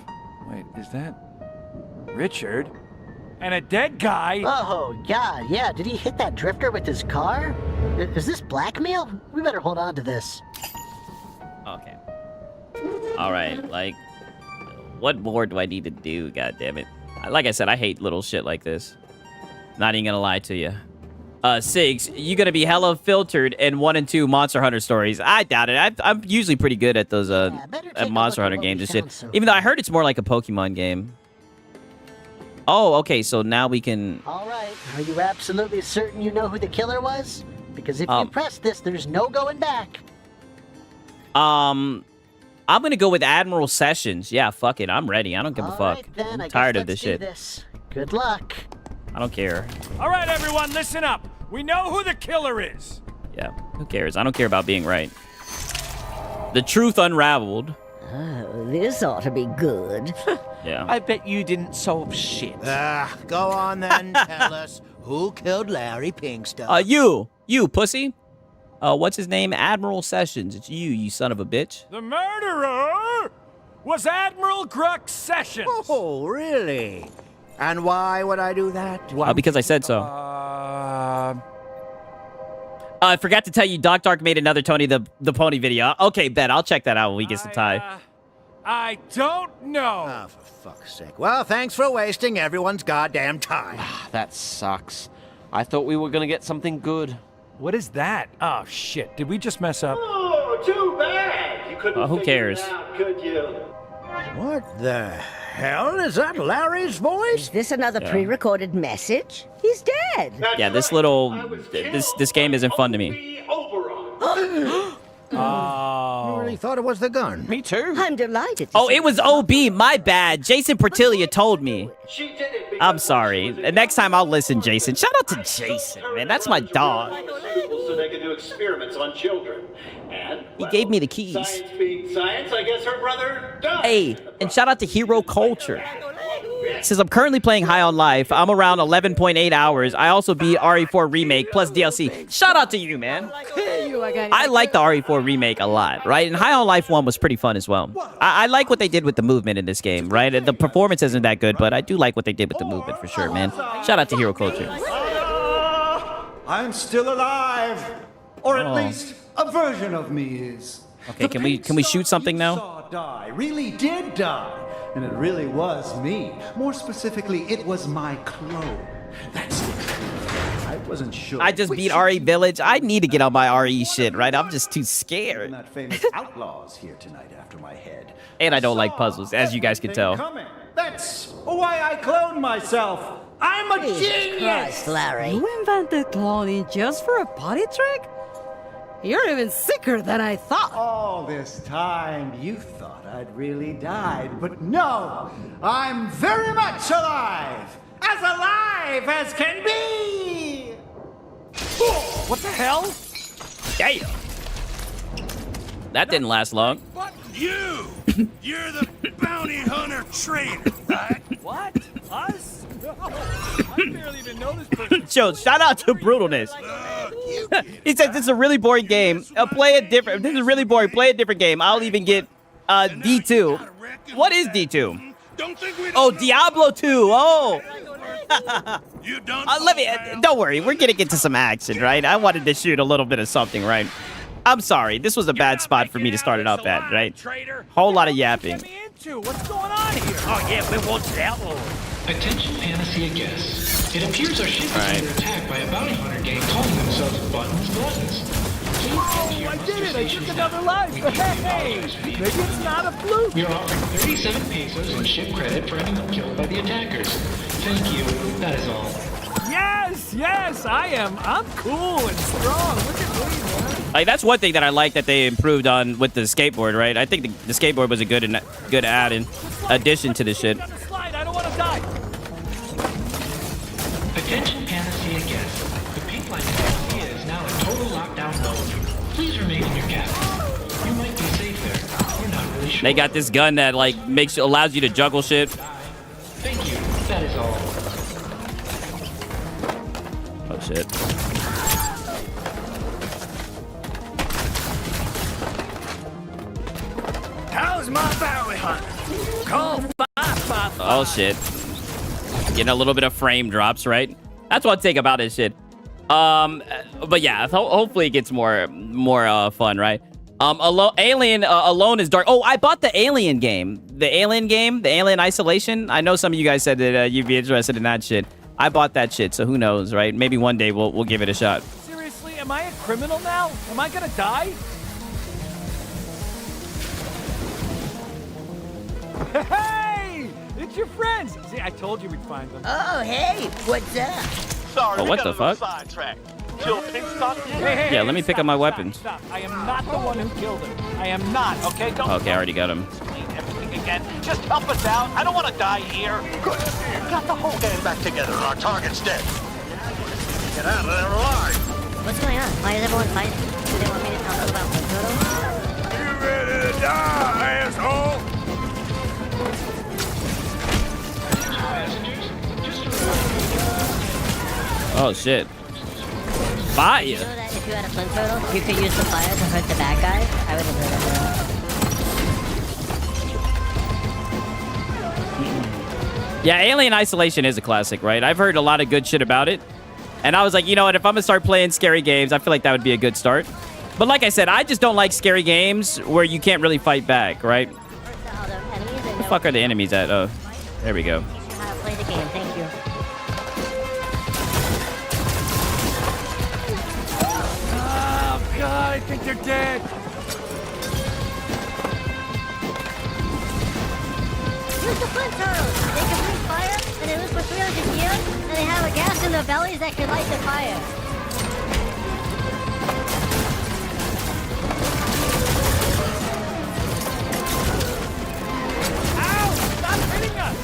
Wait, is that Richard? And a dead guy? Oh, God, yeah. Did he hit that drifter with his car? Is this blackmail? We better hold on to this. Okay. All right, like, what more do I need to do? God damn it! Like I said, I hate little shit like this. Not even gonna lie to you. Sigs, you gonna be hella filtered in 1 and 2 Monster Hunter stories? I doubt it. I'm usually pretty good at those at Monster Hunter games and shit. Even though I heard it's more like a Pokemon game. Oh, okay. So now we can. All right. Are you absolutely certain you know who the killer was? Because if you press this, there's no going back. I'm gonna go with Admiral Sessions. Yeah, fuck it. I'm ready. I don't give a fuck. Then, I'm I tired guess of this let's shit. do this. Good luck. I don't care. All right, everyone, listen up. We know who the killer is. Yeah, who cares? I don't care about being right. The truth unraveled. Oh, this ought to be good. Yeah. I bet you didn't solve shit. Go on then, tell us who killed Larry Pinkstock. You pussy. What's his name? Admiral Sessions. It's you son of a bitch. The murderer was Admiral Grux Sessions. Oh, really? And why would I do that? Because I said so. I forgot to tell you, Doc Dark made another Tony the Pony video. Okay, bet. I'll check that out when we get some time. I don't know. Oh, for fuck's sake. Well, thanks for wasting everyone's goddamn time. That sucks. I thought we were gonna get something good. What is that? Oh, shit. Did we just mess up? Oh, too bad. You couldn't who figure cares? it out, could you? What the hell? Is that Larry's voice? Is this another Yeah. pre-recorded message? He's dead. Yeah, this little this game isn't fun to me. I really thought it was the gun. Me too. I'm delighted. Oh, it was OB. My bad. Jason Portilia told me. I'm sorry. Next time I'll listen, Jason. Shout out to Jason, man. That's my dog. So they can do experiments on children. And He gave me the keys. science being science, I guess her brother died. Hey, and shout out to Hero Culture. Since I'm currently playing High on Life, I'm around 11.8 hours. I also beat RE4 Remake plus DLC. Shout out to you, man. I like the RE4 Remake a lot, right? And High on Life 1 was pretty fun as well. I like what they did with the movement in this game, right? The performance isn't that good, but I do like what they did with the movement for sure, man. Shout out to Hero Culture. I'm still alive, or at Oh. least a version of me is. Okay, can we shoot something now? Saw die really did die, and it really was me. More specifically, it was my clone. That's it. I wasn't sure. I just which beat of RE you Village. I need to get on my RE shit, right? I'm just too scared. that famous outlaws here tonight after my head. And I don't like puzzles, as you guys can tell. Coming. That's why I cloned myself. I'm a Jesus genius. Christ, Larry. You invented cloning just for a party trick? You're even sicker than I thought. All this time, you thought I'd really died, but no! I'm very much alive! Alive as can be! What the hell? Damn. That didn't last long. You! You're the bounty hunter traitor, right? What? Us? I barely even know this person. Joe, shout out to Brutalness. He said this is a really boring game. Play a different. This is really boring. Play a different game. I'll even get D2. What is D2? Oh, Diablo 2. Oh. Don't worry. We're gonna get to some action, right? I wanted to shoot a little bit of something, right? I'm sorry. This was a bad spot for me to start it up at, right? Whole lot of yapping. What's going on here? Oh, yeah, we want the outlaw. Attention Panacea guests. It appears our ship is under attack by a bounty hunter gang calling themselves Buttons. Oh, I did it! I took another life! Hey! Maybe it's not a fluke! We are offering 37 pesos in ship credit for anyone killed by the attackers. Thank you. That is all. Yes, I am. I'm cool and strong. Look at me, man. Like, that's one thing that I like that they improved on with the skateboard, right? I think the skateboard was a good add in addition to this shit. Slide, I don't want to die. Attention Panacea guests. The pink line in Panacea is now in total lockdown mode. Please remain in your cabin. You might be safe there. We're not really sure. They got this gun that like allows you to juggle shit. Thank you. That is all. Oh shit. How's my bounty hunter? Call 555. Oh shit. Getting a little bit of frame drops, right? That's what I think about this shit. But yeah, hopefully it gets more fun, right? Alien Alone is dark. Oh, I bought the Alien game. The Alien Isolation. I know some of you guys said that you'd be interested in that shit. I bought that shit, so who knows, right? Maybe one day we'll give it a shot. Seriously, am I a criminal now? Am I gonna die? Hey! It's your friends! See, I told you we'd find them. Oh, hey, what's up? Sorry, Oh, we what got the a little fuck? sidetracked. Kill pink stock? Hey, Yeah, let me pick up my weapons. Stop. I am not the one who killed him. I am not, okay? Don't Okay, I already got him. explain everything again. Just help us out. I don't want to die here. Good. We got the whole gang back together and our target's dead. Get out of there alive. What's going on? Why is everyone fighting? Do they want me to tell them about the turtle? You ready to die, asshole? Oh shit. Fire. You know that if you had a flint turtle, you could use the fire to hurt the bad guys? I would have heard that. Yeah, Alien Isolation is a classic, right? I've heard a lot of good shit about it. And I was like, you know what? If I'm gonna start playing scary games, I feel like that would be a good start. But like I said, I just don't like scary games where you can't really fight back, right? Where the fuck are the enemies at? Oh, there we go. How to play the game, thank you. Oh, God, I think they're dead. Use the flint turtles! They can breathe fire, and they live for 300 years, and they have a gas in their bellies that can light the fire. Ow! Stop hitting us!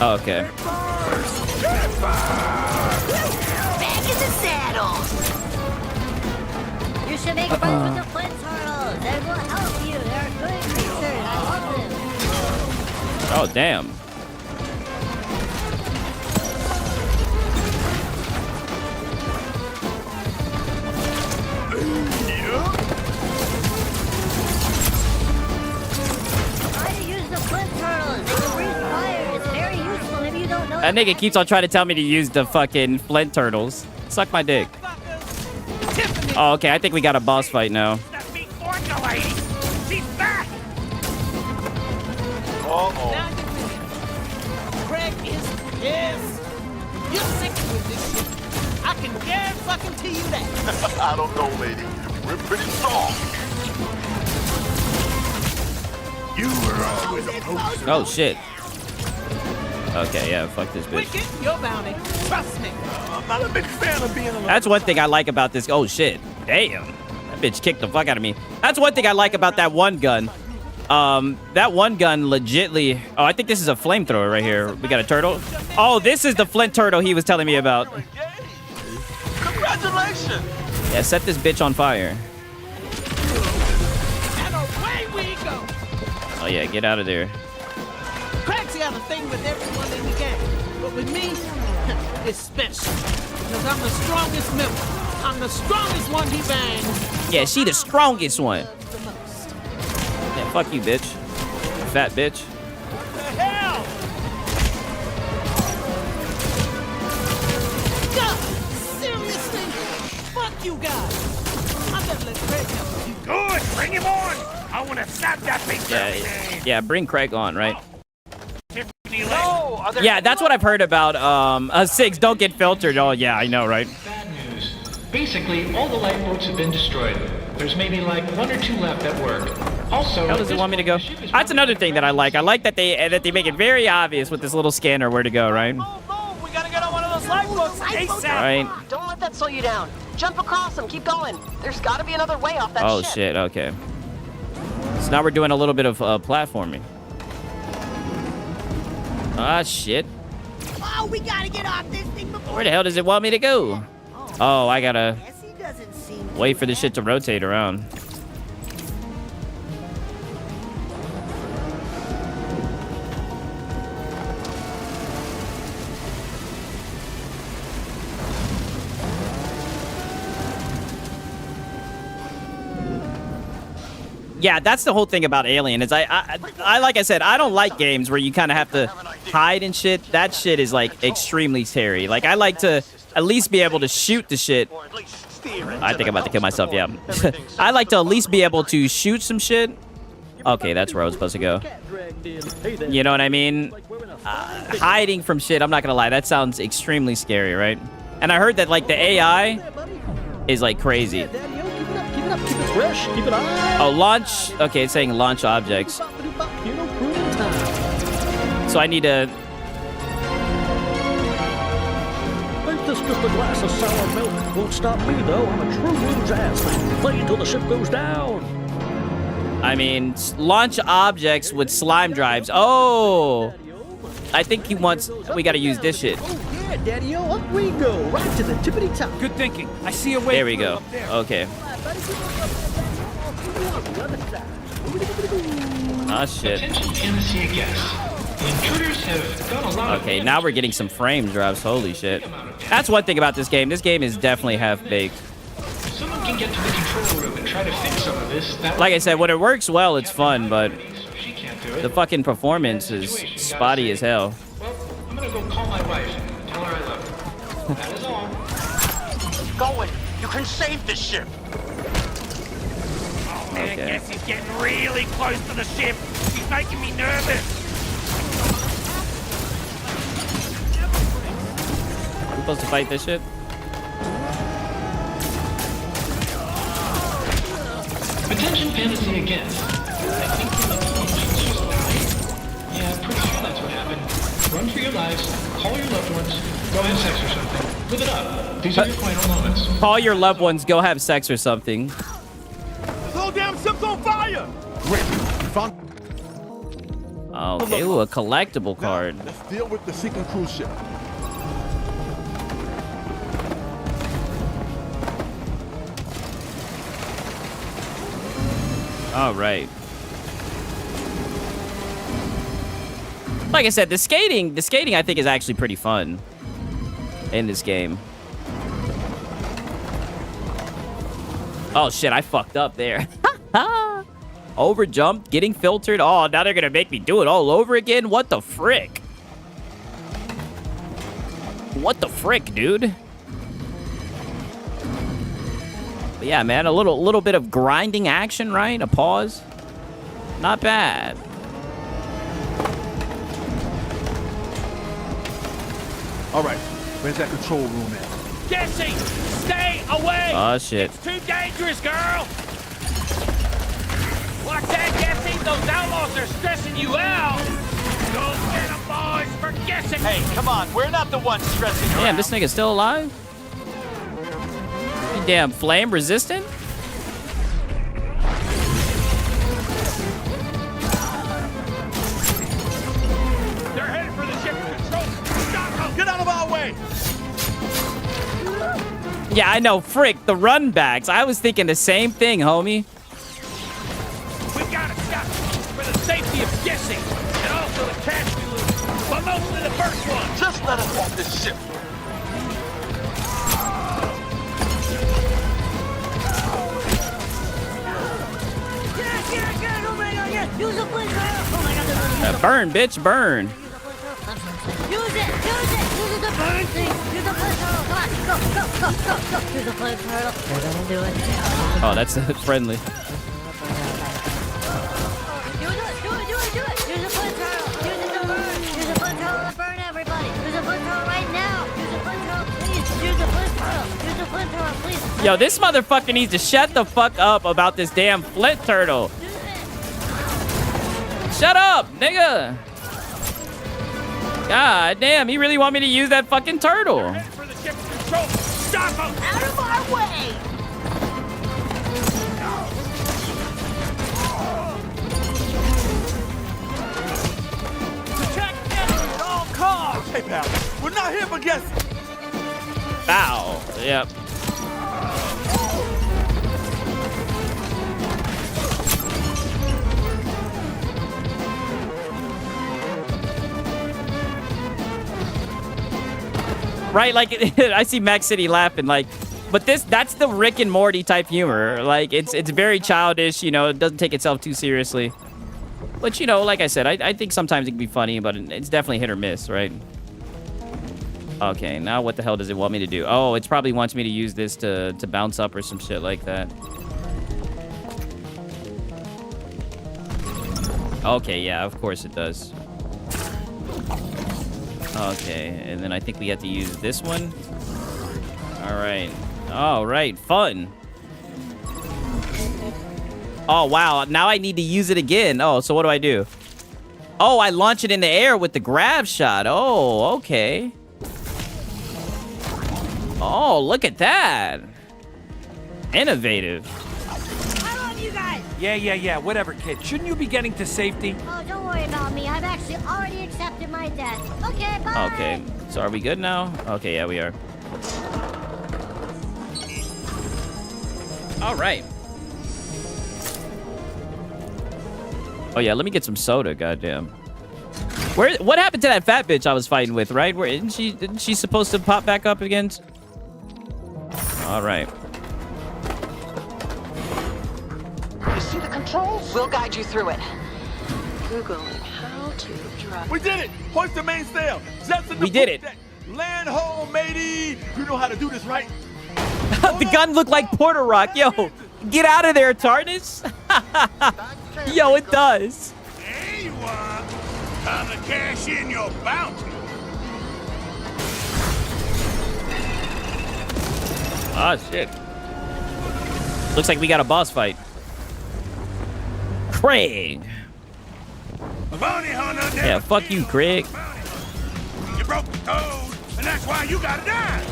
Oh, okay. Back in the saddle! You should make friends with the flint turtles! They will help you! They're good creatures! I love them! Oh, damn. Try to use the flint turtles! They can breathe fire! It's very useful if you don't know. That nigga keeps on trying to tell me to use the fucking flint turtles. Suck my dick. Oh, okay. I think we got a boss fight now. Craig is pissed. You're sick with this shit. I can guarantee you that. I don't know, lady. We're pretty strong. You were always a poser. Oh, shit. Okay, yeah, fuck this bitch. Your bounty. Trust me. I'm not a big fan of being alone. That's one thing I like about this. Oh, shit. Damn. That bitch kicked the fuck out of me. That's one thing I like about that one gun. That one gun legitly... Oh, I think this is a flamethrower right here. We got a turtle. Oh, this is the flint turtle he was telling me about. Congratulations. Yeah, set this bitch on fire. And away we go. Oh, yeah, get out of there. Craig's got a thing with everyone in the gang. But with me, it's special. Because I'm the strongest member. I'm the strongest one he bangs. Yeah, she the strongest one. Yeah, fuck you, bitch. Fat bitch. The hell? God, seriously? Fuck you guys. I better let Craig help you. Good, bring him on. I want to slap that big Yeah, yeah, bring Craig on, right? No, Yeah, that's what I've heard about. Sigs, don't get filtered. Oh, yeah, I know, right? Bad news. Basically, all the lifeboats have been destroyed. There's maybe like 1 or 2 left that work. Also, How does it want me to go? That's another thing that I like. I like that they make it very obvious with this little scanner where to go, right? We gotta get on one of those lifeboats ASAP. Right. Don't let that slow you down. Jump across them. Keep going. There's got to be another way off that Oh, ship. shit. Okay. So now we're doing a little bit of platforming. Ah, shit. Oh, we gotta get off this thing before. Where the hell does it want me to go? Oh, I gotta wait for this shit to rotate around. Yeah, that's the whole thing about Alien is I like I said, I don't like games where you kind of have to hide and shit. That shit is like extremely scary. Like I like to at least be able to shoot the shit. I think I'm about to kill myself, yeah. I like to at least be able to shoot some shit. Okay, that's where I was supposed to go. You know what I mean? Hiding from shit, I'm not gonna lie, that sounds extremely scary, right? And I heard that like the AI is like crazy. Oh, launch. Okay, it's saying launch objects. So I need to. Ain't this just a glass of sour milk? Won't stop me though. I'm a true blue jazz fan. Play until the ship goes down. I mean, launch objects with slime drives. Oh, I think he wants. We got to use this shit. Yeah, Daddy-o, up we go, right to the tippity top. Good thinking. I see a way. There we go. Okay. Oh shit. Attention Tennessee guests. The intruders have done a lot Okay, now we're getting some frame drops. Holy shit. That's one thing about this game. This game is definitely half-baked. If someone can get to the control room and try to fix some of this, that Like I said, when it works well, it's fun, but she can't do it. the fucking performance is spotty as hell. Well, I'm gonna go call my wife and tell her I love her. That is all. Keep going. You can save the ship. Oh, man, Okay. I guess he's getting really close to the ship. He's making me nervous. We're supposed to fight this shit? Attention fantasy again. I think the engines just died. Yeah, pretty sure that's what happened. Run for your lives, call your loved ones, go have sex or something. Live it up. These are your final moments. Call your loved ones, go have sex or something. This whole damn ship's on fire. Okay, ooh, a collectible card. Let's deal with the sinking cruise ship. All right. Like I said, the skating I think is actually pretty fun in this game. Oh shit, I fucked up there. Overjumped, getting filtered. Oh, now they're gonna make me do it all over again? What the frick? What the frick, dude? But yeah, man, a little bit of grinding action, right? A pause. Not bad. All right, where's that control room at? Jesse, stay away. Oh shit. It's too dangerous, girl. Watch that, Jesse. Those outlaws are stressing you out. get 'em, boys, for guessing. Hey, come on, we're not the ones stressing around. Damn, this nigga's still alive? You damn flame resistant? They're headed for the ship control. Stop 'em. Get out of our way. Yeah, I know. Frick, the run backs. I was thinking the same thing, homie. We gotta stop for the safety of guessing and also the cash we lose, but mostly the first one. Just let us off this ship. Burn, bitch, burn. Use it the burn thing. Use the flame turtle. Come on, go. Use the flame turtle. They're gonna do it. Oh, that's friendly. Do it. Use the flame turtle. Use it to burn. Use the flame turtle to burn everybody. Use the flame turtle right now. Use the flame turtle, please. Use the flame turtle. Use the flame turtle, please. Yo, this motherfucker needs to shut the fuck up about this damn flint turtle. Shut up, nigga. God damn, he really want me to use that fucking turtle. For the ship control. Stop 'em. Out of our way. Protect guessing at all costs. Hey, pal, we're not here for guessing. Ow. Yep. Right, like I see Max City laughing, like, but that's the Rick and Morty type humor. Like it's very childish, you know. It doesn't take itself too seriously. But you know, like I said, I think sometimes it can be funny, but it's definitely hit or miss, right? Okay, now what the hell does it want me to do? Oh, it probably wants me to use this to bounce up or some shit like that. Okay, yeah, of course it does. Okay, and then I think we have to use this one. All right, fun. Oh, wow, now I need to use it again. Oh, so what do I do? Oh, I launch it in the air with the grab shot. Oh, okay. Oh, look at that. Innovative. I love you guys. Yeah, whatever, kid. Shouldn't you be getting to safety? Oh, don't worry about me. I've actually already accepted my death. Okay, bye. Okay, so are we good now? Okay, yeah, we are. All right. Oh, yeah, let me get some soda, goddamn. What happened to that fat bitch I was fighting with, right? Isn't she supposed to pop back up again? All right. You see the controls? We'll guide you through it. Googling how to drive. We did it! Hoist the mainsail! Jets in the We did it. deck. Land home, matey! You know how to do this, right? The gun looked like Porter Rock. Yo, get out of there, TARDIS. Yo, it does. There you are. Time to cash in your bounty. Oh, shit. Looks like we got a boss fight. Craig. A bounty hunter. Yeah, fuck you, Craig. You broke the code, and that's why you gotta die.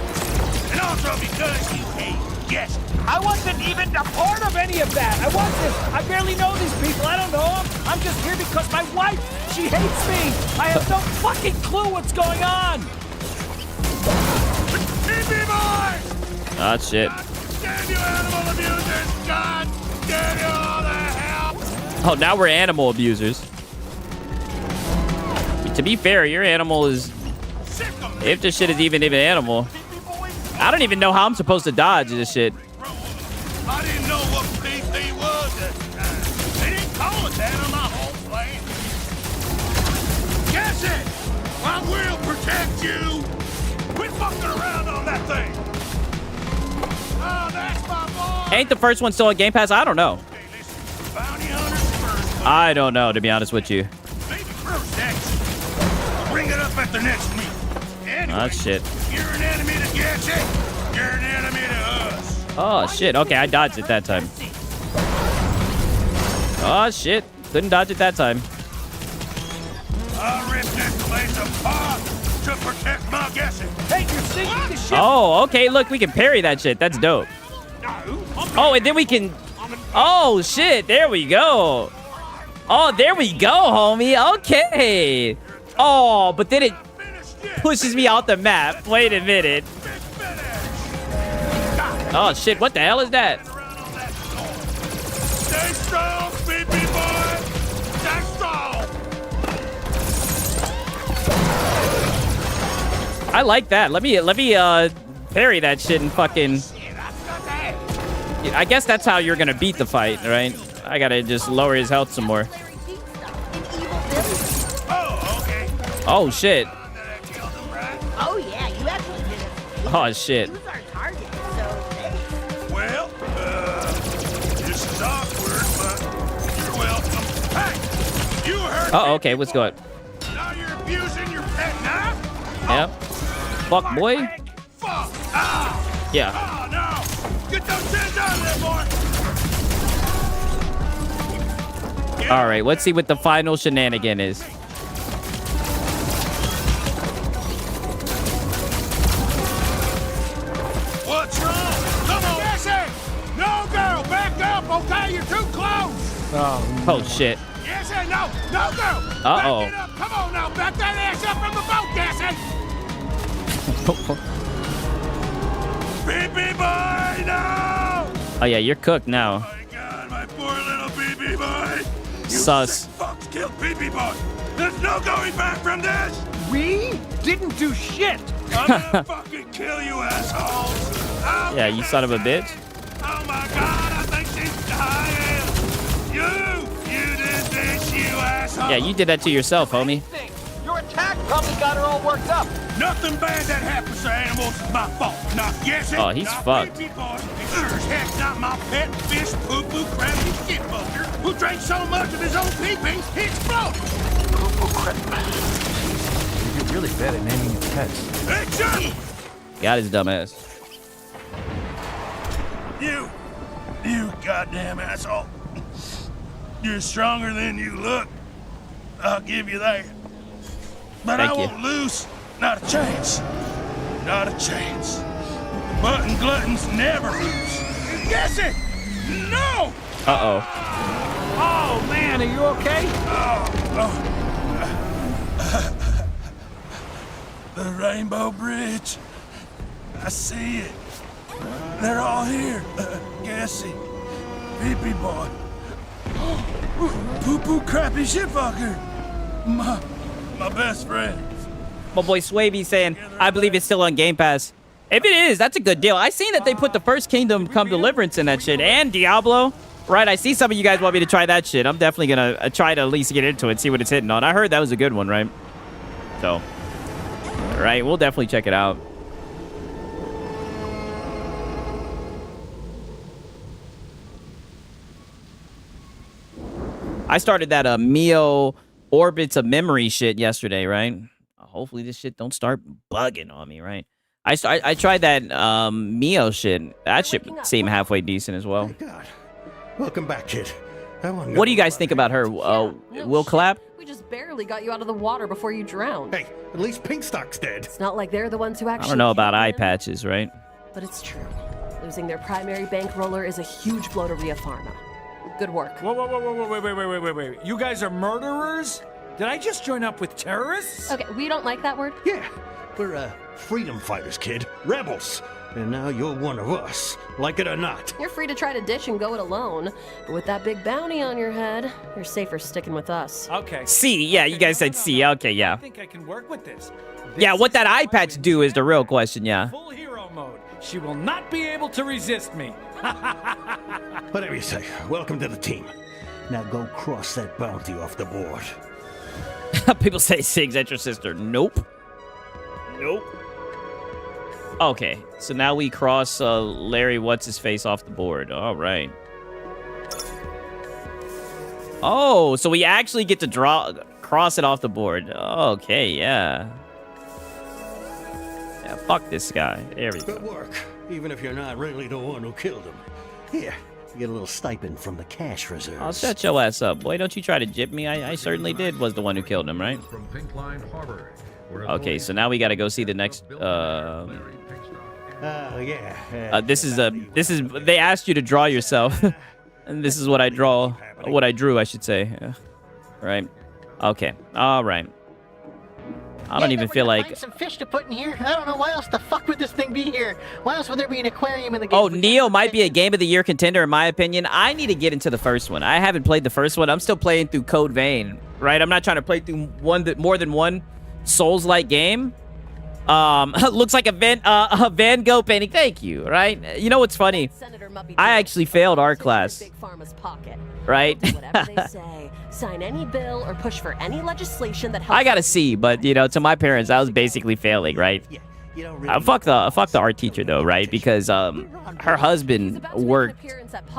And also because you hate guessing. I wasn't even a part of any of that. I wasn't. I barely know these people. I don't know them. I'm just here because my wife, she hates me. I have no fucking clue what's going on. Keep me, boys! Ah, shit. Damn you, animal abusers! God damn you all the hell! Oh, now we're animal abusers. To be fair, your animal is... If this shit is even an animal. I don't even know how I'm supposed to dodge this shit. I didn't know what place they was at the time. They didn't call it that on my home plane. Guess it! I will protect you! Quit fucking around on that thing! Oh, that's my boy! Ain't the first one still on Game Pass? I don't know. I don't know, to be honest with you. Maybe first action. Bring it up at the next meet. Anyway, Oh, shit. you're an enemy to guess it. You're an enemy to us. Oh, shit. Okay, I dodged it that time. Oh, shit. Couldn't dodge it that time. I ripped this place apart to protect my guessing. Hey, you're sinking the ship. Oh, okay. Look, we can parry that shit. That's dope. Oh, and then we can... Oh, shit. There we go. Oh, there we go, homie. Okay. Oh, but then it pushes me out the map. Wait a minute. Oh, shit. What the hell is that? Stay strong, baby boy. Stay strong. I like that. Let me parry that shit and fucking... I guess that's how you're gonna beat the fight, right? I gotta just lower his health some more. Oh, shit. Oh, yeah, you actually did it. Oh, shit. Who's our target? So, Well, this is awkward, but you're welcome. Hey, you heard me. Oh, okay. What's going? Now you're abusing your pet knife? Yep. Fuck, boy. Fuck. Ah. Yeah. Oh, no. Get those things out of there, boy. All right. Let's see what the final shenanigan is. What's wrong? Come on. Jesse! No, girl. Back up, okay? You're too close. Oh, shit. Jesse, no. No, girl. Uh-oh. Back it up. Come on now. Back that ass up from the boat, Jesse. BB boy, no! Oh, yeah. You're cooked now. God, my poor little BB boy. Sus. Fucks killed BB boy. There's no going back from this. We didn't do shit. I'm gonna fucking kill you, assholes. Yeah, you son of a bitch. Oh my God, I think she's dying. You did this, you asshole. Yeah, you did that to yourself, homie. Your attack probably got her all worked up. Nothing bad that happens to animals is my fault. Not guessing. Oh, he's not fucked. BB boy. It's sure as heck not my pet fish poo-poo crabby shitbuster who drank so much of his own pee-pee he exploded. Poo-poo crap. You're really bad at naming your pets. Hey, Johnny! Got his dumb ass. You goddamn asshole. You're stronger than you look. I'll give you that. But Thank I you. won't lose. Not a chance. Not a chance. Button gluttons never lose. Guess it! No! Uh-oh. Oh, man, are you okay? The Rainbow Bridge. I see it. They're all here. Gassy. Pee-pee boy. Poo-poo crappy shitfucker. My best friend. My boy Swavey saying, I believe it's still on Game Pass. If it is, that's a good deal. I seen that they put the first Kingdom Come Deliverance in that shit and Diablo. Right, I see some of you guys want me to try that shit. I'm definitely going to try to at least get into it, see what it's hitting on. I heard that was a good one, right? So, all right, we'll definitely check it out. I started that Mio Orbits of Memory shit yesterday, right? Hopefully this shit don't start bugging on me, right? I tried that Mio shit. That shit seemed halfway decent as well. God. Welcome back, kid. What do you guys think about her? Will Clap? We just barely got you out of the water before you drowned. Hey, at least Pinkstock's dead. It's not like they're the ones who actually... I don't know about eye patches, right? But it's true. Losing their primary bankroller is a huge blow to Ria Pharma. Good work. Whoa, wait. You guys are murderers? Did I just join up with terrorists? Okay, we don't like that word. Yeah, we're freedom fighters, kid. Rebels. And now you're one of us, like it or not. You're free to try to ditch and go it alone. But with that big bounty on your head, you're safer sticking with us. Okay. C, yeah, you guys said C. Okay, yeah. I think I can work with this. Yeah, what that eye patch do is the real question, yeah. Full hero mode. She will not be able to resist me. Whatever you say, welcome to the team. Now go cross that bounty off the board. People say Sig's extra sister. Nope. Okay, so now we cross Larry What's-His-Face off the board. All right. Oh, so we actually get to cross it off the board. Okay, yeah. Yeah, fuck this guy. There we go. Good work, even if you're not really the one who killed him. Here, You get a little stipend from the cash reserves. I'll shut your ass up, boy. Don't you try to jip me. I certainly did was the one who killed him, right? Okay, so now we got to go see the next. This is they asked you to draw yourself, and this is what I draw. What I drew, I should say. Right. Okay. All right. I don't even feel like. Find some fish to put in here. I don't know why else the fuck would this thing be here. Why else would there be an aquarium in the game? Oh, Neo might be a Game of the Year contender in my opinion. I need to get into the first one. I haven't played the first one. I'm still playing through Code Vein, right? I'm not trying to play through more than one Souls-like game. Looks like a Van Gogh painting. Thank you. Right? You know what's funny? I actually failed art class. Right? Whatever they say. Sign any bill or push for any legislation that helps. I got a C, but you know, to my parents, I was basically failing, right? Fuck the art teacher though, right? Because her husband worked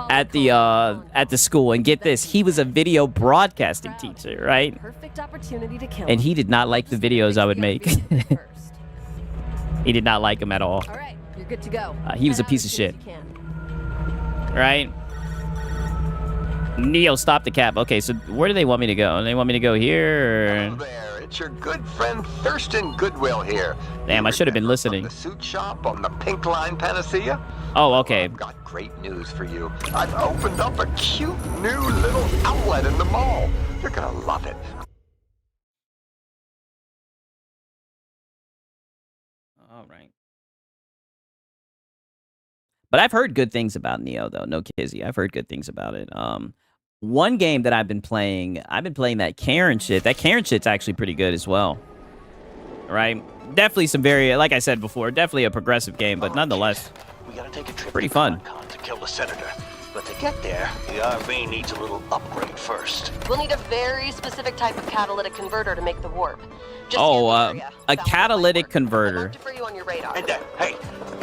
at the school, and get this, he was a video broadcasting teacher, right? Perfect opportunity to kill And he did not like the videos I would make. He did not like them at all. All right, you're good to go. He was a piece of shit. Right? Neo, stop the cap. Okay, so where do they want me to go? They want me to go here? Or... Hello there, it's your good friend Thurston Goodwill here. Damn, I should have been listening. The suit shop on the Pink Line Panacea? Oh, okay. I've got great news for you. I've opened up a cute new little outlet in the mall. You're gonna love it. All right. But I've heard good things about Neo, though. No kizzy. I've heard good things about it. One game that I've been playing that Karen shit. That Karen shit's actually pretty good as well. Right? Definitely some like I said before, definitely a progressive game, but nonetheless, We gotta take a trip pretty fun. to kill the senator. But to get there, the RV needs a little upgrade first. We'll need a very specific type of catalytic converter to make the warp. Just a catalytic converter. for you on your radar. And hey,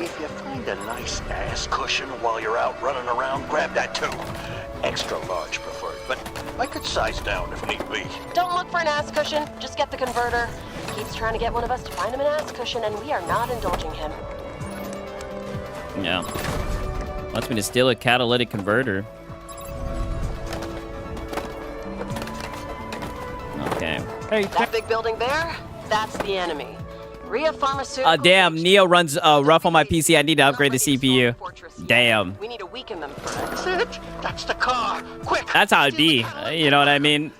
if you find a nice ass cushion while you're out running around, grab that too. Extra large preferred, but I could size down if need be. Don't look for an ass cushion, just get the converter. He keeps trying to get one of us to find him an ass cushion, and we are not indulging him. Yeah. Wants me to steal a catalytic converter. Okay. Hey, that big building there, that's the enemy. Rhea Pharmaceuticals. Damn, Neo runs rough on my PC. I need to upgrade the CPU. Damn. We need to weaken them first. That's it. That's the car. Quick. That's how it be. You know what I mean?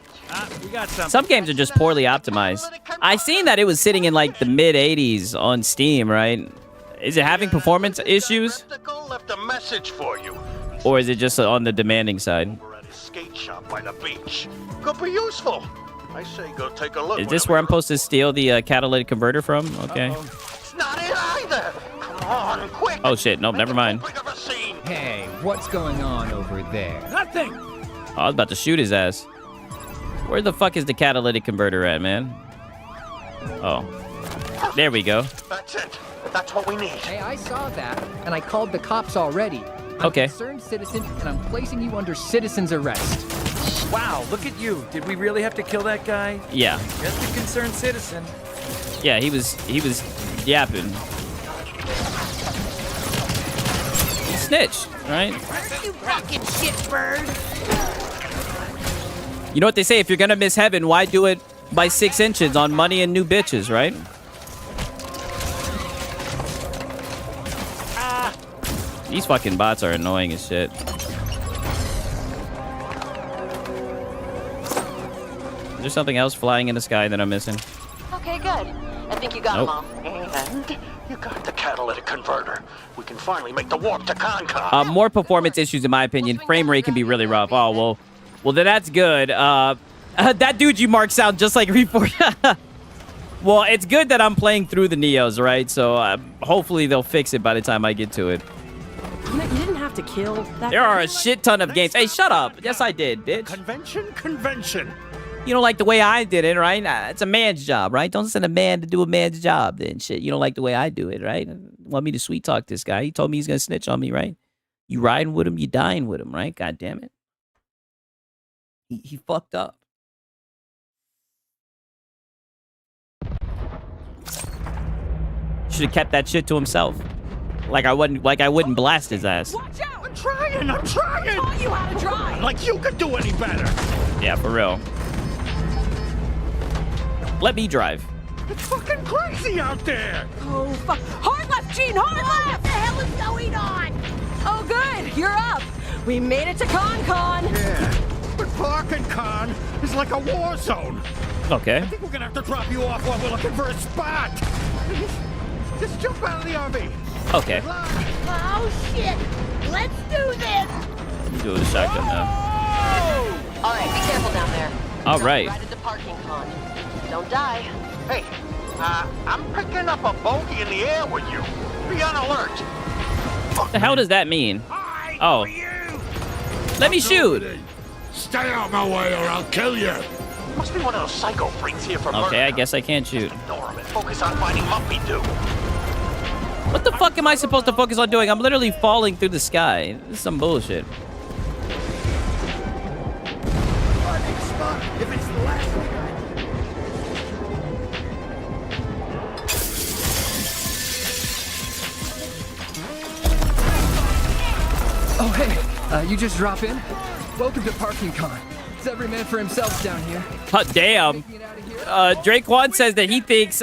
We got something. Some games are just poorly optimized. I seen that it was sitting in like the mid 80s on Steam, right? Is it having performance issues? Left a message for you. Or is it just on the demanding side? We're at a skate shop by the beach. Could be useful. I say go take a look. Is this where I'm supposed to steal the catalytic converter from? Okay. It's not it either. Come on, quick. Oh shit, nope, never mind. Hey, what's going on over there? Nothing. Oh, I was about to shoot his ass. Where the fuck is the catalytic converter at, man? Oh. There we go. That's it. That's what we need. Hey, I saw that, and I called the cops already. I'm Okay. a concerned citizen, and I'm placing you under citizen's arrest. Wow, look at you. Did we really have to kill that guy? Yeah. Just a concerned citizen. Yeah, he was yapping. He snitched, right? You fucking shitbird! You know what they say, if you're gonna miss heaven, why do it by 6 inches on money and new bitches, right? These fucking bots are annoying as shit. Is there something else flying in the sky that I'm missing? Okay, good. I think you got Nope. them all. And you got the catalytic converter. We can finally make the warp to Concom. More performance issues, in my opinion. Frame rate can be really rough. Oh, well, then that's good. That dude you marked sound just like Report. Well, it's good that I'm playing through the Neos, right? So hopefully they'll fix it by the time I get to it. You didn't have to kill that. There are a shit ton of games. Hey, shut up. Yes, I did, bitch. Convention. You don't like the way I did it, right? It's a man's job, right? Don't send a man to do a man's job, then. Shit, you don't like the way I do it, right? Want me to sweet talk this guy. He told me he's going to snitch on me, right? You riding with him, you dying with him, right? God damn it. He fucked up. Should have kept that shit to himself. Like I wouldn't blast his ass. Watch out! I'm trying! I taught you how to drive! Like you could do any better! Yeah, for real. Let me drive. It's fucking crazy out there! Oh, fuck. Hard left, Gene! Hard left! What the hell is going on? Oh, good. You're up. We made it to Con. Yeah, but parking Con is like a war zone. Okay. I think we're gonna have to drop you off while we're looking for a spot. Just jump out of the RV. Okay. Oh, shit. Let's do this. Do the shotgun now. All right, be careful down there. All right. Right into parking con. Don't die. Hey, I'm picking up a bogey in the air with you. Be on alert. What the hell does that mean? Oh. Let me shoot. Stay out my way or I'll kill you. Must be one of those psycho freaks here for Okay, I guess I can't shoot. Ignore him and focus on finding Mumpy Doo. What the fuck am I supposed to focus on doing? I'm literally falling through the sky. This is some bullshit. If it's the last Oh, hey, you just drop in? Welcome to Parking Con. It's every man for himself down here. Damn. Draquan says that he thinks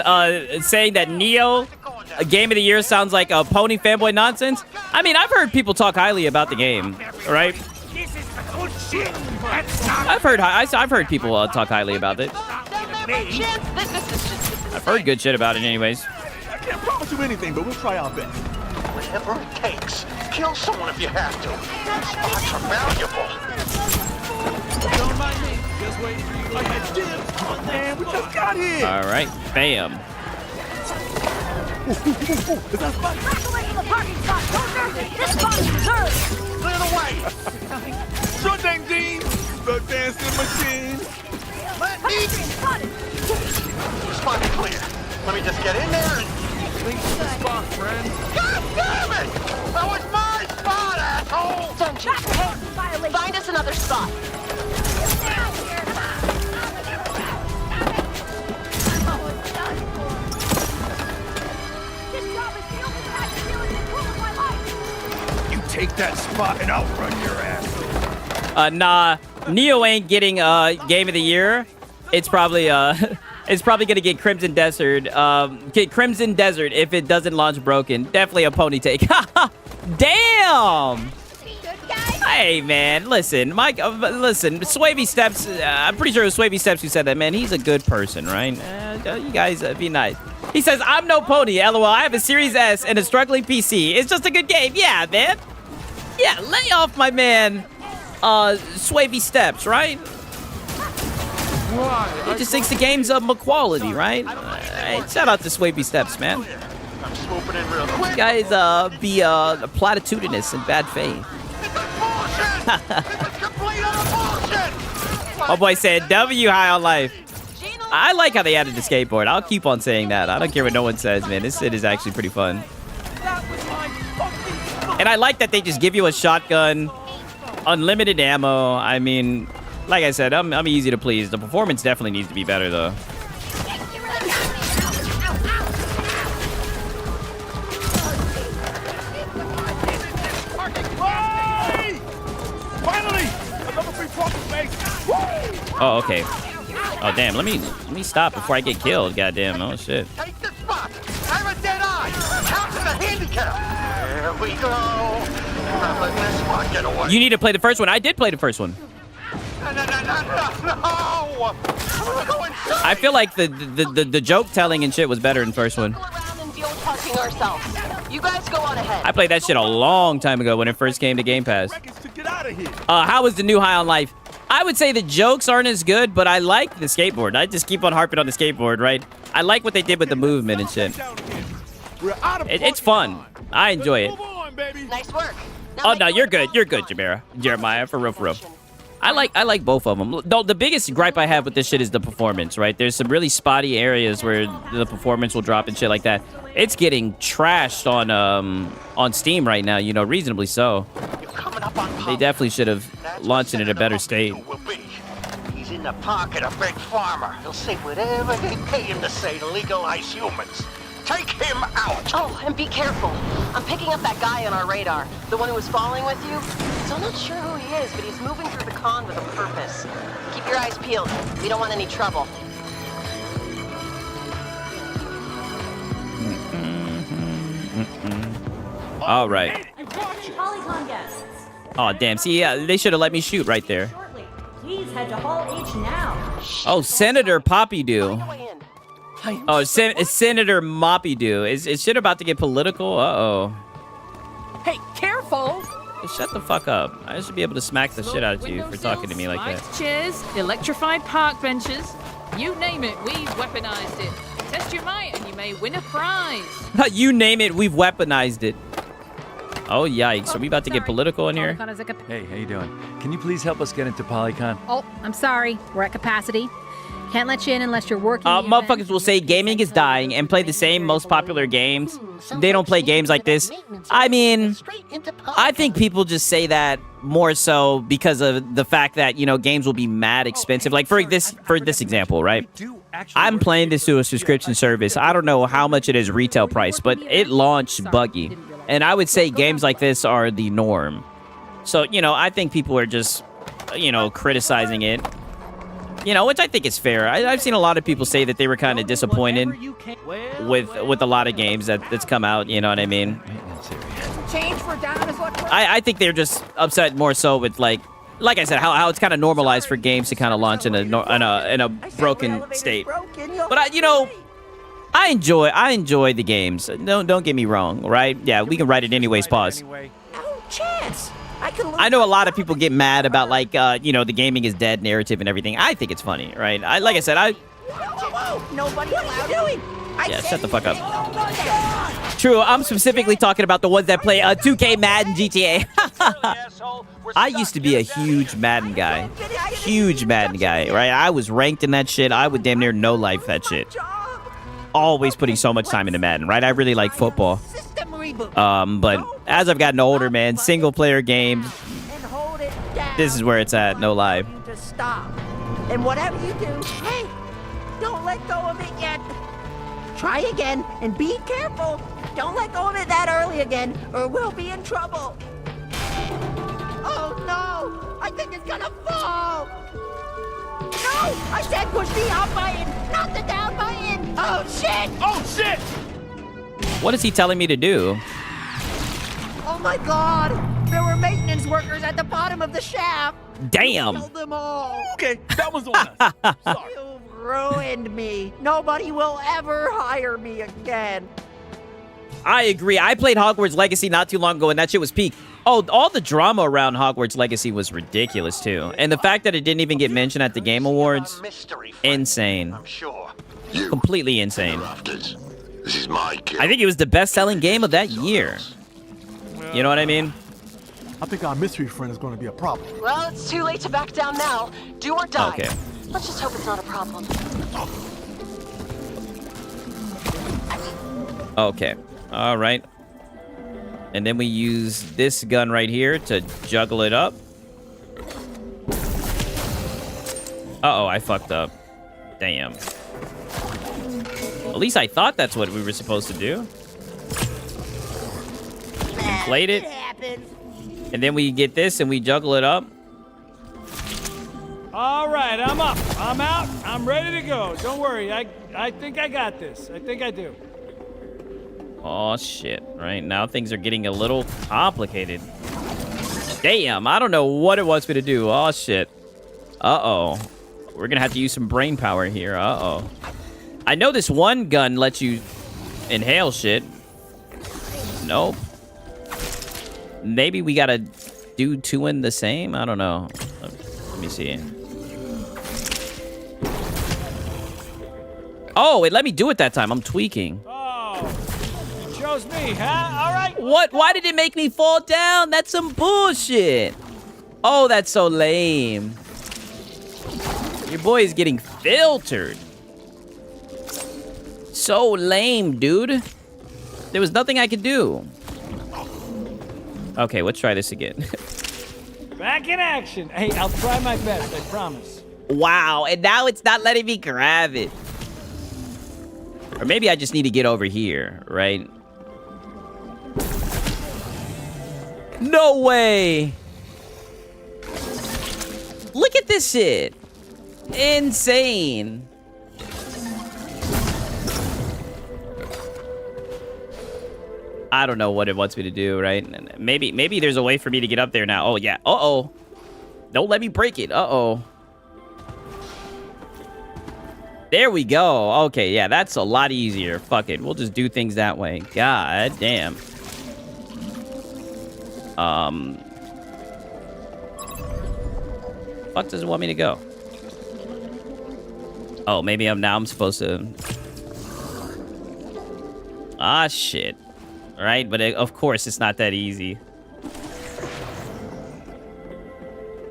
saying that Neo, a game of the year, sounds like a pony fanboy nonsense. I mean, I've heard people talk highly about the game, right? I've heard people talk highly about it. I've heard good shit about it anyways. I can't promise you anything, but we'll try our best. Whatever it takes. Kill someone if you have to. Spots are valuable. Don't mind me. Just waiting for you. I had dibs. Oh, man, we just got here. All right, bam. Is that spot? Back away from the parking spot, Joker! This spot is reserved! Clear the way! Sure thing, Dean. The dancing machine. Let me... Spot clear. Let me just get in there and... Leave the spot, friend. God damn it! That was my spot, asshole! Don't you find us another spot. You take that spot and I'll run your ass. Nah, Neo ain't getting game of the year. It's probably it's probably gonna get Crimson Desert. Get Crimson Desert if it doesn't launch broken. Definitely a pony take. Damn. Hey man, listen, Mike. Listen, Swavy Steps. I'm pretty sure it was Swavy Steps who said that. Man, he's a good person, right? You guys be nice. He says, "I'm no pony. LOL. I have a Series S and a struggling PC. It's just a good game. Yeah, man. Yeah, lay off my man, Swavy Steps, right? He just thinks the game's of quality, right? Shout out to Swavy Steps, man. I'm swooping in real quick. You guys be platitudinous in bad faith. Oh boy said W high on life. I like how they added the skateboard. I'll keep on saying that. I don't care what no one says, man. This shit is actually pretty fun. And I like that they just give you a shotgun, unlimited ammo. I mean, like I said, I'm easy to please. The performance definitely needs to be better, though. Oh, okay. Oh, damn. Let me stop before I get killed. Goddamn. Oh, shit. Take the spot. I have a dead eye. Out to the handicap. There we go. Not letting this spot get away. You need to play the first one. I did play the first one. No. I feel like the joke telling and shit was better in the first one. You guys go on ahead. I played that shit a long time ago when it first came to Game Pass. How was the new High on Life? I would say the jokes aren't as good, but I like the skateboard. I just keep on harping on the skateboard, right? I like what they did with the movement and shit. It's fun. I enjoy it. Nice work. Oh, no, you're good. You're good, Jeremiah, for real, for real. I like both of them. The biggest gripe I have with this shit is the performance, right? There's some really spotty areas where the performance will drop and shit like that. It's getting trashed on Steam right now, you know, reasonably so. They definitely should have launched it in a better state. He's in the pocket of Big Pharma. He'll say whatever they pay him to say to legalize humans. Take him out! Oh, and be careful. I'm picking up that guy on our radar. The one who was falling with you. So I'm not sure who he is, but he's moving through the con with a purpose. Keep your eyes peeled. We don't want any trouble. All right. Polygon guests. Oh, damn. See, they should have let me shoot right there. Please head to Hall H now. Oh, Senator Poppy-Doo. Oh, Senator Moppy-Doo. Is shit about to get political? Uh-oh. Hey, careful! Shut the fuck up. I should be able to smack the shit out of you for talking to me like that. Chairs, electrified park benches. You name it, we've weaponized it. Test your might and you may win a prize. You name it, we've weaponized it. Oh, yikes. Are we about to get political in here? Hey, how you doing? Can you please help us get into Polycon? Oh, I'm sorry. We're at capacity. Can't let you in unless you're working. Motherfuckers will say gaming is dying and play the same most popular games. They don't play games like this. I mean, I think people just say that more so because of the fact that, you know, games will be mad expensive. Like for this example, right? I'm playing this through a subscription service. I don't know how much it is retail price, but it launched buggy. And I would say games like this are the norm. So, you know, I think people are just, you know, criticizing it. You know, which I think is fair. I've seen a lot of people say that they were kind of disappointed with a lot of games that's come out. You know what I mean? I think they're just upset more so with like I said, how it's kind of normalized for games to kind of launch in a broken state. But you know, I enjoy the games. Don't get me wrong, right? Yeah, we can write it anyways. Pause. Oh, Chance! I know a lot of people get mad about like you know, the gaming is dead narrative and everything. I think it's funny, right? Like I said, Whoa! Nobody allowed doing. Yeah, shut the fuck up. True, I'm specifically talking about the ones that play 2K, Madden, GTA. I used to be a huge Madden guy. Huge Madden guy, right? I was ranked in that shit. I would damn near no-life that shit. Always putting so much time into Madden, right? I really like football. But as I've gotten older, man, single-player games, this is where it's at, no lie. To stop. And whatever you do, hey, don't let go of it yet. Try again and be careful. Don't let go of it that early again, or we'll be in trouble. Oh no! I think it's gonna fall! No! I said push the up button, not the down button! Oh shit! Oh shit! What is he telling me to do? Oh my god! There were maintenance workers at the bottom of the shaft! Damn! Killed them all! Okay, that was on us. Sorry. You ruined me! Nobody will ever hire me again! I agree. I played Hogwarts Legacy not too long ago, and that shit was peak. Oh, all the drama around Hogwarts Legacy was ridiculous, too. And the fact that it didn't even get mentioned at the Game Awards, insane. I'm sure. Completely insane. This is my kill. I think it was the best-selling game of that year. You know what I mean? I think our mystery friend is going to be a problem. Well, it's too late to back down now. Do or die. Okay. Let's just hope it's not a problem. Okay. All right. And then we use this gun right here to juggle it up. Uh-oh, I fucked up. Damn. At least I thought that's what we were supposed to do. Inflate it. And then we get this and we juggle it up. All right, I'm up. I'm out. I'm ready to go. Don't worry. I think I got this. I think I do. Oh, shit. Right now things are getting a little complicated. Damn, I don't know what it wants me to do. Oh, shit. Uh-oh. We're gonna have to use some brain power here. Uh-oh. I know this one gun lets you inhale shit. Nope. Maybe we gotta do two in the same? I don't know. Let me see. Oh, it let me do it that time. I'm tweaking. Chose me, huh? All right. What? Why did it make me fall down? That's some bullshit. Oh, that's so lame. Your boy is getting filtered. So lame, dude. There was nothing I could do. Okay, let's try this again. Back in action. Hey, I'll try my best, I promise. Wow, and now it's not letting me grab it. Or maybe I just need to get over here, right? No way! Look at this shit! Insane! I don't know what it wants me to do, right? Maybe there's a way for me to get up there now. Oh, yeah. Uh-oh. Don't let me break it. Uh-oh. There we go. Okay, yeah, that's a lot easier. Fuck it. We'll just do things that way. God damn. Fuck does it want me to go? Oh, maybe I'm supposed to... Ah, shit. Right? But of course, it's not that easy.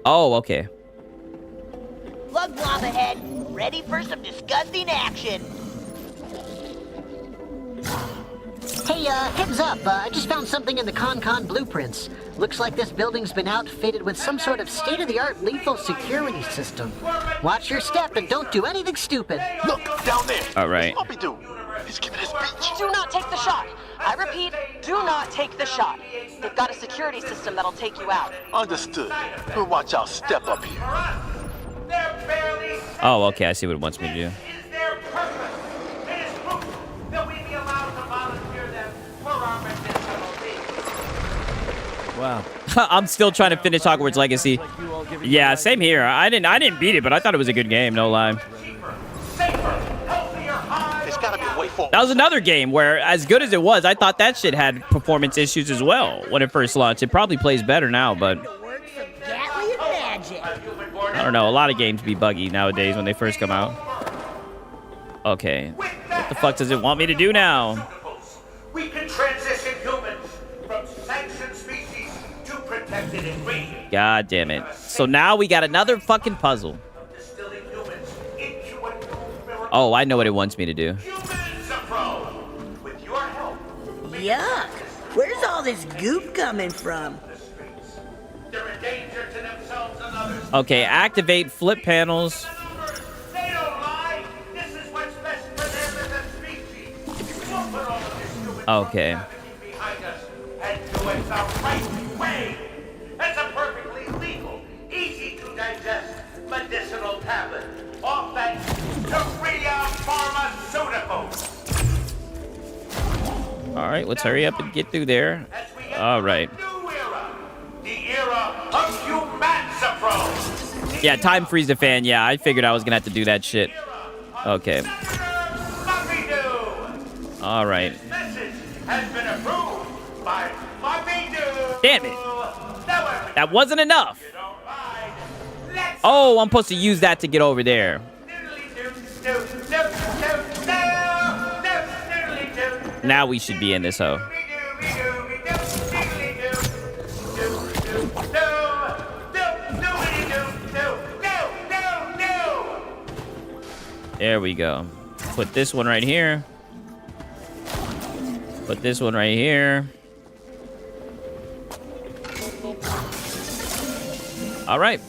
Oh, okay. Lug blob ahead. Ready for some disgusting action. Hey, heads up. I just found something in the Con blueprints. Looks like this building's been outfitted with some sort of state-of-the-art lethal security system. Watch your step and don't do anything stupid. Look, down there. All right. What's Bobby do? He's giving his speech. Do not take the shot. I repeat, do not take the shot. They've got a security system that'll take you out. Understood. We'll watch our step up here. Oh, okay. I see what it wants me to do. Wow. I'm still trying to finish Hogwarts Legacy. Yeah, same here. I didn't beat it, but I thought it was a good game, no lie. That was another game where, as good as it was, I thought that shit had performance issues as well when it first launched. It probably plays better now, but I don't know. A lot of games be buggy nowadays when they first come out. Okay. What the fuck does it want me to do now? We can transition humans from sanctioned species to protected ingredients. God damn it. So now we got another fucking puzzle. Oh, I know what it wants me to do. Yuck! Where's all this goop coming from? Okay, activate flip panels. Okay. That's a perfectly legal, easy to digest medicinal tablet. All thanks to Ria Pharmaceuticals. All right, let's hurry up and get through there. All right. The era of humansapro. Yeah, time freeze the fan. Yeah, I figured I was gonna have to do that shit. Okay. All right. Has been approved by Damn it. That wasn't enough. Oh, I'm supposed to use that to get over there. Now we should be in this hoe. There we go. Put this one right here. Put this one right here. All right.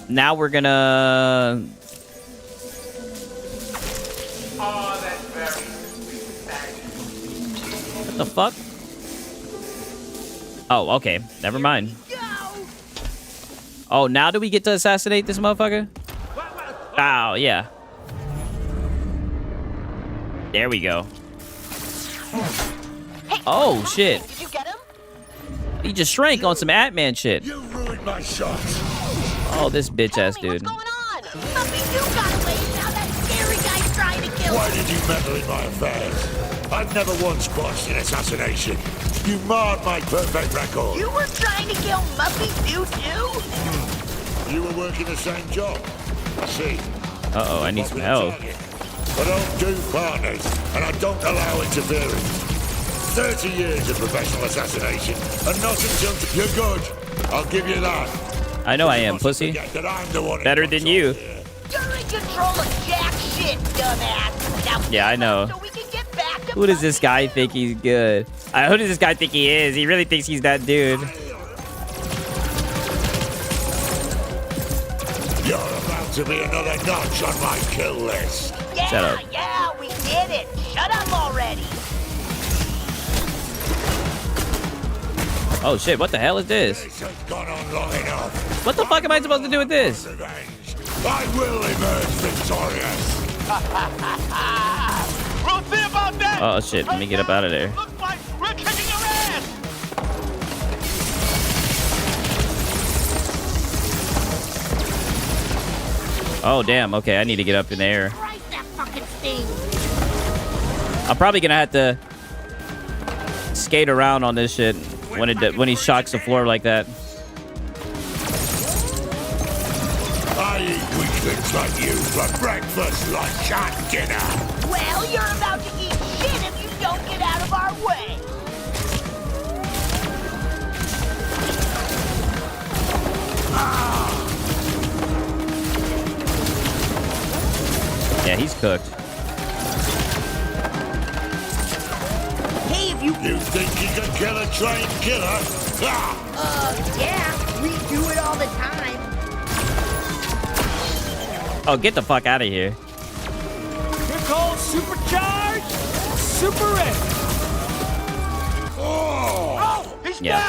Now we're gonna... What the fuck? Oh, okay. Never mind. Oh, now do we get to assassinate this motherfucker? Oh, yeah. There we go. Oh, shit. Did you get him? He just shrank on some Ant-Man shit. You ruined my shot. Oh, this bitch-ass dude. Why did you meddle in my affairs? I've never once botched an assassination. You marred my perfect record. You were trying to kill Muffy too? You were working the same job. I see. Uh-oh, I need some help. I don't do partners, and I don't allow interference. 30 years of professional assassination, and not until you're good. I'll give you that. I know I am, pussy. Better than you. You're in control of jack shit, dumbass. Now Yeah, I know. so we can get back to Who does this guy think he's good? Who does this guy think he is? He really thinks he's that dude. You're about to be another notch on my kill list. Yeah, Shut up. yeah, we did it. Shut up already! Oh shit, what the hell is this? This has gone on long enough. What the fuck am I supposed to do with this? I will emerge victorious. We'll see about that. Oh shit, let me get up out of there. Looks like we're kicking your ass. Oh damn, okay, I need to get up in the air. Christ, that fucking stings! I'm probably gonna have to skate around on this shit when he shocks the floor like that. I eat weaklings like you for breakfast, lunch, and dinner. Well, you're about to eat shit if you don't get out of our way! Yeah, he's cooked. Hey, if you... You think you can kill a trained killer? Ah! yeah, we do it all the time. Oh, get the fuck out of here. You're called supercharged, super ready. Oh! He's Yeah.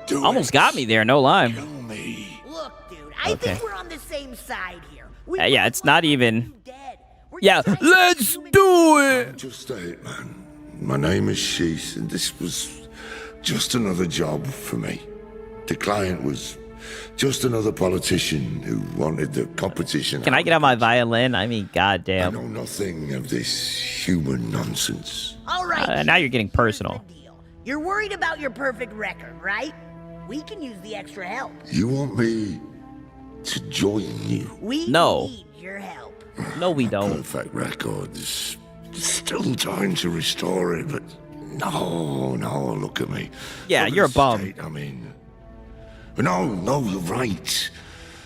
down. Almost got me there, no lie. Look, dude, I Okay. think we're on the same side here. Yeah, it's not even. Yeah, let's do it. Just a hitman. My name is Sheath, and this was just another job for me. The client was just another politician who wanted the competition. Can I get out my violin? I mean, I goddamn. know nothing of this human nonsense. All right, Now you're getting personal. you're worried about your perfect record, right? We can use the extra help. You want me to join you? We No. need your help. No, we don't. Perfect record. There's still time to restore it, but no, look at me. Yeah, Look at you're a the bum. state I'm in. No, you're right.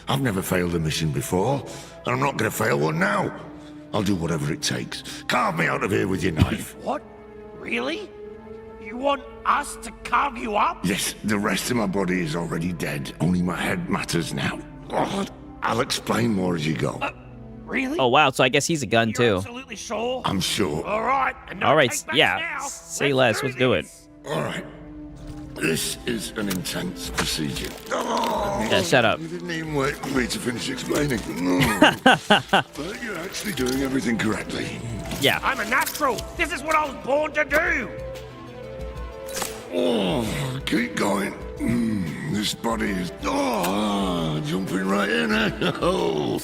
I've never failed a mission before, and I'm not going to fail one now. I'll do whatever it takes. Carve me out of here with your knife. What? Really? You want us to carve you up? Yes, the rest of my body is already dead. Only my head matters now. Oh, I'll explain more as you go. Really? Oh wow, so I guess he's a gun too. Absolutely sure? I'm sure. All right. and no All right, takebacks yeah. now. Say less. Let's do it. All right. This is an intense procedure. Oh, Yeah, shut up. You didn't even wait for me to finish explaining. No. But you're actually doing everything correctly. Yeah. I'm a natural. This is what I was born to do. Oh, keep going. This body is jumping right in. Oh,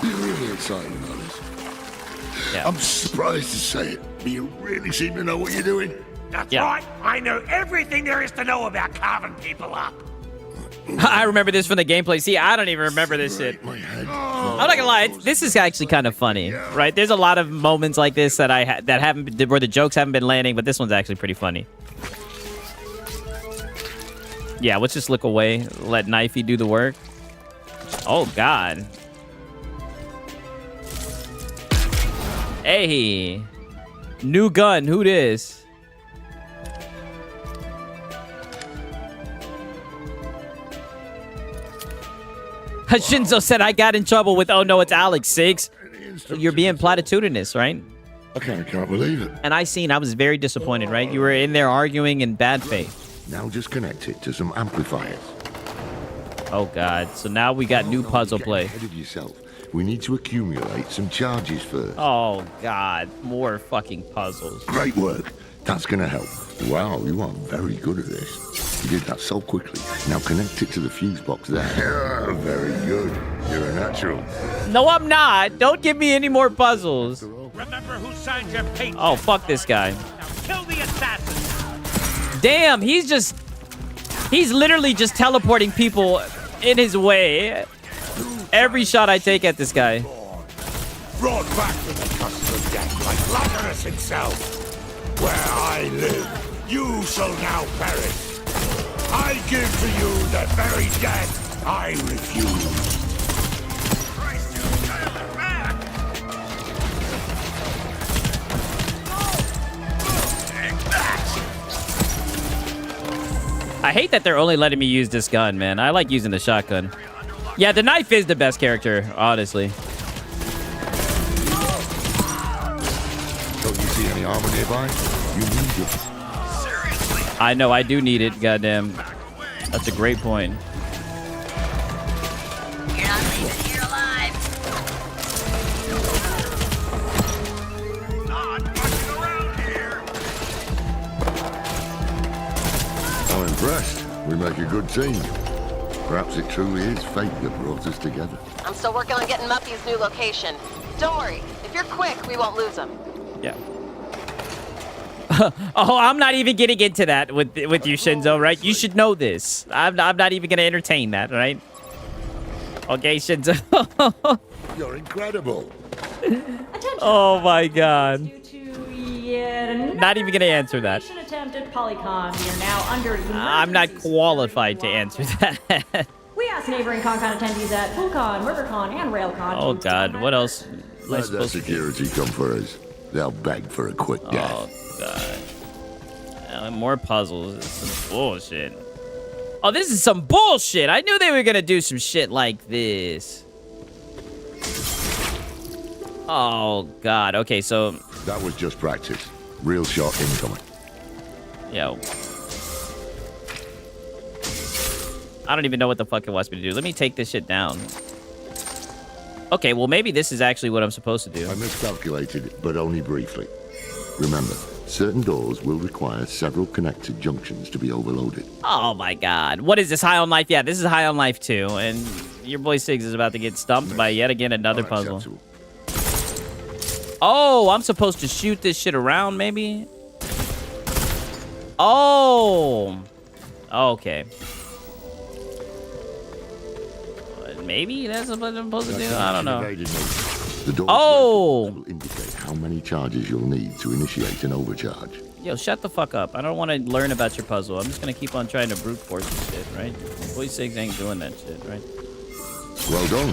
you're really excited about this. Yeah. I'm surprised to say it, but you really seem to know what you're doing. That's Yeah. right. I know everything there is to know about carving people up. I remember this from the gameplay. See, I don't even remember this shit. My head. I'm not gonna lie, this is actually kind of funny, right? There's a lot of moments like this that that haven't where the jokes haven't been landing, but this one's actually pretty funny. Yeah, let's just look away. Let Knifey do the work. Oh God. Hey, new gun. Who this? Shinzo said I got in trouble with, oh no, it's Alex, Six. You're being platitudinous, right? I can't believe it. And I was very disappointed, right? You were in there arguing in bad faith. Now just connect it to some amplifiers. Oh God, so now we got new puzzle Get play. ahead of yourself. We need to accumulate some charges first. Oh God, more fucking puzzles. Great work. That's gonna help. Wow, you are very good at this. You did that so quickly. Now connect it to the fuse box there. Yeah, very good. You're a natural. No, I'm not. Don't give me any more puzzles. Remember who signed your paper. Oh, fuck this guy. Kill the assassin. Damn, he's literally just teleporting people in his way. Every shot I take at this guy. Brought back from the cusp of death like Lazarus himself. Where I live, you shall now perish. I give to you the very death I refuse. I hate that they're only letting me use this gun, man. I like using the shotgun. Yeah, the knife is the best character, honestly. any armor nearby? You need it. I know, I do need it, goddamn. That's a great point. You're not leaving here alive. I'm impressed. We make a good team. Perhaps it truly is fate that brought us together. I'm still working on getting Muffy's new location. Don't worry. If you're quick, we won't lose him. Yeah. Oh, I'm not even getting into that with you, Shinzo, right? You should know this. I'm not even going to entertain that, right? Okay, Shinzo. You're incredible. Oh, my God. Yet Not even going to answer that. mission attempt at Polycon. We are now under I'm not qualified to answer that. We asked neighboring ConCon attendees at PoolCon, MurderCon, and RailCon. Oh, God. What else am I Let that supposed to do? security come first. They'll beg for a quick death. Oh, God. More puzzles. This is some bullshit. Oh, this is some bullshit. I knew they were going to do some shit like this. Oh, God. Okay, so... That was just practice. Real shot incoming. Yo. I don't even know what the fuck it wants me to do. Let me take this shit down. Okay, well, maybe this is actually what I'm supposed to do. I miscalculated, but only briefly. Remember, certain doors will require several connected junctions to be overloaded. Oh, my God. What is this, High on Life? Yeah, this is High on Life 2, and your boy Siggs is about to get stumped by yet again another puzzle. Oh, I'm supposed to shoot this shit around, maybe? Oh. Okay. Maybe that's what I'm supposed to do? I don't know. The doors will indicate how many charges you'll need to initiate an overcharge. Yo, shut the fuck up. I don't want to learn about your puzzle. I'm just going to keep on trying to brute force this shit, right? Boy Siggs ain't doing that shit, right? Well done.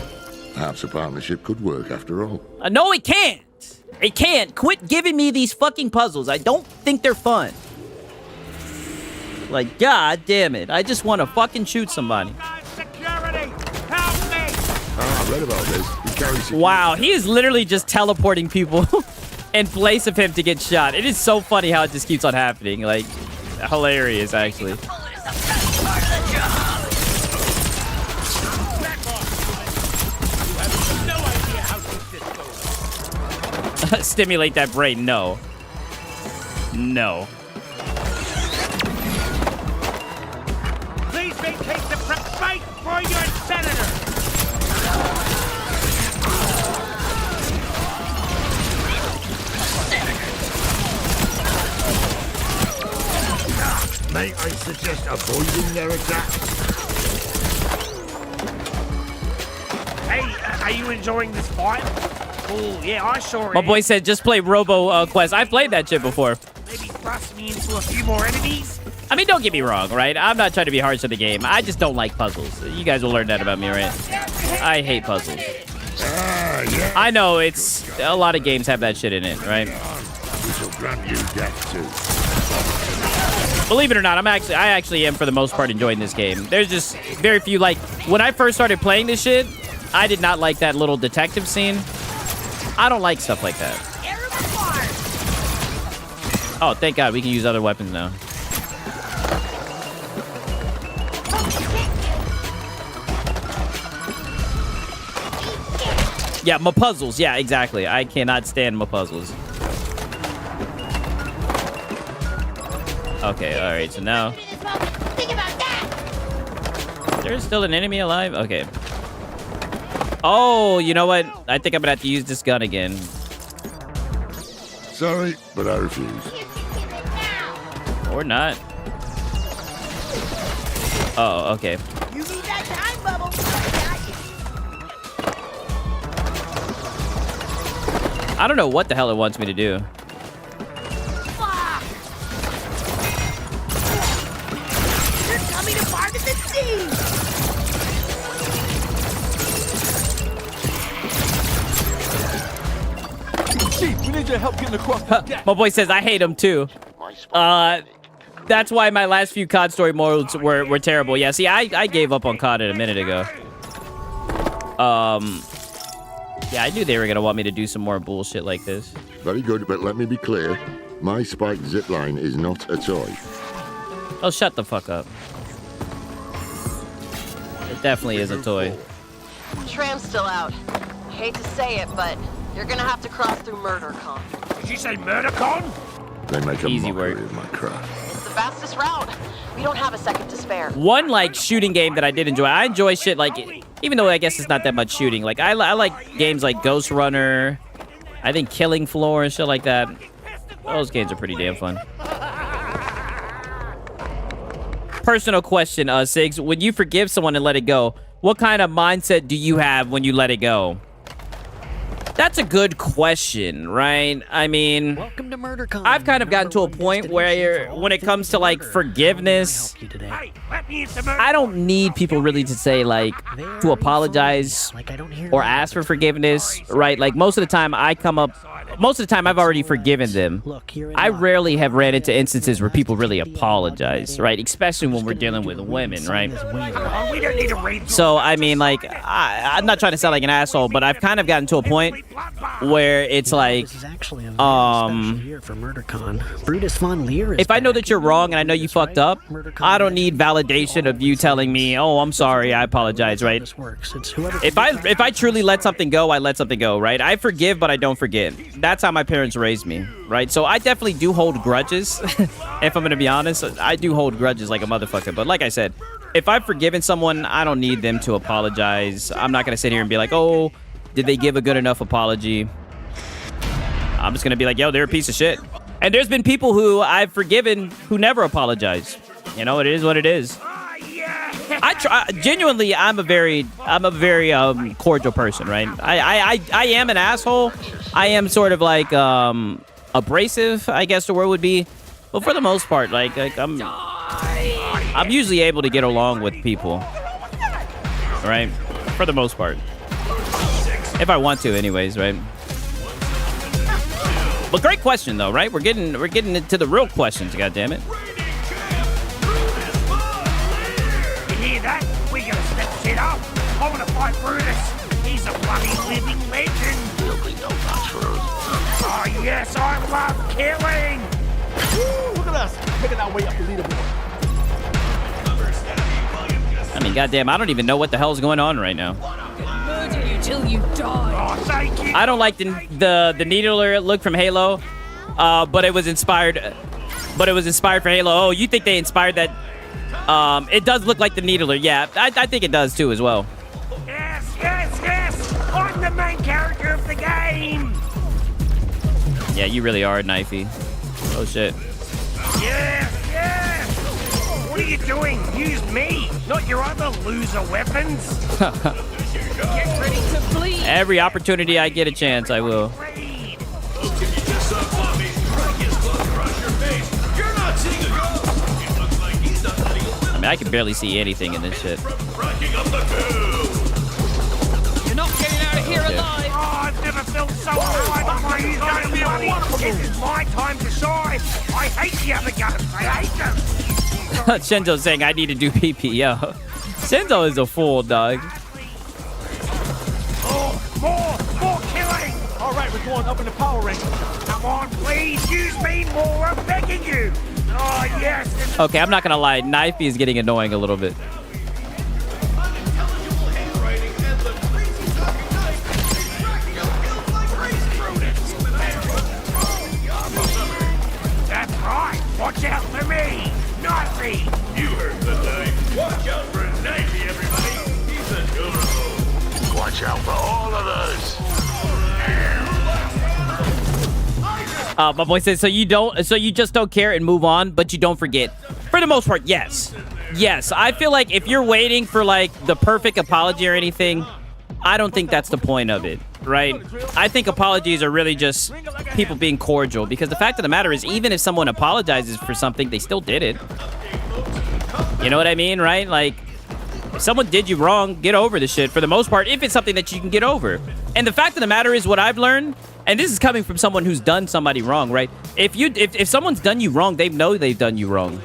Perhaps a partnership could work after all. No, it can't. It can't. Quit giving me these fucking puzzles. I don't think they're fun. Like, God damn it. I just want to fucking shoot somebody. Security! Help me! I read about this. He carries Wow, he is literally just teleporting people in place of him to get shot. It is so funny how it just keeps on happening. Like, hilarious, actually. Stimulate that brain. No. No. Please vacate the fight for your senator! May I suggest avoiding their attacks? Hey, are you enjoying this fight? Oh, yeah, I sure My am. boy said just play Robo Quest. I've played that shit before. Maybe thrust me into a few more enemies? I mean, don't get me wrong, right? I'm not trying to be harsh on the game. I just don't like puzzles. You guys will learn that about me, right? I hate puzzles. Yeah. I know it's a lot of games have that shit in it, right? We shall grant you death too. Believe it or not, I actually am for the most part enjoying this game. There's just very few, like, when I first started playing this shit, I did not like that little detective scene. I don't like stuff like that. Oh, thank God, we can use other weapons now. Yeah, my puzzles. Yeah, exactly. I cannot stand my puzzles. Okay, all right. So now there's still an enemy alive. Okay. Oh, you know what? I think I'm gonna have to use this gun again. Sorry, but I refuse. Or not. Oh, okay. You need that time bubble. I don't know what the hell it wants me to do. Fuck! You're coming apart at the seams. Chief, we need your help getting across the deck. My boy says I hate him too. That's why my last few COD story modes were terrible. Yeah, see, I gave up on COD a minute ago. Yeah, I knew they were gonna want me to do some more bullshit like this. Very good, but let me be clear. My spiked zipline is not a toy. Oh, shut the fuck up. It definitely is a toy. Tram's still out. Hate to say it, but you're gonna have to cross through MurderCon. Did you say MurderCon? They make a Easy mockery work. of my craft. It's the fastest route. We don't have a second to spare. One like shooting game that I did enjoy. I enjoy shit like, even though I guess it's not that much shooting. Like I like games like Ghost Runner. I think Killing Floor and shit like that. Those games are pretty damn fun. Personal question, Sigs. When you forgive someone and let it go, what kind of mindset do you have when you let it go? That's a good question, right? I mean, Welcome to MurderCon. I've kind of gotten to a point where when it comes to like forgiveness, I don't need people really to say like to apologize or ask for forgiveness, right? Like most of the time I've already forgiven them. I rarely have ran into instances where people really apologize, right? Especially when we're dealing with women, right? We don't need to read. So, I mean, like, I'm not trying to sound like an asshole, but I've kind of gotten to a point where it's like, This is actually a very special year for MurderCon. Brutus Von Leer is if I know that you're wrong and I know you fucked up, I don't need validation of you telling me, oh, I'm sorry, I apologize, right? If I truly let something go, I let something go, right? I forgive, but I don't forget. That's how my parents raised me, right? So I definitely do hold grudges. If I'm gonna be honest, I do hold grudges like a motherfucker. But like I said, if I've forgiven someone, I don't need them to apologize. I'm not gonna sit here and be like, oh, did they give a good enough apology? I'm just gonna be like, yo, they're a piece of shit. And there's been people who I've forgiven who never apologize. You know, it is what it is. I try genuinely. I'm a very cordial person, right? I am an asshole. I am sort of like abrasive, I guess the word would be. But for the most part, like I'm usually able to get along with people, right? For the most part, if I want to, anyways, right? But great question though, right? We're getting into the real questions. God damn it. You hear that? We gotta step shit up. I wanna fight Brutus. He's a bloody living legend. There'll be no match for us. Oh yes, I love killing. Woo, look at us, making our way up the leaderboard. I mean, goddamn, I don't even know what the hell's going on right now. Murder you till you die. Oh, thank you. I don't like the needler look from Halo, but it was inspired. But it was inspired for Halo. Oh, you think they inspired that? It does look like the needler. Yeah, I think it does too as well. Yes, yes, yes. I'm the main character of the game. Yeah, you really are, Knifey. Oh shit. Yes, yes. What are you doing? Use me, not your other loser weapons. Get ready to bleed. Every opportunity I get a chance, I will. I mean, I can barely see anything in this shit. You're not getting out of here alive. Oh, I've never felt so alive. My ego money. This is my time to shine. I hate the other guns. I hate them. Shenzo's saying I need to do PP, yo. Shenzo is a fool, dog. Oh, more killing. All right, we're going up in the power rankings. Come on, please. Use me more. I'm begging you. Oh, yes. Okay, I'm not gonna lie. Knifey is getting annoying a little bit. That's right. Watch out for me. Knifey. You heard the name. Watch out for Knifey, everybody. He's adorable. Watch out for all of us. My boy says, so you just don't care and move on, but you don't forget. For the most part, yes. Yes, I feel like if you're waiting for like the perfect apology or anything, I don't think that's the point of it, right? I think apologies are really just people being cordial, because the fact of the matter is, even if someone apologizes for something, they still did it. You know what I mean, right? Like, if someone did you wrong, get over the shit for the most part, if it's something that you can get over. And the fact of the matter is, what I've learned, and this is coming from someone who's done somebody wrong, right? If someone's done you wrong, they know they've done you wrong.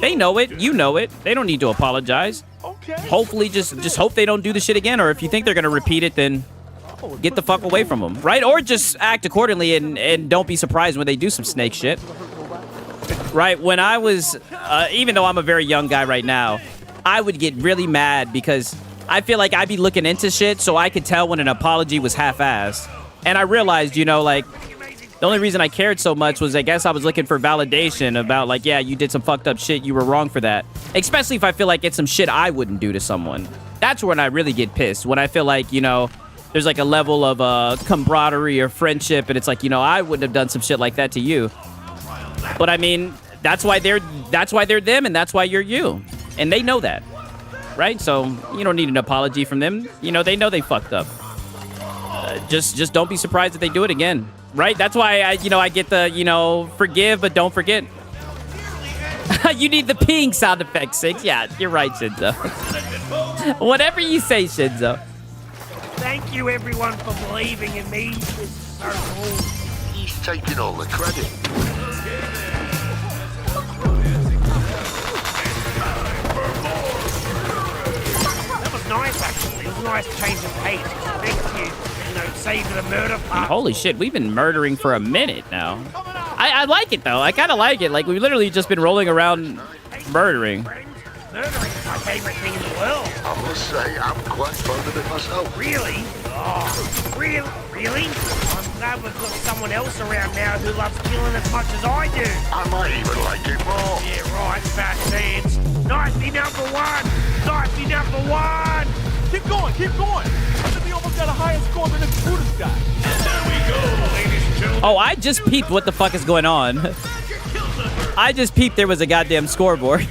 They know it. You know it. They don't need to apologize. Hopefully, just hope they don't do the shit again. Or if you think they're gonna repeat it, then get the fuck away from them, right? Or just act accordingly and don't be surprised when they do some snake shit. Right? When I was, even though I'm a very young guy right now, I would get really mad because I feel like I'd be looking into shit so I could tell when an apology was half-assed. And I realized, you know, like, the only reason I cared so much was I guess I was looking for validation about, like, yeah, you did some fucked up shit. You were wrong for that. Especially if I feel like it's some shit I wouldn't do to someone. That's when I really get pissed. When I feel like, you know, there's like a level of camaraderie or friendship. And it's like, you know, I wouldn't have done some shit like that to you. But I mean, that's why they're them and that's why you're you. And they know that. Right? So you don't need an apology from them. You know, they know they fucked up. Just don't be surprised if they do it again. Right? That's why I get the, you know, forgive but don't forget. You need the peeing sound effect, Six. Yeah, you're right, Shinzo. Whatever you say, Shinzo. Thank you, everyone, for believing in me. This is so cool. He's taking all the credit. That was nice, actually. It was a nice change of pace. Thank you. You know, save the murder part. Holy shit, we've been murdering for a minute now. I like it, though. I kind of like it. Like, we've literally just been rolling around murdering. Murdering is my favorite thing in the world. I must say, I'm quite fond of it myself. Really? Oh, really? I'm glad we've got someone else around now who loves killing as much as I do. I might even like it more. Yeah, right, fat seeds. Nicely number one. Nicely number one. Keep going. I think we almost got a higher score than this Buddhist guy. And there we go, ladies and gentlemen. Oh, I just peeped what the fuck is going on. I just peeped there was a goddamn scoreboard.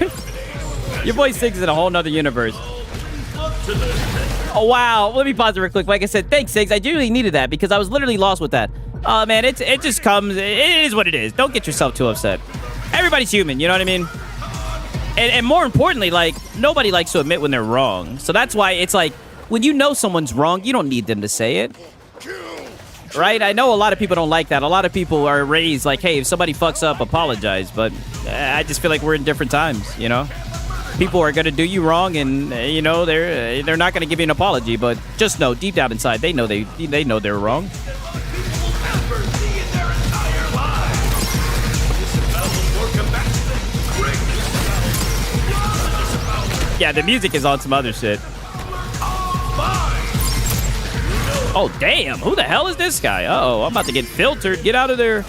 Your boy Six is in a whole nother universe. Oh, wow. Let me pause it real quick. Like I said, thanks, Six. I really needed that because I was literally lost with that. Oh, man, it just comes. It is what it is. Don't get yourself too upset. Everybody's human, you know what I mean? And more importantly, like, nobody likes to admit when they're wrong. So that's why it's like, when you know someone's wrong, you don't need them to say it. Right? I know a lot of people don't like that. A lot of people are raised like, hey, if somebody fucks up, apologize. But I just feel like we're in different times, you know? People are going to do you wrong, and, you know, they're not going to give you an apology. But just know, deep down inside, they know they're wrong. Yeah, the music is on some other shit. Oh, damn. Who the hell is this guy? Uh-oh, I'm about to get filtered. Get out of there.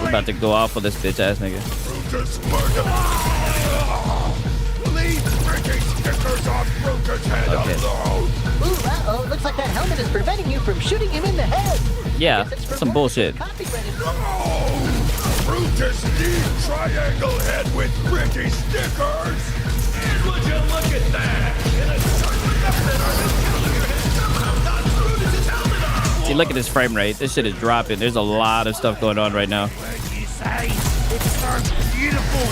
We're about to go off with this bitch ass nigga. Okay. Ooh, uh-oh, looks like that helmet is preventing you from shooting him in the head. Yeah, that's some bullshit. Brutus needs triangle head with pretty stickers. And would you look at that? In a See, look at this frame rate. This shit is dropping. There's a lot of stuff going on right now. You say it's so beautiful.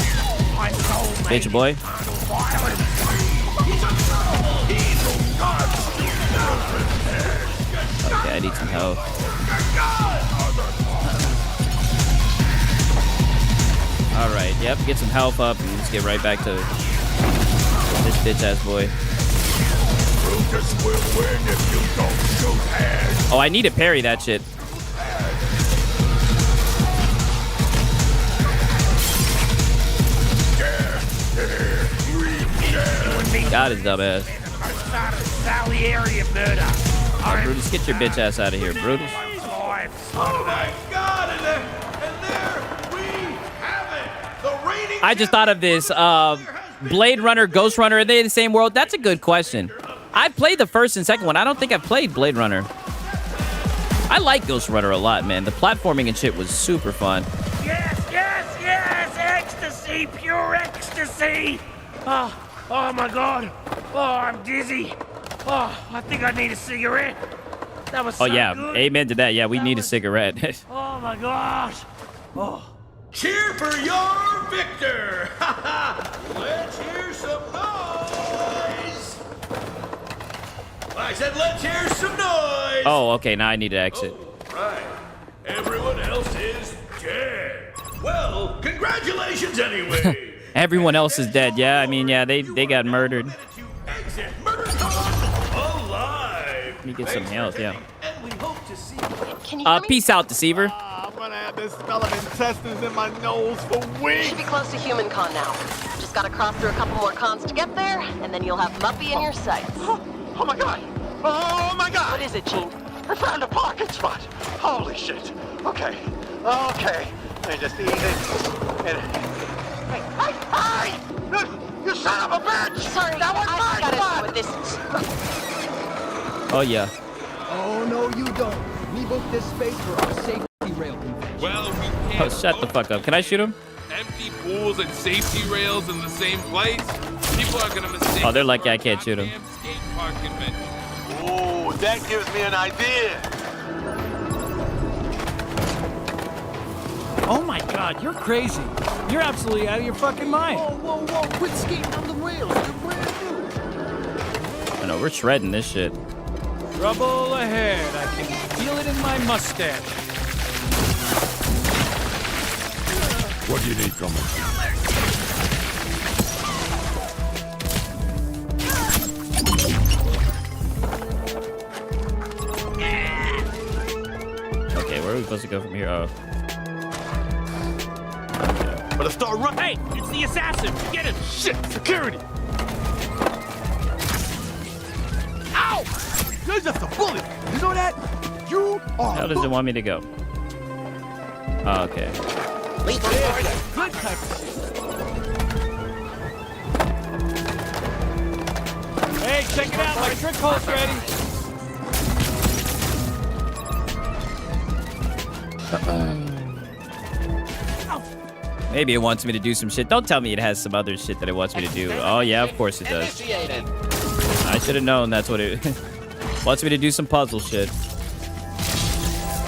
My soul Bitch boy. Okay, I need some help. Alright, yep, get some health up and let's get right back to this bitch ass boy. Oh, I need to parry that shit. Got his dumb ass. Sally area murder. Oh, Brutus, get your bitch ass out of here, Brutus. Oh my God! And there we have it. The reigning. I just thought of this. Blade Runner, Ghost Runner, are they in the same world? That's a good question. I played the first and second one. I don't think I've played Blade Runner. I like Ghost Runner a lot, man. The platforming and shit was super fun. Yes, ecstasy, pure ecstasy. Oh my God. Oh, I'm dizzy. Oh, I think I need a cigarette. That was so yeah, good. Amen to that. Yeah, we need a cigarette. Oh my gosh. Oh. Cheer for your victor! Let's hear some noise! I said let's hear some noise! Oh, okay, now I need to exit. Oh, right. Everyone else is dead. Well, congratulations anyway. Everyone else is dead. Yeah, I mean, yeah, they got murdered. Let me get some health, yeah. Peace out, Deceiver. I'm gonna have this smell of intestines in my nose for weeks. Should be close to human con now. Just gotta cross through a couple more cons to get there, and then you'll have Muppy in your sights. Oh my god! Oh my god! What is it, Gene? I found a parking spot! Holy shit! Okay. Okay. Let me just ease it. And... Hey! You son of a bitch! Sorry, that was my gotta spot! deal with this. Oh, yeah. Oh, no, you don't. We booked this space for our safety rail convention. Well, we Oh, can't shut the fuck up. Can I shoot him? empty pools and safety rails in the same place. People are gonna mistake. Oh, they're lucky I can't shoot him. Skate park convention. Ooh, that gives me an idea. Oh my god, you're crazy. You're absolutely out of your fucking mind. Whoa, whoa, whoa, quit skating on the rails. They're brand new. I know, we're shredding this shit. Trouble ahead. I can feel it in my mustache. What do you need from Okay, where are we supposed to go from here? Oh. Better start running. Hey, it's the assassin. Get him. Shit, security. Ow! You're just a bully. You know that? You are. How does it want me to go? Oh, okay. Good type of shit. Hey, check it out. My trick hole's ready. Maybe it wants me to do some shit. Don't tell me it has some other shit that it wants me to do. Oh, yeah, of course it does. I should have known that's what it wants me to do, some puzzle shit.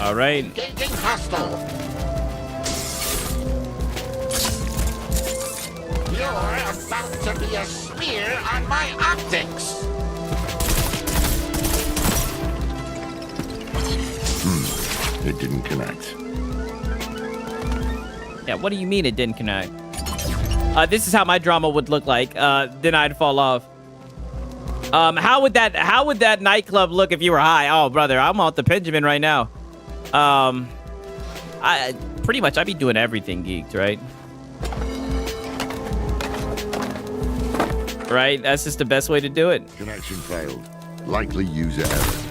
All right. Engaging hostile. You're about to be a smear on my optics. It didn't connect. Yeah, what do you mean it didn't connect? This is how my drama would look like. Then I'd fall off. How would that nightclub look if you were high? Oh, brother, I'm off the Benjamin right now. I pretty much I'd be doing everything geeked, right? Right? That's just the best way to do it. Connection failed. Likely user error.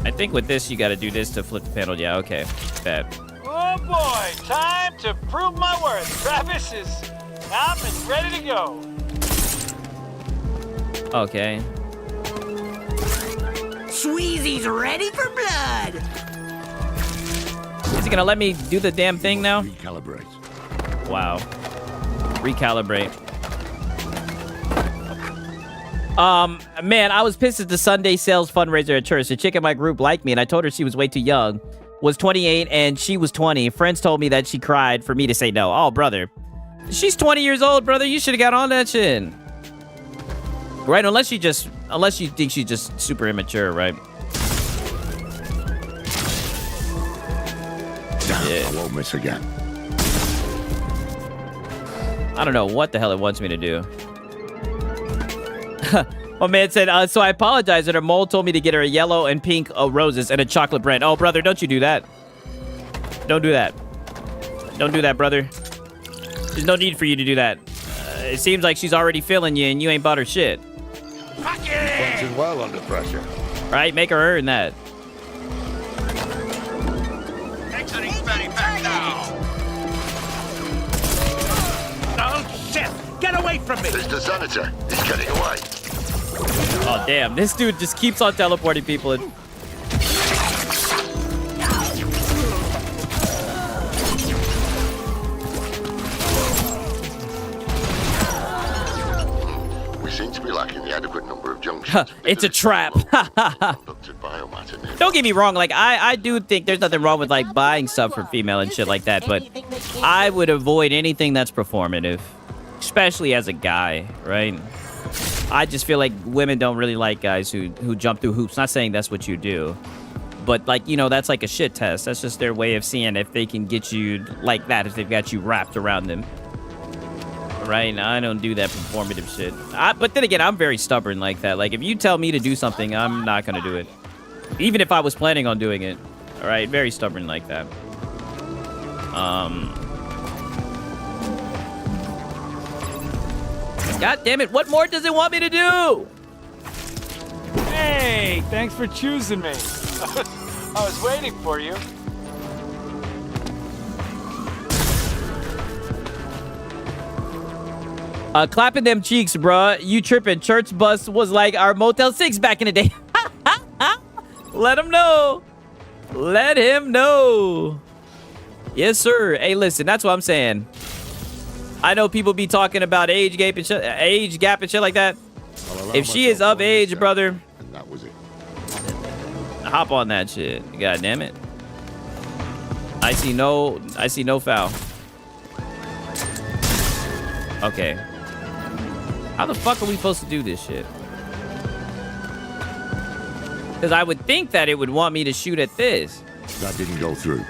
I think with this, you got to do this to flip the panel. Yeah, okay. Bad. Oh boy, time to prove my worth. Travis is up and ready to go. Okay. Sweezy's ready for blood. Is he gonna let me do the damn thing now? Recalibrate. Wow. Recalibrate. Man, I was pissed at the Sunday sales fundraiser at church. The chick in my group liked me, and I told her she was way too young. Was 28, and she was 20. Friends told me that she cried for me to say no. Oh, brother. She's 20 years old, brother. You should have got on that shit. Right? Unless you think she's just super immature, right? Damn, I won't miss again. I don't know what the hell it wants me to do. My man said, so I apologize that her mole told me to get her a yellow and pink roses and a chocolate brand. Oh, brother, don't you do that. Don't do that. Don't do that, brother. There's no need for you to do that. It seems like she's already feeling you and you ain't bought her shit. Functions well under pressure. Right? Make her earn that. Exiting Betty back now. Oh, shit! Get away from me! It's the senator. He's getting away. Oh, damn. This dude just keeps on teleporting people. We seem to be lacking the adequate number of junctions. It's a trap. Don't get me wrong. Like, I do think there's nothing wrong with, like, buying stuff for female and shit like that. But I would avoid anything that's performative. Especially as a guy, right? I just feel like women don't really like guys who jump through hoops. Not saying that's what you do. But, like, you know, that's like a shit test. That's just their way of seeing if they can get you like that, if they've got you wrapped around them. right? I don't do that performative shit. But then again, I'm very stubborn like that. Like, if you tell me to do something, I'm not gonna do it. Even if I was planning on doing it. All right? Very stubborn like that. God damn it. What more does it want me to do? Hey, thanks for choosing me. I was waiting for you. Clapping them cheeks, bruh. You tripping. Church bus was like our Motel 6 back in the day. Let him know. Let him know. Yes, sir. Hey, listen, that's what I'm saying. I know people be talking about age gap and shit like that. If she is of age, brother, and that was it. hop on that shit. God damn it. I see no foul. Okay. How the fuck are we supposed to do this shit? Because I would think that it would want me to shoot at this. That didn't go through.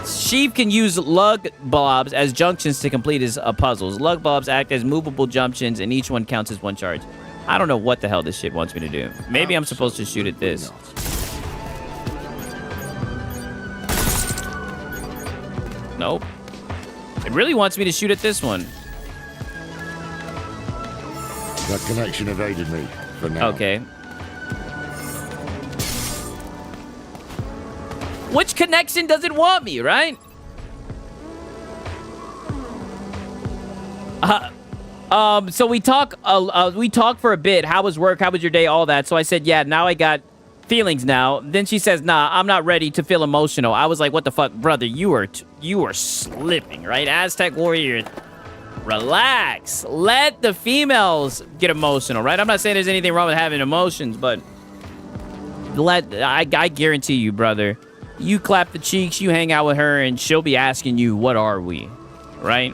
Sheev can use lug blobs as junctions to complete his puzzles. Lug blobs act as movable junctions, and each one counts as one charge. I don't know what the hell this shit wants me to do. Maybe I'm supposed to shoot at this. Nope. It really wants me to shoot at this one. That connection evaded me for now. Okay. Which connection does it want me, right? So we talk for a bit. How was work? How was your day? All that. So I said, yeah, now I got feelings now. Then she says, nah, I'm not ready to feel emotional. I was like, what the fuck? Brother, you are slipping, right? Aztec Warrior, relax. Let the females get emotional, right? I'm not saying there's anything wrong with having emotions, but I guarantee you, brother, you clap the cheeks, you hang out with her, and she'll be asking you, what are we? Right?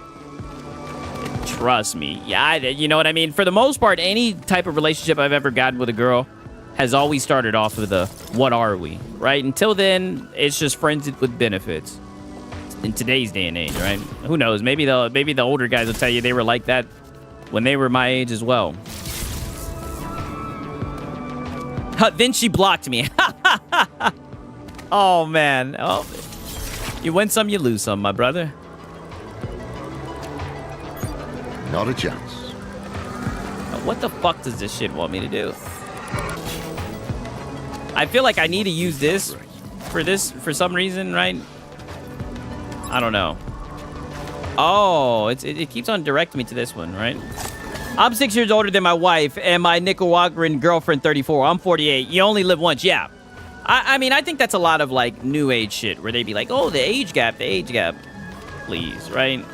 Trust me. Yeah, you know what I mean? For the most part, any type of relationship I've ever gotten with a girl has always started off with a, what are we? Right? Until then, it's just friends with benefits. In today's day and age, right? Who knows? Maybe the older guys will tell you they were like that when they were my age as well. Then she blocked me. Oh, man. Oh, you win some, you lose some, my brother. Not a chance. What the fuck does this shit want me to do? I feel like I need to use this for some reason, right? I don't know. Oh, it keeps on directing me to this one, right? I'm 6 years older than my wife and my Nicaraguan girlfriend 34. I'm 48. You only live once. Yeah. I mean, I think that's a lot of, like, new age shit where they be like, oh, the age gap. Please, right?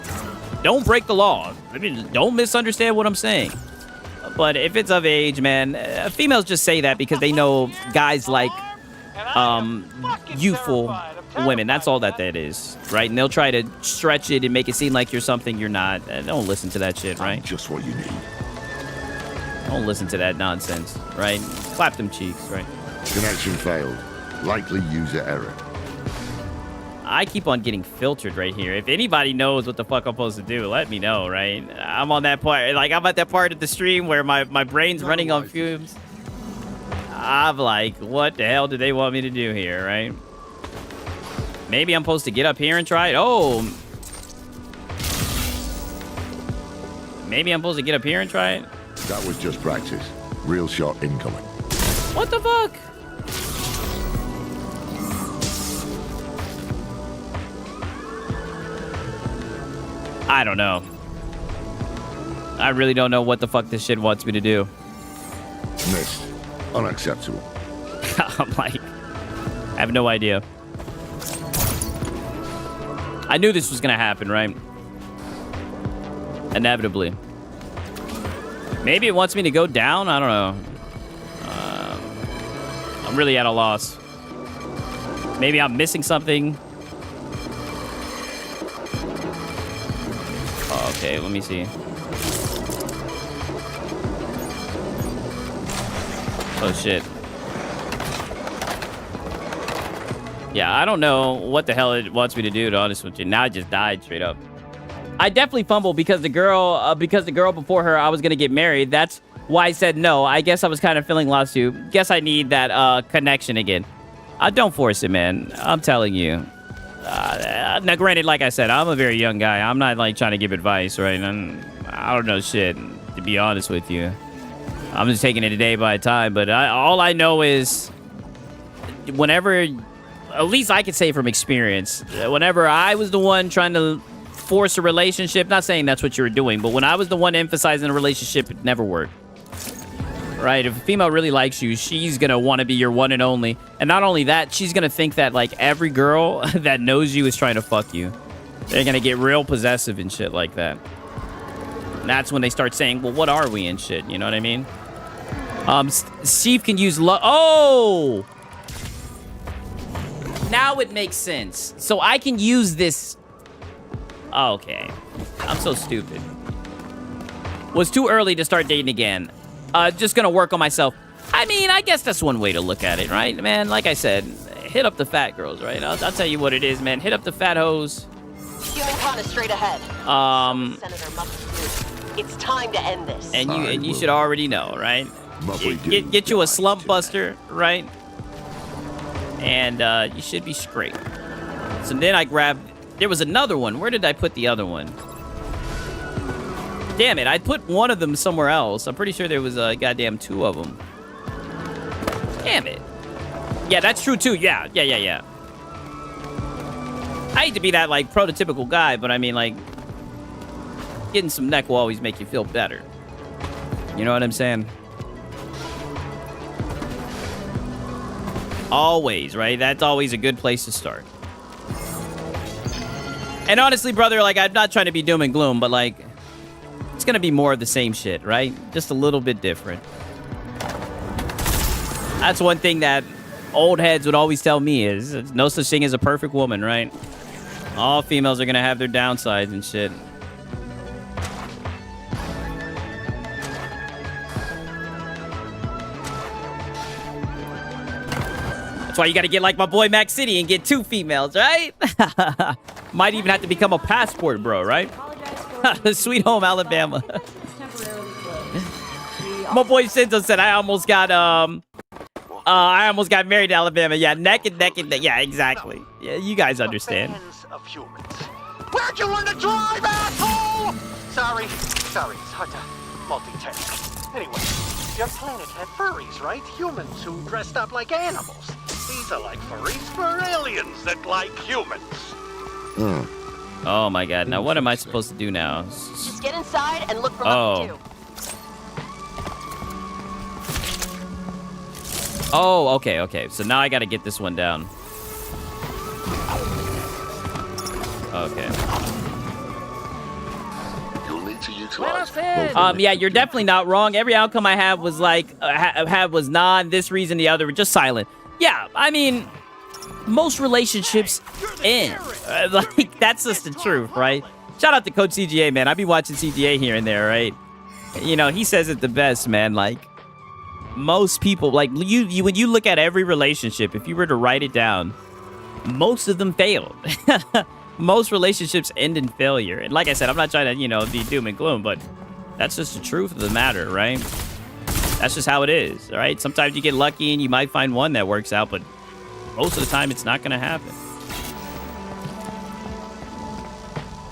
Don't break the law. I mean, don't misunderstand what I'm saying. But if it's of age, man, females just say that because they know guys like youthful women. That's all that is, right? And they'll try to stretch it and make it seem like you're something you're not. Don't listen to that shit, right? Just what you need. Don't listen to that nonsense, right? Clap them cheeks, right? Connection failed. Likely user error. I keep on getting filtered right here. If anybody knows what the fuck I'm supposed to do, let me know, right? I'm on that part. Like, I'm at that part of the stream where my brain's running on fumes. I'm like, what the hell do they want me to do here, right? Maybe I'm supposed to get up here and try it. Oh. Maybe I'm supposed to get up here and try it. That was just practice. Real shot incoming. What the fuck? I don't know. I really don't know what the fuck this shit wants me to do. Missed. Unacceptable. I'm like, I have no idea. I knew this was gonna happen, right? Inevitably. Maybe it wants me to go down? I don't know. I'm really at a loss. Maybe I'm missing something. Oh, okay, let me see. Oh, shit. Yeah, I don't know what the hell it wants me to do, to be honest with you. Now I just died straight up. I definitely fumbled because the girl before her, I was gonna get married. That's why I said no. I guess I was kind of feeling lost too. Guess I need that connection again. Don't force it, man. I'm telling you. Now, granted, like I said, I'm a very young guy. I'm not like trying to give advice, right? I don't know shit, to be honest with you. I'm just taking it a day by a time. But all I know is, whenever, at least I can say from experience, whenever I was the one trying to force a relationship, not saying that's what you were doing, but when I was the one emphasizing a relationship, it never worked. Right? If a female really likes you, she's gonna want to be your one and only. And not only that, she's gonna think that like every girl that knows you is trying to fuck you. They're gonna get real possessive and shit like that. And that's when they start saying, well, what are we and shit? You know what I mean? Steve can use love. Oh! Now it makes sense. So I can use this. Okay. I'm so stupid. Was too early to start dating again. Just gonna work on myself. I mean, I guess that's one way to look at it, right, man? Like I said, hit up the fat girls, right? I'll tell you what it is, man. Hit up the fat hoes. Human con is straight ahead. Senator Muffin, it's time to end this. And you should already know, right? Get you a slump buster, right? And you should be straight. So then I grabbed. There was another one. Where did I put the other one? Damn it, I put one of them somewhere else. I'm pretty sure there was a goddamn two of them. Damn it. Yeah, that's true too. Yeah. I hate to be that, like, prototypical guy, but I mean, like, getting some neck will always make you feel better. You know what I'm saying? Always, right? That's always a good place to start. And honestly, brother, like, I'm not trying to be doom and gloom, but, like, it's gonna be more of the same shit, right? Just a little bit different. That's one thing that old heads would always tell me is there's no such thing as a perfect woman, right? All females are gonna have their downsides and shit. That's why you gotta get like my boy Max City and get 2 females, right? Might even have to become a passport bro, right? Sweet home Alabama. My boy Shinzo said I almost got married in Alabama. Yeah, neck and neck. Yeah, exactly. Yeah, you guys understand. Where'd you learn to drive, asshole? Sorry, it's hard to multitask. Anyway, your planet had furries, right? Humans who dressed up like animals. These are like furries for aliens that like humans. Oh my god, now what am I supposed to do now? Just get inside and look for Muffin 2. Oh, okay. So now I gotta get this one down. Okay. You'll need to utilize. Yeah, you're definitely not wrong. Every outcome I have was like, was non, this reason, the other, just silent. Yeah, I mean, most relationships end. Like, that's just the truth, right? Shout out to Coach CGA, man. I be watching CGA here and there, right? You know, he says it the best, man. Like, most people, like, you when you look at every relationship, if you were to write it down, most of them failed. Most relationships end in failure. And like I said, I'm not trying to, you know, be doom and gloom, but that's just the truth of the matter, right? That's just how it is, all right? Sometimes you get lucky and you might find one that works out, but most of the time it's not going to happen.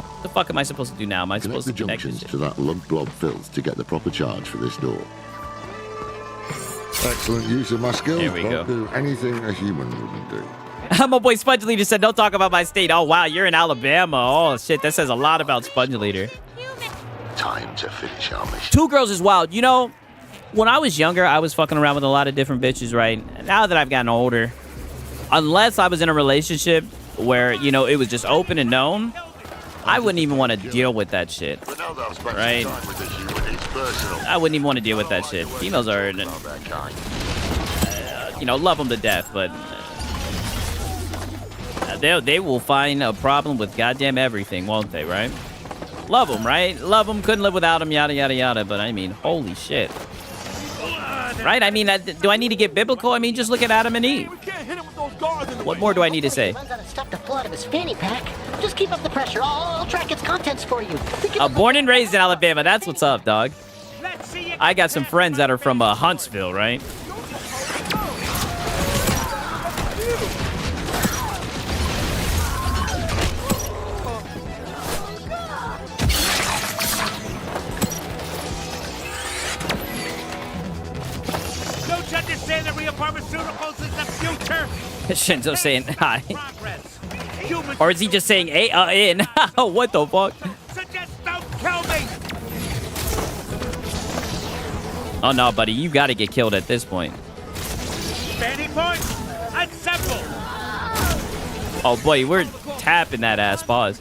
What the fuck am I supposed to do now? Am I supposed to connect the junctions to that lug blob filth to get the proper charge for this door? Excellent use of my skills. There we go. Do anything a human wouldn't do. My boy Sponge Leader said, don't talk about my state. Oh, wow, you're in Alabama. Oh, shit, that says a lot about Sponge Leader. Time to finish our mission. 2 girls is wild. You know, when I was younger, I was fucking around with a lot of different bitches, right? Now that I've gotten older, unless I was in a relationship where, you know, it was just open and known, I wouldn't even want to deal with that shit, right? I wouldn't even want to deal with that shit. Females are, you know, love them to death, but they will find a problem with goddamn everything, won't they, right? Love them, right? Love them, couldn't live without them, yada, yada, yada, but I mean, holy shit. Right? I mean, do I need to get biblical? I mean, just look at Adam and Eve. What more do I need to say? Runs out of stuff to pull out of his fanny pack. Just keep up the pressure. I'll track its contents for you. Born and raised in Alabama. That's what's up, dog. I got some friends that are from Huntsville, right? Don't you understand that real pharmaceuticals is the future? Shinzo saying hi. Or is he just saying in? What the fuck? So just don't kill me. Oh no, buddy, you gotta get killed at this point. Fanny point. Assemble. Oh boy, we're tapping that ass. Pause.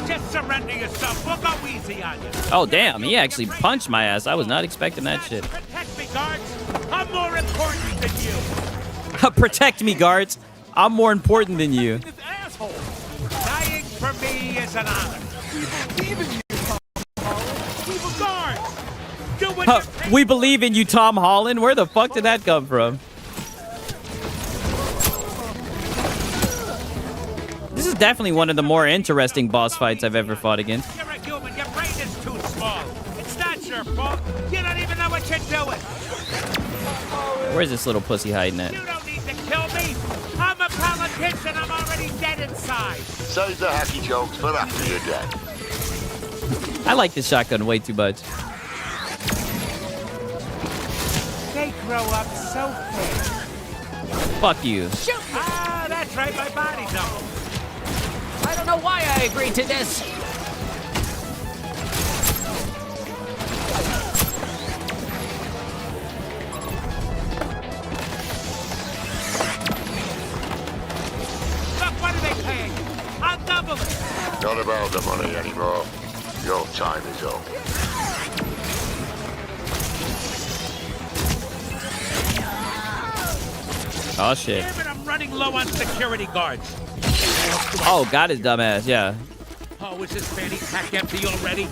Just surrender yourself. We'll go easy on you. Oh damn, he actually punched my ass. I was not expecting that shit. Protect me, guards. I'm more important than you. Protect me, guards. I'm more important than you. Dying for me is an honor. We believe in you, Tom Holland. Where the fuck did that come from? This is definitely one of the more interesting boss fights I've ever fought against. You're a human. Your brain is too small. It's not your fault. You don't even know what you're doing. Where's this little pussy hiding at? You don't need to kill me. I'm a politician. I'm already dead inside. Save the hacky jokes for after you're dead. I like this shotgun way too much. They grow up so fast. Fuck you. Shoot! Ah, that's right. My body knows. I don't know why I agreed to this. Look, what are they paying? I'll double it. Not about the money anymore. Your time is up. Oh shit. Damn it, I'm running low on security guards. Oh, got his dumb ass, yeah. Oh, is this fanny pack empty already?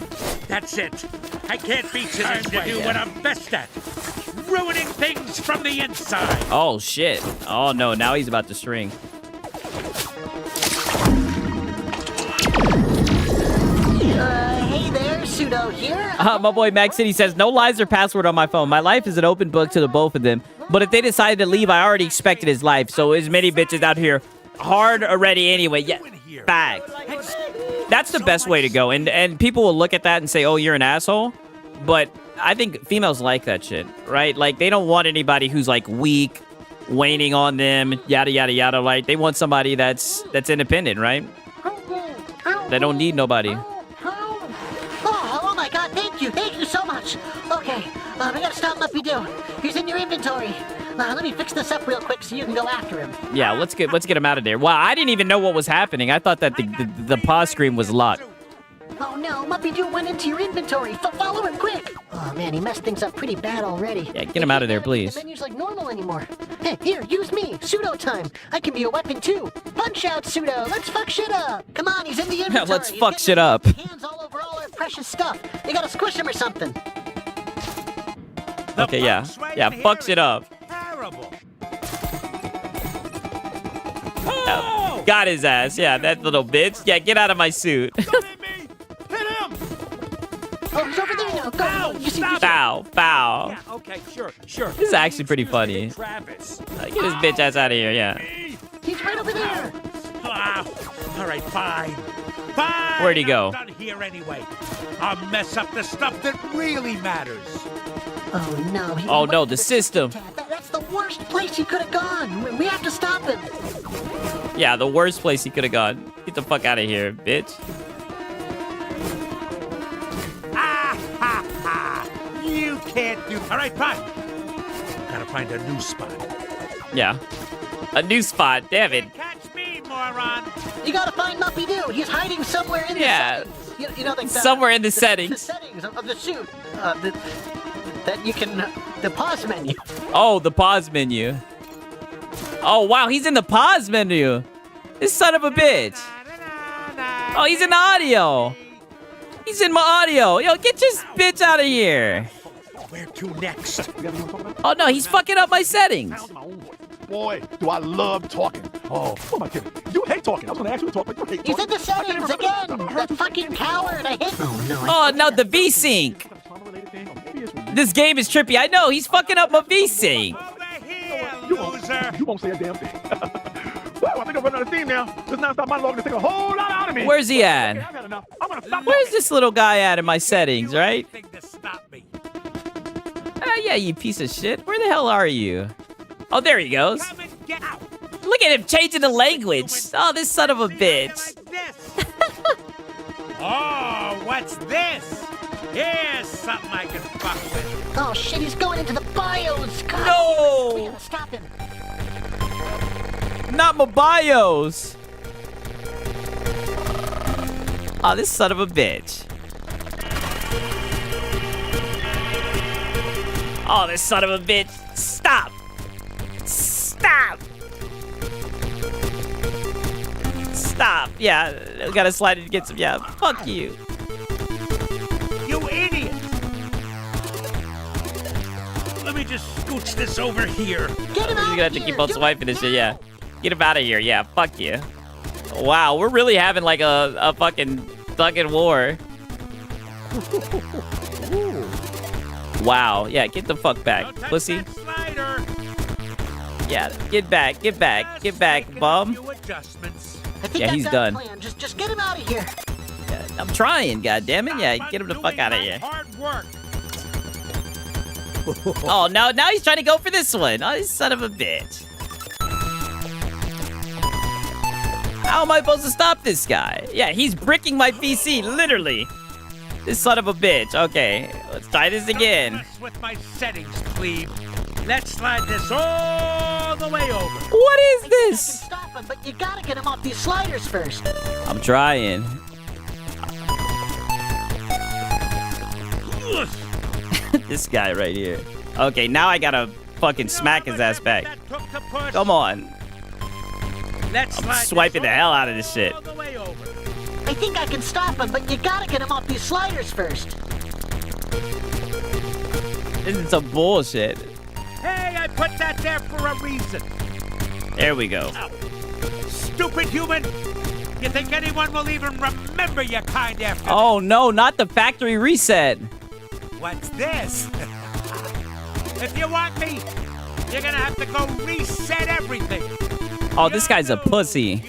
That's it. I can't be turned to do what I'm best at. Ruining things from the inside. Oh shit. Oh no, now he's about to string. Hey there, Pseudo here. My boy Max City says, no lies or password on my phone. My life is an open book to the both of them. But if they decided to leave, I already expected his life. So as many bitches out here hard already anyway. Yeah, fact. That's the best way to go. And people will look at that and say, oh, you're an asshole. But I think females like that shit, right? Like, they don't want anybody who's, like, weak, waning on them, yada, yada, yada. Like, they want somebody that's independent, right? They don't need nobody. Oh my God! Thank you so much. Okay, we gotta stop Muppy Doo. He's in your inventory. Let me fix this up real quick so you can go after him. Yeah, let's get him out of there. Wow, I didn't even know what was happening. I thought that the pause screen was locked. Oh no, Muppy Doo went into your inventory. Follow him quick. Oh man, he messed things up pretty bad already. Yeah, get him out of there, please. The menu's like normal anymore. Hey, here, use me. Pseudo time. I can be a weapon too. Punch out, Pseudo. Let's fuck shit up. Come on, he's in the inventory. Let's fuck shit up. Hands all over all our precious stuff. You gotta squish him or something. Okay, yeah, fuck shit up. Terrible. Yeah, got his ass. Yeah, that little bitch. Yeah, get out of my suit. Oh, he's over there now. Go. You see, Foul. Yeah, okay, sure. This is actually pretty funny. Travis. Get his bitch ass out of here, yeah. He's right over there. All right, fine. Fine. Where'd he go? I'm done here anyway. I'll mess up the stuff that really matters. Oh no. Oh no, the system. That's the worst place he could have gone. We have to stop him. Yeah, the worst place he could have gone. Get the fuck out of here, bitch. You can't do. All right, fine. Gotta find a new spot. Yeah. A new spot, damn it. Catch me, moron. You gotta find Muppy Doo. He's hiding somewhere in the settings. You know, like somewhere in the settings. The settings of the suit. That you can. The pause menu. Oh, the pause menu. Oh, wow, he's in the pause menu. This son of a bitch. Oh, he's in the audio. He's in my audio. Yo, get this bitch out of here. Where to next? Oh no, he's fucking up my settings. Boy, do I love talking. Oh, who am I kidding? You hate talking. I was going to ask you to talk, but you hate talking. He's in the settings again! That fucking coward! I hate... Oh no, the V-Sync. This game is trippy. I know, he's fucking up my V-Sync. You won't say a damn thing. Well, I think I'm running out of steam now. This non-stop monologue is taking a whole lot out of me. Where's he at? Okay, I've had enough. I'm gonna stop Where's this little guy at in my settings, right? Yeah, you piece of shit. Where the hell are you? Oh, there he goes. Look at him changing the language. Oh, this son of a bitch. Oh, what's this? Here's something I can fuck with. Oh shit, he's going into the bios! God, No! we gotta stop him. Not my bios. Oh, this son of a bitch. Oh, this son of a bitch. Stop. Stop. Stop. Yeah, we gotta slide it to get some. Yeah, fuck you. You idiot! Let me just scooch this over here. Get him You're out gonna have to keep on swiping this shit, yeah. Get him out of here, yeah, fuck you. Wow, we're really having like a fucking war. Wow, yeah, get the fuck back, pussy. Yeah, get back, bum. I think Yeah, he's done. Plan. Just get him out of here. Yeah, I'm trying, goddammit. Yeah, get him the fuck out of here. Oh, no, now he's trying to go for this one. Oh, this son of a bitch. How am I supposed to stop this guy? Yeah, he's bricking my PC, literally. This son of a bitch. Okay, let's try this again. Don't mess with my settings, plebe. Let's slide this all the way over. What is this? Stop him, but you gotta get him off these sliders first. I'm trying. This guy right here. Okay, now I gotta fucking smack his ass back. Come on. I'm swiping the hell out of this shit. I think I can stop him, but you gotta get him off these sliders first. This is some bullshit. Hey, I put that there for a reason. There we go. Ow. Stupid human! You think anyone will even remember your kind after Oh no, not the factory reset. What's this? If you want me, you're gonna have to go reset everything. Oh, this guy's a pussy.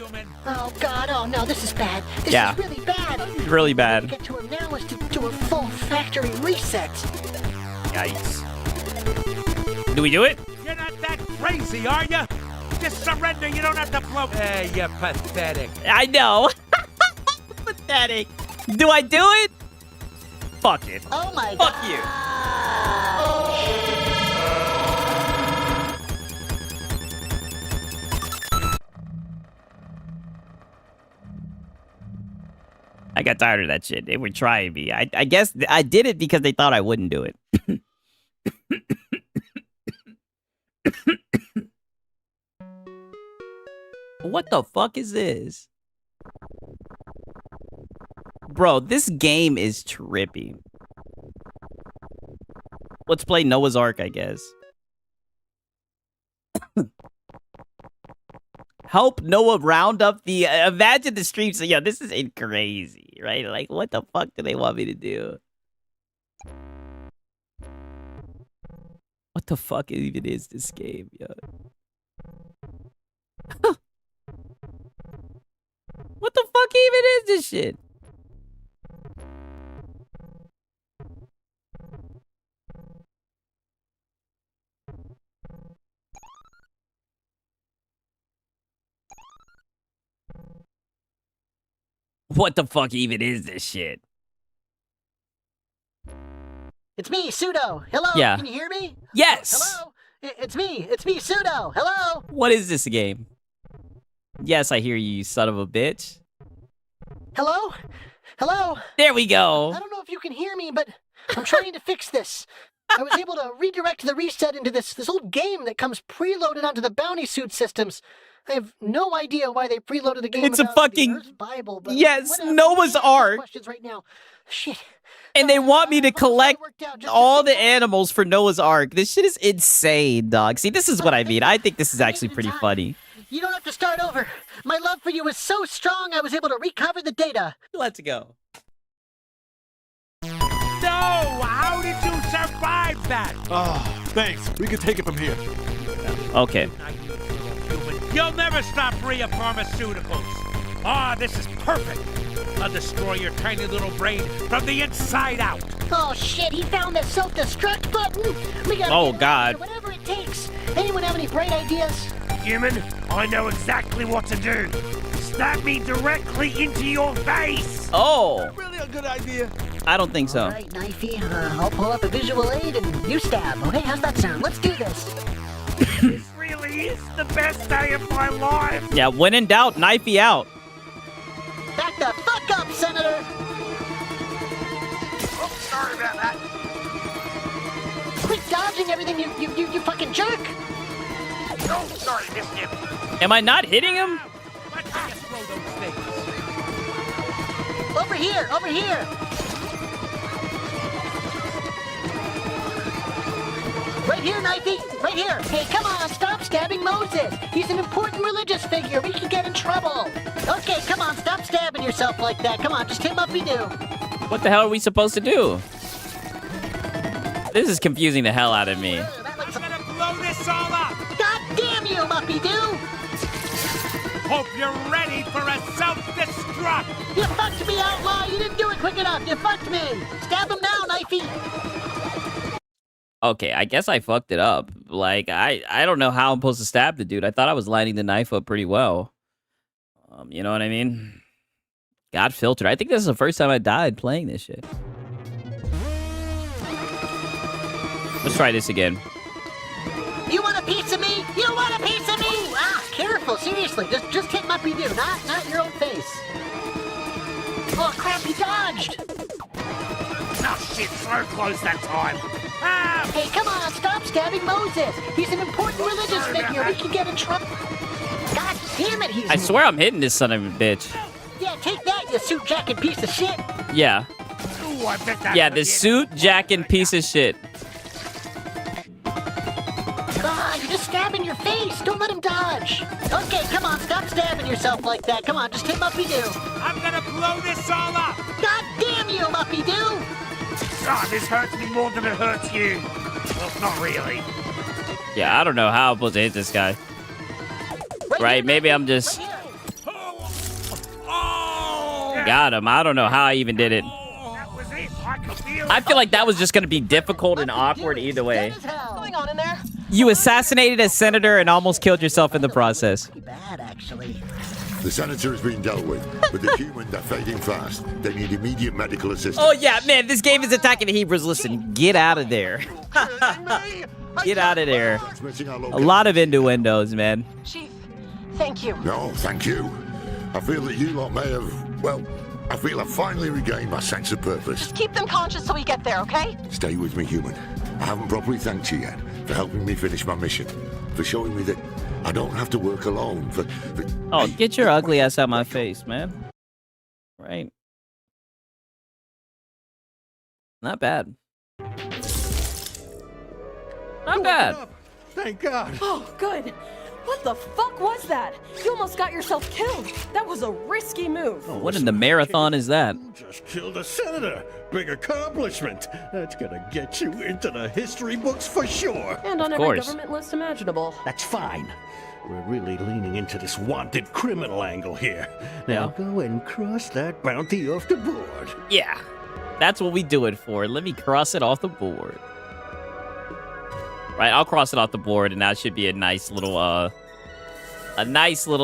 Oh god, oh no, this is bad. This Yeah. is really bad. Really bad. To get to him now is to do a full factory reset. Yikes. Do we do it? You're not that crazy, are you? Just surrender, you don't have to blow. Hey, you're pathetic. I know. Pathetic. Do I do it? Fuck it. Oh my Fuck god. you. I got tired of that shit. They were trying me. I guess I did it because they thought I wouldn't do it. What the fuck is this? Bro, this game is trippy. Let's play Noah's Ark, I guess. Help Noah round up the... imagine the streams. Yo, this is crazy, right? Like, what the fuck do they want me to do? What the fuck even is this game, yo? What the fuck even is this shit? What the fuck even is this shit? It's me, Pseudo. Hello, Yeah. can you hear me? Yes! Hello? It's me, Pseudo. Hello? What is this game? Yes, I hear you, you son of a bitch. Hello? Hello? There we go. I don't know if you can hear me, but I'm trying to fix this. I was able to redirect the reset into this old game that comes preloaded onto the bounty suit systems. I have no idea why they preloaded a game It's a about fucking... the Earth Bible, but yes, whatever. Noah's I have Ark. questions right now. Shit. And they want me to collect all the animals for Noah's Ark. This shit is insane, dog. See, this is what I mean. I think this is actually pretty funny. You don't have to start over. My love for you was so strong I was able to recover the data. Let's go. No! How did you survive that? Oh, thanks. We can take it from here. Okay. You'll never stop Rhea Pharmaceuticals. Ah, this is perfect. I'll destroy your tiny little brain from the inside out. Oh shit, he found the self-destruct button. We gotta Oh, get God. whatever it takes. Anyone have any bright ideas? Human, I know exactly what to do. Stab me directly into your face. Oh. Really a good idea. I don't think so. All right, Knifey, I'll pull up a visual aid and you stab. Okay, how's that sound? Let's do this. This really is the best day of my life. Yeah, when in doubt, knifey out. Back the fuck up, Senator. Oh, sorry about that. Quit dodging everything, you fucking jerk. Oh, sorry, missed him. Am I not hitting him? Let's just throw those things. Over here, over here. Right here, Knifey, right here. Hey, come on, stop stabbing Moses. He's an important religious figure. We could get in trouble. Okay, come on, stop stabbing yourself like that. Come on, just hit Muppy Doo. What the hell are we supposed to do? This is confusing the hell out of me. I'm gonna blow this all up. God damn you, Muppy Doo. Hope you're ready for a self-destruct. You fucked me, outlaw. You didn't do it quick enough. You fucked me. Stab him now, Knifey. Okay, I guess I fucked it up. Like, I don't know how I'm supposed to stab the dude. I thought I was lining the knife up pretty well. You know what I mean? God filtered. I think this is the first time I died playing this shit. Let's try this again. You want a piece of me? You want a piece of me? Ah, careful. Seriously, just hit Muppy Doo, not your own face. Oh crap, he dodged. Oh shit, slow close that time. Ah! Hey, come on, stop stabbing Moses. He's an important religious figure. We can get in trouble. God damn it, he's... I swear I'm hitting this son of a bitch. Yeah, take that, you suit jacket piece of shit. Yeah. Ooh, I bet that Yeah, the suit jacket piece of shit. Ah, you're just stabbing your face. Don't let him dodge. Okay, come on, stop stabbing yourself like that. Come on, just hit Muppy Doo. I'm gonna blow this all up. God damn you, Muppy Doo. God, this hurts me more than it hurts you. Well, not really. Yeah, I don't know how I'm supposed to hit this guy. Right? Maybe I'm just... Got him. I don't know how I even did it. That was it. I could feel it. I feel like that was just going to be difficult and awkward either way. What's going on in there? You assassinated a senator and almost killed yourself in the process. Bad, actually. The senator has been dealt with, but the human, they're fading fast. They need immediate medical assistance. Oh, yeah, man, this game is attacking the Hebrews. Listen, get out of there. Get out of there. A lot of innuendos, man. Chief, thank you. No, thank you. I feel that you lot may have, well, I feel I've finally regained my sense of purpose. Just keep them conscious till we get there, okay? Stay with me, human. I haven't properly thanked you yet for helping me finish my mission, for showing me that I don't have to work alone, for Oh, get your ugly ass out of my face, man. Right. Not bad. Not bad. Thank God. Oh, good. What the fuck was that? You almost got yourself killed. That was a risky move. What in the marathon is that? Just killed a senator. Big accomplishment. That's gonna get you into the history books for sure. And on every government list imaginable. That's fine. We're really leaning into this wanted criminal angle here. Now go and cross that bounty off the board. Yeah. That's what we do it for. Let me cross it off the board. Right, I'll cross it off the board, and that should be a nice little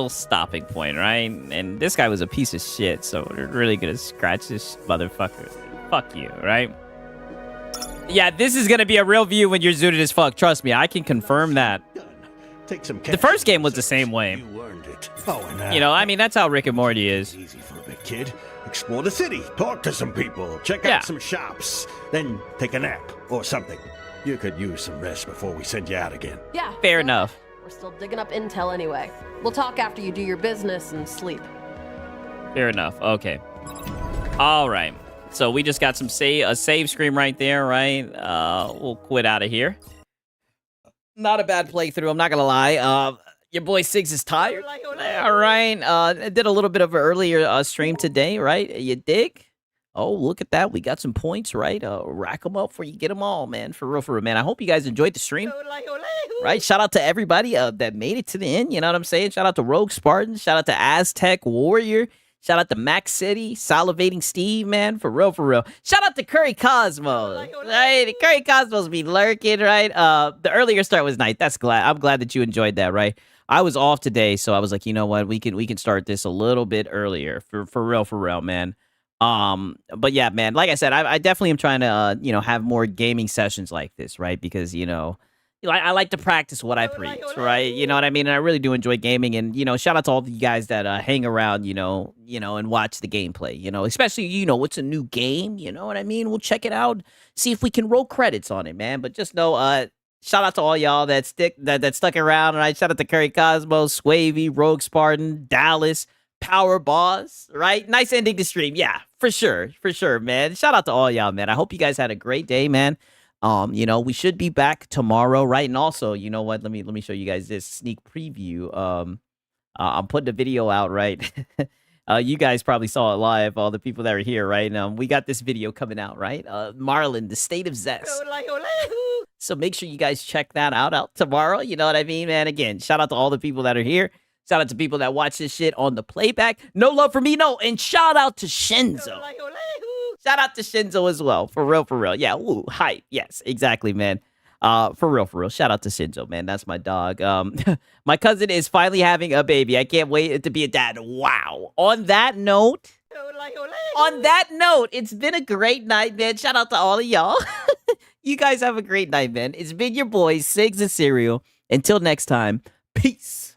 stopping point, right? And this guy was a piece of shit, so we're really gonna scratch this motherfucker. Fuck you, right? Yeah, this is gonna be a real view when you're zooted as fuck. Trust me, I can confirm that. Take some the first game was the same way. You earned it. Oh, and you know, I mean, that's how Rick and Morty is. Easy for a big kid. Explore the city, talk to some people, check out some shops, then take a nap or something. You could use some rest before we send you out again. Yeah. Fair enough. We're still digging up intel anyway. We'll talk after you do your business and sleep. Fair enough. Okay. All right. So we just got a save screen right there, right? We'll quit out of here. Not a bad playthrough, I'm not gonna lie. Your boy Siggs is tired. All right. I did a little bit of an earlier stream today, right? You dig? Oh, look at that. We got some points, right? Rack them up before you get them all, man. For real, man. I hope you guys enjoyed the stream. Right? Shout out to everybody that made it to the end. You know what I'm saying? Shout out to Rogue Spartan. Shout out to Aztec Warrior. Shout out to Max City, Salivating Steve, man. For real. Shout out to Curry Cosmos. Right? Curry Cosmos be lurking, right? The earlier start was nice. I'm glad that you enjoyed that, right? I was off today, so I was like, you know what? We can start this a little bit earlier. For real, man. But yeah, man, like I said, I definitely am trying to, have more gaming sessions like this, right? Because, I like to practice what I preach, right? You know what I mean? And I really do enjoy gaming. And, shout out to all the guys that hang around, and watch the gameplay, especially, what's a new game, you know what I mean? We'll check it out, see if we can roll credits on it, man. But just know, shout out to all y'all that stuck around, right? Shout out to Curry Cosmos, Swavey, Rogue Spartan, Dallas, Power Boss, right? Nice ending to stream. Yeah, for sure, man. Shout out to all y'all, man. I hope you guys had a great day, man. We should be back tomorrow, right? And also, you know what? Let me show you guys this sneak preview. I'm putting the video out, right? You guys probably saw it live, all the people that are here, right? We got this video coming out, right? Marlin, the State of Zest. So make sure you guys check that out tomorrow. You know what I mean, man? Again, shout out to all the people that are here. Shout out to people that watch this shit on the playback. No love for me, no. And shout out to Shinzo. Shout out to Shinzo as well. For real. Yeah, woo, hype. Yes, exactly, man. For real. Shout out to Shinzo, man. That's my dog. My cousin is finally having a baby. I can't wait to be a dad. Wow. On that note, it's been a great night, man. Shout out to all of y'all. You guys have a great night, man. It's been your boys, Siggs and Cereal. Until next time, peace.